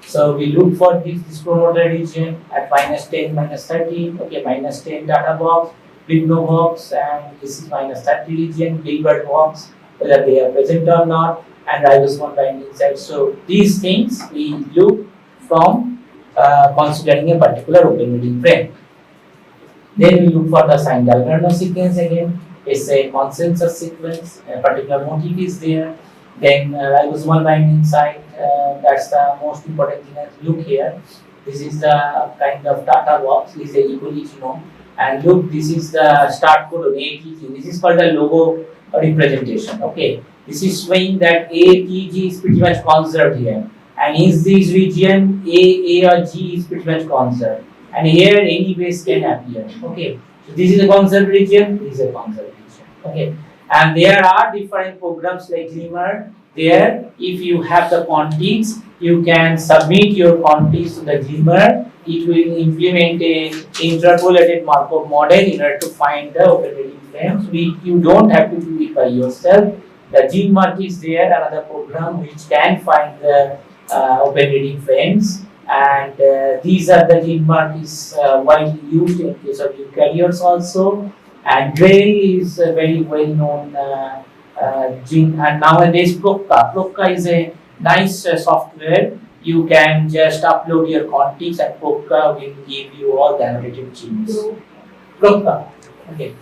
So we look for this promoter region at -10, -30, okay, -10 data box, big no box, and this is -30 region, Gilbert box, whether they are present or not, and ribosomal binding site. So these things we look from considering a particular open reading frame. Then we look for the signed Gardner sequence again. It's a consensus sequence, a particular motif is there. Then ribosomal binding site, that's the most important thing. Look here, this is the kind of data box, this is the equally genome. And look, this is the start codon ATG. This is called the logo representation. Okay, this is showing that ATG is pretty much conserved here. And is this region A or G is pretty much conserved. And here any base can appear. Okay, so this is a conserved region, this is a conserved region. Okay, and there are different programs like Glimmer. There, if you have the contigs, you can submit your contigs to the Glimmer. It will implement a interpolated Markov model in order to find the open reading frames. You don't have to do it by yourself. The Gmark is there, another program which can find the open reading frames. And these are the Gmark is widely used in case of eukaryotes also. And Grail is a very well known gene, and nowadays Prokka is a nice software. You can just upload your contigs and Prokka will give you all the annotated genes. Prokka. Okay.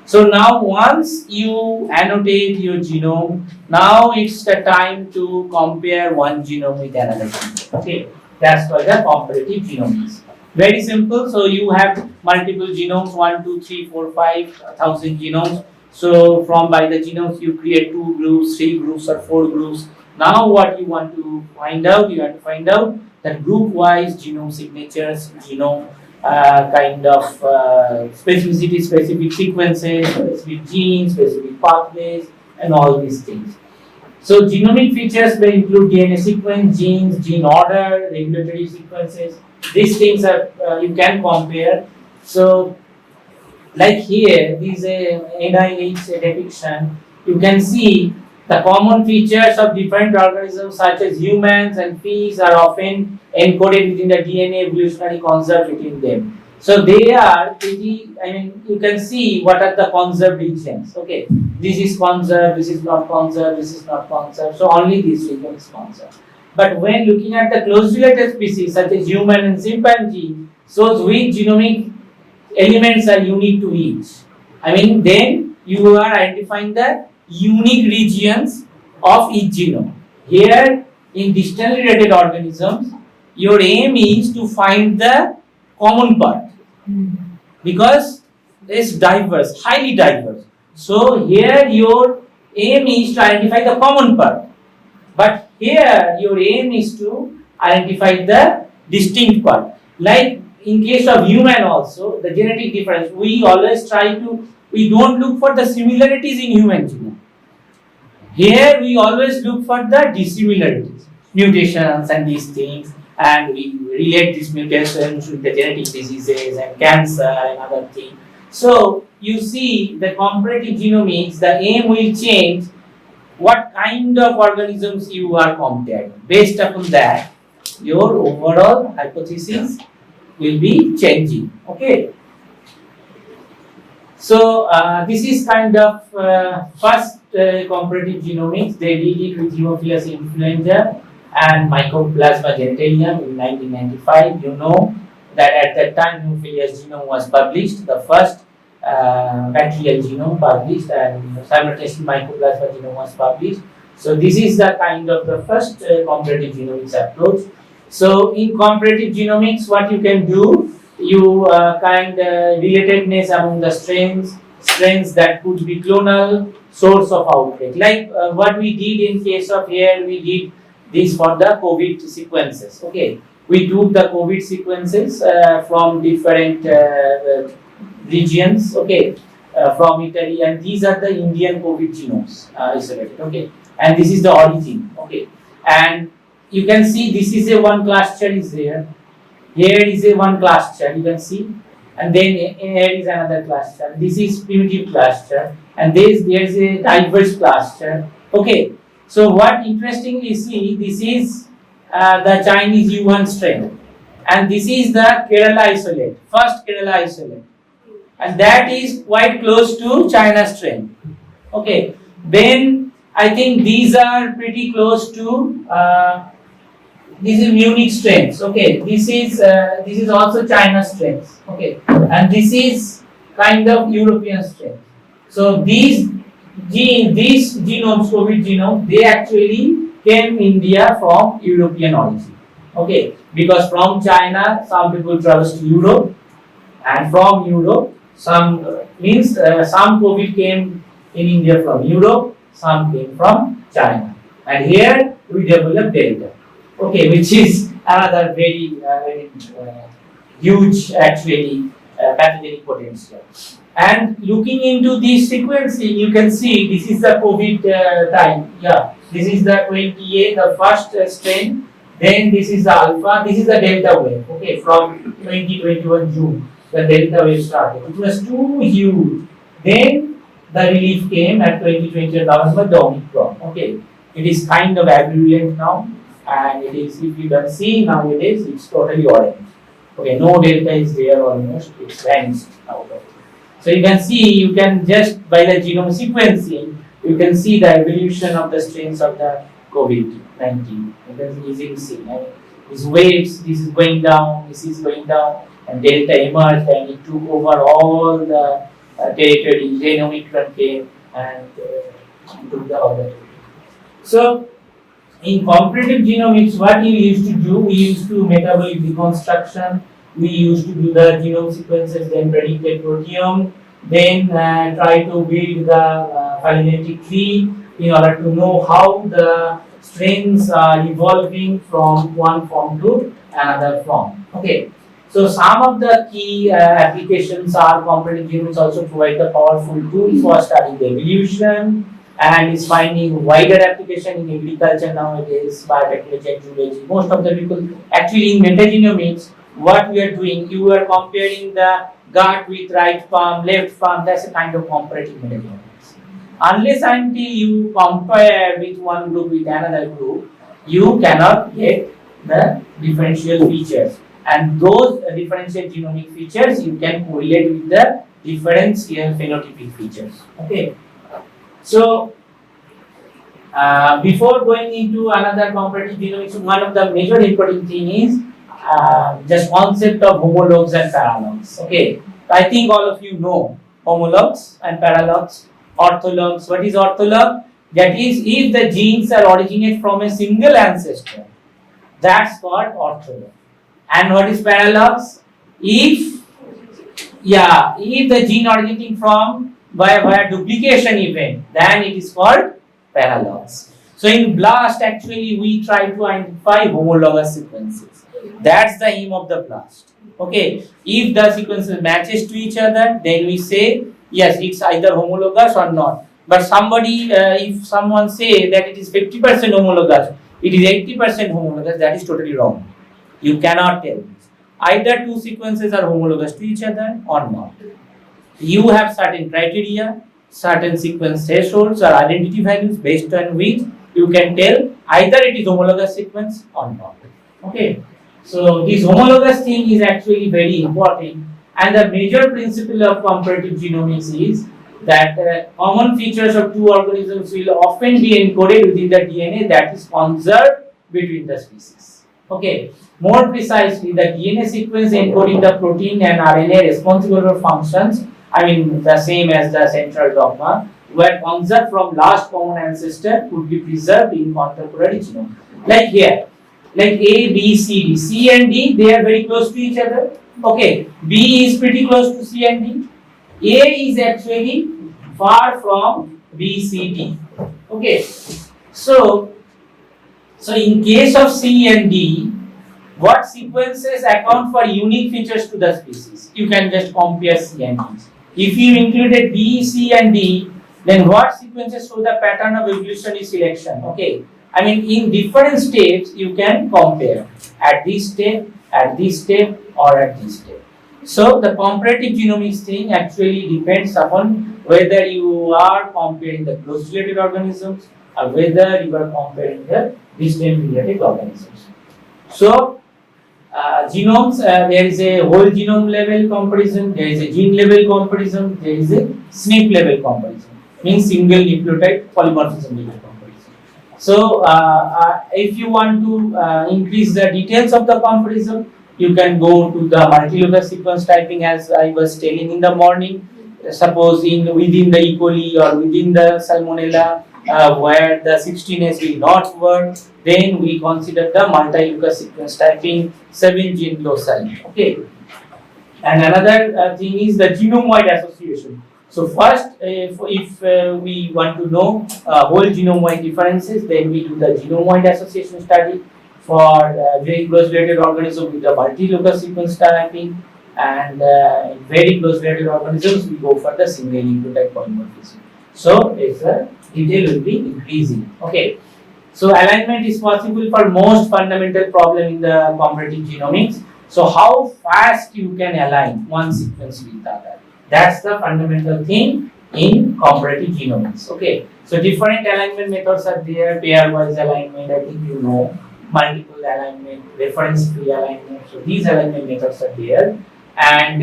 So now once you annotate your genome, now it's the time to compare one genome with another genome. Okay. That's why the comparative genomics. Very simple. So you have multiple genomes, 1, 2, 3, 4, 5,000 genomes. So from by the genomes you create 2 groups, 3 groups or 4 groups. Now what you want to find out? You want to find out that group wise genome signatures, genome kind of specificity, specific sequences, specific genes, specific pathways, and all these things. So genomic features may include DNA sequence, genes, gene order, regulatory sequences. These things are you can compare. So like here, this NIH depiction, you can see the common features of different organisms such as humans and fish are often encoded within the DNA evolutionary concept between them. So they are pretty, I mean, you can see what are the conserved regions. Okay, this is conserved, this is not conserved, this is not conserved. So only this region is conserved. But when looking at the closely related species such as human and chimpanzee, shows which genomic elements are unique to each. I mean, then you are identifying the unique regions of each genome. Here, in distantly related organisms, your aim is to find the common part because it's diverse, highly diverse. So here your aim is to identify the common part, but here your aim is to identify the distinct part. Like in case of human also, the genetic difference, we always try to, we don't look for the similarities in human genome. Here we always look for the dissimilarities, mutations and these things, and we relate these mutations with the genetic diseases and cancer and other things. So you see the comparative genomics, the aim will change what kind of organisms you are comparing. Based upon that, your overall hypothesis will be changing. Okay. So this is kind of first comparative genomics. They did it with Haemophilus influenza and Mycoplasma genitalium in 1995. You know that at that time Haemophilus genome was published, the first bacterial genome published, and simultaneously Mycoplasma genome was published. So this is the kind of the first comparative genomics approach. So in comparative genomics, what you can do, you kind relatedness among the strains that could be clonal, source of outbreak. Like what we did in case of here, we did this for the COVID sequences. Okay, we took the COVID sequences from different regions. Okay, from Italy, and these are the Indian COVID genomes isolated. Okay, and this is the origin. Okay, and you can see this is a one cluster is there. Here is a one cluster, you can see, and then here is another cluster. This is primitive cluster, and there is a diverse cluster. Okay, so what interestingly see, this is the Chinese Yuan strain, and this is the Kerala isolate, first Kerala isolate, and that is quite close to China strain. Okay, then I think these are pretty close to. This is Munich strains. Okay, this is also China strains. Okay, and this is kind of European strains. So these genomes, COVID genome, they actually came India from European origin. Okay, because from China some people travels to Europe, and from Europe some some COVID came in India from Europe, some came from China, and here we developed Delta. Okay, which is another very huge actually pathogenic potential. And looking into this sequencing, you can see this is the COVID time. Yeah, this is the 28, the first strain. Then this is the alpha. This is the delta wave. Okay, from 2021 June, the delta wave started. It was too huge. Then the relief came at 2020 November, the Omicron. Okay, it is kind of virulent now. And it is, if you can see nowadays, it's totally orange. Okay, no delta is there almost, it's vanished out of it. So you can see, you can just by the genome sequencing, you can see the evolution of the strains of the COVID-19. You can easily see. Right? These waves, this is going down, this is going down, and delta emerged and it took over all the territory. Then Omicron came and took the other. So in comparative genomics, what we used to do, we used to metabolic reconstruction, we used to do the genome sequences, then predicted proteome, then try to build the phylogenetic tree in order to know how the strains are evolving from one form to another form. Okay, so some of the key applications are comparative genomics also provide a powerful tool for studying the evolution, and is finding wider application in agriculture nowadays, biotechnology and zoology. Most of the people actually in metagenomics, what we are doing, you are comparing the gut with right palm, left palm, that's a kind of comparative metagenomics. Unless until you compare with one group with another group, you cannot get the differential features. and those differential genomic features you can correlate with the differential phenotypic features. Okay. So before going into another comparative genomics, one of the major important thing is just concept of homologs and paralogs. Okay, I think all of you know homologs and paralogs. Orthologs. What is ortholog? That is, if the genes are originate from a single ancestor, that's called ortholog. And what is paralogs? If the gene originating from via duplication event, then it is called paralogs. So in BLAST, actually we try to identify homologous sequences. That's the aim of the BLAST. Okay, if the sequences matches to each other, then we say yes, it's either homologous or not. But if someone say that it is 50% homologous, it is 80% homologous, that is totally wrong. You cannot tell. Either two sequences are homologous to each other or not. You have certain criteria, certain sequence thresholds or identity values based on which you can tell either it is homologous sequence or not. Okay. So this homologous thing is actually very important, and the major principle of comparative genomics is that common features of two organisms will often be encoded within the DNA that is conserved between the species. Okay. More precisely, the DNA sequence encoding the protein and RNA responsible for functions, the same as the central dogma, were conserved from last common ancestor could be preserved in contemporary genome. Like here, like A, B, C, D. C and D, they are very close to each other. Okay, B is pretty close to C and D. A is actually far from B, C, D. Okay, so in case of C and D, what sequences account for unique features to the species? You can just compare C and D. If you included B, C and D, then what sequences show the pattern of evolutionary selection? Okay, in different states you can compare at this step, or at this step. So the comparative genomics thing actually depends upon whether you are comparing the closely related organisms or whether you are comparing the distant related organisms. So genomes, there is a whole genome level comparison, there is a gene level comparison, there is a SNP level comparison, means single nucleotide polymorphism level comparison. So if you want to increase the details of the comparison, you can go to the multilocus sequence typing, as I was telling in the morning. Suppose within the E. coli or within the Salmonella, where the 16S will not work, then we consider the multi-locus sequence typing 7 gene loci. Okay. And another thing is the genome-wide association. So first, if we want to know whole genome-wide differences, then we do the genome-wide association study for very close related organisms with the multi-locus sequence typing, and very close related organisms we go for the single nucleotide polymorphism. So its detail will be increasing. Okay. So alignment is possible for most fundamental problem in the comparative genomics. So how fast you can align one sequence with the other. That's the fundamental thing in comparative genomics. Okay. So different alignment methods are there. Pairwise alignment, I think you know. Multiple alignment, reference-free alignment. So these alignment methods are there. And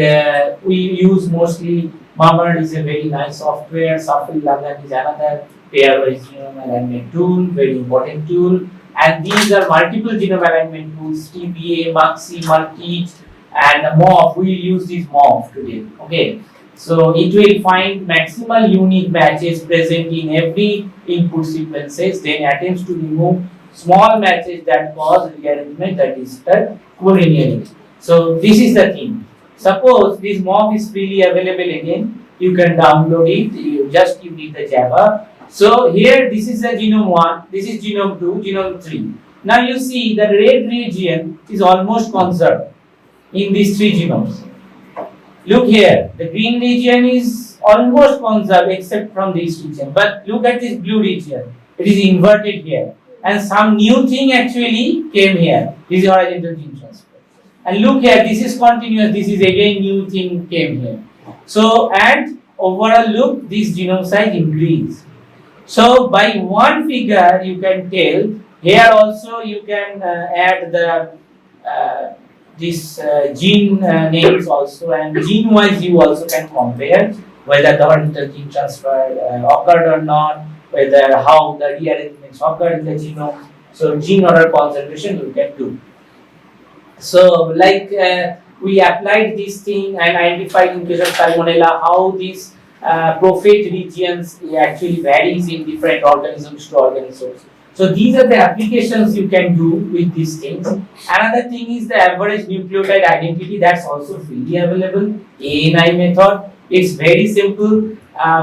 we use mostly Mamard is a very nice software. Safari Lagan is another pairwise genome alignment tool, very important tool. And these are multiple genome alignment tools, TPA, MUXI, Multeach, and MOF. We use this MOF today. Okay. So it will find maximal unique matches present in every input sequences, then attempts to remove small matches that cause rearrangement, that is the collinearity. So this is the thing. Suppose this MOF is freely available again, you can download it, you need the Java. So here this is the genome 1, this is genome 2, genome 3. Now you see the red region is almost conserved in these 3 genomes. Look here, the green region is almost conserved except from this region. But look at this blue region, it is inverted here. And some new thing actually came here. This is horizontal gene transfer. And look here, this is continuous, this is again new thing came here. So, and overall look, this genome size increased. So, by one figure you can tell, here also you can add the this gene names also, and gene wise you also can compare whether the horizontal gene transfer occurred or not, whether how the rearrangements occurred in the genome. So gene order conservation you can do. So like we applied this thing and identified in case of salmonella how these profit regions actually varies in different organisms to organisms. So these are the applications you can do with these things. Another thing is the average nucleotide identity, that's also freely available. ANI method, it's very simple.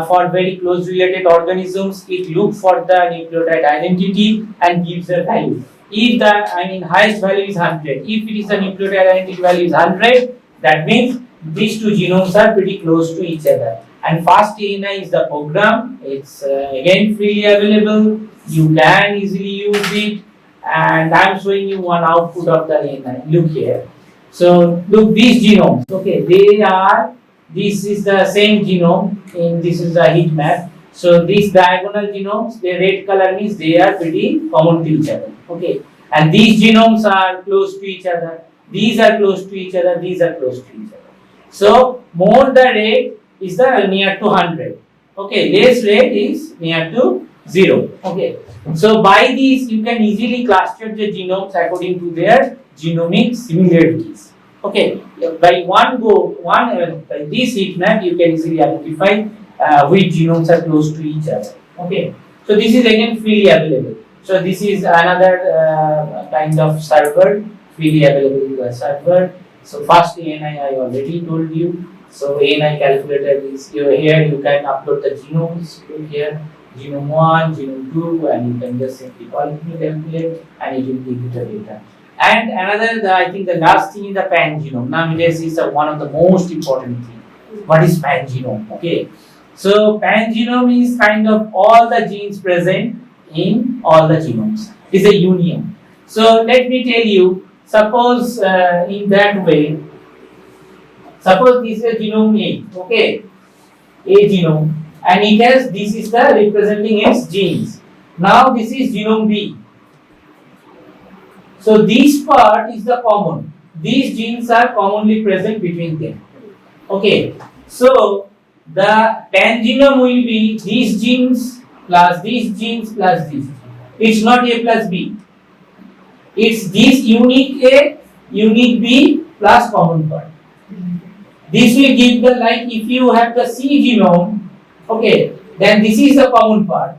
For very close related organisms, it looks for the nucleotide identity and gives a value. If the highest value is 100, if it is the nucleotide identity value is 100, that means these two genomes are pretty close to each other. And fast ANI is the program. It's again freely available. You can easily use it. And I'm showing you one output of the ANI. Look here. So look, these genomes. Okay, this is the same genome. And this is the heat map. So these diagonal genomes, the red color means they are pretty common to each other. Okay, and these genomes are close to each other. These are close to each other. These are close to each other. So more the red is the near to 100. Okay, less red is near to 0. Okay, so by these you can easily cluster the genomes according to their genomic similarities. Okay, by by this heat map you can easily identify which genomes are close to each other. Okay, so this is again freely available. So this is another kind of server, freely available server. So fast ANI I already told you. So ANI calculator is here. You can upload the genomes. Look here, genome 1, genome 2, and you can just simply calculate and it will give you the data. And another, I think the last thing is the pangenome. Nowadays is one of the most important things. What is pangenome? Okay, so pangenome is kind of all the genes present in all the genomes. It's a union. So let me tell you. Suppose in that way. Suppose this is a genome A. Okay, A genome, and it has this is the representing its genes. Now this is genome B. So this part is the common. These genes are commonly present between them. Okay, so the pangenome will be these genes plus these genes plus this. It's not A plus B. It's this unique A, unique B plus common part. This will give the, like if you have the C genome, okay, then this is the common part.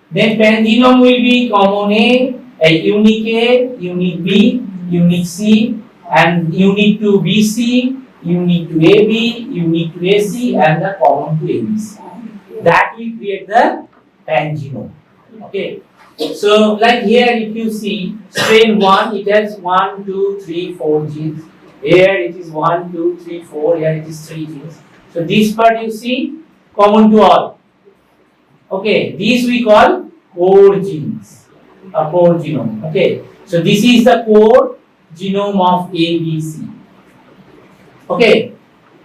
Then pangenome will be common A, unique B, unique C, and unique to BC, unique to AB, unique to AC, and the common to ABC. That will create the pangenome. Okay. So like here if you see strain 1, it has 1, 2, 3, 4 genes. Here it is 1, 2, 3, 4, here it is 3 genes. So this part you see common to all. Okay, these we call core genes, a core genome. Okay, so this is the core genome of ABC. Okay,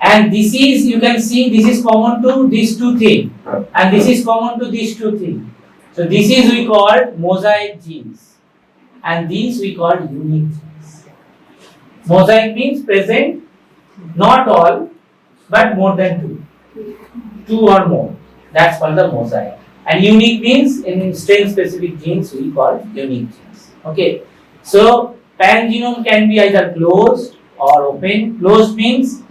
and this is, you can see this is common to these two things, and this is common to these two things. So this is we call mosaic genes, and these we call unique genes. Mosaic means present, not all, but more than two or more. That's called the mosaic. And unique means in strain specific genes we call unique genes. Okay. So pangenome can be either closed or open. Closed means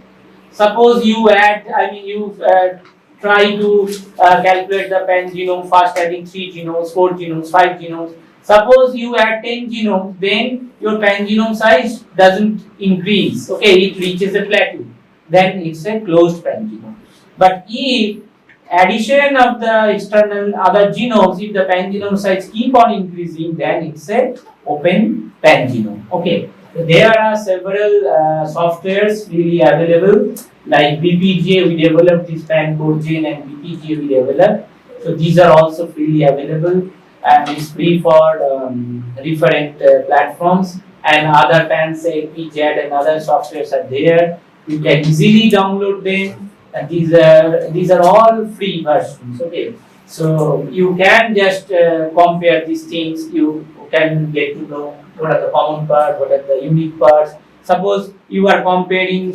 suppose you add, try to calculate the pangenome first adding 3 genomes, 4 genomes, 5 genomes. Suppose you add 10 genomes, then your pangenome size doesn't increase. Okay, it reaches a plateau. Then it's a closed pangenome. But if addition of the external other genomes, if the pangenome size keep on increasing, then it's a open pangenome. Okay, there are several softwares really available. Like BPGA, we developed this PanCodeGen, and BPGA we developed. So these are also freely available, and it's free for different platforms. And other PanSec, PJAD, and other softwares are there. You can easily download them. And these are all free versions. Okay, so you can just compare these things. You can get to know what are the common parts, what are the unique parts, Suppose you are comparing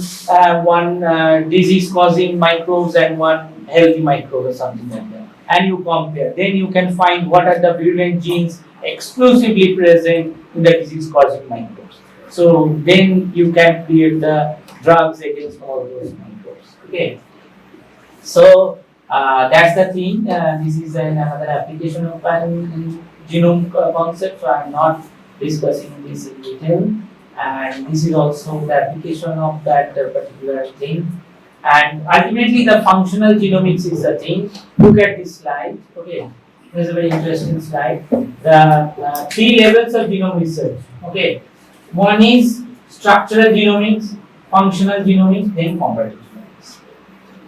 one disease causing microbes and one healthy microbe or something like that, and you compare, then you can find what are the virulent genes exclusively present in the disease causing microbes. So then you can create the drugs against all those microbes. Okay. So that's the thing. This is another application of an genome concept. So I'm not discussing this in detail. And this is also the application of that particular thing. And ultimately, the functional genomics is the thing. Look at this slide. Okay, this is a very interesting slide. The three levels of genome research. Okay, one is structural genomics, functional genomics, then comparative genomics.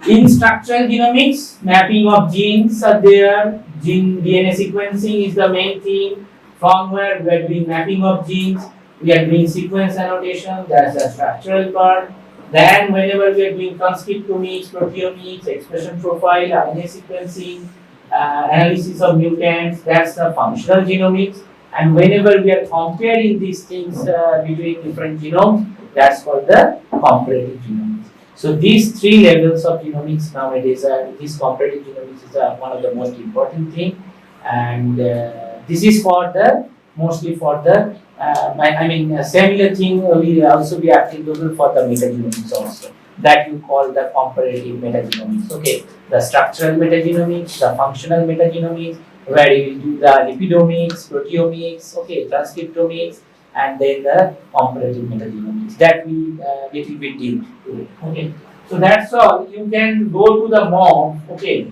In structural genomics, mapping of genes are there. Gene DNA sequencing is the main thing. From where we are doing mapping of genes, we are doing sequence annotation. That's the structural part. Then, whenever we are doing transcriptomics, proteomics, expression profile, RNA sequencing, analysis of mutants, that's the functional genomics. And whenever we are comparing these things between different genomes, that's called the comparative genomics. So these three levels of genomics nowadays are, this comparative genomics is one of the most important thing, and this is for the mostly for the a similar thing will also be applicable for the metagenomics also, that you call the comparative metagenomics. Okay, the structural metagenomics, the functional metagenomics, where you will do the lipidomics, proteomics, okay, transcriptomics, and then the comparative metagenomics that we little bit deep to. Okay, so that's all. You can go to the MOB. Okay.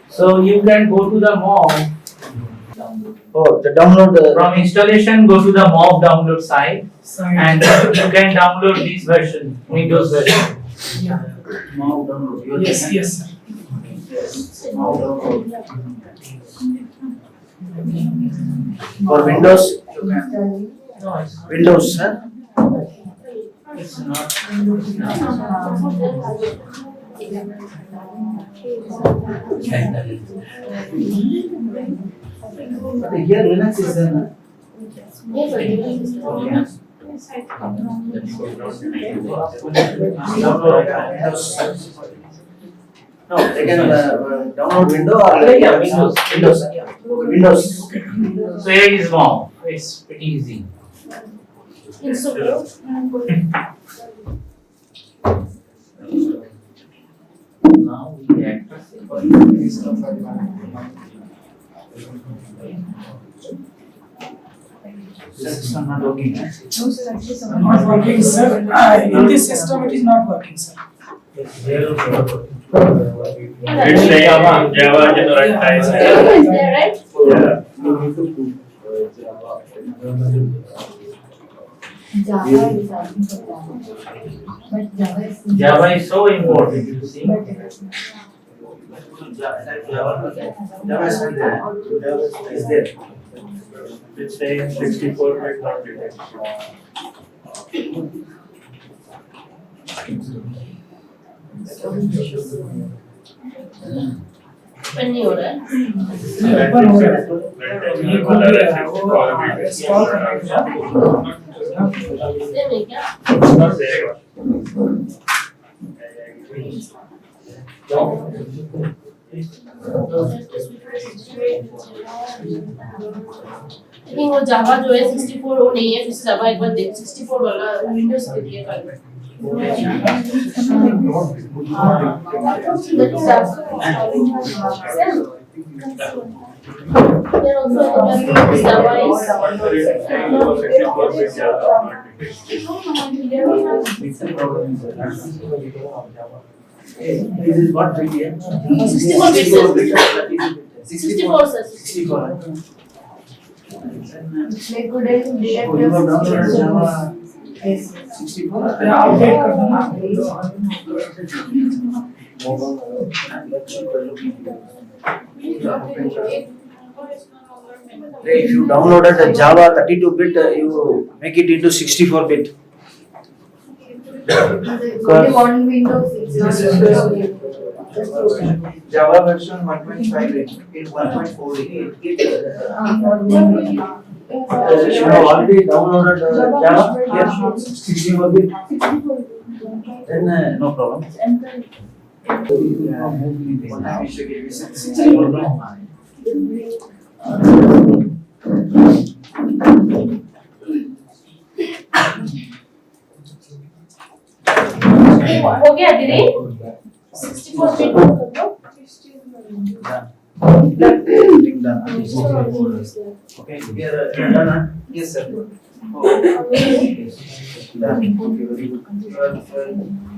So you can go to the MOB. Oh, the download From installation, go to the MOB download site, and you can download this version, Windows version. Yeah. now download. You are Yes, taking- yes, sir. Yes. Now download. For Windows, you can. No, it's Windows, sir. it's not. But here Linux is there. Yes, sir. Okay. No, they can download Windows or Yeah, Windows. Windows. Yeah. Windows. So here is MOB. It's pretty easy. Install. Now we access System not working. Not working, sir. In this system, it is not working, sir. It's Java generate type. Java is there, right? Yeah. Java is asking for Java. But Java is. Java is so important, you see. Java is there. It's saying 64-bit not detected. When you order. Open हो रहा है। ये खुल गया है, वो stock करेगा। Same है क्या? Not there. लेकिन वो जावा जो है 64 वो नहीं है, फिर से जावा एक बार देख 64 वाला विंडोज के लिए कल There also Java is 64-bit Java. This is what we get. 64 bits. 64 sir. 64. They couldn't detect Oh, you have downloaded Java Yes. 64? या अपडेट कर दो ना। If you downloaded a Java 32-bit, you make it into 64-bit. Only one Windows, it's not Windows. Java version 1.5 in 1.4. For Windows. You have already downloaded Java? Yes. 64 bit. Then no problem. हो गया दीदी 64 bit कर दो Okay, here done. Yes, sir. Okay. Done. Okay, very good.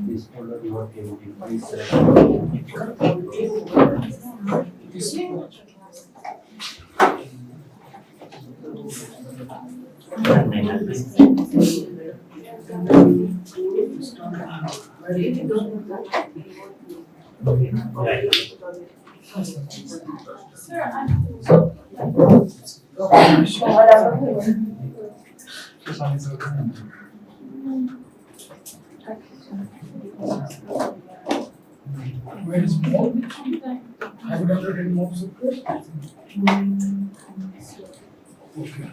This folder you are able to find, sir. Where is more? Have you downloaded more software? Okay.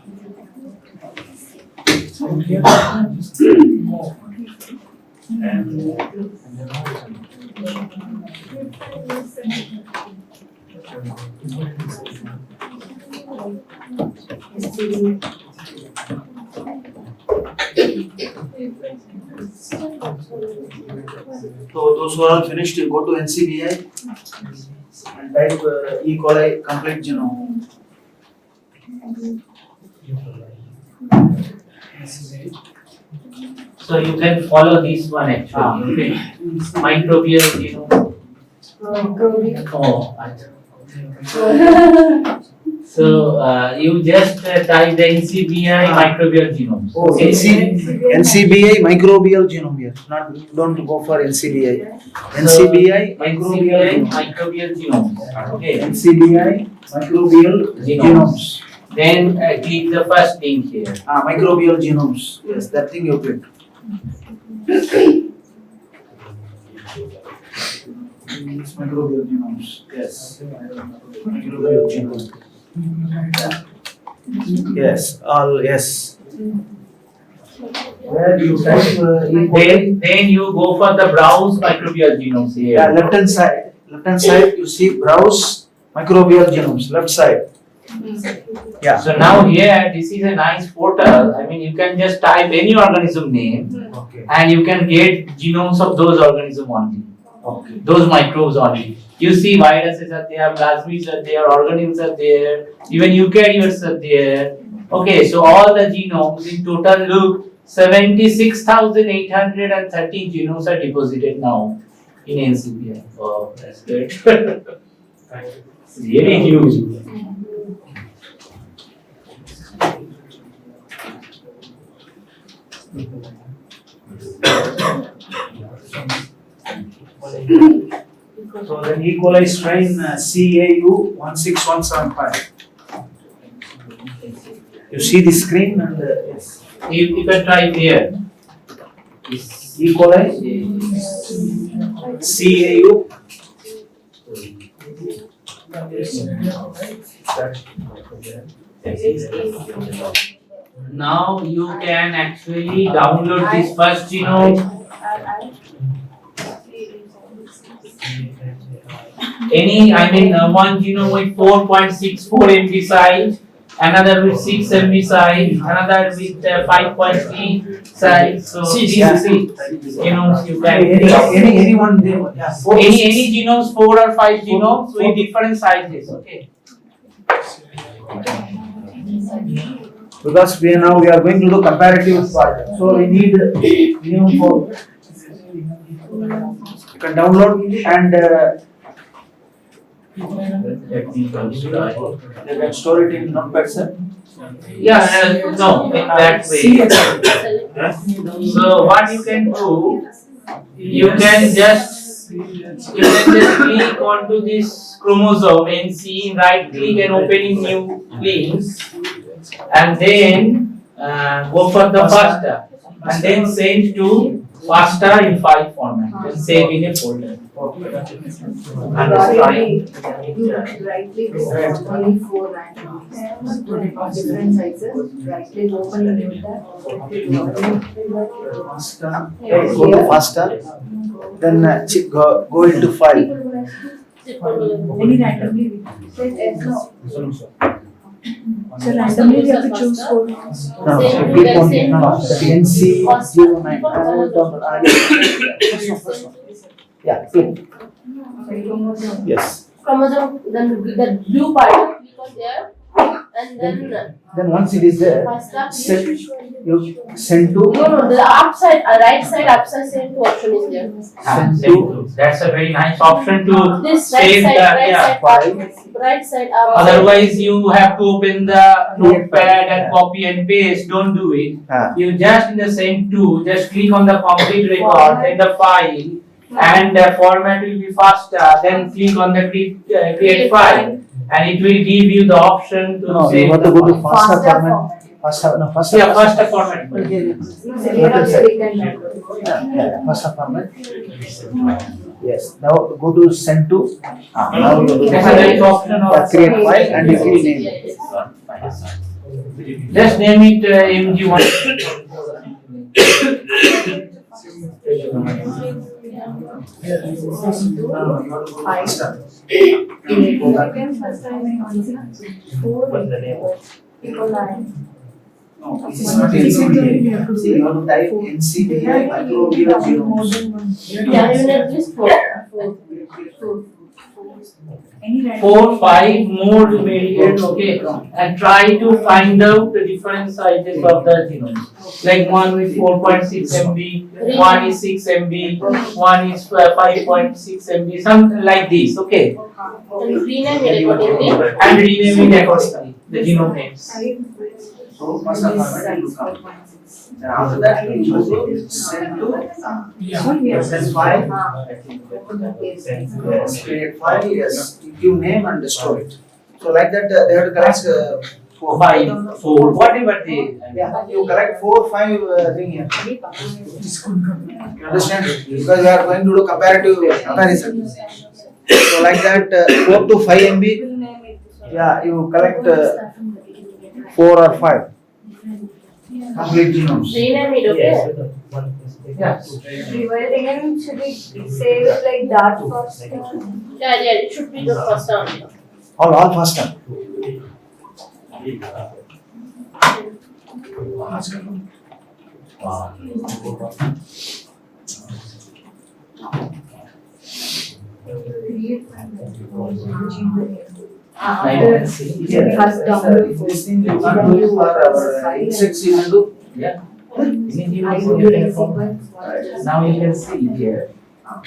So here more. So those who are all finished, you go to NCBI and type E. coli complete genome. So you can follow this one actually. Okay. Microbial genome. Oh, so you just type the NCBI microbial genome. Oh, NCBI microbial genome here. Not don't go for NCBI. NCBI microbial genome. Okay. NCBI microbial genomes. Then click the first link here. Microbial genomes. Yes, that thing you click. Microbial genomes. Yes. Microbial genomes. Yes. All yes. Where you type Then you go for the browse microbial genomes here. Yeah, left hand side. Left hand side you see browse microbial genomes. Left side. Yeah. So now here this is a nice portal. I mean you can just type any organism name Okay. and you can get genomes of those organisms only. Okay. Those microbes only. You see viruses are there, plasmids are there, organisms are there, even eukaryotes are there. Okay, so all the genomes in total look 76,813 genomes are deposited now in NCBI. Oh, that's good. It's really huge. So then E. coli strain CAU 16175. You see the screen and yes. You can try here. E. coli CAU. Now you can actually download this first genome. One genome with 4.64 MB size, another with 6 MB size, another with 5.3 size. So these genomes you can Anyone there? Yeah. any genomes, 4 or 5 genomes with different sizes. Okay. Because we are going to do comparative part. So we need minimum 4. You can download and you can store it in Notepad, sir. Yeah, no, in that way. So what you can do, you can just click onto this chromosome and see, right click and opening new links, and then go for the FASTA and then send to FASTA in file format and save in a folder. Right click only 4 random different sizes. Right click open a new tab. Go to faster. Then go into file. Any randomly so randomly we have to choose 4. No, click on NC 09. Yeah, click. Yes. Chromosome, then the blue part, click on there, and then Once it is there, first up, send you send to no, the upside, right side, upside send to option is there. send to That's a very nice option to This right save side, the, right yeah. side up, right side up. Otherwise, you have to open the notepad and copy and paste. Don't do it. You just in the same tool, just click on the complete record in the file, and the format will be faster. Then click on the create file, and it will give you the option to no, save you have the to go to file. faster format. Faster. Yeah, faster format. Faster format. Yes. Now go to send to. Now you There is option of create file and you will name it. Just name it MG1. What's the name? No, this is not NCBI. See, you have to type NCBI microbial genomes. Yeah, you need this 4. 4, 5 more to variate, okay, and try to find out the different sizes of the genome. Like one with 4.6 MB, one is 6 MB, one is 5.6 MB, something like this, okay. And rename it accordingly. And renaming accordingly the genome names. So faster format you come. And after that you go to send to send file. Yes, create file. Yes, give name and store it. So like that they have to collect 4, 5, 4, whatever they. Yeah, you collect 4, 5 thing here. You understand? Because we are going to do comparative comparison. So like that 4 to 5 MB. Yeah, you collect 4 or 5 complete genomes. Rename it, okay? Yes. Rename should we save it like that first? Yeah, it should be the first one. All faster. First download. This thing you can't do for our insects, you can do. Yeah. Sequence. Now you can see here,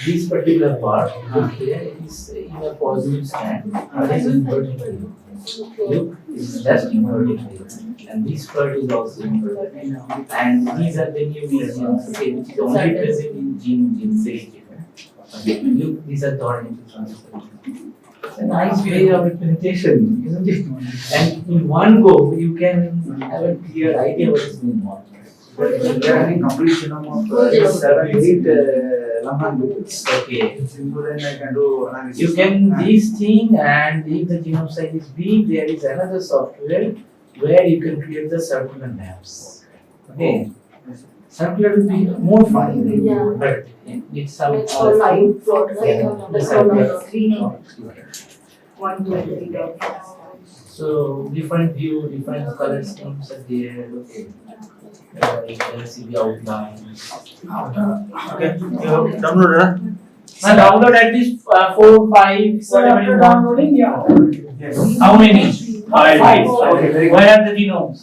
this particular part here is in a positive stand, that is inverted. Look, it's just inverted here. And this part is also inverted. And these are the new regions, okay, which is only present in gene stage. Look, these are torrent transfer. It's a nice way of representation, isn't it? And in one go, you can have a clear idea what is going on. We are having complete genome of 7, 8 Lamhan duplicates. Okay. So then I can do analysis. You can this thing, and if the genome size is big, there is another software where you can create the circular maps. Okay. Circular will be more fun, Yeah. but it's some It's all fine. the circular. 1, 2, 3, So different view, different color schemes are there. Okay. You can see the outlines. Okay, you have downloaded, huh? Now download at least 4, 5, whatever you want. Downloading, yeah. Yes. How many? 5. Okay, very good. Where are the genomes?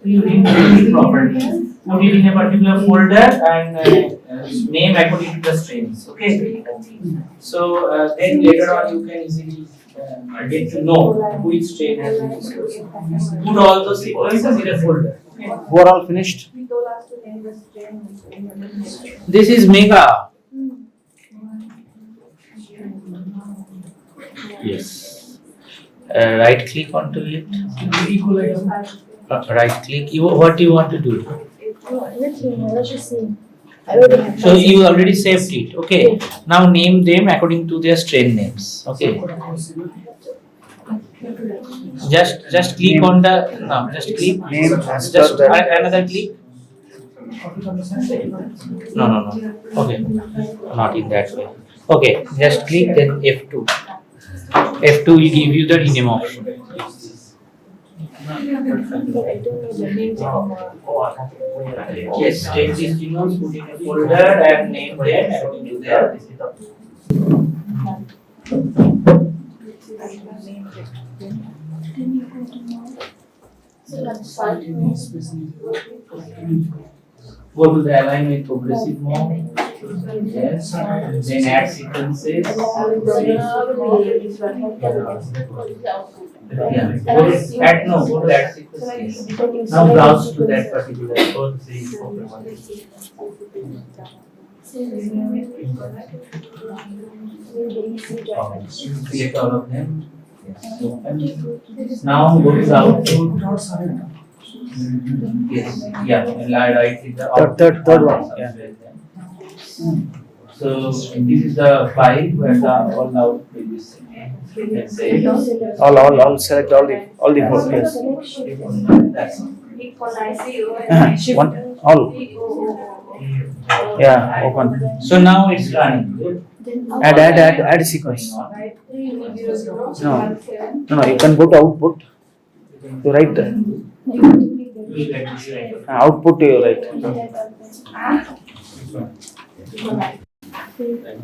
You didn't do it properly. Put it in a particular folder and name according to the strains. Okay. So then later on you can easily get to know which strain has been used. Put all those sequences in a folder. Who are all finished? This is mega. Yes. Right click onto it. Right click. What do you want to do? Let's just see. So you already saved it. Okay. Now name them according to their strain names. Okay. Just click on the just click Name as just per that. another click. No. Okay. Not in that way. Okay. Just click then F2. F2 will give you the rename option. Yes, take these genomes, put in a folder and name them according to their. Go to the alignment progressive mode. Yes. Then add sequences. Yeah. Add no. Go to add sequences. Now browse to that particular code. Select all of them. Yes. Open. Now go to the output. Yes. Yeah. Right in the output. Third one. Yeah. So this is the file where the all output will be seen. Let's say All select all the four. Yes. that's One all. Yeah. Open. so now it's running. Add sequence. No. You can go to output. You write output. You write.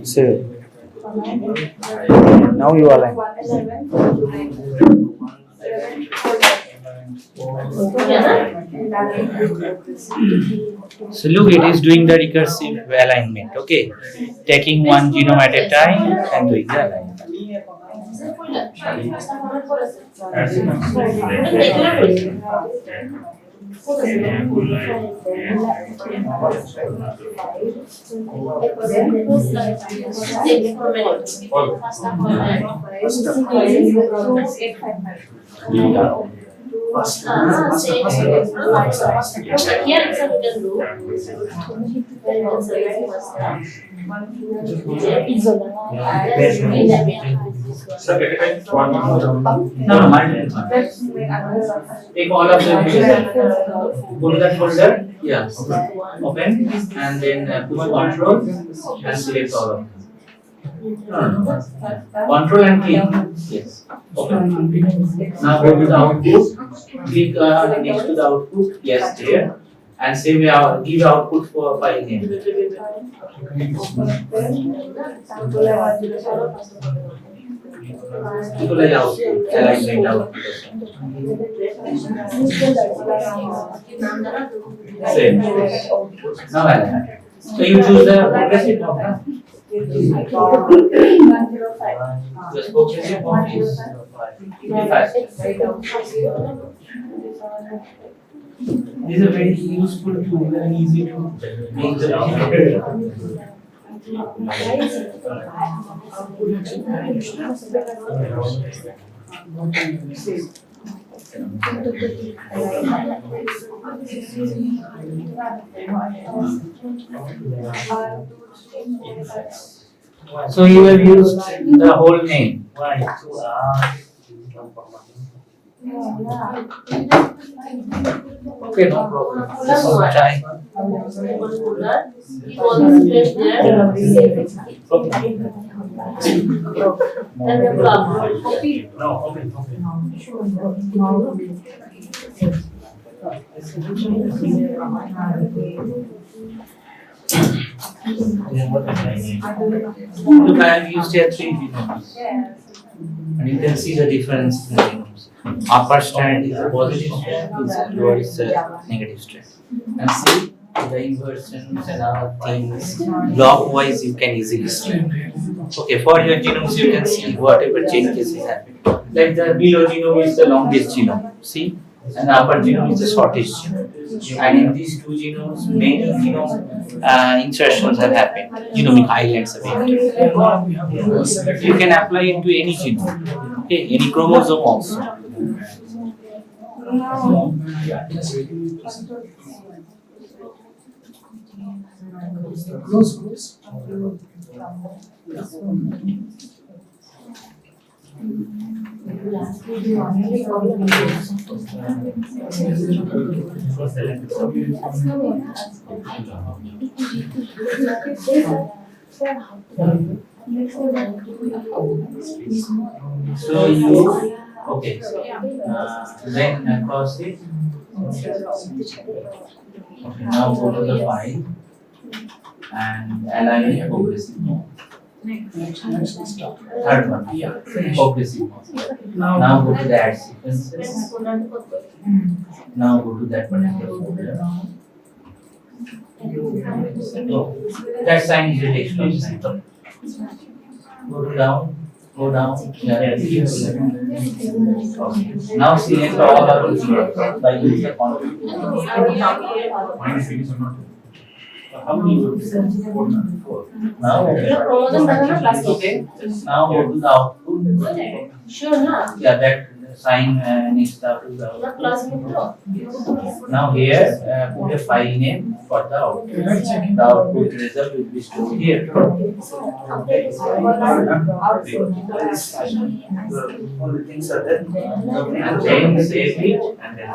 Save. Now you align. So look, it is doing the recursive alignment. Okay, taking one genome at a time and doing the alignment. No, mine. Take all of them. Go to that folder. Yeah. Open and then push control and select all of them. No. Control and click. Yes. Open. Now go to the output. Click next to the output. Yes, there. And say we give output for file name. Equalize output, alignment output. Same. Now alignment. So you choose the progressive mode. Just progressive mode is fast. This is a very useful tool and easy to make the So you have used the whole name. Okay, no problem. This is try. Look, I have used here 3 genomes. And you can see the difference in the genomes. Upper strand is a positive strand, lower is a negative strand. And see the inversions and other things. Block wise you can easily see. Okay, for your genomes you can see whatever changes is happening. Like the below genome is the longest genome. See? And the upper genome is the shortest genome. And in these 2 genomes, many genome insertions have happened. Genomic islands have entered. You can apply it to any genome, okay, any chromosome also. Close. So you, okay, then across it. Okay, now go to the file and align it progressive mode. Third one, yeah, progressive mode. Now go to the add sequences. Now go to that particular folder. No, that sign is the desktop sign. Go down, yeah, okay. Now select all our users by using the config. How many users? Now, okay. Now go to the output. Sure, na? Yeah, that sign needs to output. Not class में तो. Now here, put a file name for the output. The output result will be stored here. All the things are there. And then save it and then oh,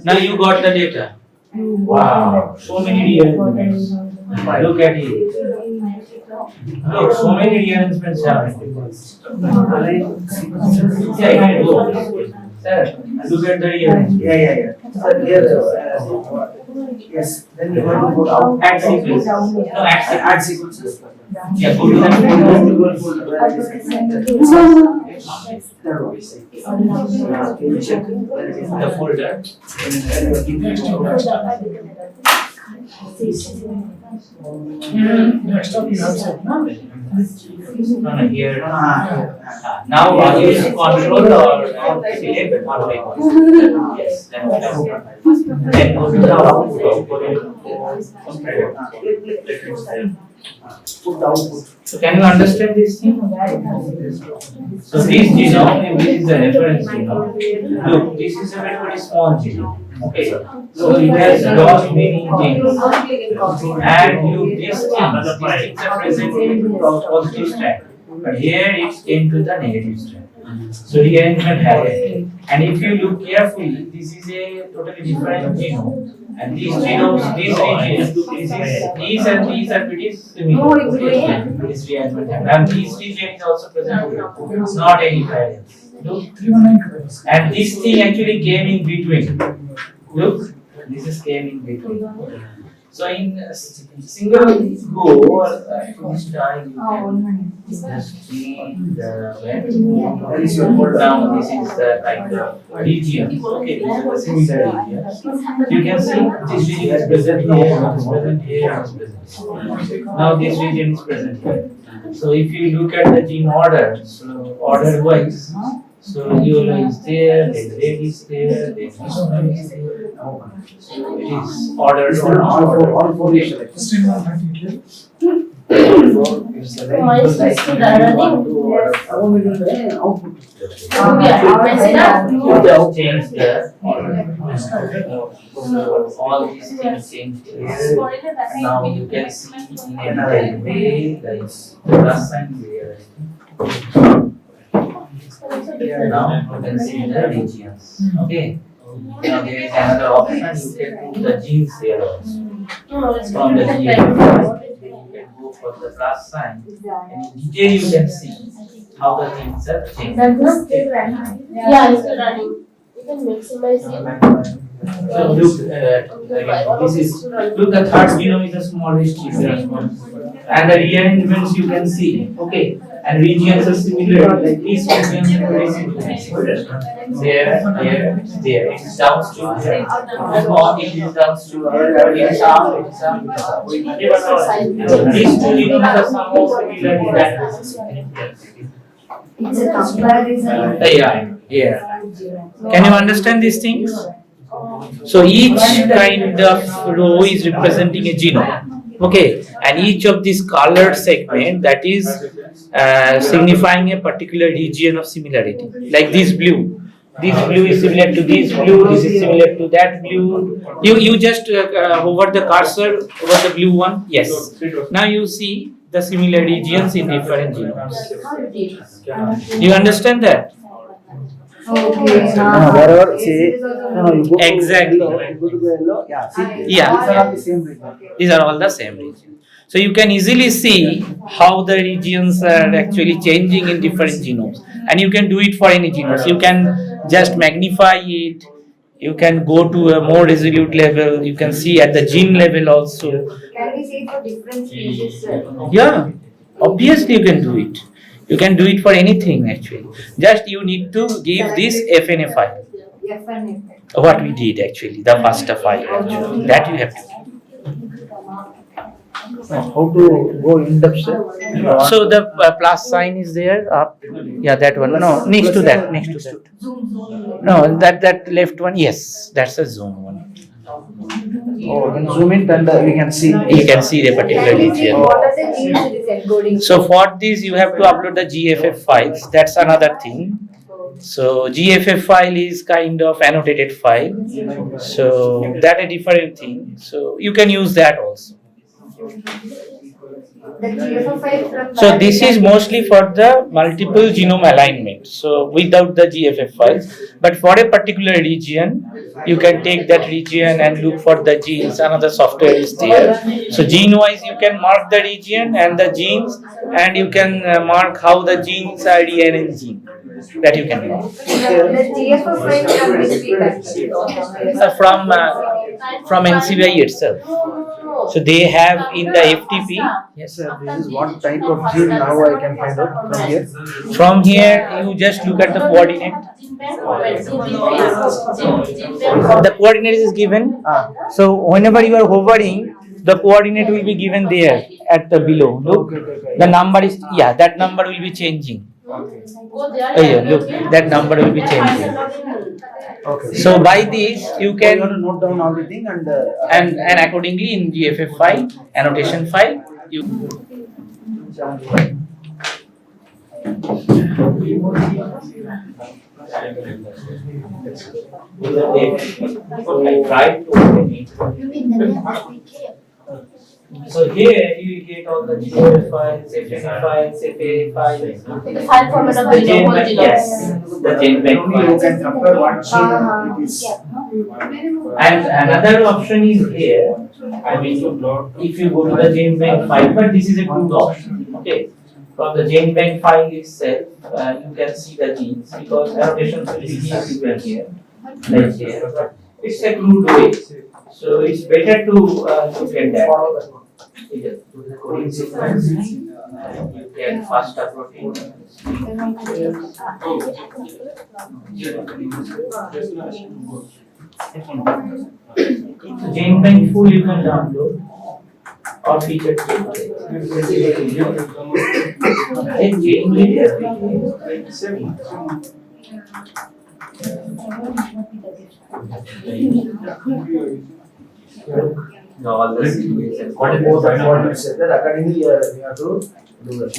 now you got the data. Wow, so many rearrangements. Look at it. Look, so many rearrangements happening. Yeah, you can go. Sir, look at the rearrangement. Yeah. So here, yes. Then you have to go out. Add sequences. No, add sequences. Yeah, go to that folder. Where it is connected. There we see. Can you check where it is? The folder. Next up you have set, no? No, here. Now use control or select one way. Yes. Then go to the output. Put the output. So can you understand this thing? So this genome, this is the reference genome. Look, this is a very small genome. Okay. So it has lost many genes. And you this things are present in the positive strand. But here it came to the negative strand. So rearrangement happened. And if you look carefully, this is a totally different genome. And these genomes, these regions, these and these are pretty similar. This rearrangement happened. And this region is also present here. It's not any variance. Look. And this thing actually came in between. Look, this is came in between. So in single go, first time you can just change the where is your folder. Now this is the kind of region. Okay, this is the similar region. You can see this region is present here, is present here, is present. Now this region is present here. So if you look at the gene order, so order wise, so yellow is there, then red is there, then this one is there. So it is ordered on all four regions. My sister running. Change the order. All these things change here. Now you can see in another way the plus sign here. Now you can see the regions. Okay. Now there is another option. You can put the genes here also. From the gene, you can go for the plus sign. In detail you can see how the things are changing. Yeah, it's still running. You can maximize it. So look, this is look the third genome is the smallest genome, and the rearrangements you can see. Okay, and regions are similar. Like these regions are very similar. There. It's downstream here. It is downstream here. It's up. These two genomes are somehow similar in that. It's a comparison. Yeah. Can you understand these things? So each kind of row is representing a genome. Okay, and each of these colored segment that is signifying a particular region of similarity. Like this blue, This blue is similar to this blue, this is similar to that blue. You just hover the cursor over the blue one. Yes. Now you see the similar regions in different genomes. You understand that? Okay. Wherever say, no, you go Exactly. you go to the yellow, yeah, see, Yeah. these are all the same region. These are all the same regions. So you can easily see how the regions are actually changing in different genomes, and you can do it for any genomes. You can just magnify it. You can go to a more resolute level. You can see at the gene level also. Can we say for different species? Yeah, obviously you can do it. You can do it for anything actually. Just you need to give this FNA file. FNA. What we did actually, the FASTA file actually. That you have to. How to go in depth? So the plus sign is there up. Yeah, that one. No, next to that. Next to that. No, that left one. Yes, that's a zoom one. Oh, when zoom in, then we can see. You can see the particular Can we say region. what are the genes it is encoding? So for this, you have to upload the GFF files. That's another thing. So GFF file is kind of annotated file. So that a different thing. So you can use that also. The GFF file from So this is mostly for the multiple genome alignment. So without the GFF files, but for a particular region, you can take that region and look for the genes. Another software is there. So gene-wise, you can mark the region and the genes, and you can mark how the genes are rearranged gene. That you can mark. the GFF file from which we can From NCBI itself. So they have in the FTP. Yes, sir. This is what type of gene now I can find out from here. From here, you just look at the coordinate. The coordinate is given. So whenever you are hovering, the coordinate will be given there at the below. Look, the number is that number will be changing. Look, that number will be changing. Okay. So by this you You can have to note down all the thing and accordingly in GFF file, annotation file, you. I tried to open it. So here you get all the GFF files, FNA files, FA files. The file format of the genome whole genome. Yes, the GenBank you files. can compare what gene it is. And another option is here. I mean, if you go to the GenBank file, but this is a good option. Okay. From the GenBank file itself, you can see the genes because annotations will be given here, like here. It's a crude way, so it's better to look at that. You can FASTA protein. So GenBank full you can download or featured no, all the situations. What you said that accordingly we have to do that.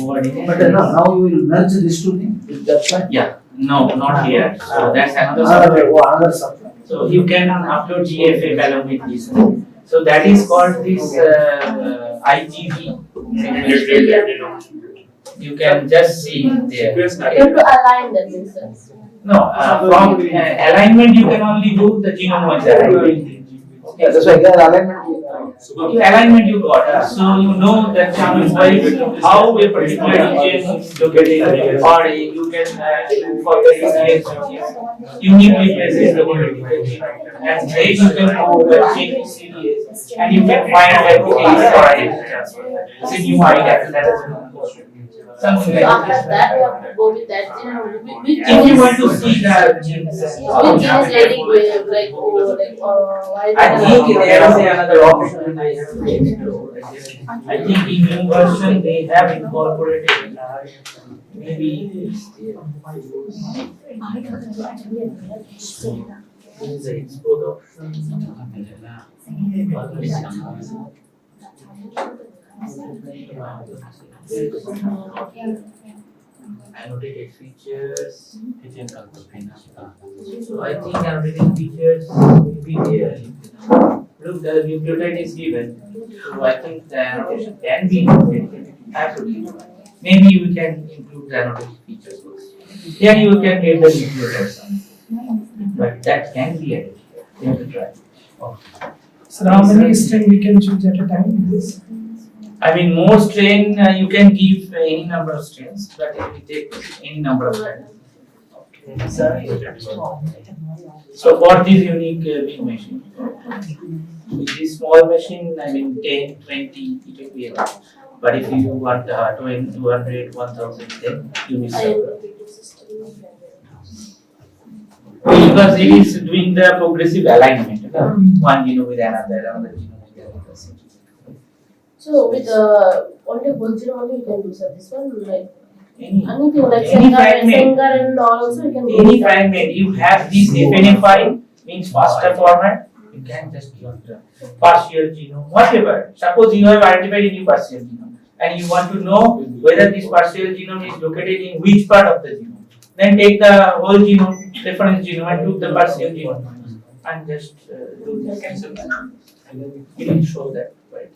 But now you will merge these two things with that one. Yeah, no, not here. So that's another Another software. another software. So you can upload GFF along with this. So that is called this IGV. You can just see there. You have to align the pieces. No, from alignment you can only do the genome-wise alignment. Yeah, that's why there alignment. Alignment you got, so you know that genome-wise how a particular region is located, or you can look for the region which is uniquely present in and then you can go the chain series and you can find that it is it's a new idea. Something So like after that. that, we have to go with that gene. Which If you gene want to see the genes, is letting go, why I think there is another option I have to explore. I think in new version they have incorporated maybe it's there. There is a export option. Annotated features. So I think annotated features will be there. Look, the nucleotide is given. So I think the annotation can be included. Have to be. Maybe you can include the annotated features also. Then you can get the nucleotide. But that can be added. You have to try. So how many string we can choose at a time in this? I mean, more strain you can give any number of strains, but it will take any number of strains. So for this unique big machine, with this small machine, I mean 10, 20, it will be enough. But if you want 200, 1000, then you need some. Because it is doing the progressive alignment, one genome with another genome with another. So with only one genome only you can do, sir. This one like anything like Any Sengar and all also you can do. Any fragment, you have this FNA file, means faster format, you can just give the partial genome, whatever. Suppose you have identified a new partial genome and you want to know whether this partial genome is located in which part of the genome. Then take the whole genome, reference genome, and do the partial genome and just do this. It will show that. Right.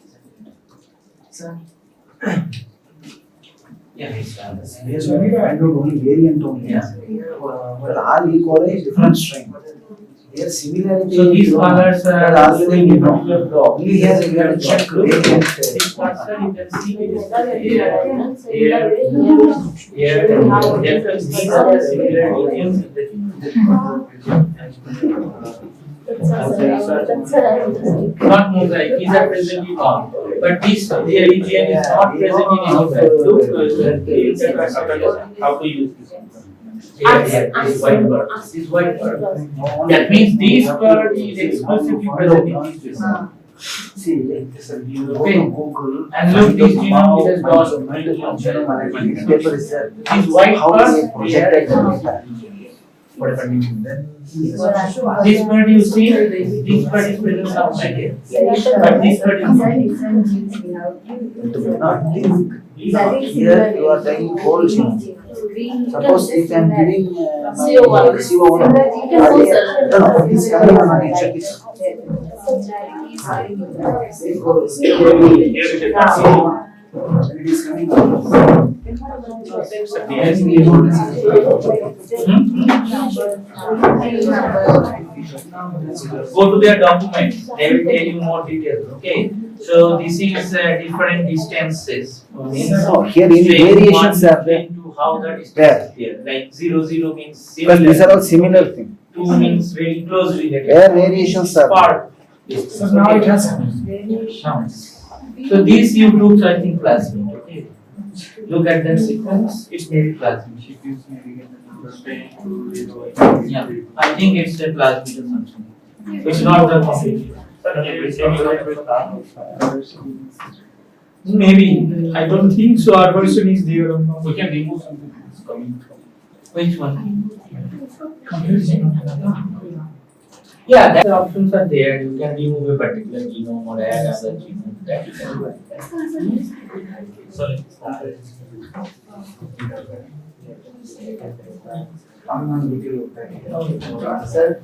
Sir, Yeah, it's yes, we find out only variant only. Yeah. But all equal is different strain. Here similarity. So these colors are already you know. Only here we have to check variant. This cursor you can see it is here, these are the similar regions in the not mosaic, these are presently found. But this region is not present in any look, how to use this. This white bird. This white bird. That means this bird is exclusively present in this region. See, Okay. And look, this genome it has got paper is there. this white How bird they projected the this bird you see, this bird is present somewhere here. But this bird is not think. Here you are taking whole genome. Suppose you can giving CO1. CO1. No, this coming on a check this. It is coming on. Go to their documents, they will tell you more details. Okay, so this is different distances. No, here any variations are there. To how the distance Where? is here. Like 0 means Because these are similar, all similar thing. 2 means very close related. Where variations are there. Far. So now it has. Now, so this you took I think plasmid. Okay, look at that sequence. It's maybe plasmid. Yeah, I think it's a plasmid or something. It's not the complete. Maybe I don't think so. Our version is there. We can remove something. It's coming from which one? Yeah, that options are there. You can remove a particular genome or add other genome. That you can do. Sorry. Sir,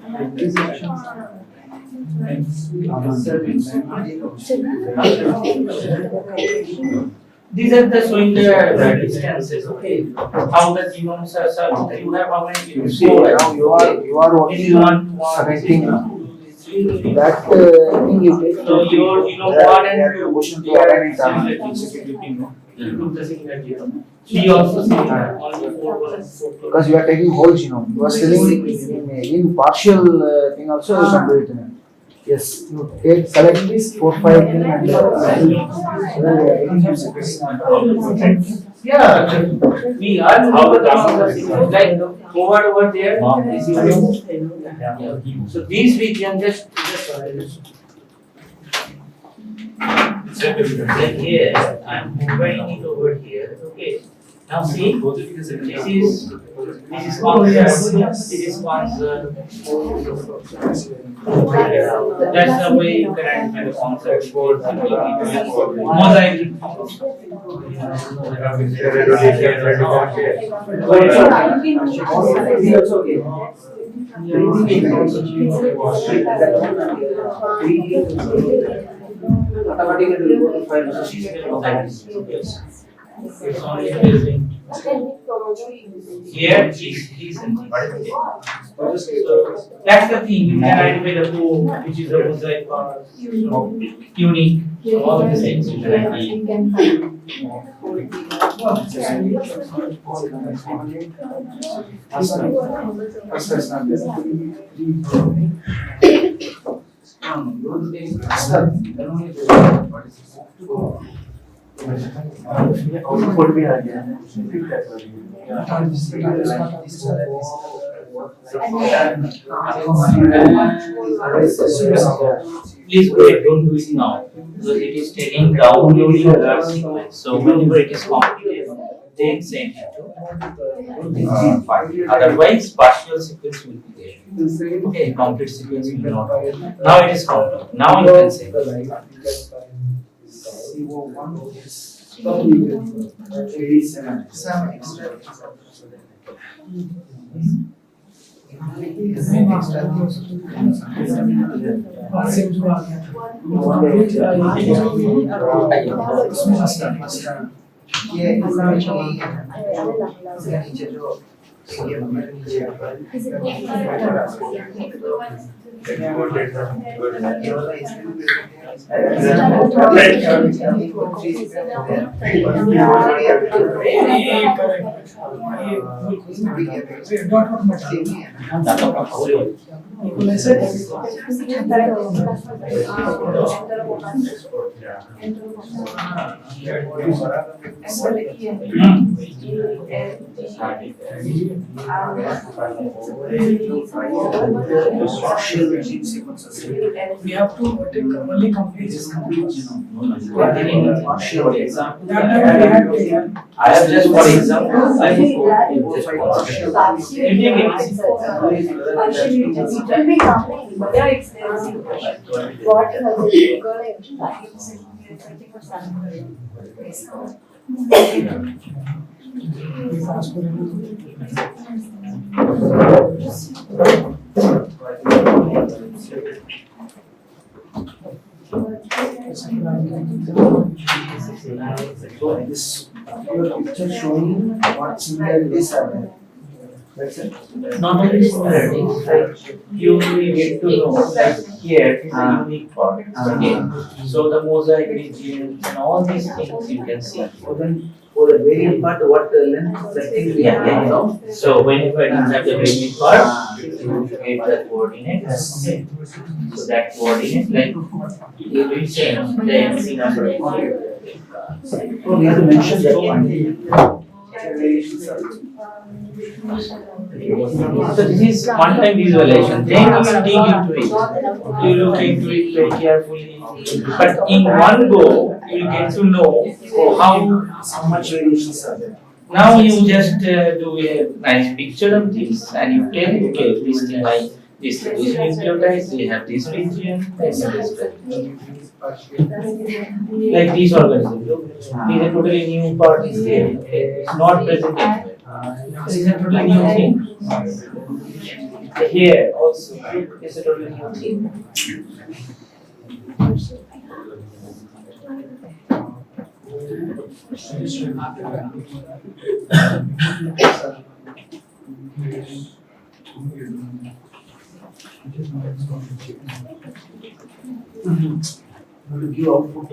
These are the showing the distances. Okay, how the genomes are. So you have how many you genomes? see now you are This is only one, selecting that thing you take. So your genome There 1 we and have 2, to question to they are align it down. similar consecutive genome. You took the similar genome. 3 also similar. Only 4 was. Because you are taking whole genome. You are selling in partial thing also you can do it. Yes, you take select this 4, 5 thing and Yeah, we are how the classes are similar. Like over there, this is yeah. So these we can just like here, I'm moving it over here. Okay. Now see, this is concert. This is concert. That's the way you can identify the concert. Mosaic. It's okay. Automatically go to file. It's only present. Here he's in. So that's the thing. You can identify the code, which is the mosaic part, unique. So all these things you can Output भी आ गया है। Please wait, don't do it now because it is taking downloading the sequence. So whenever it is completed, then send it to. Otherwise, partial sequence will be there. Okay, complete sequence will be not. Now it is complete. Now you can send. We have to take only complete this complete genome. Partial example. That time we had taken. I have just for example, I have It will be coming, but yeah, it's there. What has So this your picture showing what similarities are there. That's it. not only similarities, like you will get to know like here is a unique part. Okay. So the mosaic region and all these things you can see. So then for the variant part, what length that thing we have now. So whenever you have the variant part, you get the coordinates. Okay. So that coordinate like you will change the MC number. So we have to mention that one. So this is one-time visualization. Then you will dig into it. You look into it very carefully. But in one go, you will get to know how much variations are there. now you just do a nice picture of this and you tell okay this thing like this nucleotides they have this region this like these organisms. These are totally new part is there. It's not present anywhere. This is a totally new thing. Here also is a totally new thing. Will give output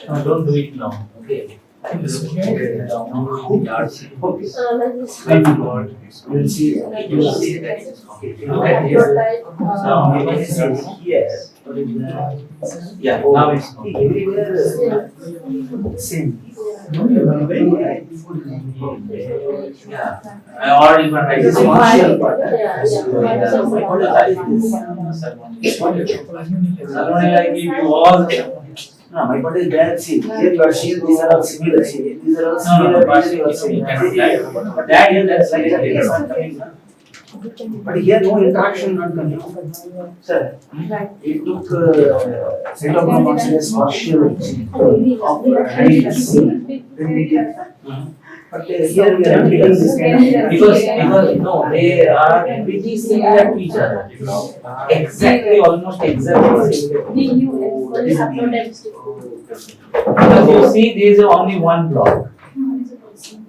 No, don't do it now. Okay. We'll see. Look at here. Now, here. What is that? Yeah, now it's Everywhere same. yeah. Or even like This this is one. partial part. Salmon I give you all the. No, my point is that see, here you are seeing these are all similar. See, these are all No, similar. but Here you are seeing. you cannot that. But that is that's like different. But here no interaction not coming. Sir, it took set of numbers as partial of height C. Then we get. But here we are repeating this kind of Because no, they are pretty similar to each other. Exactly, almost exactly similar. Because you see, there is only one block.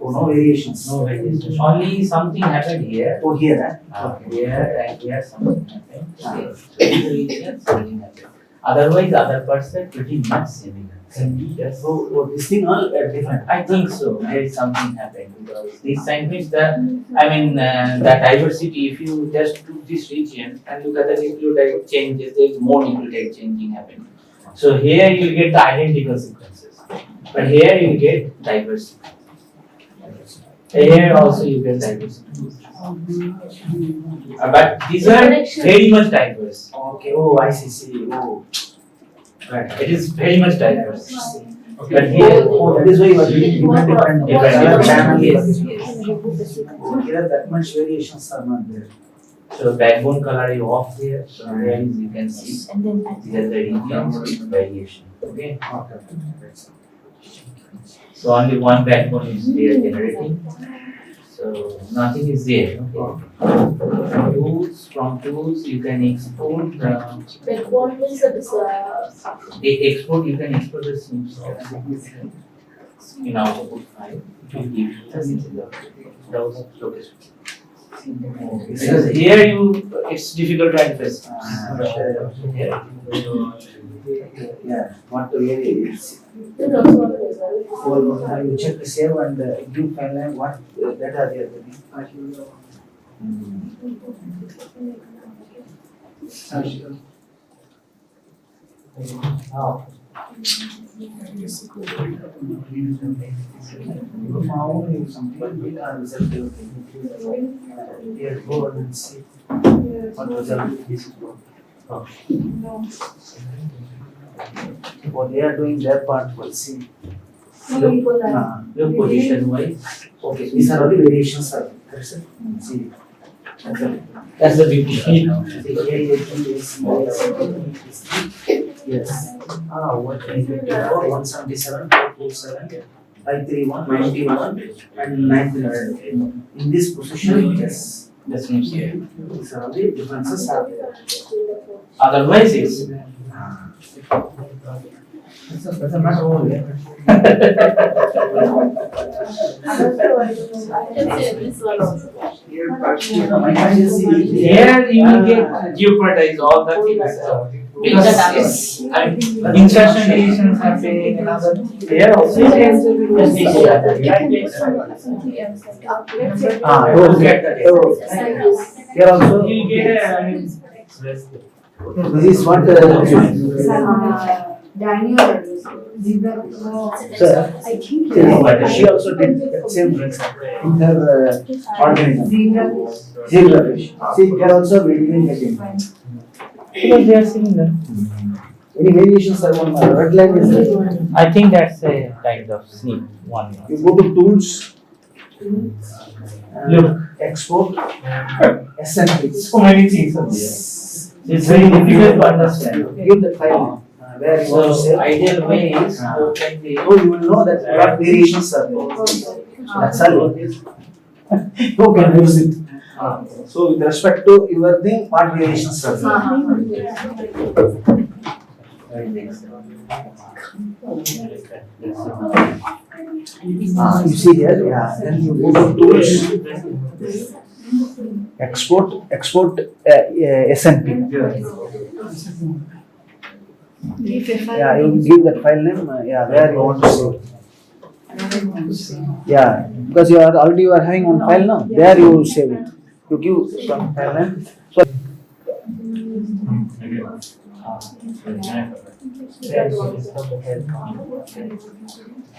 Oh, no variations. No variation. Only something happened here. Oh, here, Here and here something happened. Here something happened. Otherwise, other parts are pretty much similar. Yes. So this thing all different. I think so. There is something happened because these scientists, the diversity. If you just do this region and look at the nucleotide changes, there is more nucleotide changing happening. So here you get the identical sequences, but here you get diversity. Here also you get diversity. But these are very much diverse. Okay. Oh, I see. Oh, Right. It is very much diverse. But here, here, that is why you are getting different Different. channel. Yes. Here, that much variations are not there. So backbone color is off here. So there is you can see these are the regions with variation. Okay. So only one backbone is there generating. So nothing is there. Okay. From tools you can export Backbone means you can export the SIMs in output file to give those locations. Because here it's difficult to address. Yeah, what to really is. This is also one result. You check the save and give file name, what data they are getting. Oh. Here, go and see what result this is. Oh, they are doing their part, we'll see. Your position wise. Okay, these are all the variations, sir. That's it. See. That's the beauty. Yes. What can you do? 177, 447, 531, 91, and 99. In this position, yes. That means here. These are all the differences are there. Otherwise it's That's a matter over there. This one also. My mind is here you will get jeopardize all the things. Because yes, insertion deletions happening and other here also you can just make it happen. don't get Yes. here also. You get This is what Daniel. sir, I think she also did the same thing in her organism. Zebra fish. See, here also we didn't get in. because they are similar. Any variations are on red line is there. I think that's a kind of sneak one. You go to tools. Look. Export. SNP. So many things are there. It's very difficult to understand. Give the file. Where you want to So save. ideal way is how can we So you will know that what variations are there. That's all. You can use it. So with respect to your thing, what variations are there? You see here, yeah. Then you go to tools. Export SNP. Yeah, you give that file name. Yeah, where you want to save. Yeah, because you are having one file now. There you save it. You give some file name. So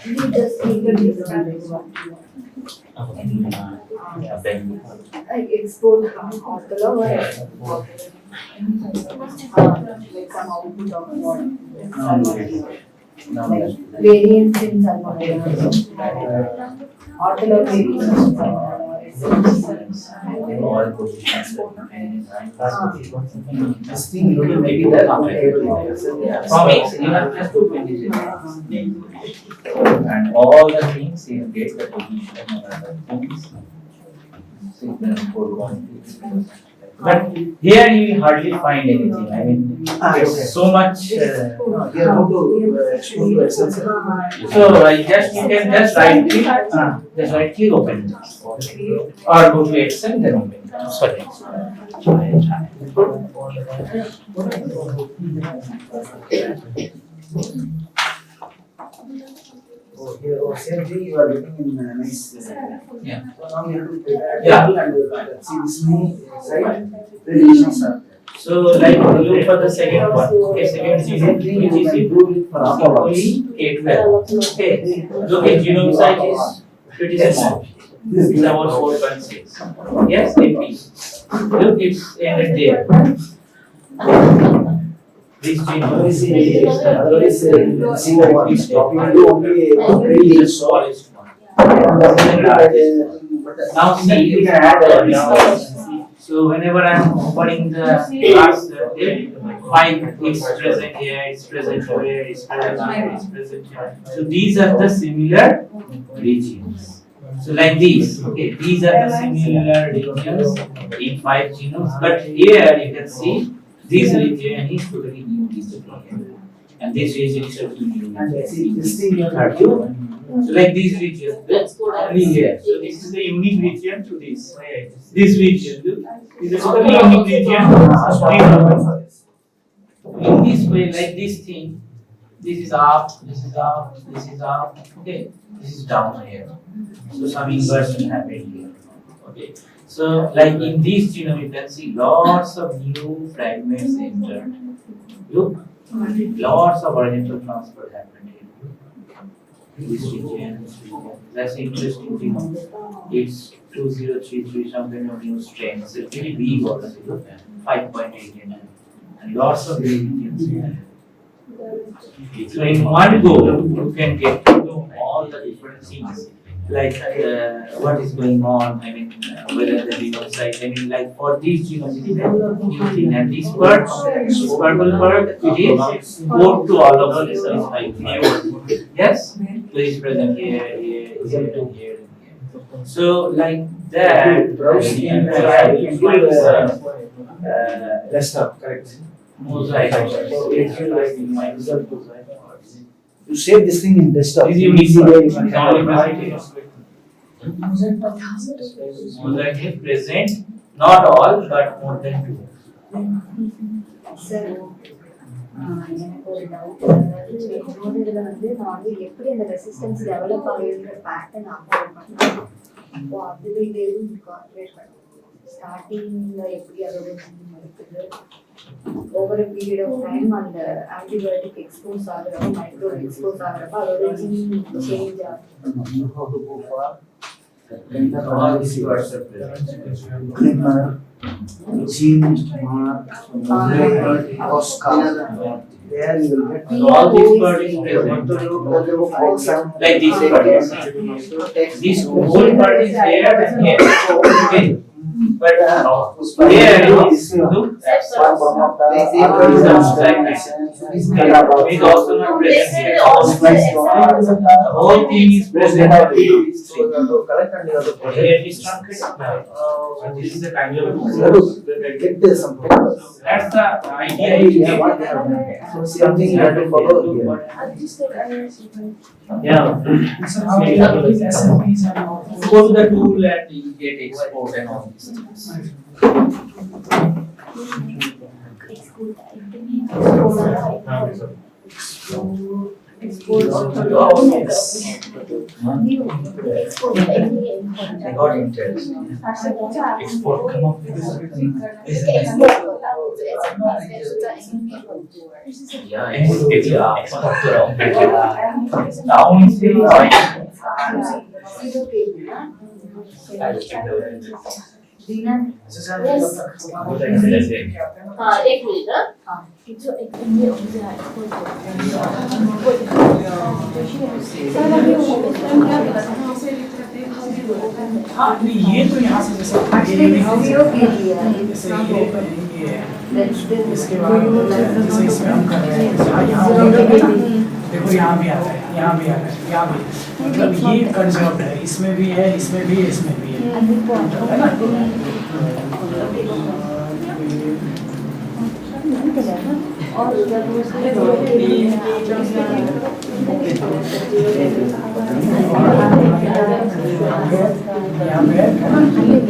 We just need to describe like export from Othello or like some output of what like variants in Othello This thing you will make it that Promise, you have just to finish it. And all the things you get the position of other things. Sequence code quantities. But here you will hardly find anything. I mean, it's so much. here how to export to Excel. So you can just right click open it. Or go to Excel then open it. Sorry. Oh, here, oh, same thing you are getting in nice. Yeah. So now you have to prepare Yeah. and see this many right relations are there. So like look for the second one. Okay, second Same genome thing which you is can do it for Apollo. only K12. Okay. Look at genome size is pretty small. It's about 4.6. Yes, MP. Look, it's ended there. This genome Otherwise, is see what is talking to only really the so. smallest one. But Now see, you can add so whenever I'm opening the class, 5 it's present here, it's present here, it's present here, it's present here. So these are the similar regions. So like these, okay, these are the similar regions in 5 genomes. But here you can see this region is totally new region, and this region is totally new. and see this thing you have to do. So like these regions, only here. So this is the unique region to this. This region is a totally unique region. In this way, like this thing, this is up, this is up, this is up. Okay, this is down here. So some inversion happened here. Okay. So like in this genome, you can see lots of new fragments entered. Look, lots of horizontal transfer happened here. This region, this region. That's interesting genome. It's 2033, some kind of new strain. It's a pretty big also, 5.8 and lots of regions here. So in one go, you can get to know all the different things, like what is going on. I mean, whether the genome size. I mean, like for these genomes, it is a new thing, and this part, this purple part, it is code to all of us. Like new. Yes, so it's present here, here, here, and here. So like that, Desktop, correct. mosaic. You save this thing in desktop. This is Easy unique way part. you can It's only present here. Mosaic Mosaic is present, not all, but more than 2. Sir எனக்கு ஒரு doubt என்னோடதுல வந்து நான் வந்து எப்படி அந்த resistance develop ஆகுதுன்ற pattern upload பண்ணேன். இப்போ அதுல இது எதுவும் இன்கார்பரேட் பண்ணேன். ஸ்டார்டிங்ல எப்படி அதோட இருக்குது ஓவர் பீரியட் ஆஃப் டைம் அந்த ஆன்டிபயோட்டிக் எக்ஸ்போஸ் ஆகுறப்ப மைக்ரோ எக்ஸ்போஸ் ஆகுறப்ப அதோட ஜீன் சேஞ்ச் ஆகும். You have to go for All these words are present. Glimmer, Gene, Mark, Oscar. There you will get All these words is present. Like this part. This whole part is here and here. Okay. But here it is look is also not present here. The whole thing is present. collect and you have to Here it is truncated. This is the kind of get some papers. that's the idea. Yeah, what they have done. So same thing you have to follow here. Yeah. So how do you have these SMPs and all? Go to the tool and you get export and all these things. I got interest. Export come up with yeah, export now still हाँ एक minute हाँ हाँ नहीं ये तो यहाँ से जैसे इसके बाद जैसे इसमें हम कर रहे हैं यहाँ देखो यहाँ भी आता है यहाँ भी आता है यहाँ भी मतलब ये कंसेप्ट है इसमें भी है इसमें भी है इसमें भी है ना और यहाँ पे